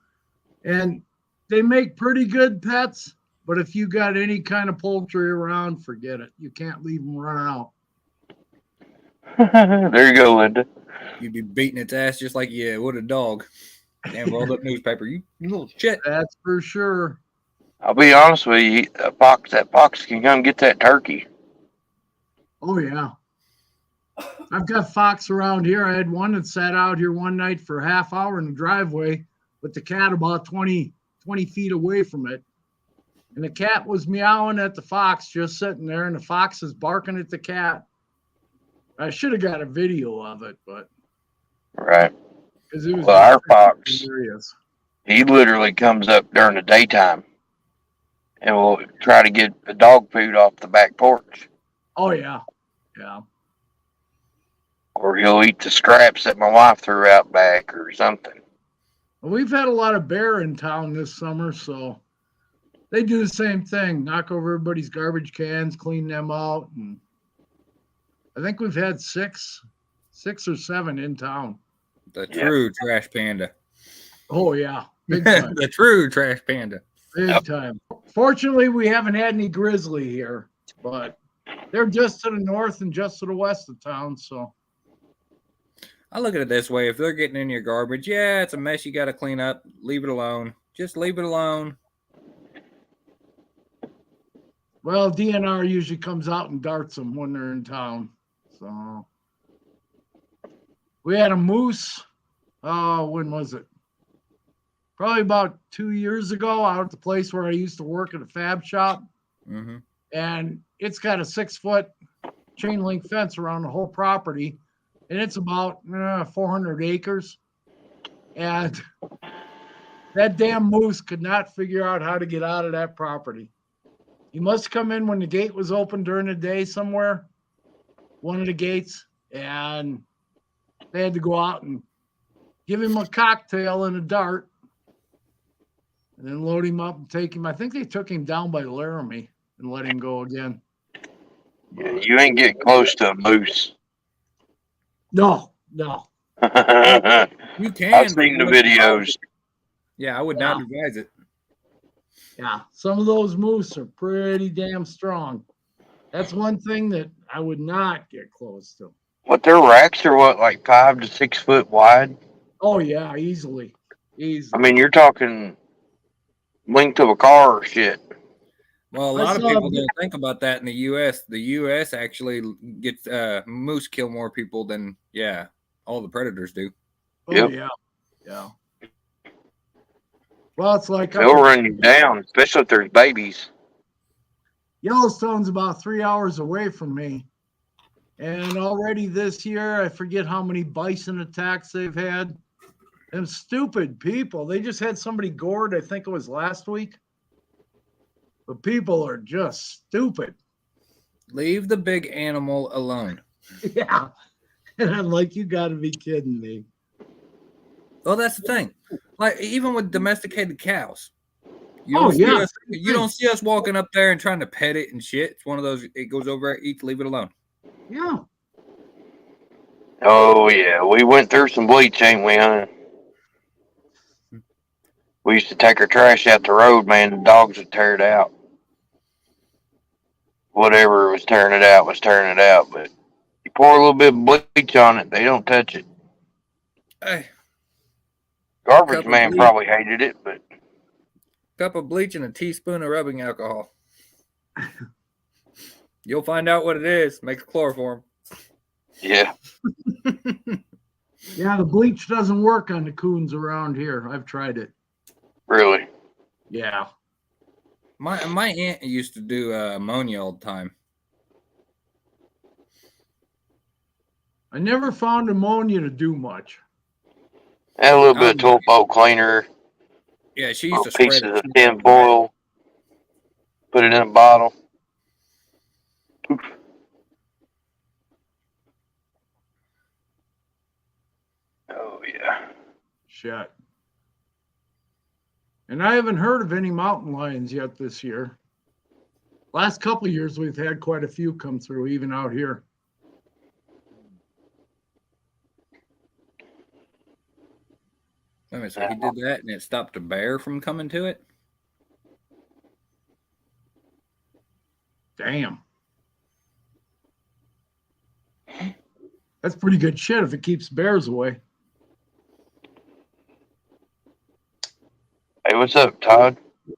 and they make pretty good pets. But if you got any kind of poultry around, forget it. You can't leave them run out. There you go, Linda. You'd be beating its ass just like you would a dog. Damn rolled up newspaper. You little shit. That's for sure. I'll be honest with you, that fox can come get that turkey. Oh, yeah. I've got fox around here. I had one that sat out here one night for a half hour in the driveway with the cat about 20 feet away from it. And the cat was meowing at the fox just sitting there, and the fox is barking at the cat. I should have got a video of it, but Right. because it was Well, our fox, hilarious. he literally comes up during the daytime and will try to get the dog food off the back porch. Oh, yeah. Or he'll eat the scraps that my wife threw out back or something. We've had a lot of bear in town this summer, so they do the same thing. Knock over everybody's garbage cans, clean them out, and I think we've had six or seven in town. The true trash panda. Oh yeah, big time. The true trash panda. Big time. Fortunately, we haven't had any grizzly here, but they're just to the north and just to the west of town. So I look at it this way: if they're getting in your garbage, yeah, it's a mess you got to clean up. Leave it alone. Just leave it alone. well, DNR usually comes out and darts them when they're in town. So we had a moose. Oh, when was it? Probably about 2 years ago, out at the place where I used to work at a fab shop. Mm-hmm. And it's got a 6-foot chain link fence around the whole property. And it's about 400 acres. And that damn moose could not figure out how to get out of that property. He must come in when the gate was open during the day somewhere, one of the gates, and they had to go out and give him a cocktail and a dart, and then load him up and take him. I think they took him down by Laramie and let him go again. Yeah, you ain't getting close to a moose. No. You can. I've seen the videos. Yeah, I would not advise it. Yeah, some of those moose are pretty damn strong. That's one thing that I would not get close to. What, their racks are what, like 5 to 6 foot wide? Oh yeah, easily. I mean, you're talking length of a car or shit. Well, a lot of people don't think about that in the U.S. The U.S. actually gets moose kill more people than all the predators do. Oh yeah. Well, it's like They'll run you down, especially if there's babies. Yellowstone's about 3 hours away from me. And already this year, I forget how many bison attacks they've had. Them stupid people. They just had somebody gored, I think it was last week. But people are just stupid. Leave the big animal alone. Yeah. And I'm like, you got to be kidding me. Well, that's the thing. Like, even with domesticated cows. You don't see us walking up there and trying to pet it and shit. It's one of those, it goes over, eats, leave it alone. Yeah. Oh, yeah. We went through some bleach, ain't we, honey? We used to take our trash out the road, man. The dogs would tear it out. Whatever was tearing it out was tearing it out. But you pour a little bit of bleach on it, they don't touch it. Hey. Garbage man probably hated it, but... Cup of bleach and a teaspoon of rubbing alcohol. You'll find out what it is. Makes chloroform. Yeah. Yeah, the bleach doesn't work on the coons around here. I've tried it. Really? Yeah. My aunt used to do ammonia all the time. I never found ammonia to do much. And a little bit of toilet cleaner. Yeah, she used to pieces of tin foil. Put it in a bottle. Oof. Oh yeah. Shit. And I haven't heard of any mountain lions yet this year. Last couple of years, we've had quite a few come through, even out here. So he did that and it stopped a bear from coming to it? Damn. That's pretty good shit if it keeps bears away. Hey, what's up, Todd? What's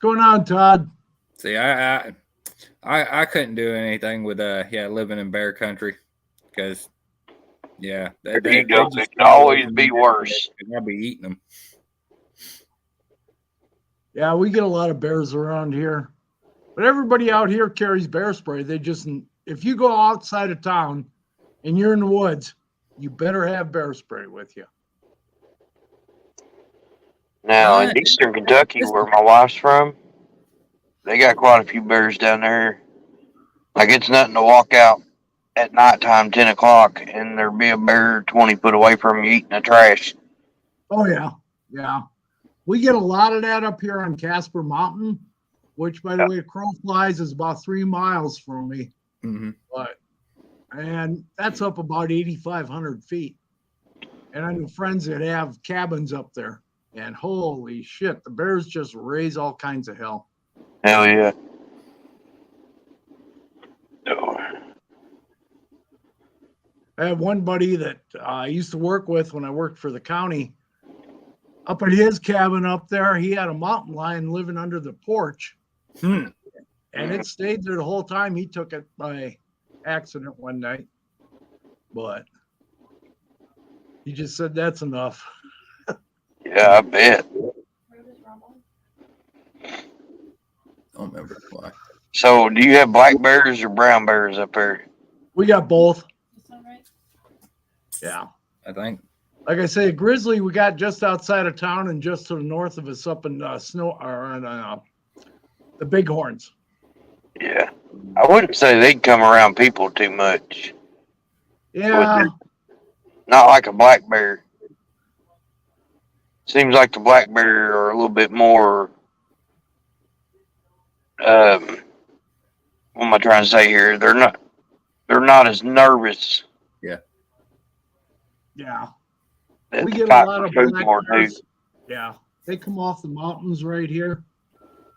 going on, Todd? See, I couldn't do anything with living in bear country because there you go. It can always be worse. I'll be eating them. Yeah, we get a lot of bears around here, but everybody out here carries bear spray. If you go outside of town and you're in the woods, you better have bear spray with you. Now, in eastern Kentucky, where my wife's from, they got quite a few bears down there. Like, it's nothing to walk out at nighttime, 10 o'clock, and there'd be a bear 20 foot away from you eating the trash. Oh yeah, yeah. We get a lot of that up here on Casper Mountain, which, by the way, crow flies is about 3 miles from me. Mm-hmm. And that's up about 8,500 feet. And I know friends that have cabins up there. And holy shit, the bears just raise all kinds of hell. Hell yeah. Oh. I had one buddy that I used to work with when I worked for the county. Up at his cabin up there, he had a mountain lion living under the porch. And it stayed there the whole time. He took it by accident one night. But he just said that's enough. Yeah, I bet. I don't remember why. So, do you have black bears or brown bears up there? We got both. Is that right? Yeah. I think. Like I say, grizzly we got just outside of town and just to the north of us up in the Bighorns. Yeah. I wouldn't say they'd come around people too much. Yeah. Not like a black bear. Seems like the black bear are a little bit more, what am I trying to say here? They're not as nervous. Yeah. They We get a fight lot for of food black more, too. bears. Yeah. They come off the mountains right here,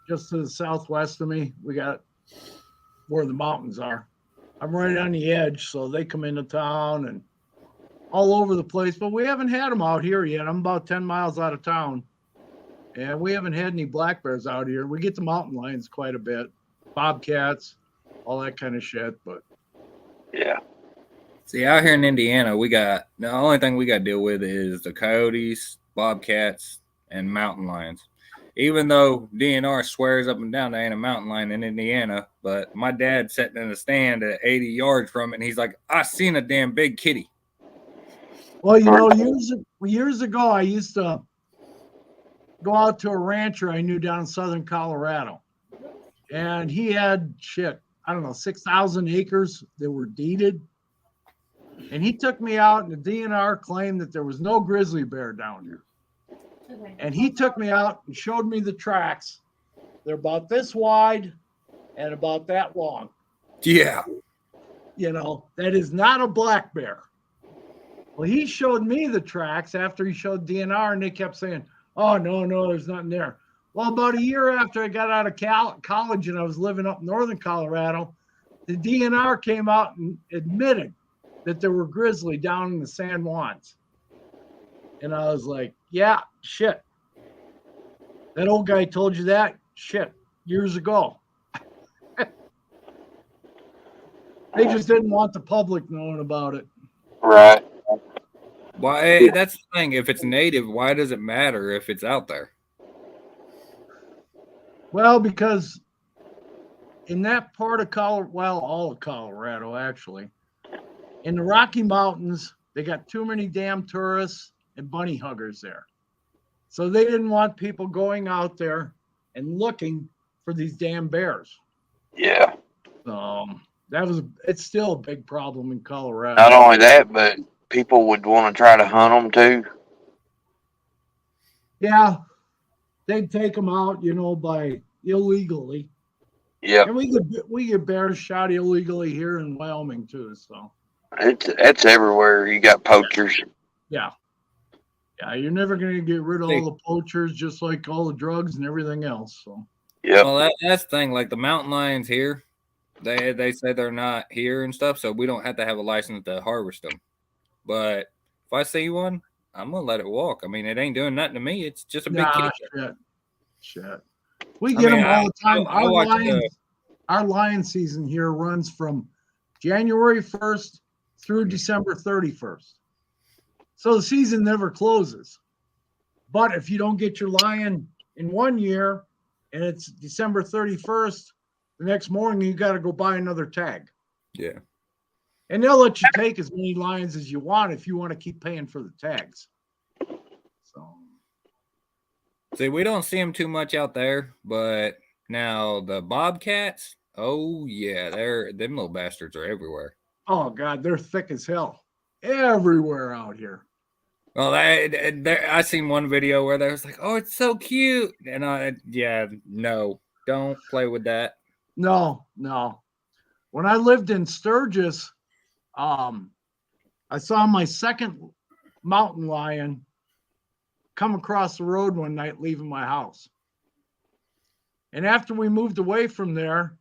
just to the southwest of me. We got where the mountains are. I'm right on the edge, so they come into town and all over the place. But we haven't had them out here yet. I'm about 10 miles out of town. And we haven't had any black bears out here. We get the mountain lions quite a bit. Bobcats, all that kind of shit. But Yeah. See, out here in Indiana, we got the only thing we got to deal with is the coyotes, bobcats, and mountain lions. Even though DNR swears up and down there ain't a mountain lion in Indiana, but my dad sitting in a stand at 80 yards from it, and he's like, "I seen a damn big kitty." well, you know, years ago, I used to go out to a rancher I knew down in southern Colorado, and he had 6,000 acres that were deeded. And he took me out, and the DNR claimed that there was no grizzly bear down here. Okay. And he took me out and showed me the tracks. They're about this wide and about that long. Yeah. You know, that is not a black bear. Well, he showed me the tracks after he showed DNR, and they kept saying, "Oh, no, there's nothing there." Well, about a year after I got out of college and I was living up in northern Colorado, the DNR came out and admitted that there were grizzly down in the San Juans. And I was like, yeah, shit. That old guy told you that? Shit, years ago. They just didn't want the public knowing about it. Right. Why? That's the thing. If it's native, why does it matter if it's out there? Well, because in that part of Colorado, well, all of Colorado, actually, in the Rocky Mountains, they got too many damn tourists and bunny huggers there. So they didn't want people going out there and looking for these damn bears. Yeah. It's still a big problem in Colorado. Not only that, but people would want to try to hunt them too. Yeah, they'd take them out, by illegally. Yeah. And we get bears shot illegally here in Wyoming too. So It's everywhere. You got poachers. yeah, you're never going to get rid of all the poachers, just like all the drugs and everything else. So yeah. Well, that's the thing. Like the mountain lions here, they say they're not here and stuff, so we don't have to have a license to harvest them. But if I see one, I'm gonna let it walk. I mean, it ain't doing nothing to me. It's just a big kitty. Shit. We get them all the time. Our lion season here runs from January 1st through December 31st. So the season never closes. But if you don't get your lion in one year and it's December 31st, the next morning you got to go buy another tag. Yeah. And they'll let you take as many lions as you want if you want to keep paying for the tags. So, see, we don't see them too much out there, but now the bobcats, oh yeah, them little bastards are everywhere. Oh God, they're thick as hell everywhere out here. Well, I seen one video where they was like, "Oh, it's so cute," and no, don't play with that. No. When I lived in Sturgis, I saw my second mountain lion come across the road one night leaving my house. And after we moved away from there,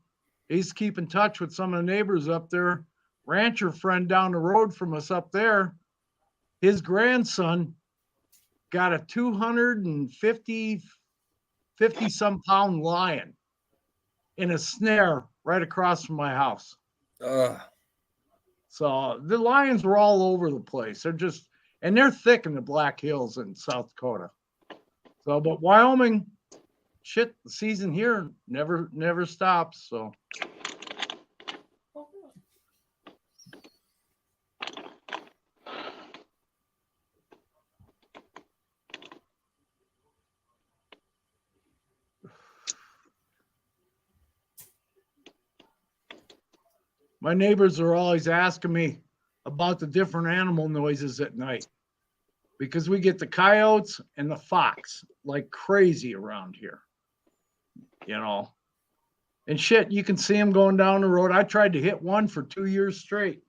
I used to keep in touch with some of the neighbors up there. Rancher friend down the road from us up there, his grandson got a 250 some pound lion in a snare right across from my house. So the lions were all over the place. They're thick in the Black Hills in South Dakota. So, but Wyoming, shit, the season here never stops. So. My neighbors are always asking me about the different animal noises at night because we get the coyotes and the fox like crazy around here, and shit, you can see them going down the road. I tried to hit one for 2 years straight,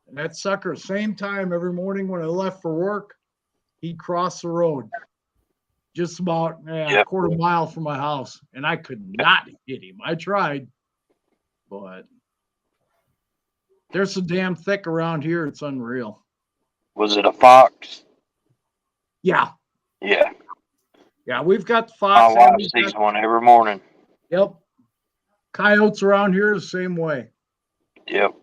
and that sucker, same time every morning when I left for work, he'd cross the road just about a quarter mile from my house, and I could not hit him. I tried, but they're so damn thick around here, it's unreal. Was it a fox? Yeah. Yeah. Yeah, we've got the fox. My wife sees one every morning. Yep. Coyotes around here the same way. Yep.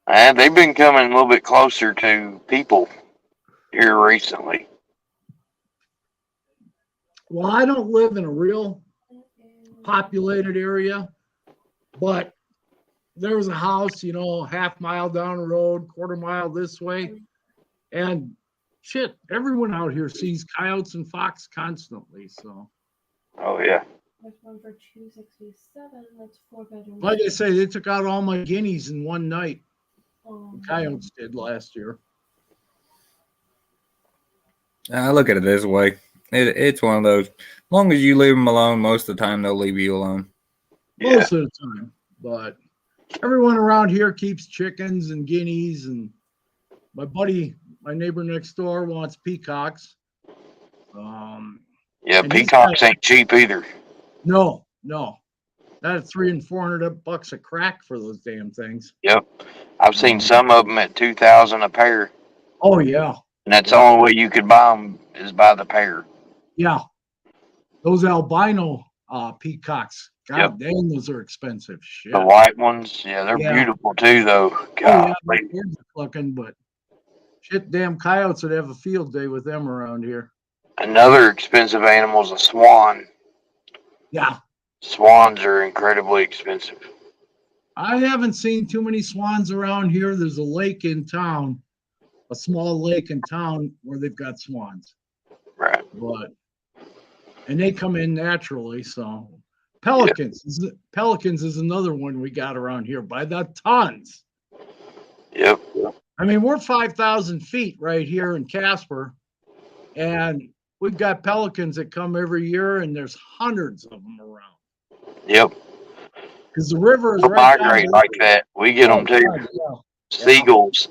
And they've been coming a little bit closer to people here recently. Well, I don't live in a real populated area, but there was a house, half mile down the road, quarter mile this way. And shit, everyone out here sees coyotes and fox constantly. So. Oh, yeah. There's one for 267. That's 4 bedrooms. Like I say, they took out all my guineas in one night. The coyotes did last year. I look at it this way. It's one of those. As long as you leave them alone, most of the time they'll leave you alone. Most of the time. But everyone around here keeps chickens and guineas, and my neighbor next door wants peacocks. Peacocks ain't cheap either. No. That's $300 and $400 a crack for those damn things. Yep. I've seen some of them at $2,000 a pair. Oh, yeah. And that's the only way you could buy them is by the pair. Yeah. Those albino peacocks. God dang, those are expensive. Shit. The white ones, they're beautiful too, though. God, they're looking, but shit, damn coyotes would have a field day with them around here. Another expensive animal is a swan. Yeah. Swans are incredibly expensive. I haven't seen too many swans around here. There's a lake in town, a small lake in town where they've got swans. Right. And they come in naturally, so. Pelicans is another one we got around here by the tons. Yep. I mean, we're 5,000 feet right here in Casper, and we've got pelicans that come every year, and there's hundreds of them around. Yep. Because the river is right migrate like that. We get them too. Yeah. Seagulls.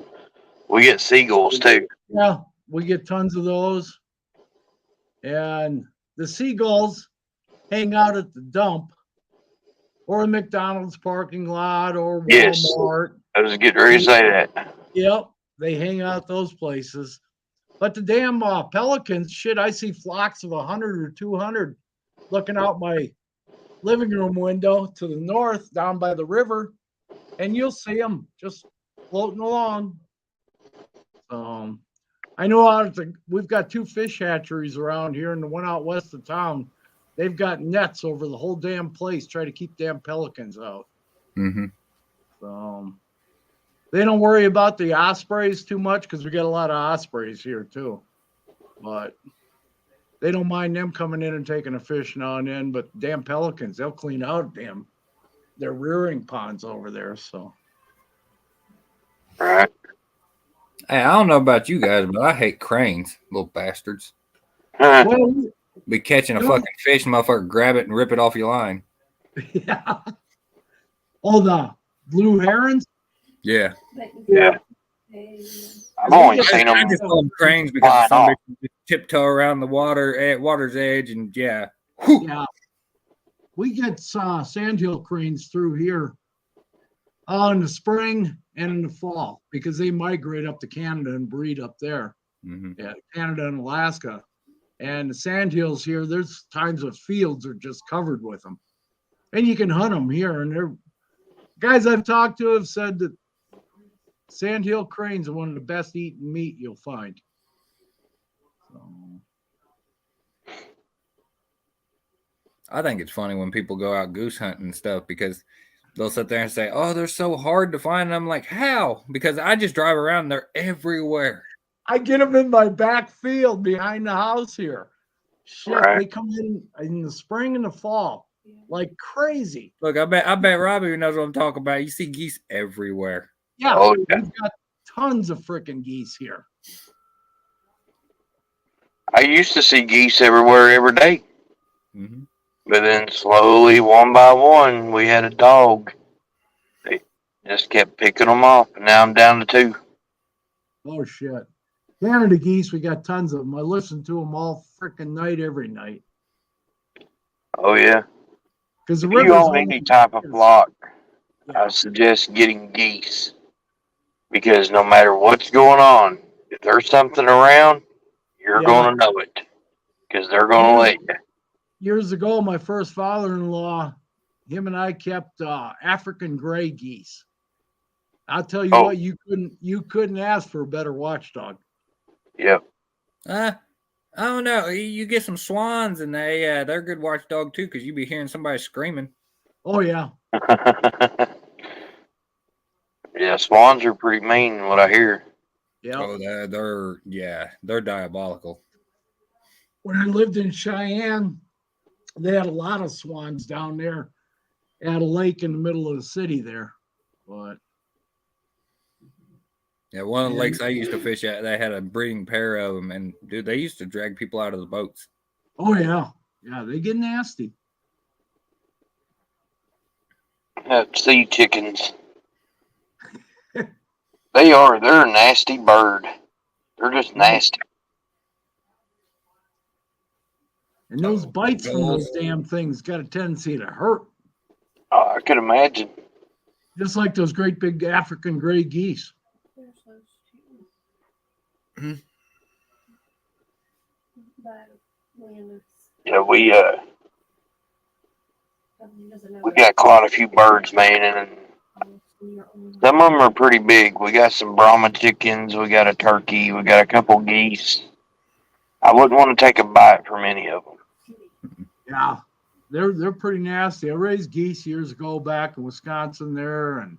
We get seagulls too. Yeah, we get tons of those. And the seagulls hang out at the dump or the McDonald's parking lot or Walmart. Yes, I was getting ready to say that. Yep, they hang out those places. But the damn pelicans, shit, I see flocks of 100 or 200 looking out my living room window to the north down by the river, and you'll see them just floating along. I know we've got 2 fish hatcheries around here, and the one out west of town, they've got nets over the whole damn place, try to keep damn pelicans out. Mm-hmm. They don't worry about the ospreys too much because we got a lot of ospreys here too. But they don't mind them coming in and taking a fish now and then. But damn pelicans, they'll clean out damn their rearing ponds over there. So Right. Hey, I don't know about you guys, but I hate cranes, little bastards. Huh. well, Be catching a No. fucking fish, motherfucker, grab it and rip it off your line. yeah. Oh, the blue herons. Yeah. Yeah. They- I've only I seen I them just call them cranes because flying some off. bitches just tiptoe around the water's edge, and yeah. Yeah, we get sandhill cranes through here in the spring and in the fall because they migrate up to Canada and breed up there. Mhm. Yeah, Canada and Alaska. And the sandhills here, there's times the fields are just covered with them. And you can hunt them here. And they're guys I've talked to have said that sandhill cranes are one of the best eaten meat you'll find. So, I think it's funny when people go out goose hunting and stuff because they'll sit there and say, "Oh, they're so hard to find." And I'm like, "How?" Because I just drive around; they're everywhere. I get them in my back field behind the house here. Shit, Right. they come in the spring and the fall like crazy. Look, I bet Robbie knows what I'm talking about. You see geese everywhere. Yeah, Oh, yeah. we've got tons of freaking geese here. I used to see geese everywhere every day. Mm-hmm. But then slowly, one by one, we had a dog. They just kept picking them off, and now I'm down to 2. Oh shit. Canada geese, we got tons of them. I listen to them all freaking night, every night. Oh, yeah. Because the If you river's own all any type of Yeah. flock, I suggest getting geese. Because no matter what's going on, if there's something around, you're Yeah. going to know it. Because they're going to let you. Years ago, my first father-in-law, him and I kept African gray geese. I'll tell you Oh. what, you couldn't ask for a better watchdog. Yep. I don't know. You get some swans, and they're a good watchdog too, because you be hearing somebody screaming. Oh yeah. Yeah, swans are pretty mean, what I hear. Yeah. Oh, they're diabolical. When I lived in Cheyenne, they had a lot of swans down there at a lake in the middle of the city there. But Yeah, one of the Yeah. lakes I used to fish at, they had a breeding pair of them, and dude, they used to drag people out of the boats. oh yeah. Yeah, they get nasty. Sea chickens. They're a nasty bird. They're just nasty. And those Oh, bites from those God. damn things got a tendency to hurt. Oh, I could imagine. Just like those great big African gray geese. There's those two. Mhm. But Landis Yeah, we doesn't know we got quite a few birds, man, and some of them are pretty big. We got some Brahma chickens, we got a turkey, we got a couple geese. I wouldn't want to take a bite from any of them. Yeah. They're pretty nasty. I raised geese years ago back in Wisconsin there, and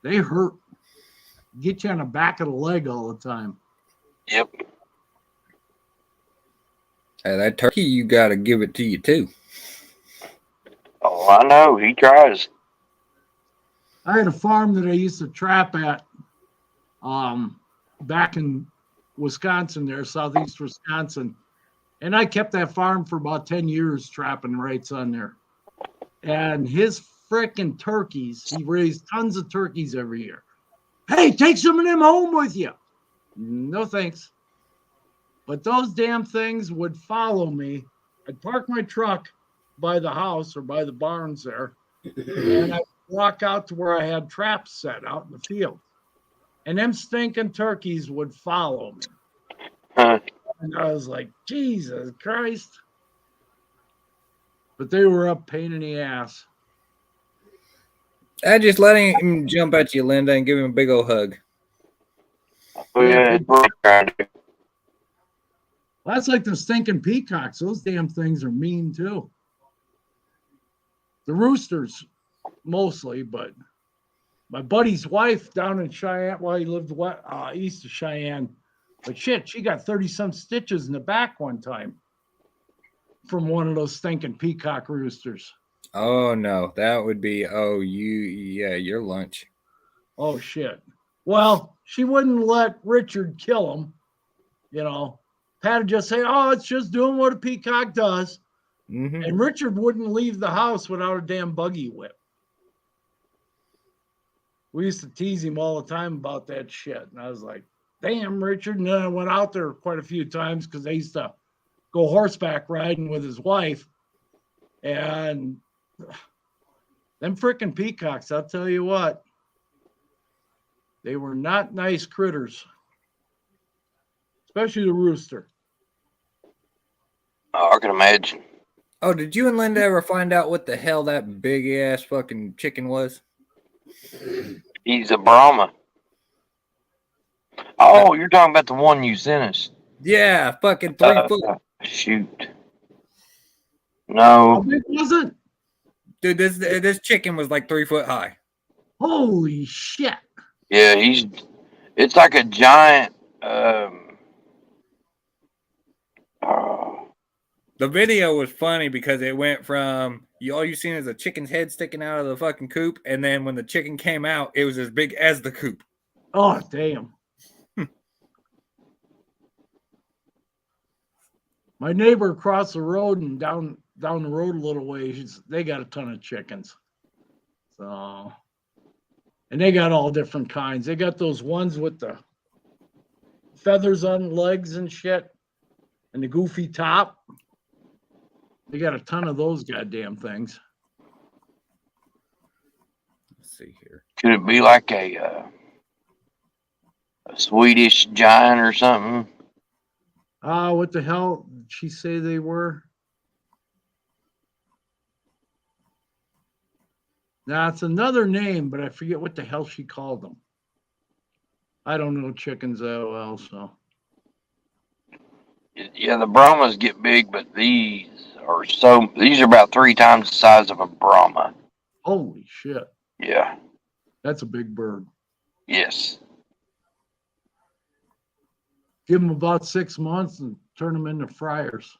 they hurt. Get you on the back of the leg all the time. Yep. Hey, that turkey, you got to give it to you too. Oh, I know. He tries. I had a farm that I used to trap at back in Wisconsin there, southeast Wisconsin. And I kept that farm for about 10 years trapping rights on there. And his frickin' turkeys, he raised tons of turkeys every year. Hey, take some of them home with you. No thanks. But those damn things would follow me. I'd park my truck by the house or by the barns there, and I'd walk out to where I had traps set out in the field. And them stinking turkeys would follow me. Huh. And I was like, Jesus Christ. But they were a pain in the ass. I just let him jump at you, Linda, and give him a big old hug. Oh, yeah, that's what I'm trying to do. Well, that's like the stinking peacocks. Those damn things are mean too. The roosters, mostly, but my buddy's wife down in Cheyenne, well, he lived east of Cheyenne. But shit, she got 30-some stitches in the back one time from one of those stinking peacock roosters. Oh no, that would be your lunch. Oh shit. Well, she wouldn't let Richard kill him. You know, Pat would just say, "Oh, it's just doing what a peacock does," Mm-hmm. and Richard wouldn't leave the house without a damn buggy whip. We used to tease him all the time about that shit, and I was like, "Damn, Richard!" And then I went out there quite a few times because I used to go horseback riding with his wife, and them freaking peacocks, I'll tell you what, they were not nice critters, especially the rooster. Oh, I can imagine. Oh, did you and Linda ever find out what the hell that big ass fucking chicken was? He's a Brahma. Oh, you're talking about the one you sent us. Yeah, fucking 3 foot. Shoot. How No. big was it? Dude, this chicken was like 3 foot high. Holy shit. Yeah, it's like a giant The video was funny because it went from all you seen is a chicken's head sticking out of the fucking coop, and then when the chicken came out, it was as big as the coop. Oh, damn. My neighbor across the road and down the road a little ways, they got a ton of chickens. So, and they got all different kinds. They got those ones with the feathers on legs and shit, and the goofy top. They got a ton of those goddamn things. Let's see here. could it be like a Swedish giant or something? What the hell did she say they were? Now it's another name, but I forget what the hell she called them. I don't know chickens that well, so. Yeah, the Brahmas get big, but these are about 3 times the size of a Brahma. Holy shit. Yeah. That's a big bird. Yes. Give them about 6 months and turn them into fryers.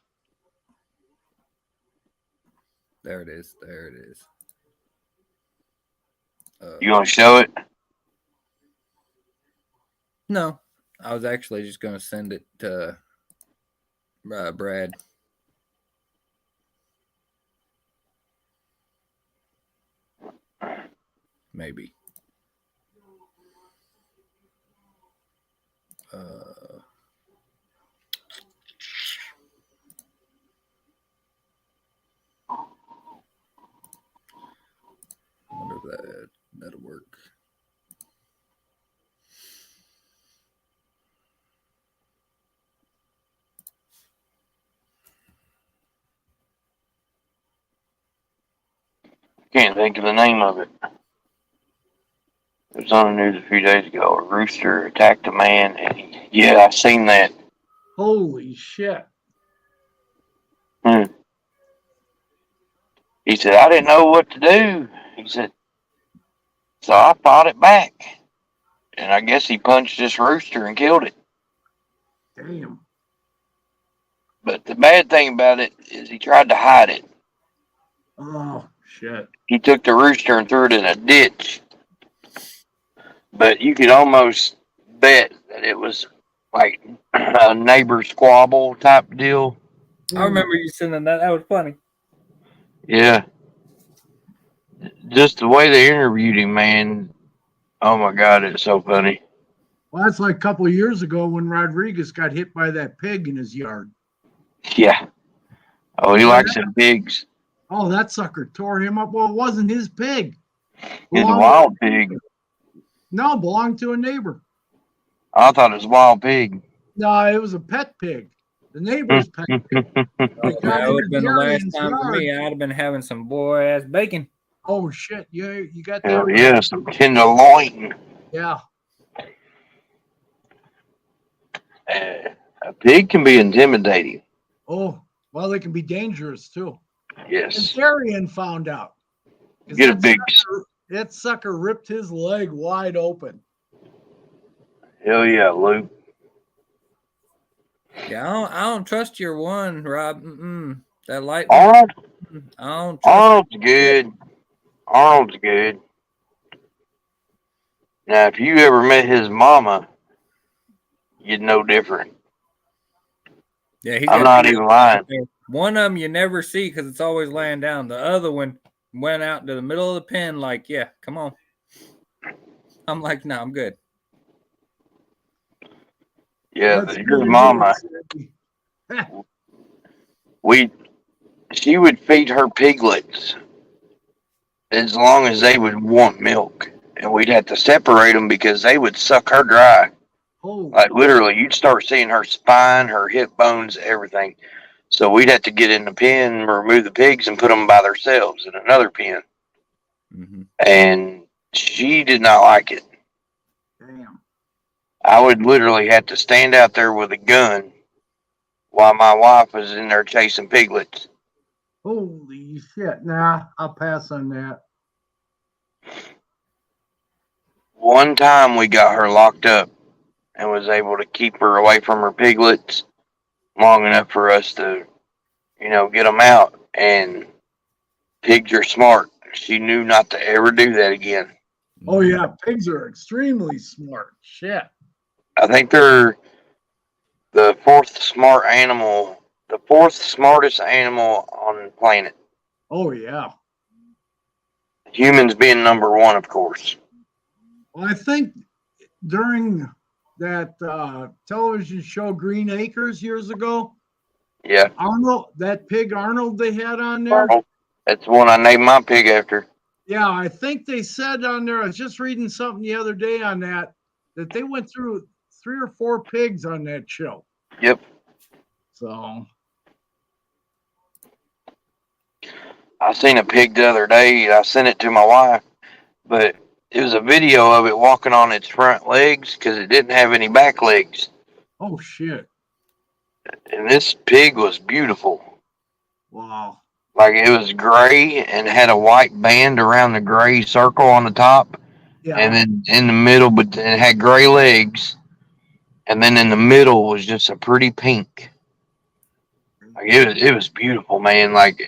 There it is. There it is. You want to show it? No, I was actually just going to send it to Brad. Maybe. I wonder if that'll work. Can't think of the name of it. It was on the news a few days ago. A rooster attacked a man, and I seen that. Holy shit. He said, I didn't know what to do. He said, so I fought it back. And I guess he punched this rooster and killed it. Damn. But the bad thing about it is he tried to hide it. Oh, shit. He took the rooster and threw it in a ditch. But you could almost bet that it was like a neighbor squabble type deal. I remember you sending that. That was funny. Yeah. Just the way they interviewed him, man. Oh my God, it's so funny. Well, that's like a couple of years ago when Rodriguez got hit by that pig in his yard. Yeah. Oh, he likes them pigs. Oh, that sucker tore him up. Well, it wasn't his pig. It's a wild pig. No, belonged to a neighbor. I thought it was a wild pig. No, it was a pet pig. The neighbor's pet pig. That would have been the last time for me. I'd have been having some boy ass bacon. Oh shit! Yeah, you got that. Hell yeah, some tenderloin. Yeah. A pig can be intimidating. Oh, well, they can be dangerous too. Yes. And Therian found out. Get a big. That sucker ripped his leg wide open. Hell yeah, Luke. Yeah, I don't trust your one, Rob. That light. Arnold? I don't trust Arnold's good. Arnold's good. Now, if you ever met his mama, you'd know different. Yeah, he's I'm got not two even lying. there. One of them you never see because it's always laying down. The other one went out to the middle of the pen, like, yeah, come on. I'm like, no, I'm good. Yeah, That's your good mama. news. She would feed her piglets as long as they would want milk, and we'd have to separate them because they would suck her dry. Oh, Like literally, you'd start seeing her spine, her hip bones, everything. So we'd have to get in the pen, remove the pigs, and put them by themselves in another pen. Mm-hmm. And she did not like it. damn. I would literally have to stand out there with a gun while my wife was in there chasing piglets. Holy shit. Nah, I'll pass on that. One time we got her locked up and was able to keep her away from her piglets long enough for us to, get them out. And pigs are smart. She knew not to ever do that again. Oh, yeah. Pigs are extremely smart. Shit. I think they're the fourth smartest animal on the planet. Oh, yeah. Humans being number one, of course. Well, I think during that television show Green Acres years ago, Yeah. Arnold, that pig Arnold they had on there. That's the one I named my pig after. Yeah, I think they said on there, I was just reading something the other day on that they went through 3 or 4 pigs on that show. Yep. So, I seen a pig the other day. I sent it to my wife, but it was a video of it walking on its front legs because it didn't have any back legs. oh shit. And this pig was beautiful. Wow. Like it was gray and had a white band around the gray circle on the top. Yeah. And then in the middle, but it had gray legs. And then in the middle was just a pretty pink. Like it was beautiful, man. Like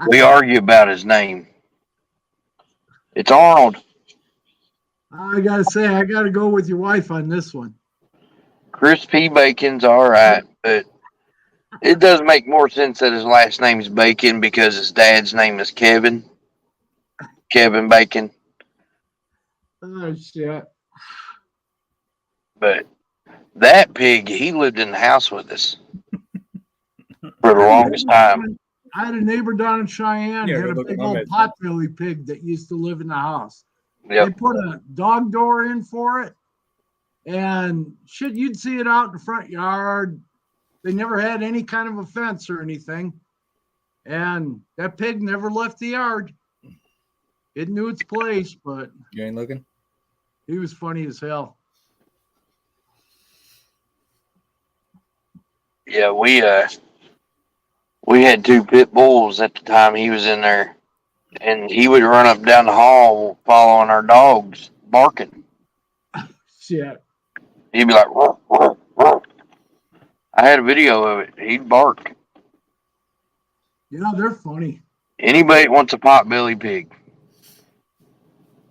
we argue about his name. It's Arnold. I gotta say, I gotta go with your wife on this one. Crispy Bacon's all right, but it does make more sense that his last name is Bacon because his dad's name is Kevin. Kevin Bacon. Oh shit. But that pig, he lived in the house with us for the longest time. I had a neighbor down in Cheyenne, Yeah, had a look big at my old message. potbelly pig that used to live in the house. Yep. They put a dog door in for it, and shit, you'd see it out in the front yard. They never had any kind of a fence or anything, and that pig never left the yard. It knew its place, but You ain't looking? he was funny as hell. Yeah, we had 2 pit bulls at the time he was in there, and he would run up and down the hall following our dogs, barking. Shit. He'd be like, "Ruff, ruff, ruff." I had a video of it. He'd bark. Yeah, they're funny. Anybody that wants a potbelly pig,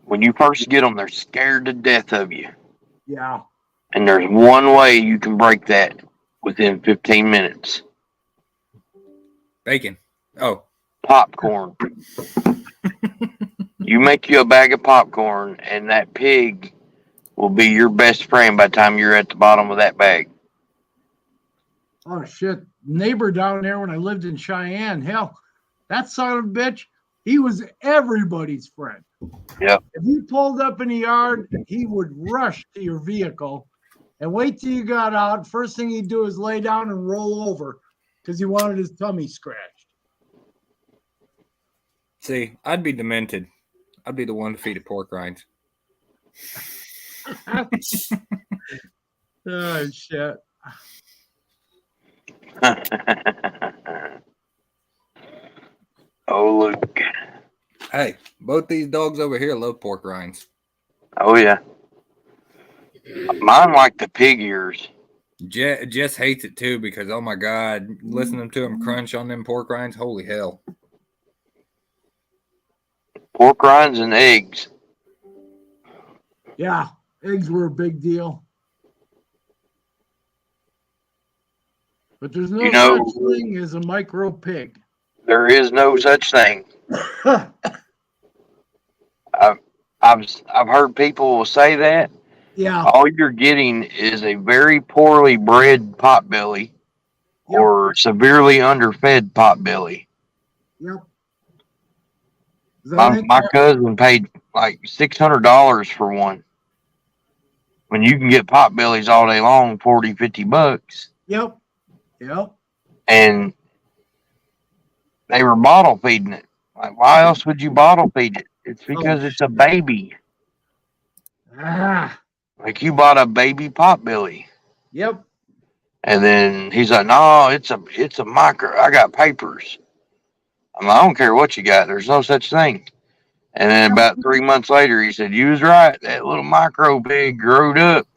when you first get them, they're scared to death of you. Yeah. And there's one way you can break that within 15 minutes. Bacon. Oh. Popcorn. You make you a bag of popcorn, and that pig will be your best friend by the time you're at the bottom of that bag. Oh shit. Neighbor down there when I lived in Cheyenne, hell, that son of a bitch, he was everybody's friend. Yep. If you pulled up in the yard, he would rush to your vehicle and wait till you got out. First thing he'd do is lay down and roll over because he wanted his tummy scratched. See, I'd be demented. I'd be the one to feed it pork rinds. Oh shit. Oh, look. Hey, both these dogs over here love pork rinds. Oh, yeah. Mine like the pig ears. Jess hates it too because oh my god, listening to him crunch on them pork rinds, holy hell! Pork rinds and eggs. Yeah, eggs were a big deal. But there's no You know- such thing as a micro pig. There is no such thing. I've heard people say that. Yeah. All you're getting is a very poorly bred potbelly Yep. or severely underfed potbelly. Yep. 'Cause I think My cousin paid like $600 for one. When you can get potbellies all day long, 40, 50 bucks. Yep. Yep. And they were bottle feeding it. Like, why else would you bottle feed it? It's because it's a baby. Ah. Like you bought a baby potbelly. Yep. And then he's like, no, it's a micro. I got papers. I'm like, I don't care what you got. There's no such thing. And then about 3 months later, he said, you was right. That little micro pig growed up.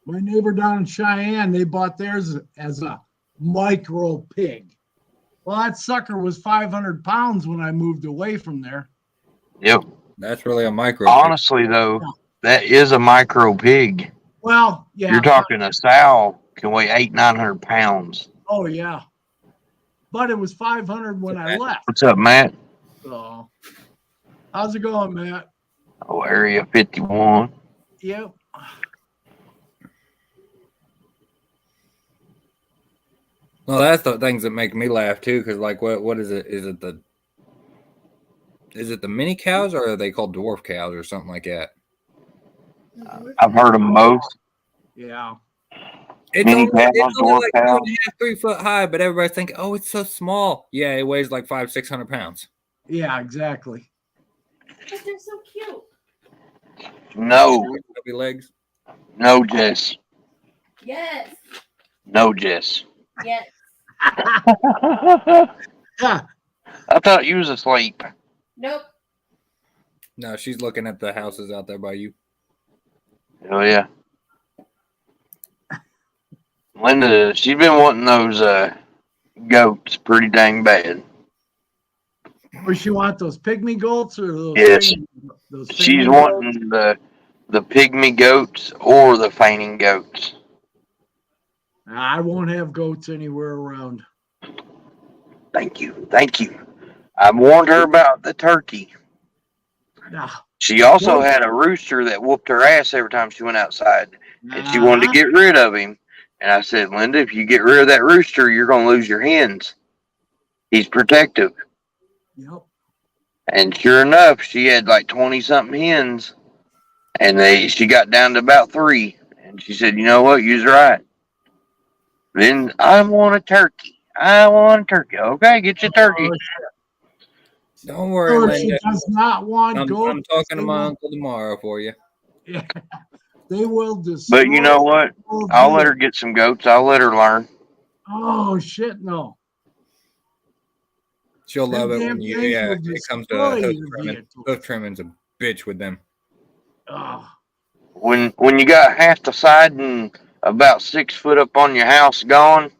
My neighbor down in Cheyenne, they bought theirs as a micro pig. Well, that sucker was 500 pounds when I moved away from there. Yep. That's really a micro. Honestly, though, that is a micro pig. Well, yeah. You're talking a sow can weigh 800-900 pounds. Oh, yeah. But it was 500 when I left. What's up, Matt? So, how's it going, Matt? Oh, Area 51. Yep. Well, that's the things that make me laugh too, because like, what is it? Is it the mini cows, or are they called dwarf cows, or something like that? I've heard of both. Yeah. It's Mini only, cows, it's only dwarf like cows. 2.5, 3 foot high, but everybody's thinking, oh, it's so small. Yeah, it weighs like 500-600 pounds. Yeah, exactly. But they're so cute. No, Chubby legs. no, Jess. Yes. No, Jess. Yes. I Yeah. thought you was asleep. Nope. No, she's looking at the houses out there by you. Oh, yeah. Linda, she's been wanting those goats pretty dang bad. Or she want those pygmy goats or those? Yes. Those She's fainting wanting the pygmy goats or the fainting goats. I won't have goats anywhere around. Thank you. Thank you. I warned her about the turkey. Nah. She also had a rooster that whooped her ass every time she went outside. And she wanted to get rid of him. And I said, Linda, if you get rid of that rooster, you're going to lose your hens. He's protective. Yep. And sure enough, she had like 20-something hens. And she got down to about 3. And she said, you know what? You're right. Then I want a turkey. I want a turkey. Okay, get your turkey. Don't worry, Or she Linda. does not want I'm goats. talking to my They will- uncle tomorrow for you. Yeah. They will destroy. But you know what? all of I'll you. let her get some goats. I'll let her learn. Oh shit! No. She'll Them love it damn when you, things yeah, will it comes to destroy hoof your trimming. vehicle. Hoof trimming's a bitch with them. Oh. When you got half the siding about 6 foot up on your house gone.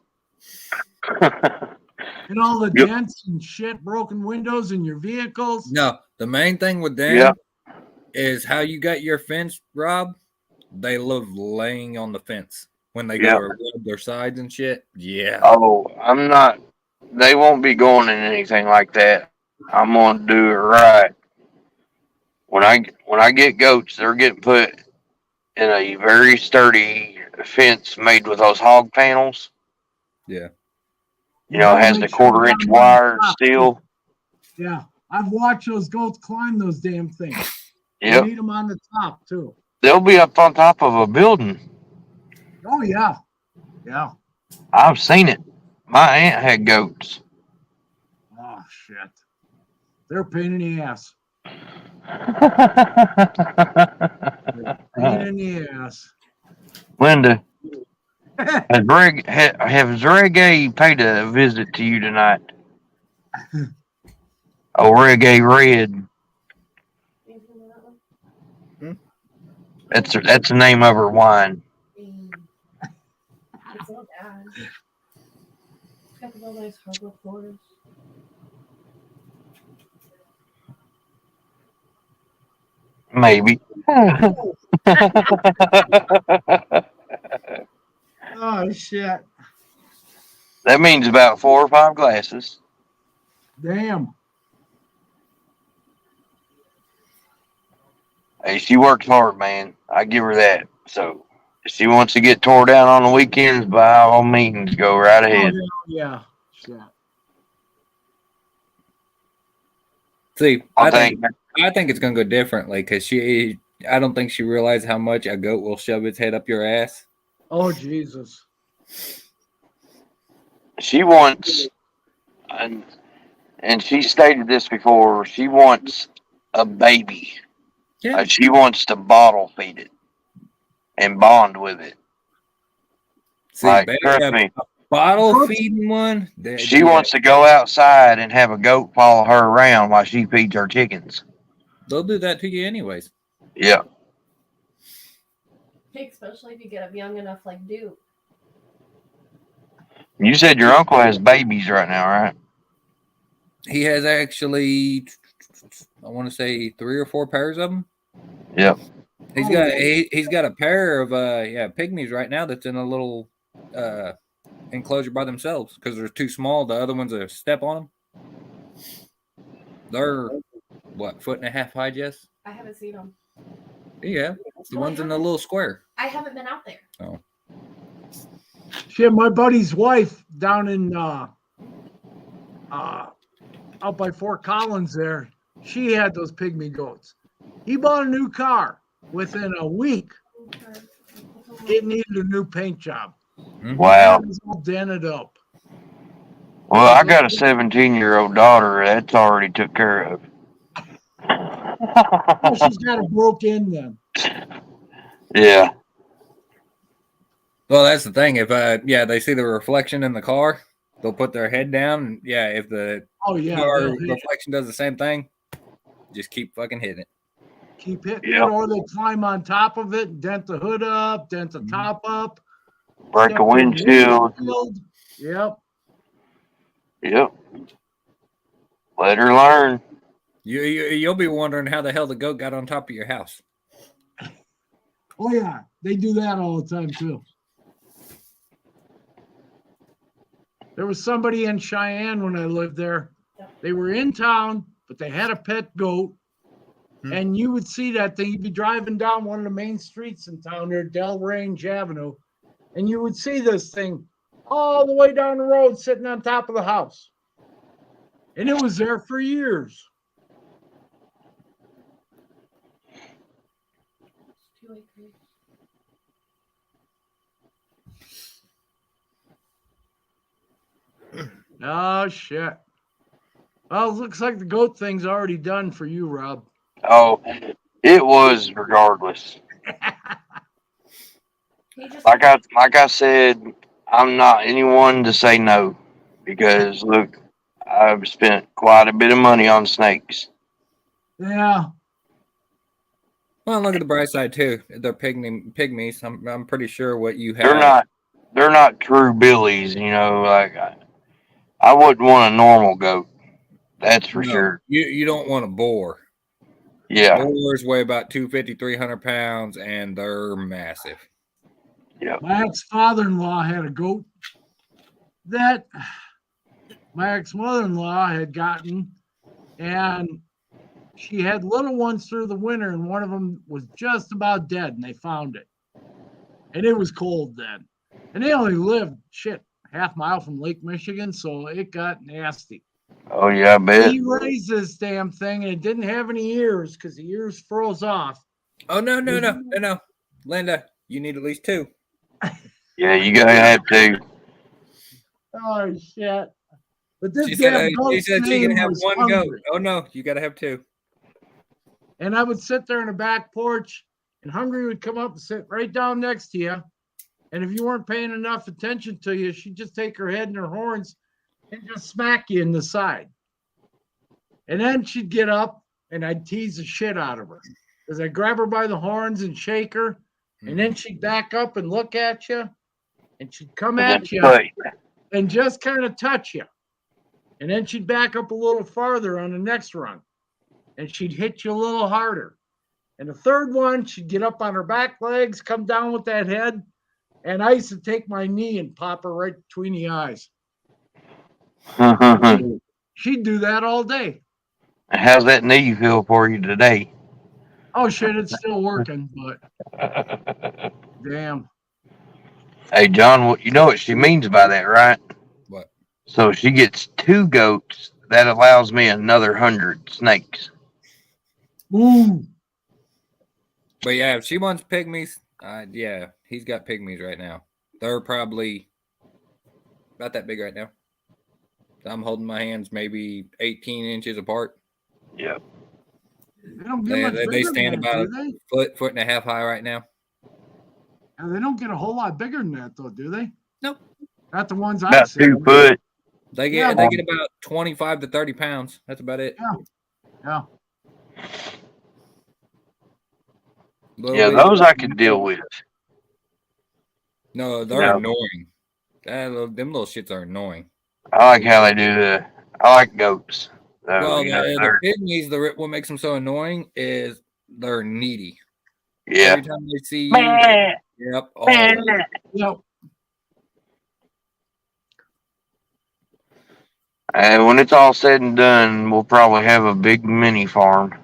And all the Yep. dents and shit, broken windows in your vehicles. No, the main thing with them Yeah. is how you got your fence, Rob. They love laying on the fence when they Yeah. go to rub their sides and shit. Yeah. Oh, I'm not. They won't be going in anything like that. I'm gonna do it right. When I get goats, they're getting put in a very sturdy fence made with those hog panels. Yeah. You know, it has the 1/4-inch wire steel. Yeah, I've watched those goats climb those damn things. You Yep, need them on the top too. they'll be up on top of a building. Oh yeah, yeah. I've seen it. My aunt had goats. Oh shit, they're a pain in the ass. Pain in the ass. Linda, has Reggae paid a visit to you tonight? Oh, Reggae Red. That's the name of her wine. It's got the real nice hardwood floors. Maybe. Oh shit! That means about 4 or 5 glasses. Damn. Hey, she works hard, man. I give her that. So if she wants to get tore down on the weekends, by all means, go right Oh ahead. yeah. Shit. See, I'll I take think it's gonna go differently because I don't think she realized how much a goat will shove its head up your ass. Oh Jesus. she wants, and she stated this before, she wants a baby. Yeah. She wants to bottle feed it and bond with it. See, Like, baby, trust me, bottle feeding one. she wants to go outside and have a goat follow her around while she feeds her chickens. They'll do that to you anyways. Yeah. Especially if you get up young enough like Duke. You said your uncle has babies right now, right? He has actually, I want to say 3 or 4 pairs of them. Yep. He's got a pair of pygmies right now that's in a little enclosure by themselves because they're too small. The other ones are step on them. They're what, 1.5 feet high, Jess? I haven't seen them. Yeah, the ones in the little square. I haven't been out there. Oh, Shit, my buddy's wife down in out by Fort Collins there, she had those pygmy goats. He bought a new car. Within a week, it needed a new paint job. Wow. It was all dented up. Well, I got a 17-year-old daughter that's already took care of. Oh, she's got it broke in then. Yeah. well, that's the thing. If they see the reflection in the car, they'll put their head down. And, if the car reflection does the same thing, just keep fucking hitting it. Keep hitting it, or they climb on top of it, dent the hood up, dent the top up, break a windshield. Yep. Yep. Let her learn. You'll be wondering how the hell the goat got on top of your house. Oh yeah, they do that all the time too. There was somebody in Cheyenne when I lived there. They were in town, but they had a pet goat. And you would see that thing. You'd be driving down one of the main streets in town near Delrange Avenue, and you would see this thing all the way down the road sitting on top of the house. And it was there for years. Oh, shit. Well, it looks like the goat thing's already done for you, Rob. Oh, it was regardless. Like I said, I'm not anyone to say no because look, I've spent quite a bit of money on snakes. Yeah. Well, look at the bright side too. They're pygmies. I'm pretty sure what you have. They're not true billies. You know, like I wouldn't want a normal goat. That's for sure. You don't want a boar. Yeah. Boars weigh about 250, 300 pounds, and they're massive. Yeah. My ex-father-in-law had a goat that my ex-mother-in-law had gotten, and she had little ones through the winter, and one of them was just about dead, and they found it. And it was cold then. And they only lived, half mile from Lake Michigan, so it got nasty. Oh, yeah, I bet. He raised this damn thing, and it didn't have any ears because the ears froze off. Oh, no. Linda, you need at least 2. Yeah, you gotta have 2. Oh, shit. But this She damn goat said she can have 1 goat. hungry. Oh, no, you got to have 2. And I would sit there in the back porch, and Hungry would come up and sit right down next to you. And if you weren't paying enough attention to you, she'd just take her head and her horns and just smack you in the side. And then she'd get up, and I'd tease the shit out of her. Because I'd grab her by the horns and shake her, and then she'd back up and look at you. and she'd come And then at you play. and just kind of touch you. And then she'd back up a little farther on the next run, and she'd hit you a little harder. And the third one, she'd get up on her back legs, come down with that head, and I used to take my knee and pop her right between the eyes. She'd do that all day. How's that knee feel for you today? Oh shit, it's still working, but damn. Hey, John, you know what she means by that, right? What? So she gets 2 goats. That allows me another 100 snakes. Ooh. But yeah, if she wants pygmies, yeah, he's got pygmies right now. They're probably about that big right now. I'm holding my hands maybe 18 inches apart. Yep. They don't get much bigger They stand than that, about do they? foot and a half high right now. And they don't get a whole lot bigger than that, though, do they? Nope. Not the ones I've About seen. 2 foot. They Yeah. get about 25 to 30 pounds. That's about it. Yeah. Yeah, those I could deal with. No, they're annoying. Them little shits are annoying. I like how they do I like goats. Well, the pygmies, what makes them so annoying is they're needy. Yeah. Every time they see you, yep. Yep. And when it's all said and done, we'll probably have a big mini farm.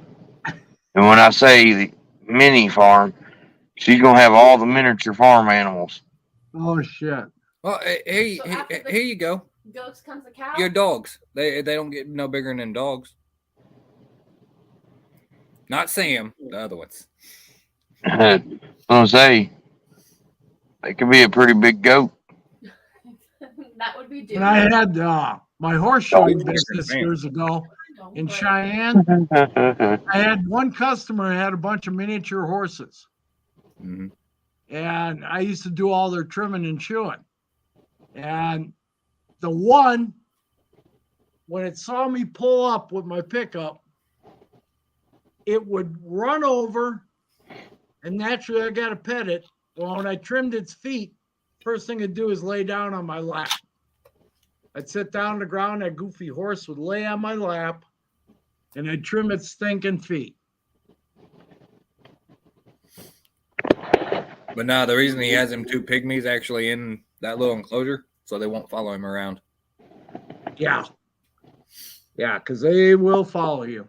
And when I say the mini farm, she's gonna have all the miniature farm animals. Oh shit. Well, here you go. Goats comes the cow. Your dogs. They don't get no bigger than dogs. Not Sam, the other ones. I'm gonna say they could be a pretty big goat. That would be When I had my horse showing business years ago in Cheyenne, I had one customer who had a bunch of miniature horses. Mm-hmm. And I used to do all their trimming and shoeing. And the one, when it saw me pull up with my pickup, it would run over, and naturally I got to pet it. Well, when I trimmed its feet, first thing it'd do is lay down on my lap. I'd sit down on the ground, that goofy horse would lay on my lap, and I'd trim its stinking feet. But no, the reason he has them 2 pygmies actually in that little enclosure, so they won't follow him around. Yeah. Yeah, because they will follow you.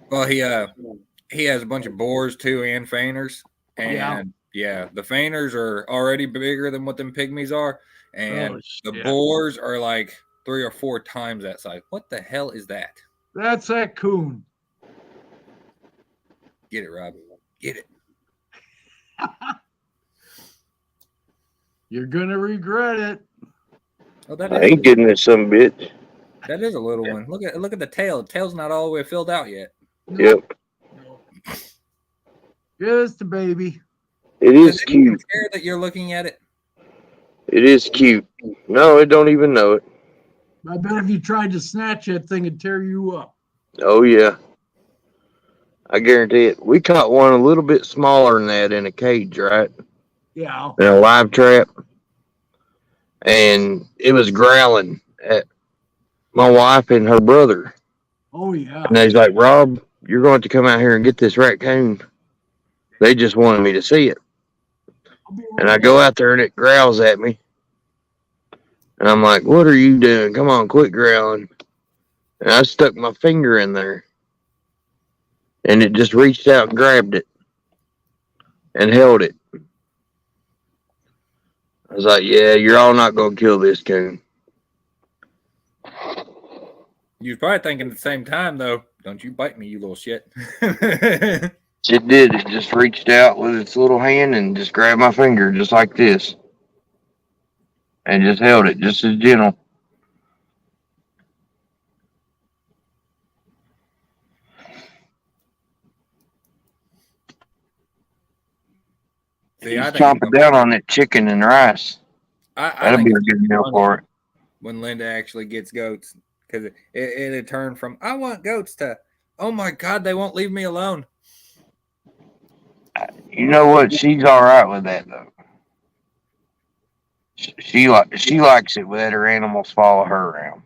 Well, he has a bunch of boars too and feiners. And yeah, the feiners are already bigger than what them pygmies are. And the boars are like 3 or 4 times that size. What the hell is that? That's that coon. Get it, Rob. Get it. You're gonna regret it. Oh, that I ain't getting this some bitch. That is a little one. Look at the tail. The tail's not all the way filled out yet. Yep. Just a baby. It is Does cute. care that you're looking at it? It is cute. No, it don't even know it. I bet if you tried to snatch that thing, it'd tear you up. Oh yeah. I guarantee it. We caught one a little bit smaller than that in a cage, right? Yeah. In a live trap. And it was growling at my wife and her brother. Oh yeah. And he's like, Rob, you're going to come out here and get this raccoon. They just wanted me to see it. And I go out there and it growls at me. And I'm like, what are you doing? Come on, quit growling. And I stuck my finger in there. And it just reached out and grabbed it. And held it. I was like, yeah, you're all not going to kill this coon. You was probably thinking at the same time, though, don't you bite me, you little shit. It did. It just reached out with its little hand and just grabbed my finger just like this. And just held it just as gentle. See, He's chomping down on that chicken and rice. That'll be a good meal for it. When Linda actually gets goats. Because it had turned from, I want goats to, oh my God, they won't leave me alone. You know what? She's all right with that, though. She likes it when her animals follow her around.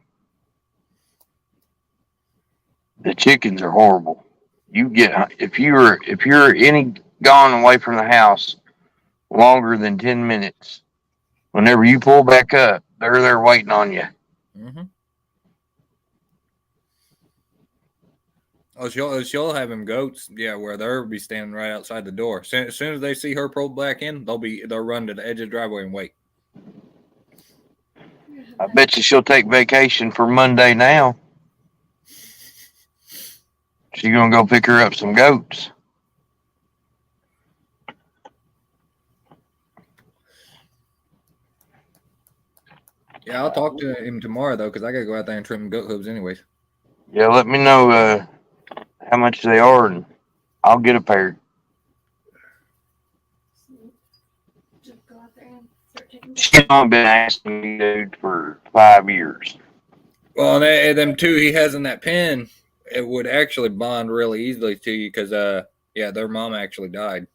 The chickens are horrible. You get if you're any gone away from the house longer than 10 minutes, whenever you pull back up, they're there waiting on you. Mm-hmm. Oh, she'll have him goats, yeah, where they'll be standing right outside the door. As soon as they see her pull back in, they'll run to the edge of the driveway and wait. I bet you she'll take vacation for Monday now. She's gonna go pick her up some goats. Yeah, I'll talk to him tomorrow though, because I gotta go out there and trim goat hooves anyways. Yeah, let me know how much they are, and I'll get a pair. Just go out there and start taking She's been asking me, dude, for 5 years. Well, and them two he has in that pen, it would actually bond really easily to you because, yeah, their mom actually died,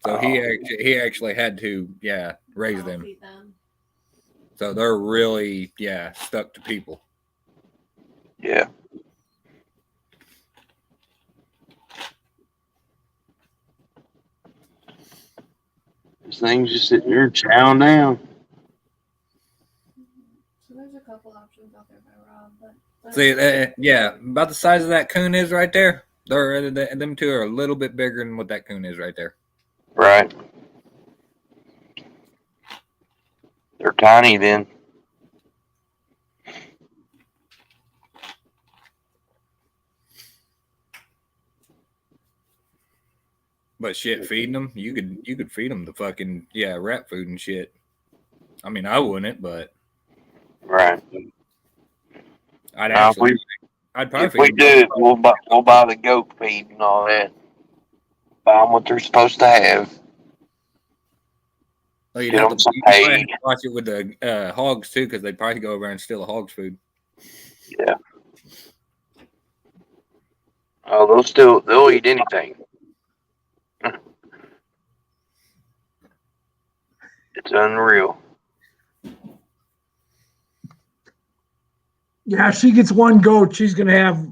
so he actually had to, yeah, raise them. feed them. So they're really, yeah, stuck to people. Yeah. This thing's just sitting there chowing down. So there's a couple options out there by Rob, but See, yeah, about the size of that coon is right there. Them two are a little bit bigger than what that coon is right there. Right. They're tiny then. But shit, feeding them, you could feed them the fucking, yeah, rat food and shit. I mean, I wouldn't, but Right. I'd Now, actually, I'd probably if we feed do them. it, we'll buy the goat feed and all that. Buy them what they're supposed to have. Well, Get them some hay. watch it with the hogs too, because they'd probably go over and steal the hogs' food. Yeah. Oh, they'll eat anything. It's unreal. Yeah, if she gets one goat, she's gonna have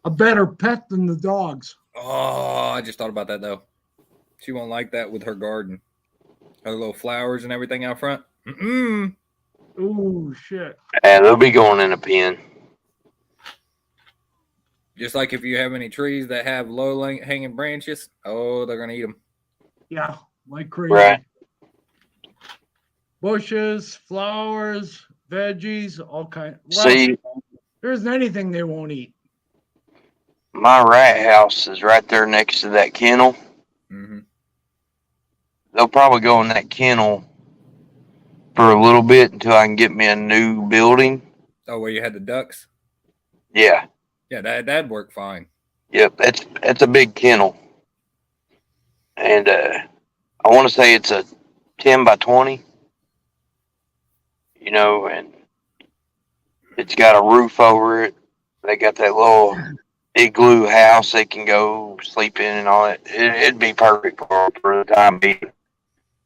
a better pet than the dogs. Oh, I just thought about that though. She won't like that with her garden, her little flowers and everything out front. Mm-mm. Oh shit. Yeah, they'll be going in a pen. Just like if you have any trees that have low hanging branches, oh, they're gonna eat them. Yeah, like crazy. Right. Bushes, flowers, veggies, all kind. Well, See, there isn't anything they won't eat. my rat house is right there next to that kennel. Mm-hmm. They'll probably go in that kennel for a little bit until I can get me a new building. Oh, where you had the ducks? Yeah. Yeah, that'd work fine. Yep. That's a big kennel. And I want to say it's a 10 by 20. You know, and it's got a roof over it. They got that little igloo house they can go sleep in and all that. It'd be perfect for the time being.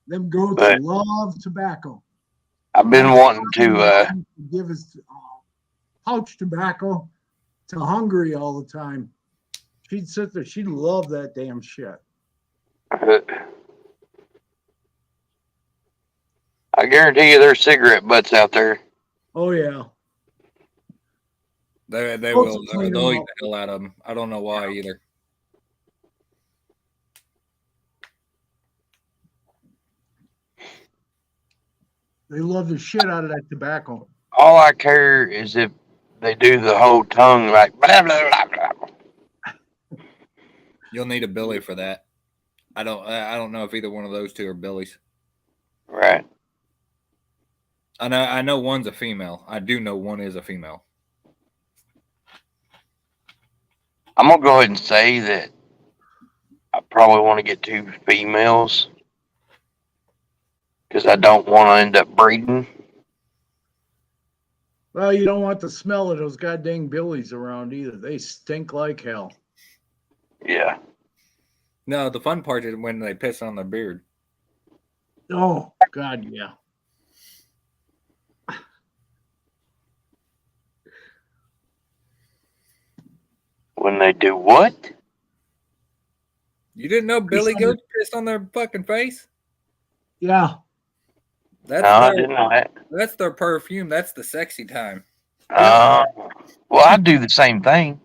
Them goats But love tobacco. I've been wanting to. Give us pouch tobacco to Hungary all the time. She'd sit there. She'd love that damn shit. I guarantee you, there's cigarette butts out there. Oh yeah. They Folks will. will clean They'll them eat up. the hell out of them. I don't know why either. They love the shit out of that tobacco. All I care is if they do the whole tongue like blah blah blah blah. You'll need a billy for that. I don't know if either one of those two are billies. Right. I know one's a female. I do know one is a female. I'm gonna go ahead and say that I probably want to get 2 females because I don't want to end up breeding. Well, you don't want the smell of those goddamn billies around either. They stink like hell. Yeah. No, the fun part is when they piss on their beard. Oh, God, yeah. When they do what? You didn't know billy goats pissed on their fucking face? Yeah. That's No, I their didn't know that. that's their perfume. That's the sexy time. Well, I do the same thing.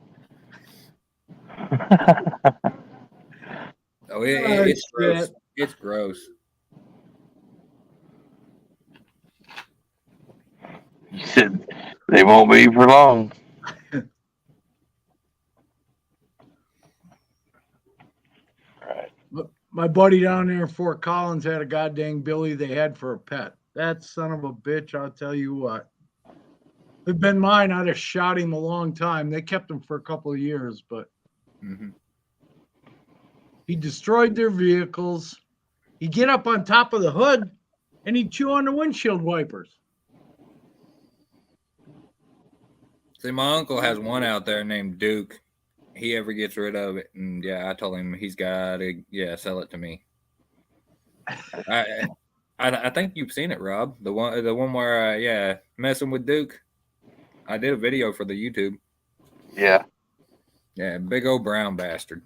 Oh, Oh, it's gross. shit. It's gross. You said they won't be for long. My buddy down there in Fort Collins had a goddamn Billy they had for a pet. That son of a bitch, I'll tell you what. If it'd been mine, I'd have shot him a long time. They kept him for a couple of years, but he destroyed their vehicles. He'd get up on top of the hood and he'd chew on the windshield wipers. See, my uncle has one out there named Duke. He ever gets rid of it, and yeah, I told him he's got to sell it to me. I think you've seen it, Rob. The one where messing with Duke. I did a video for the YouTube. Yeah. Yeah, big old brown bastard.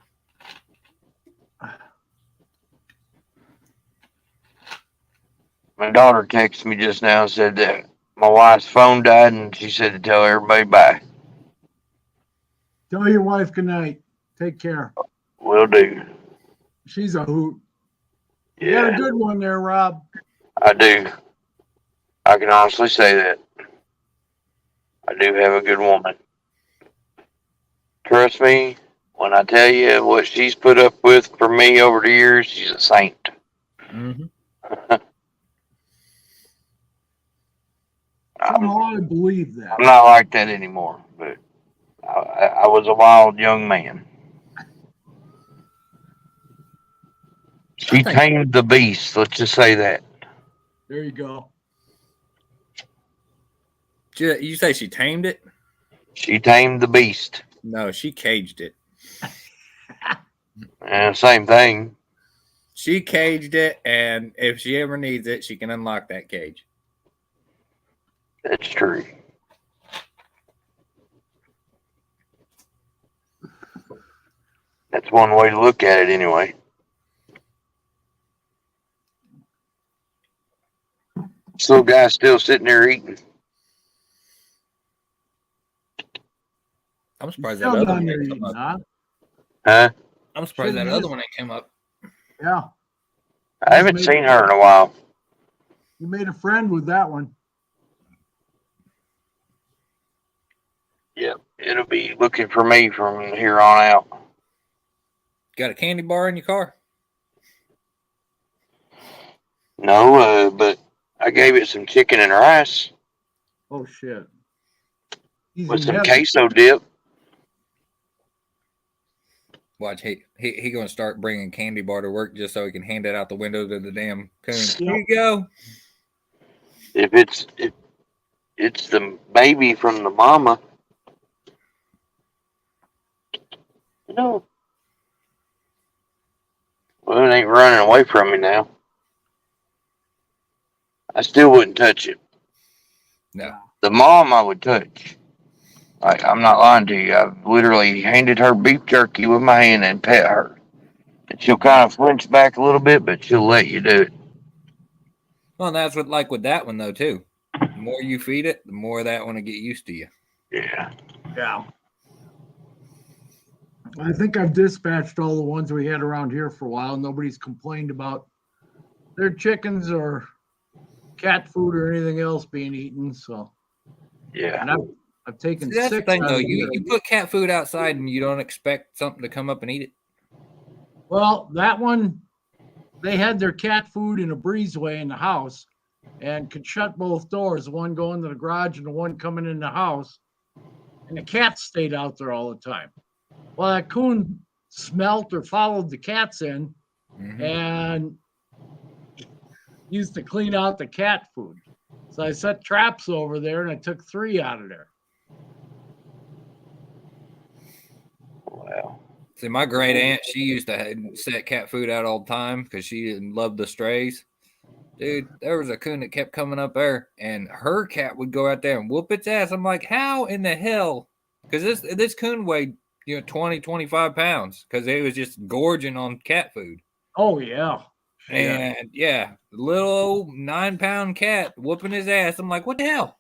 My daughter texted me just now and said that my wife's phone died, and she said to tell everybody bye. Tell your wife good night. Take care. Will do. She's a hoot. You got a good one there, Rob. I do. I can honestly say that. I do have a good woman. Trust me when I tell you what she's put up with for me over the years, she's a saint. Somehow I believe that. I'm not like that anymore, but I was a wild young man. She tamed the beast, let's just say that. There you go. You say she tamed it? She tamed the beast. No, she caged it. And same thing. She caged it, and if she ever needs it, she can unlock that cage. That's true. That's one way to look at it, anyway. This little guy's still sitting there eating. I'm surprised that other one ain't come up. Huh? I'm surprised that other one ain't come up. Yeah. I haven't seen her in a while. You made a friend with that one. Yep. It'll be looking for me from here on out. Got a candy bar in your car? No, but I gave it some chicken and rice Oh, shit. with some queso dip. Watch, he gonna start bringing candy bar to work just so he can hand it out the window to the damn coon. Here you go. If it's the baby from the mama. No. Well, it ain't running away from me now. I still wouldn't touch it. No. The mom I would touch. Like, I'm not lying to you. I've literally handed her beef jerky with my hand and pet her. And she'll kind of flinch back a little bit, but she'll let you do it. Well, that's what like with that one though too. The more you feed it, the more that one will get used to you. Yeah. Yeah. I think I've dispatched all the ones we had around here for a while. Nobody's complained about their chickens or cat food or anything else being eaten. So Yeah. and I've taken See, that's the 6 thing out though. of You here. put cat food outside and you don't expect something to come up and eat it. Well, that one, they had their cat food in a breezeway in the house and could shut both doors, the one going to the garage and the one coming in the house. And the cats stayed out there all the time. Well, that coon smelt or followed the cats in and used to clean out the cat food. So I set traps over there and I took 3 out of there. Wow. See, my great aunt, she used to set cat food out all the time because she loved the strays. Dude, there was a coon that kept coming up there, and her cat would go out there and whoop its ass. I'm like, how in the hell? Because this coon weighed 20, 25 pounds because it was just gorging on cat food. Oh yeah. And yeah, the little old 9-pound cat whooping his ass. I'm like, what the hell?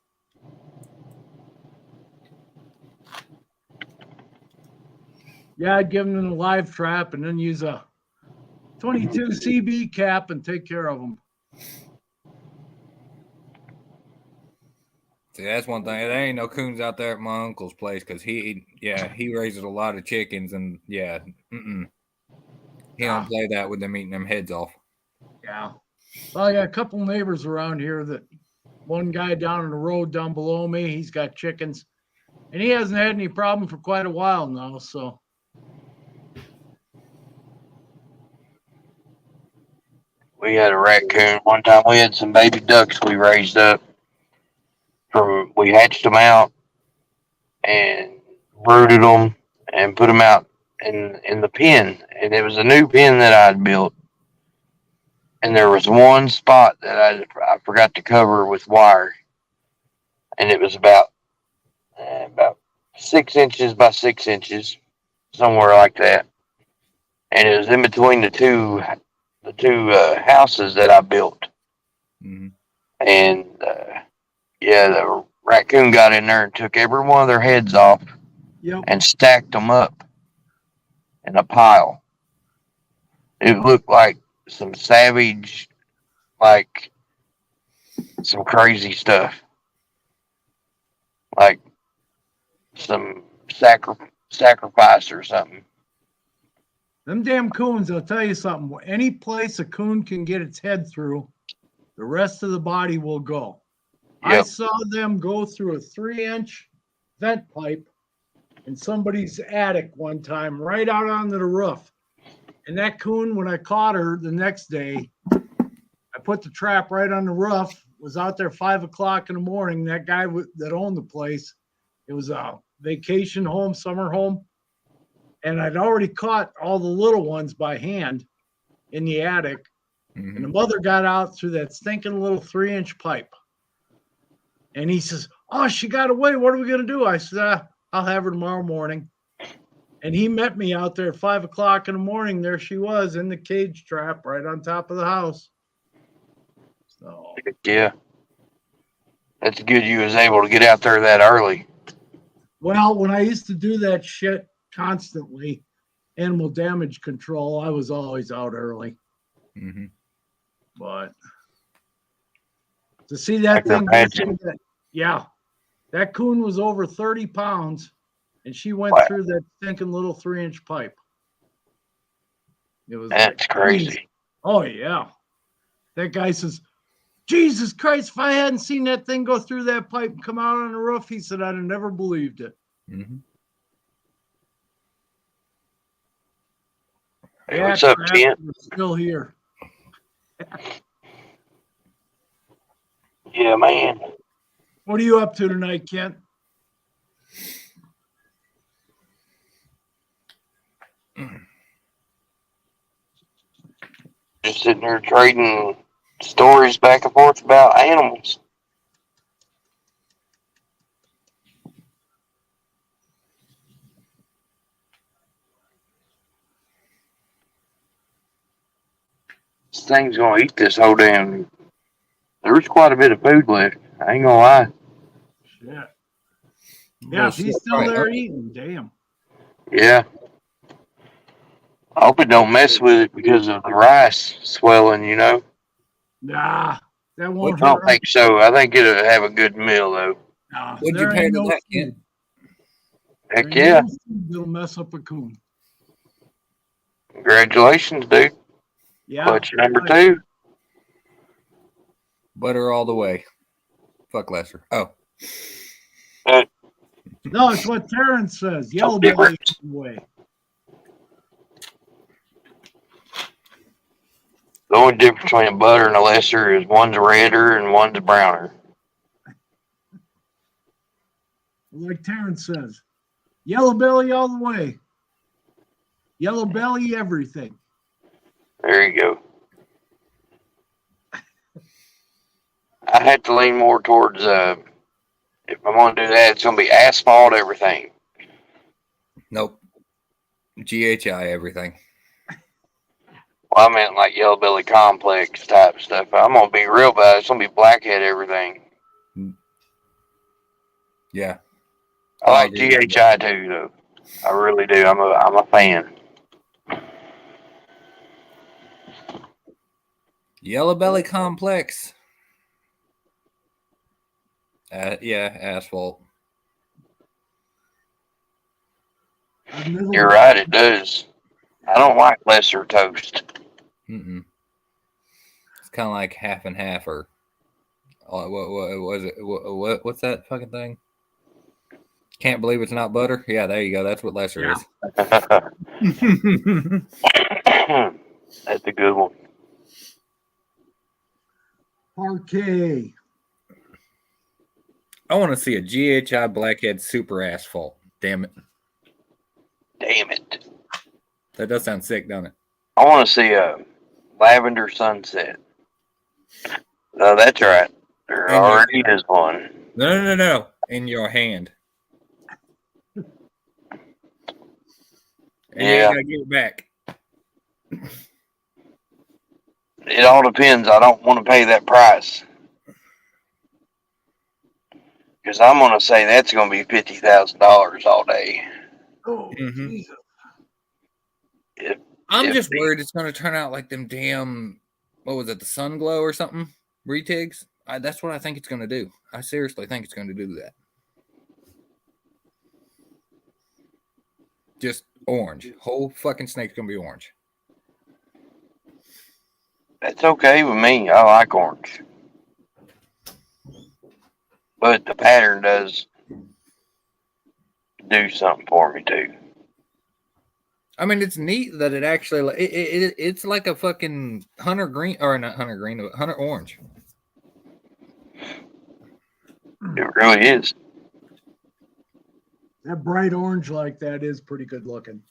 Yeah, I'd give them a live trap and then use a 22 CB cap and take care of them. See, that's one thing. There ain't no coons out there at my uncle's place because he raises a lot of chickens and he don't play that with them eating them heads off. Yeah. Well, I got a couple neighbors around here that one guy down in the road down below me, he's got chickens and he hasn't had any problem for quite a while now. So We had a raccoon. One time we had some baby ducks we raised up. We hatched them out and brooded them and put them out in the pen. And it was a new pen that I had built. And there was one spot that I forgot to cover with wire. And it was about 6 inches by 6 inches, somewhere like that. And it was in between the two houses that I built. Mm-hmm. And the raccoon got in there and took every one of their heads off and stacked them up in a pile. It looked like some savage, like some crazy stuff, like some sacrifice or something. them damn coons, I'll tell you something. Any place a coon can get its head through, the rest of the body will go. Yep. I saw them go through a 3-inch vent pipe in somebody's attic one time, right out onto the roof. And that coon, when I caught her the next day, I put the trap right on the roof, was out there 5 o'clock in the morning. That guy that owned the place, it was a vacation home, summer home. And I'd already caught all the little ones by hand in the attic. Mm-hmm. And the mother got out through that stinking little 3-inch pipe. And he says, "Oh, she got away. What are we going to do?" I said, "I'll have her tomorrow morning." And he met me out there at 5 o'clock in the morning. There she was in the cage trap right on top of the house. So Yeah. That's good you was able to get out there that early. well, when I used to do that shit constantly, animal damage control, I was always out early. Mm-hmm. But to see that I can thing go imagine. through that coon was over 30 pounds, and she went Wow. through that stinking little 3-inch pipe. It was That's crazy. Oh yeah. That guy says, "Jesus Christ, if I hadn't seen that thing go through that pipe and come out on the roof," he said, "I'd have never believed it." Mm-hmm. Hey, what's up, crap, Kent? we're still here. Yeah, man. What are you up to tonight, Kent? Just sitting there trading stories back and forth about animals. This thing's gonna eat this whole damn. There's quite a bit of food left. I ain't gonna lie. Shit. Yeah, if he's still there eating, damn. Yeah. I hope it don't mess with it because of the rice swelling, you know. Nah, that won't I don't hurt. think so. I think it'll have a good meal though. Nah, What'd you there pay ain't for no that, food. Kent? Heck There ain't yeah. no food that'll mess up a coon. Congratulations, dude. Yeah. Clutch number 2. Butter all the way. Fuck Lester. Oh. No, it's what Terrence says. Yellow different. belly way. The only difference between a butter and a lesser is one's redder and one's browner. Like Terrence says, yellow belly all the way. Yellow belly everything. There you go. I had to lean more towards if I'm gonna do that, it's gonna be asphalt everything. Nope. GHI everything. Well, I meant like yellow belly complex type stuff. I'm gonna be real bad. It's gonna be blackhead everything. Yeah. I like GHI too, though. I really do. I'm a fan. Yellow belly complex. Yeah, asphalt. You're right. It does. I don't like lesser toast. Mm-mm. It's kind of like half and half, or what was it? What's that fucking thing? Can't believe it's not butter. Yeah, there you go. That's what lesser is. That's a good one. Parquet. I want to see a GHI Blackhead Super Asphalt. Damn it. Damn it. That does sound sick, doesn't it? I want to see a lavender sunset. No, that's right. There already is one. No. In your hand. And you gotta give it back. It all depends. I don't want to pay that price. Because I'm going to say that's going to be $50,000 all day. Oh, Mhm. Jesus. I'm just worried it's going to turn out like them damn, what was it, the Sun Glow or something? Retigs? That's what I think it's going to do. I seriously think it's going to do that. Just orange. Whole fucking snake's going to be orange. That's okay with me. I like orange. But the pattern does do something for me too. I mean, it's neat that it actually it's like a fucking hunter green, or not hunter green, but hunter orange. It really is. That bright orange like that is pretty good looking.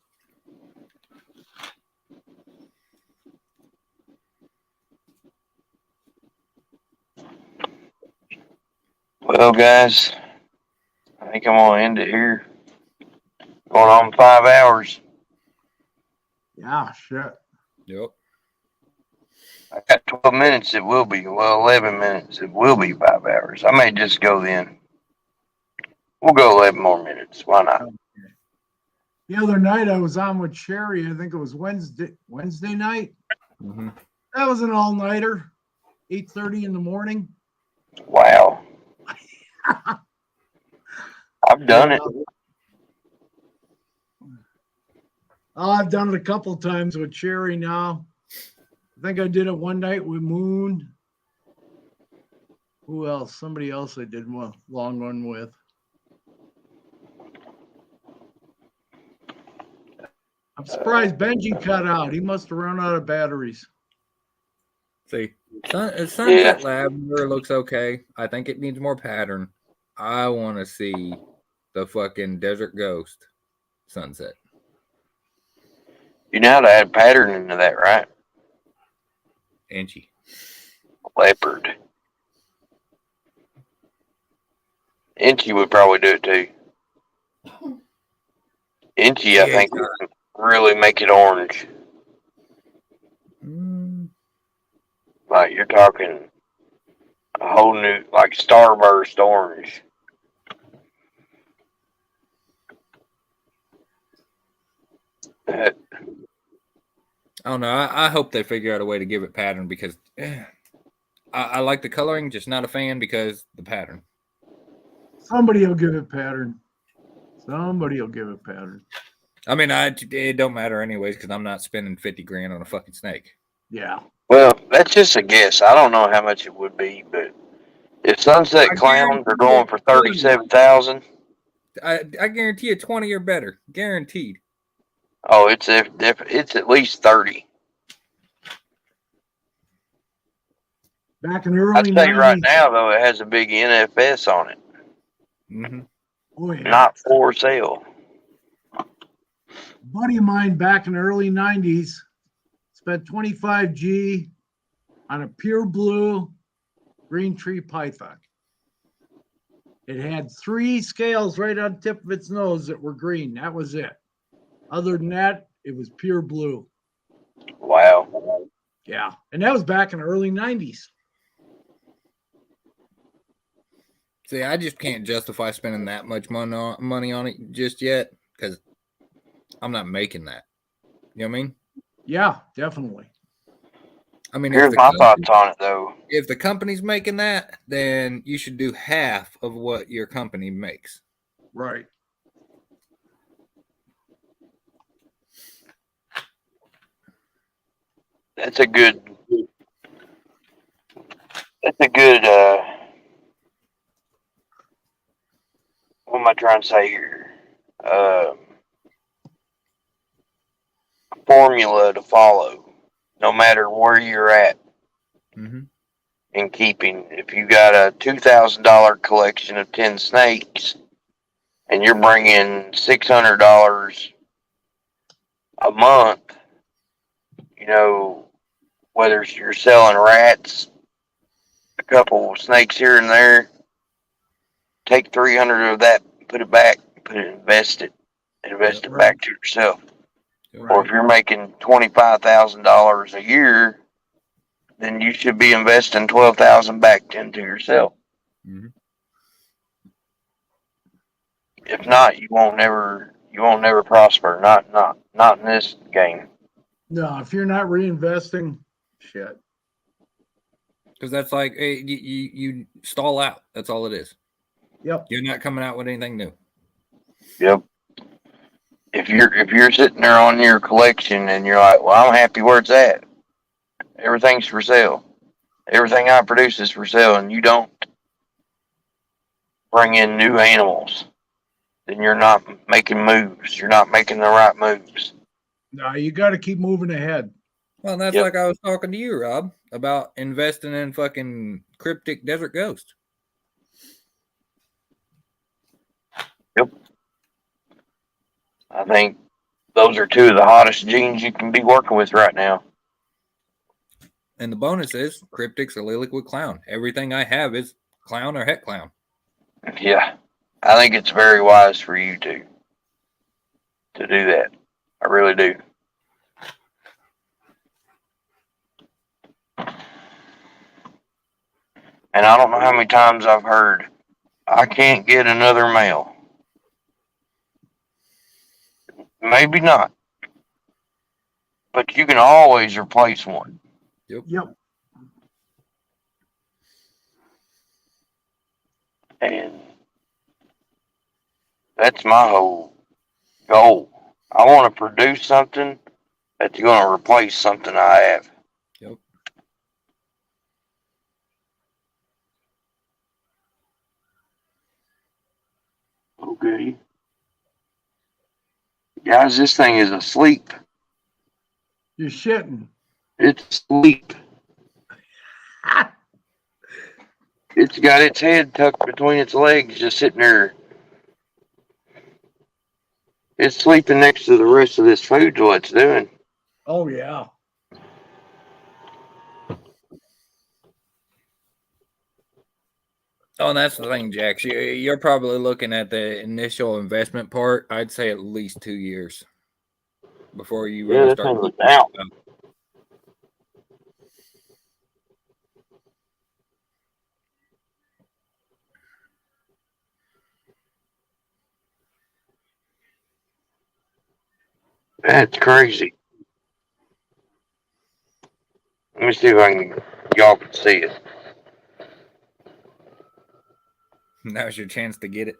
Well, guys, I think I'm going to end it here. Going on 5 hours. Yeah, shit. Yep. I got 12 minutes. It will be. Well, 11 minutes. It will be 5 hours. I may just go then. We'll go 11 more minutes. Why not? Okay. The other night I was on with Sherry. I think it was Wednesday night. Mm-hmm. That was an all-nighter. 8:30 in the morning. Wow. I've done it. I've done it a couple times with Sherry now. I think I did it one night with Moon. Who else? Somebody else I did one long one with. I'm surprised Benji cut out. He must have run out of batteries. See, Sunset Lavender looks okay. I think it needs more pattern. I want to see the fucking Desert Ghost Sunset. You know how to add pattern into that, right? Inchy. Leopard. Inchy would probably do it too. Inchy, I think, would really make it orange. Like, you're talking a whole new, like, starburst orange. I don't know. I hope they figure out a way to give it pattern, because I like the coloring, just not a fan because the pattern. Somebody will give it pattern. Somebody will give it pattern. I mean, it don't matter anyways, because I'm not spending 50 grand on a fucking snake. Yeah. Well, that's just a guess. I don't know how much it would be, but if Sunset Clowns are going for 37,000, I guarantee you 20 or better, guaranteed. oh, it's at least 30. Back in the early I'd say 90s. right now, though, it has a big NFS on it. Mm-hmm. Oh, yeah. Not for sale. A buddy of mine back in the early 90s spent 25G on a pure blue green tree python. It had 3 scales right on the tip of its nose that were green. That was it. Other than that, it was pure blue. Wow. Yeah. And that was back in the early 90s. See, I just can't justify spending that much money on it just yet because I'm not making that. You know what I mean? Yeah, definitely. I mean, Here's my thoughts on it, though. If the company's making that, then you should do half of what your company makes. Right. That's a good. What am I trying to say here? Formula to follow, no matter where you're at Mm-hmm. in keeping. If you got a $2,000 collection of 10 snakes, and you're bringing $600 a month, you know, whether you're selling rats, a couple snakes here and there, take 300 of that, put it back, invest it Right. back to yourself. Right. Or if you're making $25,000 a year, then you should be investing $12,000 back into yourself. Mm-hmm. If not, you won't never prosper. Not in this game. No, if you're not reinvesting, shit. Because that's like you stall out. That's all it is. Yep. You're not coming out with anything new. Yep. If you're sitting there on your collection and you're like, well, I'm happy where it's at. Everything's for sale. Everything I produce is for sale, and you don't bring in new animals, then you're not making moves. You're not making the right moves. No, you got to keep moving ahead. Well, that's like I was talking to you, Rob, about investing in fucking cryptic desert ghost. Yep. I think those are 2 of the hottest genes you can be working with right now. And the bonus is cryptics are liquid clown. Everything I have is clown or het clown. Yeah. I think it's very wise for you to do that. I really do. And I don't know how many times I've heard, I can't get another male. Maybe not. But you can always replace one. Yep. And that's my whole goal. I want to produce something that's going to replace something I have. Yep. Okay. Guys, this thing is asleep. You're shitting. It's asleep. It's got its head tucked between its legs, just sitting there. It's sleeping next to the rest of this food, what it's doing. Oh, yeah. Oh, and that's the thing, Jax. You're probably looking at the initial investment part. I'd say at least 2 years before you really start looking out. That's crazy. Let me see if y'all can see it. Now's your chance to get it.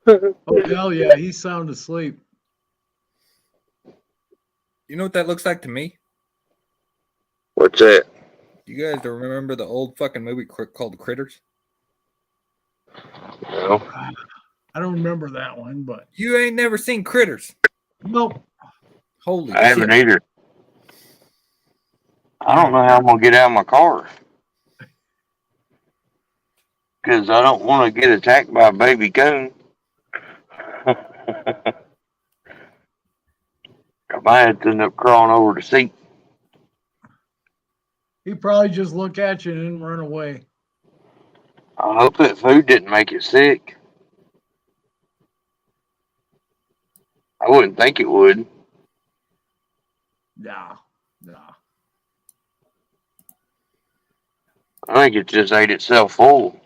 Oh, hell yeah. He's sound asleep. You know what that looks like to me? What's that? You guys remember the old fucking movie called Critters? No. I don't remember that one, but. You ain't never seen Critters. Nope. Holy I haven't shit. either. I don't know how I'm going to get out of my car. Because I don't want to get attacked by a baby coon. might end up crawling over the seat. He probably just look at you and then run away. I hope that food didn't make it sick. I wouldn't think it would. Nah. I think it just ate itself full.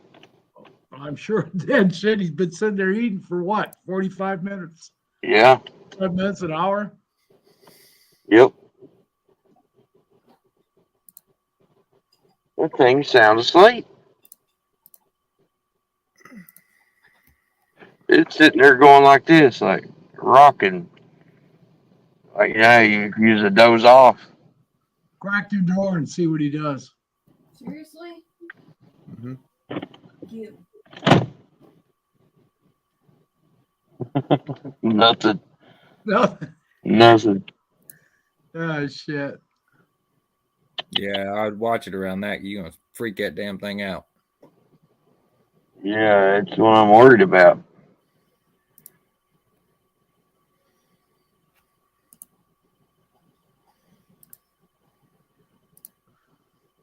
I'm sure it did. Shit, he's been sitting there eating for what? 45 minutes? Yeah. 5 minutes, an hour? Yep. That thing sounds asleep. It's sitting there going like this, like rocking. Like, you use a doze off. Crack your door and see what he does. Seriously? Mhm. You. Nothing. No. Nothing. Oh, shit. Yeah, I'd watch it around that. You're gonna freak that damn thing out. Yeah, that's what I'm worried about.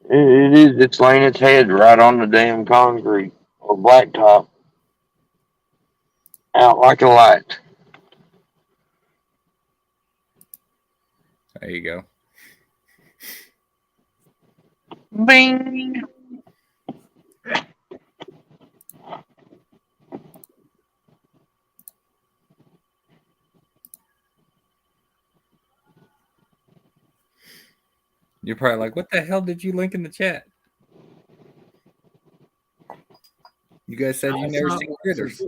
It is. It's laying its head right on the damn concrete or blacktop, out like a light. There you go. Bing. You're probably like, what the hell did you link in the chat? You guys said you never seen critters.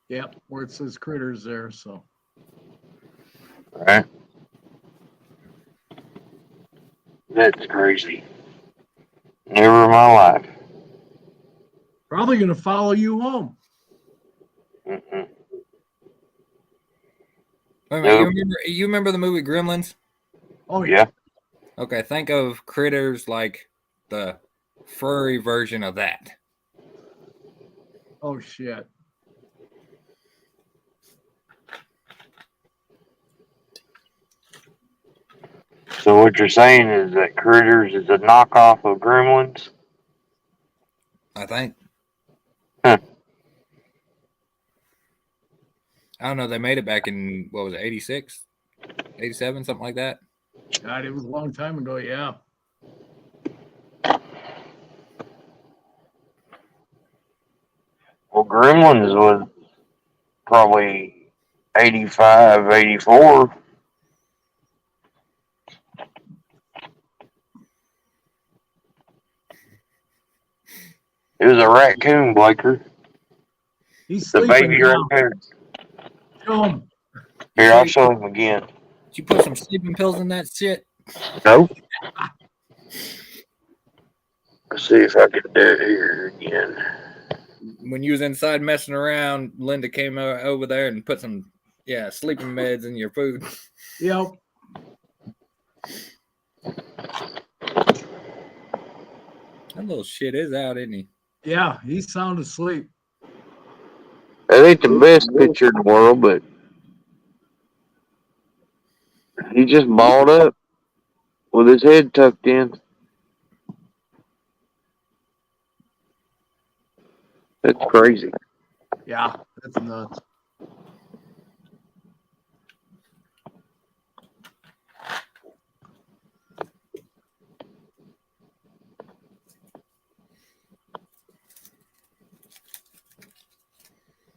Yep, where it says critters there, so. Right. That's crazy. Never in my life. Probably going to follow you home. Mm-mm. Wait a minute, Nope. you remember the movie Gremlins? Oh, Yeah. Okay, think of critters like the furry version of that. Oh, shit. So what you're saying is that Critters is a knockoff of Gremlins? I think. Huh. I don't know. They made it back in, what was it, 86? 87, something like that? God, it was a long time ago, yeah. Well, Gremlins was probably 85, 84. It was a raccoon, Blaker. He's The sleeping baby now. raccoon. Show him. Here, I'll show him again. Did you put some sleeping pills in that shit? Nope. Let's see if I can do it here again. When you was inside messing around, Linda came over there and put some, sleeping meds in your food. Yep. That little shit is out, isn't he? Yeah, he's sound asleep. That ain't the best picture in the world, but he just balled up with his head tucked in. That's crazy. Yeah, that's nuts.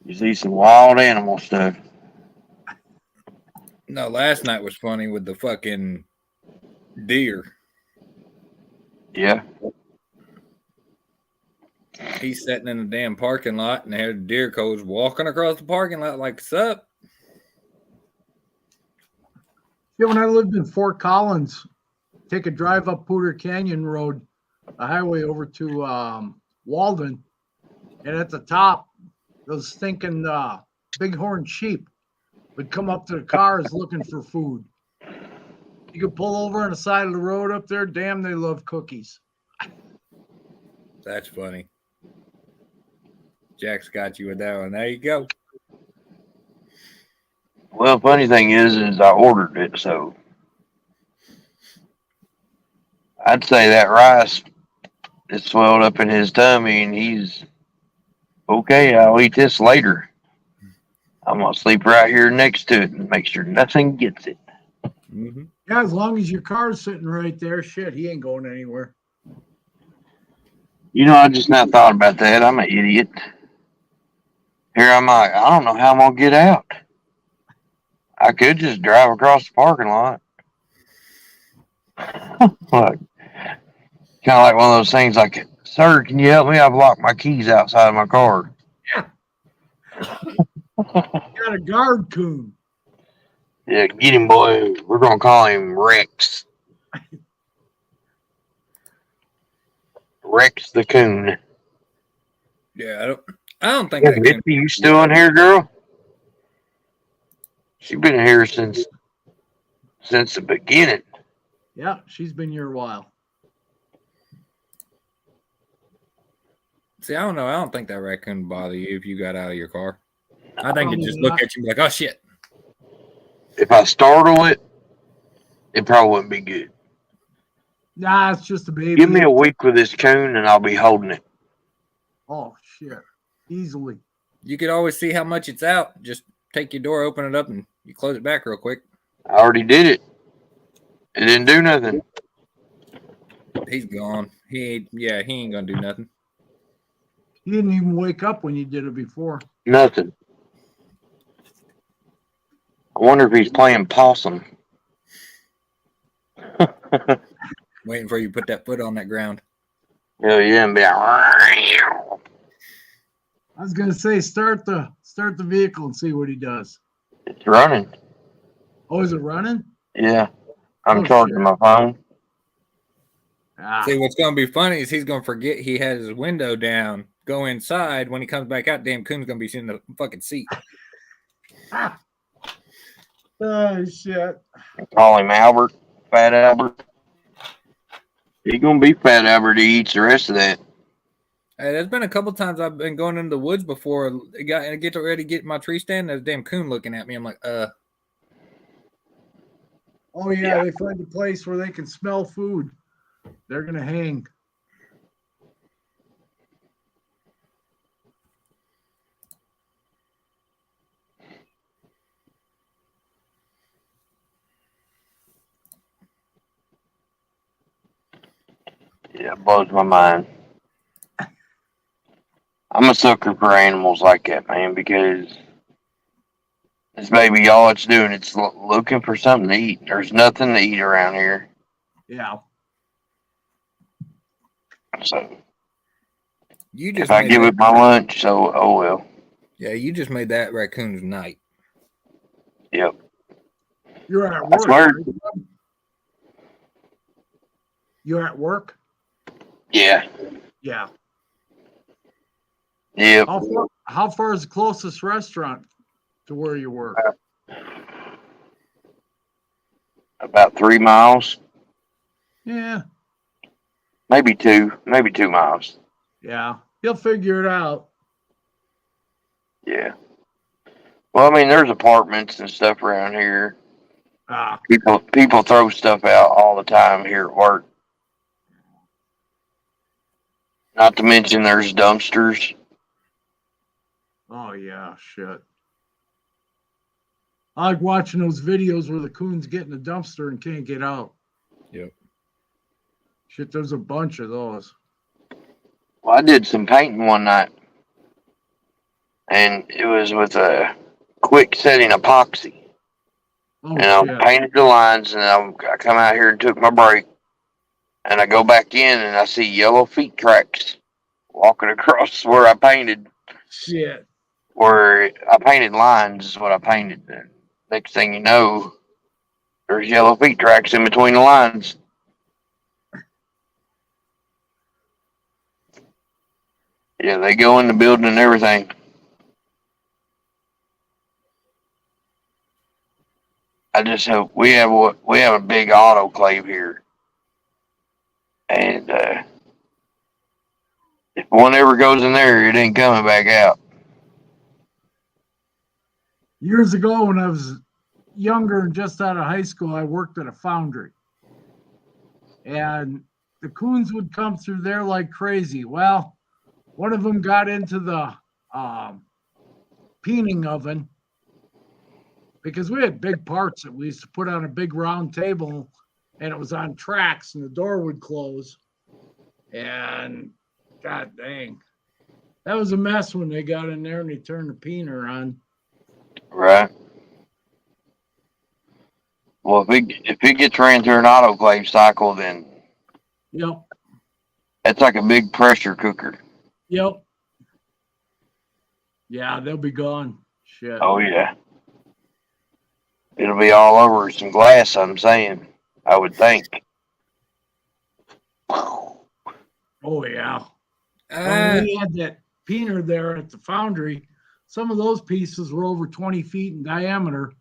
You see some wild animal stuff. No, last night was funny with the fucking deer. Yeah. He's sitting in the damn parking lot and there the deer goes walking across the parking lot like, sup? Yeah, when I lived in Fort Collins, take a drive up Pooter Canyon Road, a highway over to Walden, and at the top, those stinking bighorn sheep would come up to the cars looking for food. You could pull over on the side of the road up there. Damn, they love cookies. That's funny. Jack's got you with that one. There you go. Well, funny thing is I ordered it, so I'd say that rice is swelled up in his tummy, and he's okay. I'll eat this later. I'm gonna sleep right here next to it and make sure nothing gets it. Mm-hmm. Yeah, as long as your car's sitting right there, shit, he ain't going anywhere. You know, I just now thought about that. I'm an idiot. Here I'm like, I don't know how I'm gonna get out. I could just drive across the parking lot. Like, kind of like one of those things like, sir, can you help me? I've locked my keys outside of my car. Got a guard coon. Yeah, get him, boy. We're going to call him Rex. Rex the coon. Yeah, I don't think Yeah, that Mitzi, can. you still in here, girl? She's been here since the beginning. Yeah, she's been here a while. See, I don't know. I don't think that raccoon would bother you if you got out of your car. I think Probably it just not. look at you and be like, oh shit. If I startle it, it probably wouldn't be good. Nah, it's just a baby. Give me a week with this coon and I'll be holding it. Oh shit, easily. You could always see how much it's out. Just take your door, open it up, and you close it back real quick. I already did it. It didn't do nothing. He's gone. He ain't gonna do nothing. He didn't even wake up when you did it before. Nothing. I wonder if he's playing possum. Waiting for you to put that foot on that ground. Hell yeah, and be like, I was gonna say start the vehicle and see what he does. it's running. Oh, is it running? Yeah. I'm Oh, charging shit. my phone. Ah, See, what's gonna be funny is he's gonna forget he has his window down. Go inside. When he comes back out, damn coon's gonna be sitting in the fucking seat. ah. Oh shit. Call him Albert. Fat Albert. He's gonna be Fat Albert. He eats the rest of that. Hey, there's been a couple times I've been going into the woods before. I get ready to get my tree stand. There's a damn coon looking at me. I'm like, Oh yeah, they find a place where they can smell food. They're gonna hang. Yeah, it blows my mind. I'm a sucker for animals like that, man, because this baby, all it's doing, it's looking for something to eat. There's nothing to eat around here. Yeah. So you just if I made give that, it my lunch, so oh well. yeah, you just made that raccoon's night. Yep. You're at I work. swear. Right? You're at work? Yeah. Yeah. Yep. How far is the closest restaurant to where you work? About 3 miles. Yeah. Maybe 2 miles. Yeah. You'll figure it out. Yeah. Well, I mean, there's apartments and stuff around here. Ah. People throw stuff out all the time here at work. Not to mention there's dumpsters. Oh yeah, shit. I like watching those videos where the coons get in the dumpster and can't get out. Yep. Shit, there's a bunch of those. Well, I did some painting one night, and it was with a quick setting epoxy. Oh And I shit. painted the lines, and I come out here and took my break, and I go back in, and I see yellow feet tracks walking across where I painted. Shit. Where I painted lines is what I painted. And next thing you know, there's yellow feet tracks in between the lines. Yeah, they go in the building and everything. I just hope we have a big autoclave here, and if one ever goes in there, it ain't coming back out. Years ago when I was younger and just out of high school, I worked at a foundry. And the coons would come through there like crazy. Well, one of them got into the peening oven because we had big parts that we used to put on a big round table, and it was on tracks, and the door would close. And god dang, that was a mess when they got in there and they turned the peener on. Right. Well, if it gets ran through an autoclave cycle, then Yep. it's like a big pressure cooker. Yep. Yeah, they'll be gone. Shit. Oh yeah. It'll be all over some glass, I'm saying. I would think. Oh yeah. When we had that peener there at the foundry, some of those pieces were over 20 feet in diameter,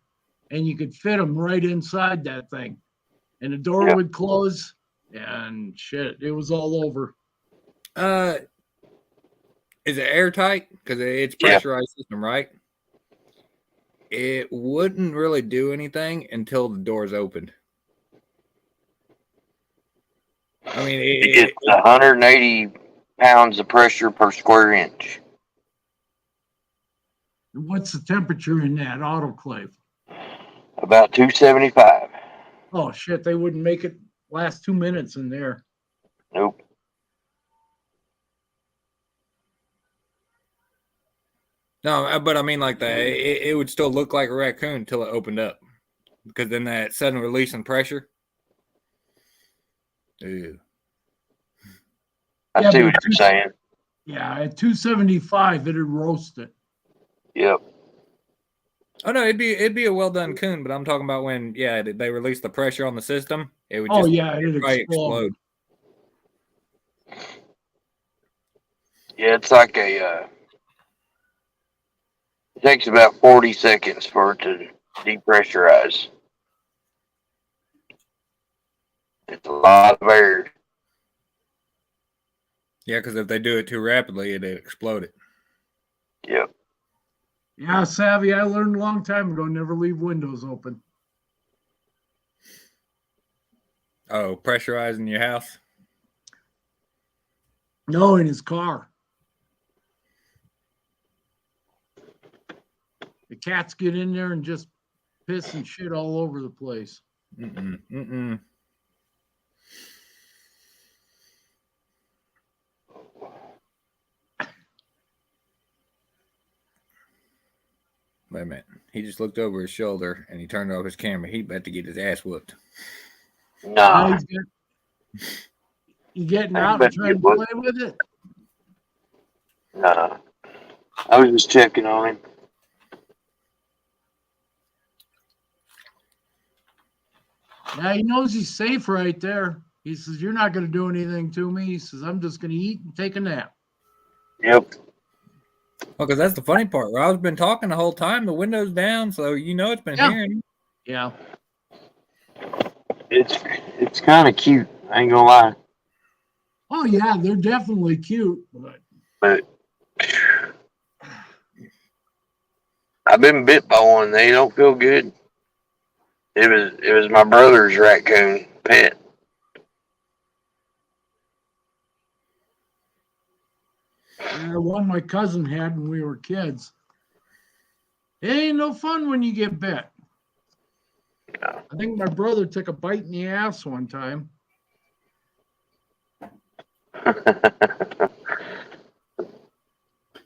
and you could fit them right inside that thing. And the door would close, and shit, it was all over. Is it airtight? Because it's pressurized system, right? It wouldn't really do anything until the door's opened. I mean, it gets 180 pounds of pressure per square inch. What's the temperature in that autoclave? About 275. Oh shit, they wouldn't make it last 2 minutes in there. Nope. No, but I mean, like that, it would still look like a raccoon until it opened up, because then that sudden release in pressure. Ew. I see what you're saying. Yeah, at 275, it'd roast it. Yep. Oh no, it'd be a well done coon, but I'm talking about when they release the pressure on the system, it would just it'd explode. Yeah, it's like it takes about 40 seconds for it to depressurize. It's a lot of air. Yeah, because if they do it too rapidly, it'd explode it. Yep. Yeah, savvy. I learned a long time ago, never leave windows open. Oh, pressurizing your house? No, in his car. The cats get in there and just piss and shit all over the place. Mm-mm. Wait a minute. He just looked over his shoulder and he turned off his camera. He about to get his ass whooped. No. You getting out and trying to play with it? No. I was just checking on him. Yeah, he knows he's safe right there. He says, "You're not going to do anything to me." He says, "I'm just going to eat and take a nap." Yep. Well, because that's the funny part. Rob's been talking the whole time. The window's down, so it's been hearing. Yeah. It's kind of cute. I ain't gonna lie. Oh yeah, they're definitely cute, but I've been bit by one. They don't feel good. It was my brother's raccoon pet. One my cousin had when we were kids. It ain't no fun when you get bit. No. I think my brother took a bite in the ass one time.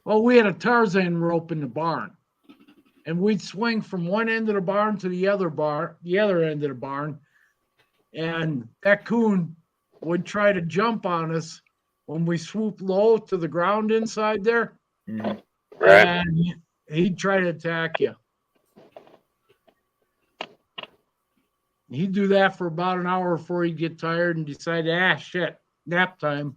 Well, we had a Tarzan rope in the barn, and we'd swing from one end of the barn to the other end of the barn, and that coon would try to jump on us when we swooped low to the ground inside there. Mm-hmm. Right. And he'd try to attack you. He'd do that for about an hour before he'd get tired and decide, shit, nap time.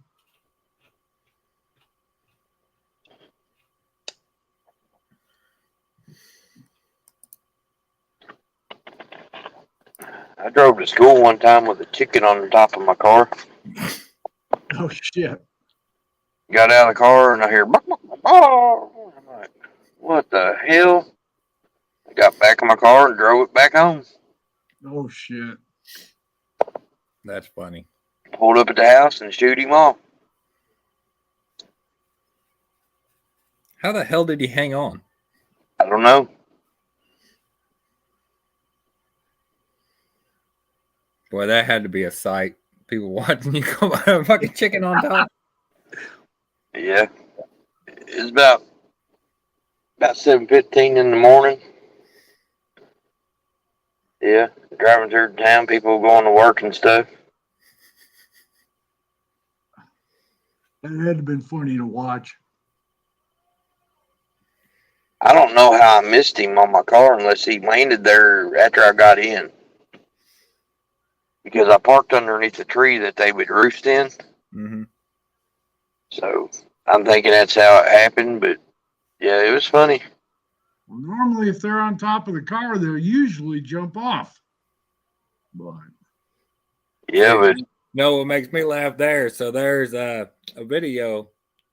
I drove to school one time with a chicken on the top of my car. Oh, shit. Got out of the car and I hear, "Bark, bark, bark, bark." I'm like, what the hell? I got back in my car and drove it back home. Oh, shit. That's funny. pulled up at the house and shoot him off. How the hell did he hang on? I don't know. Boy, that had to be a sight. People watching you come out of a fucking chicken on top. Yeah. It's about 7:15 in the morning. Yeah, driving through town, people going to work and stuff. That had to have been funny to watch. I don't know how I missed him on my car unless he landed there after I got in. Because I parked underneath a tree that they would roost in. Mm-hmm. So I'm thinking that's how it happened, but yeah, it was funny. Well, normally, if they're on top of the car, they'll usually jump off. But Yeah, but no, what makes me laugh there? So there's a video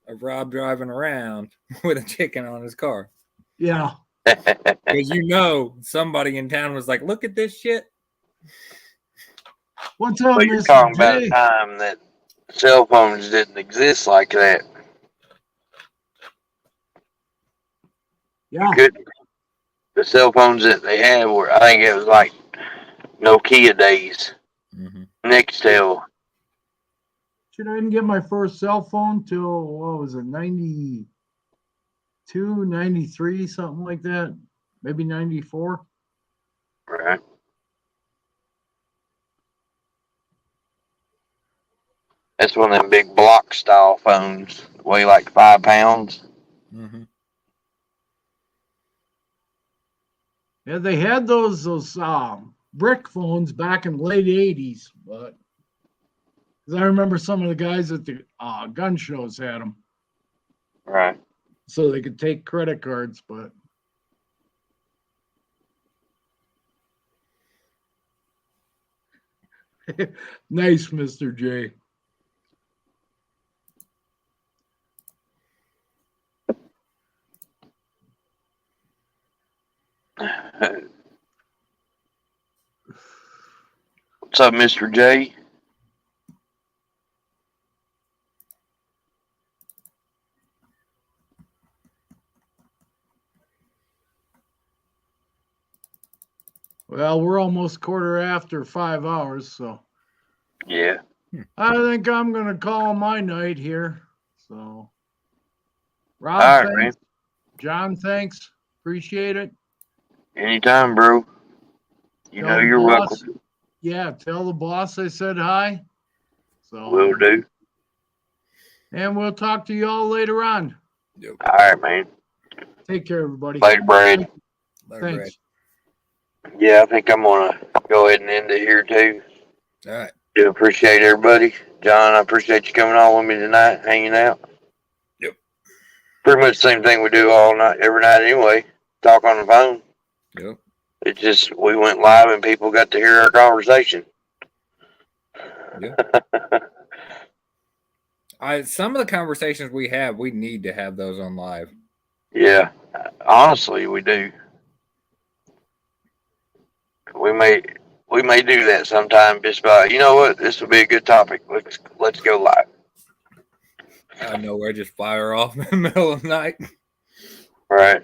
of Rob driving around with a chicken on his car. yeah, Because you know somebody in town was like, "Look at this shit." what's up, but you're Mr. talking about a J? time that cell phones didn't exist like that. Yeah, Couldn't. The cell phones that they had were, I think it was like Nokia days. Mm-hmm. Nextel. shit, I didn't get my first cell phone till, what was it, 92, 93, something like that. Maybe 94. Right. That's one of them big block style phones. Weigh like 5 pounds. Mm-hmm. Yeah, they had those brick phones back in the late 80s, but because I remember some of the guys at the gun shows had them Right. so they could take credit cards, but nice, Mr. J. What's up, Mr. J? Well, we're almost quarter after 5 hours, so Yeah. I think I'm gonna call my night here. So, Rob, All right, man. thanks. John, thanks. Appreciate it. Anytime, bro. You Tell know the you're boss- welcome. Yeah, tell the boss I said hi. So Will do. And we'll talk to you all later on. All right, man. Take care, everybody. Later, Brad. Thanks. Yeah, I think I'm gonna go ahead and end it here too. All right. Do appreciate everybody. John, I appreciate you coming on with me tonight, hanging out. Yep. Pretty much the same thing we do all night, every night anyway. Talk on the phone. Yep. It just, we went live and people got to hear our conversation. Yeah. Some of the conversations we have, we need to have those on live. Yeah, honestly, we do. We may do that sometime. Just by, you know what, this would be a good topic. Let's go live. I know where just fire off in the middle of the night. Right.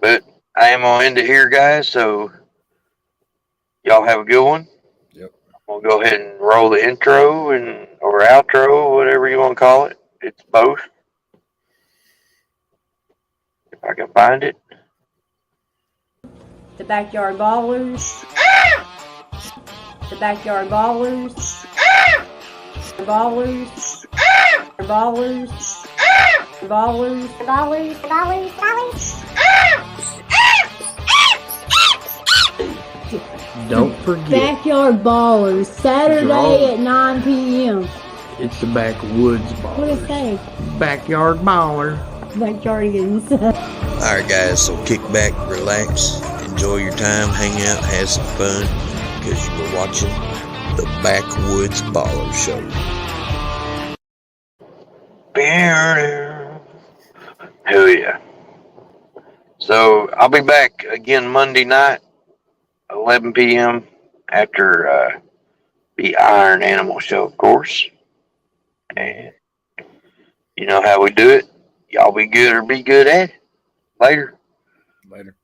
But I am gonna end it here, guys. So y'all have a good one. Yep. We'll go ahead and roll the intro or outro, whatever you want to call it. It's both. If I can find it. The Backyard Ballers. The Backyard Ballers. Ballers. Ballers. Ballers. Ballers. Ballers. Don't forget, Backyard Ballers. Saturday at 9 p.m. it's the backwoods What is baller. that? Backyard baller. Backyardigans. All right, guys, so kick back, relax, enjoy your time, hang out, have some fun, because you were watching the Backwoods Baller Show. Hell yeah. So I'll be back again Monday night, 11 p.m. after the Iron Animal Show, of course. And you know how we do it. Y'all be good or be good at it. Later. Later.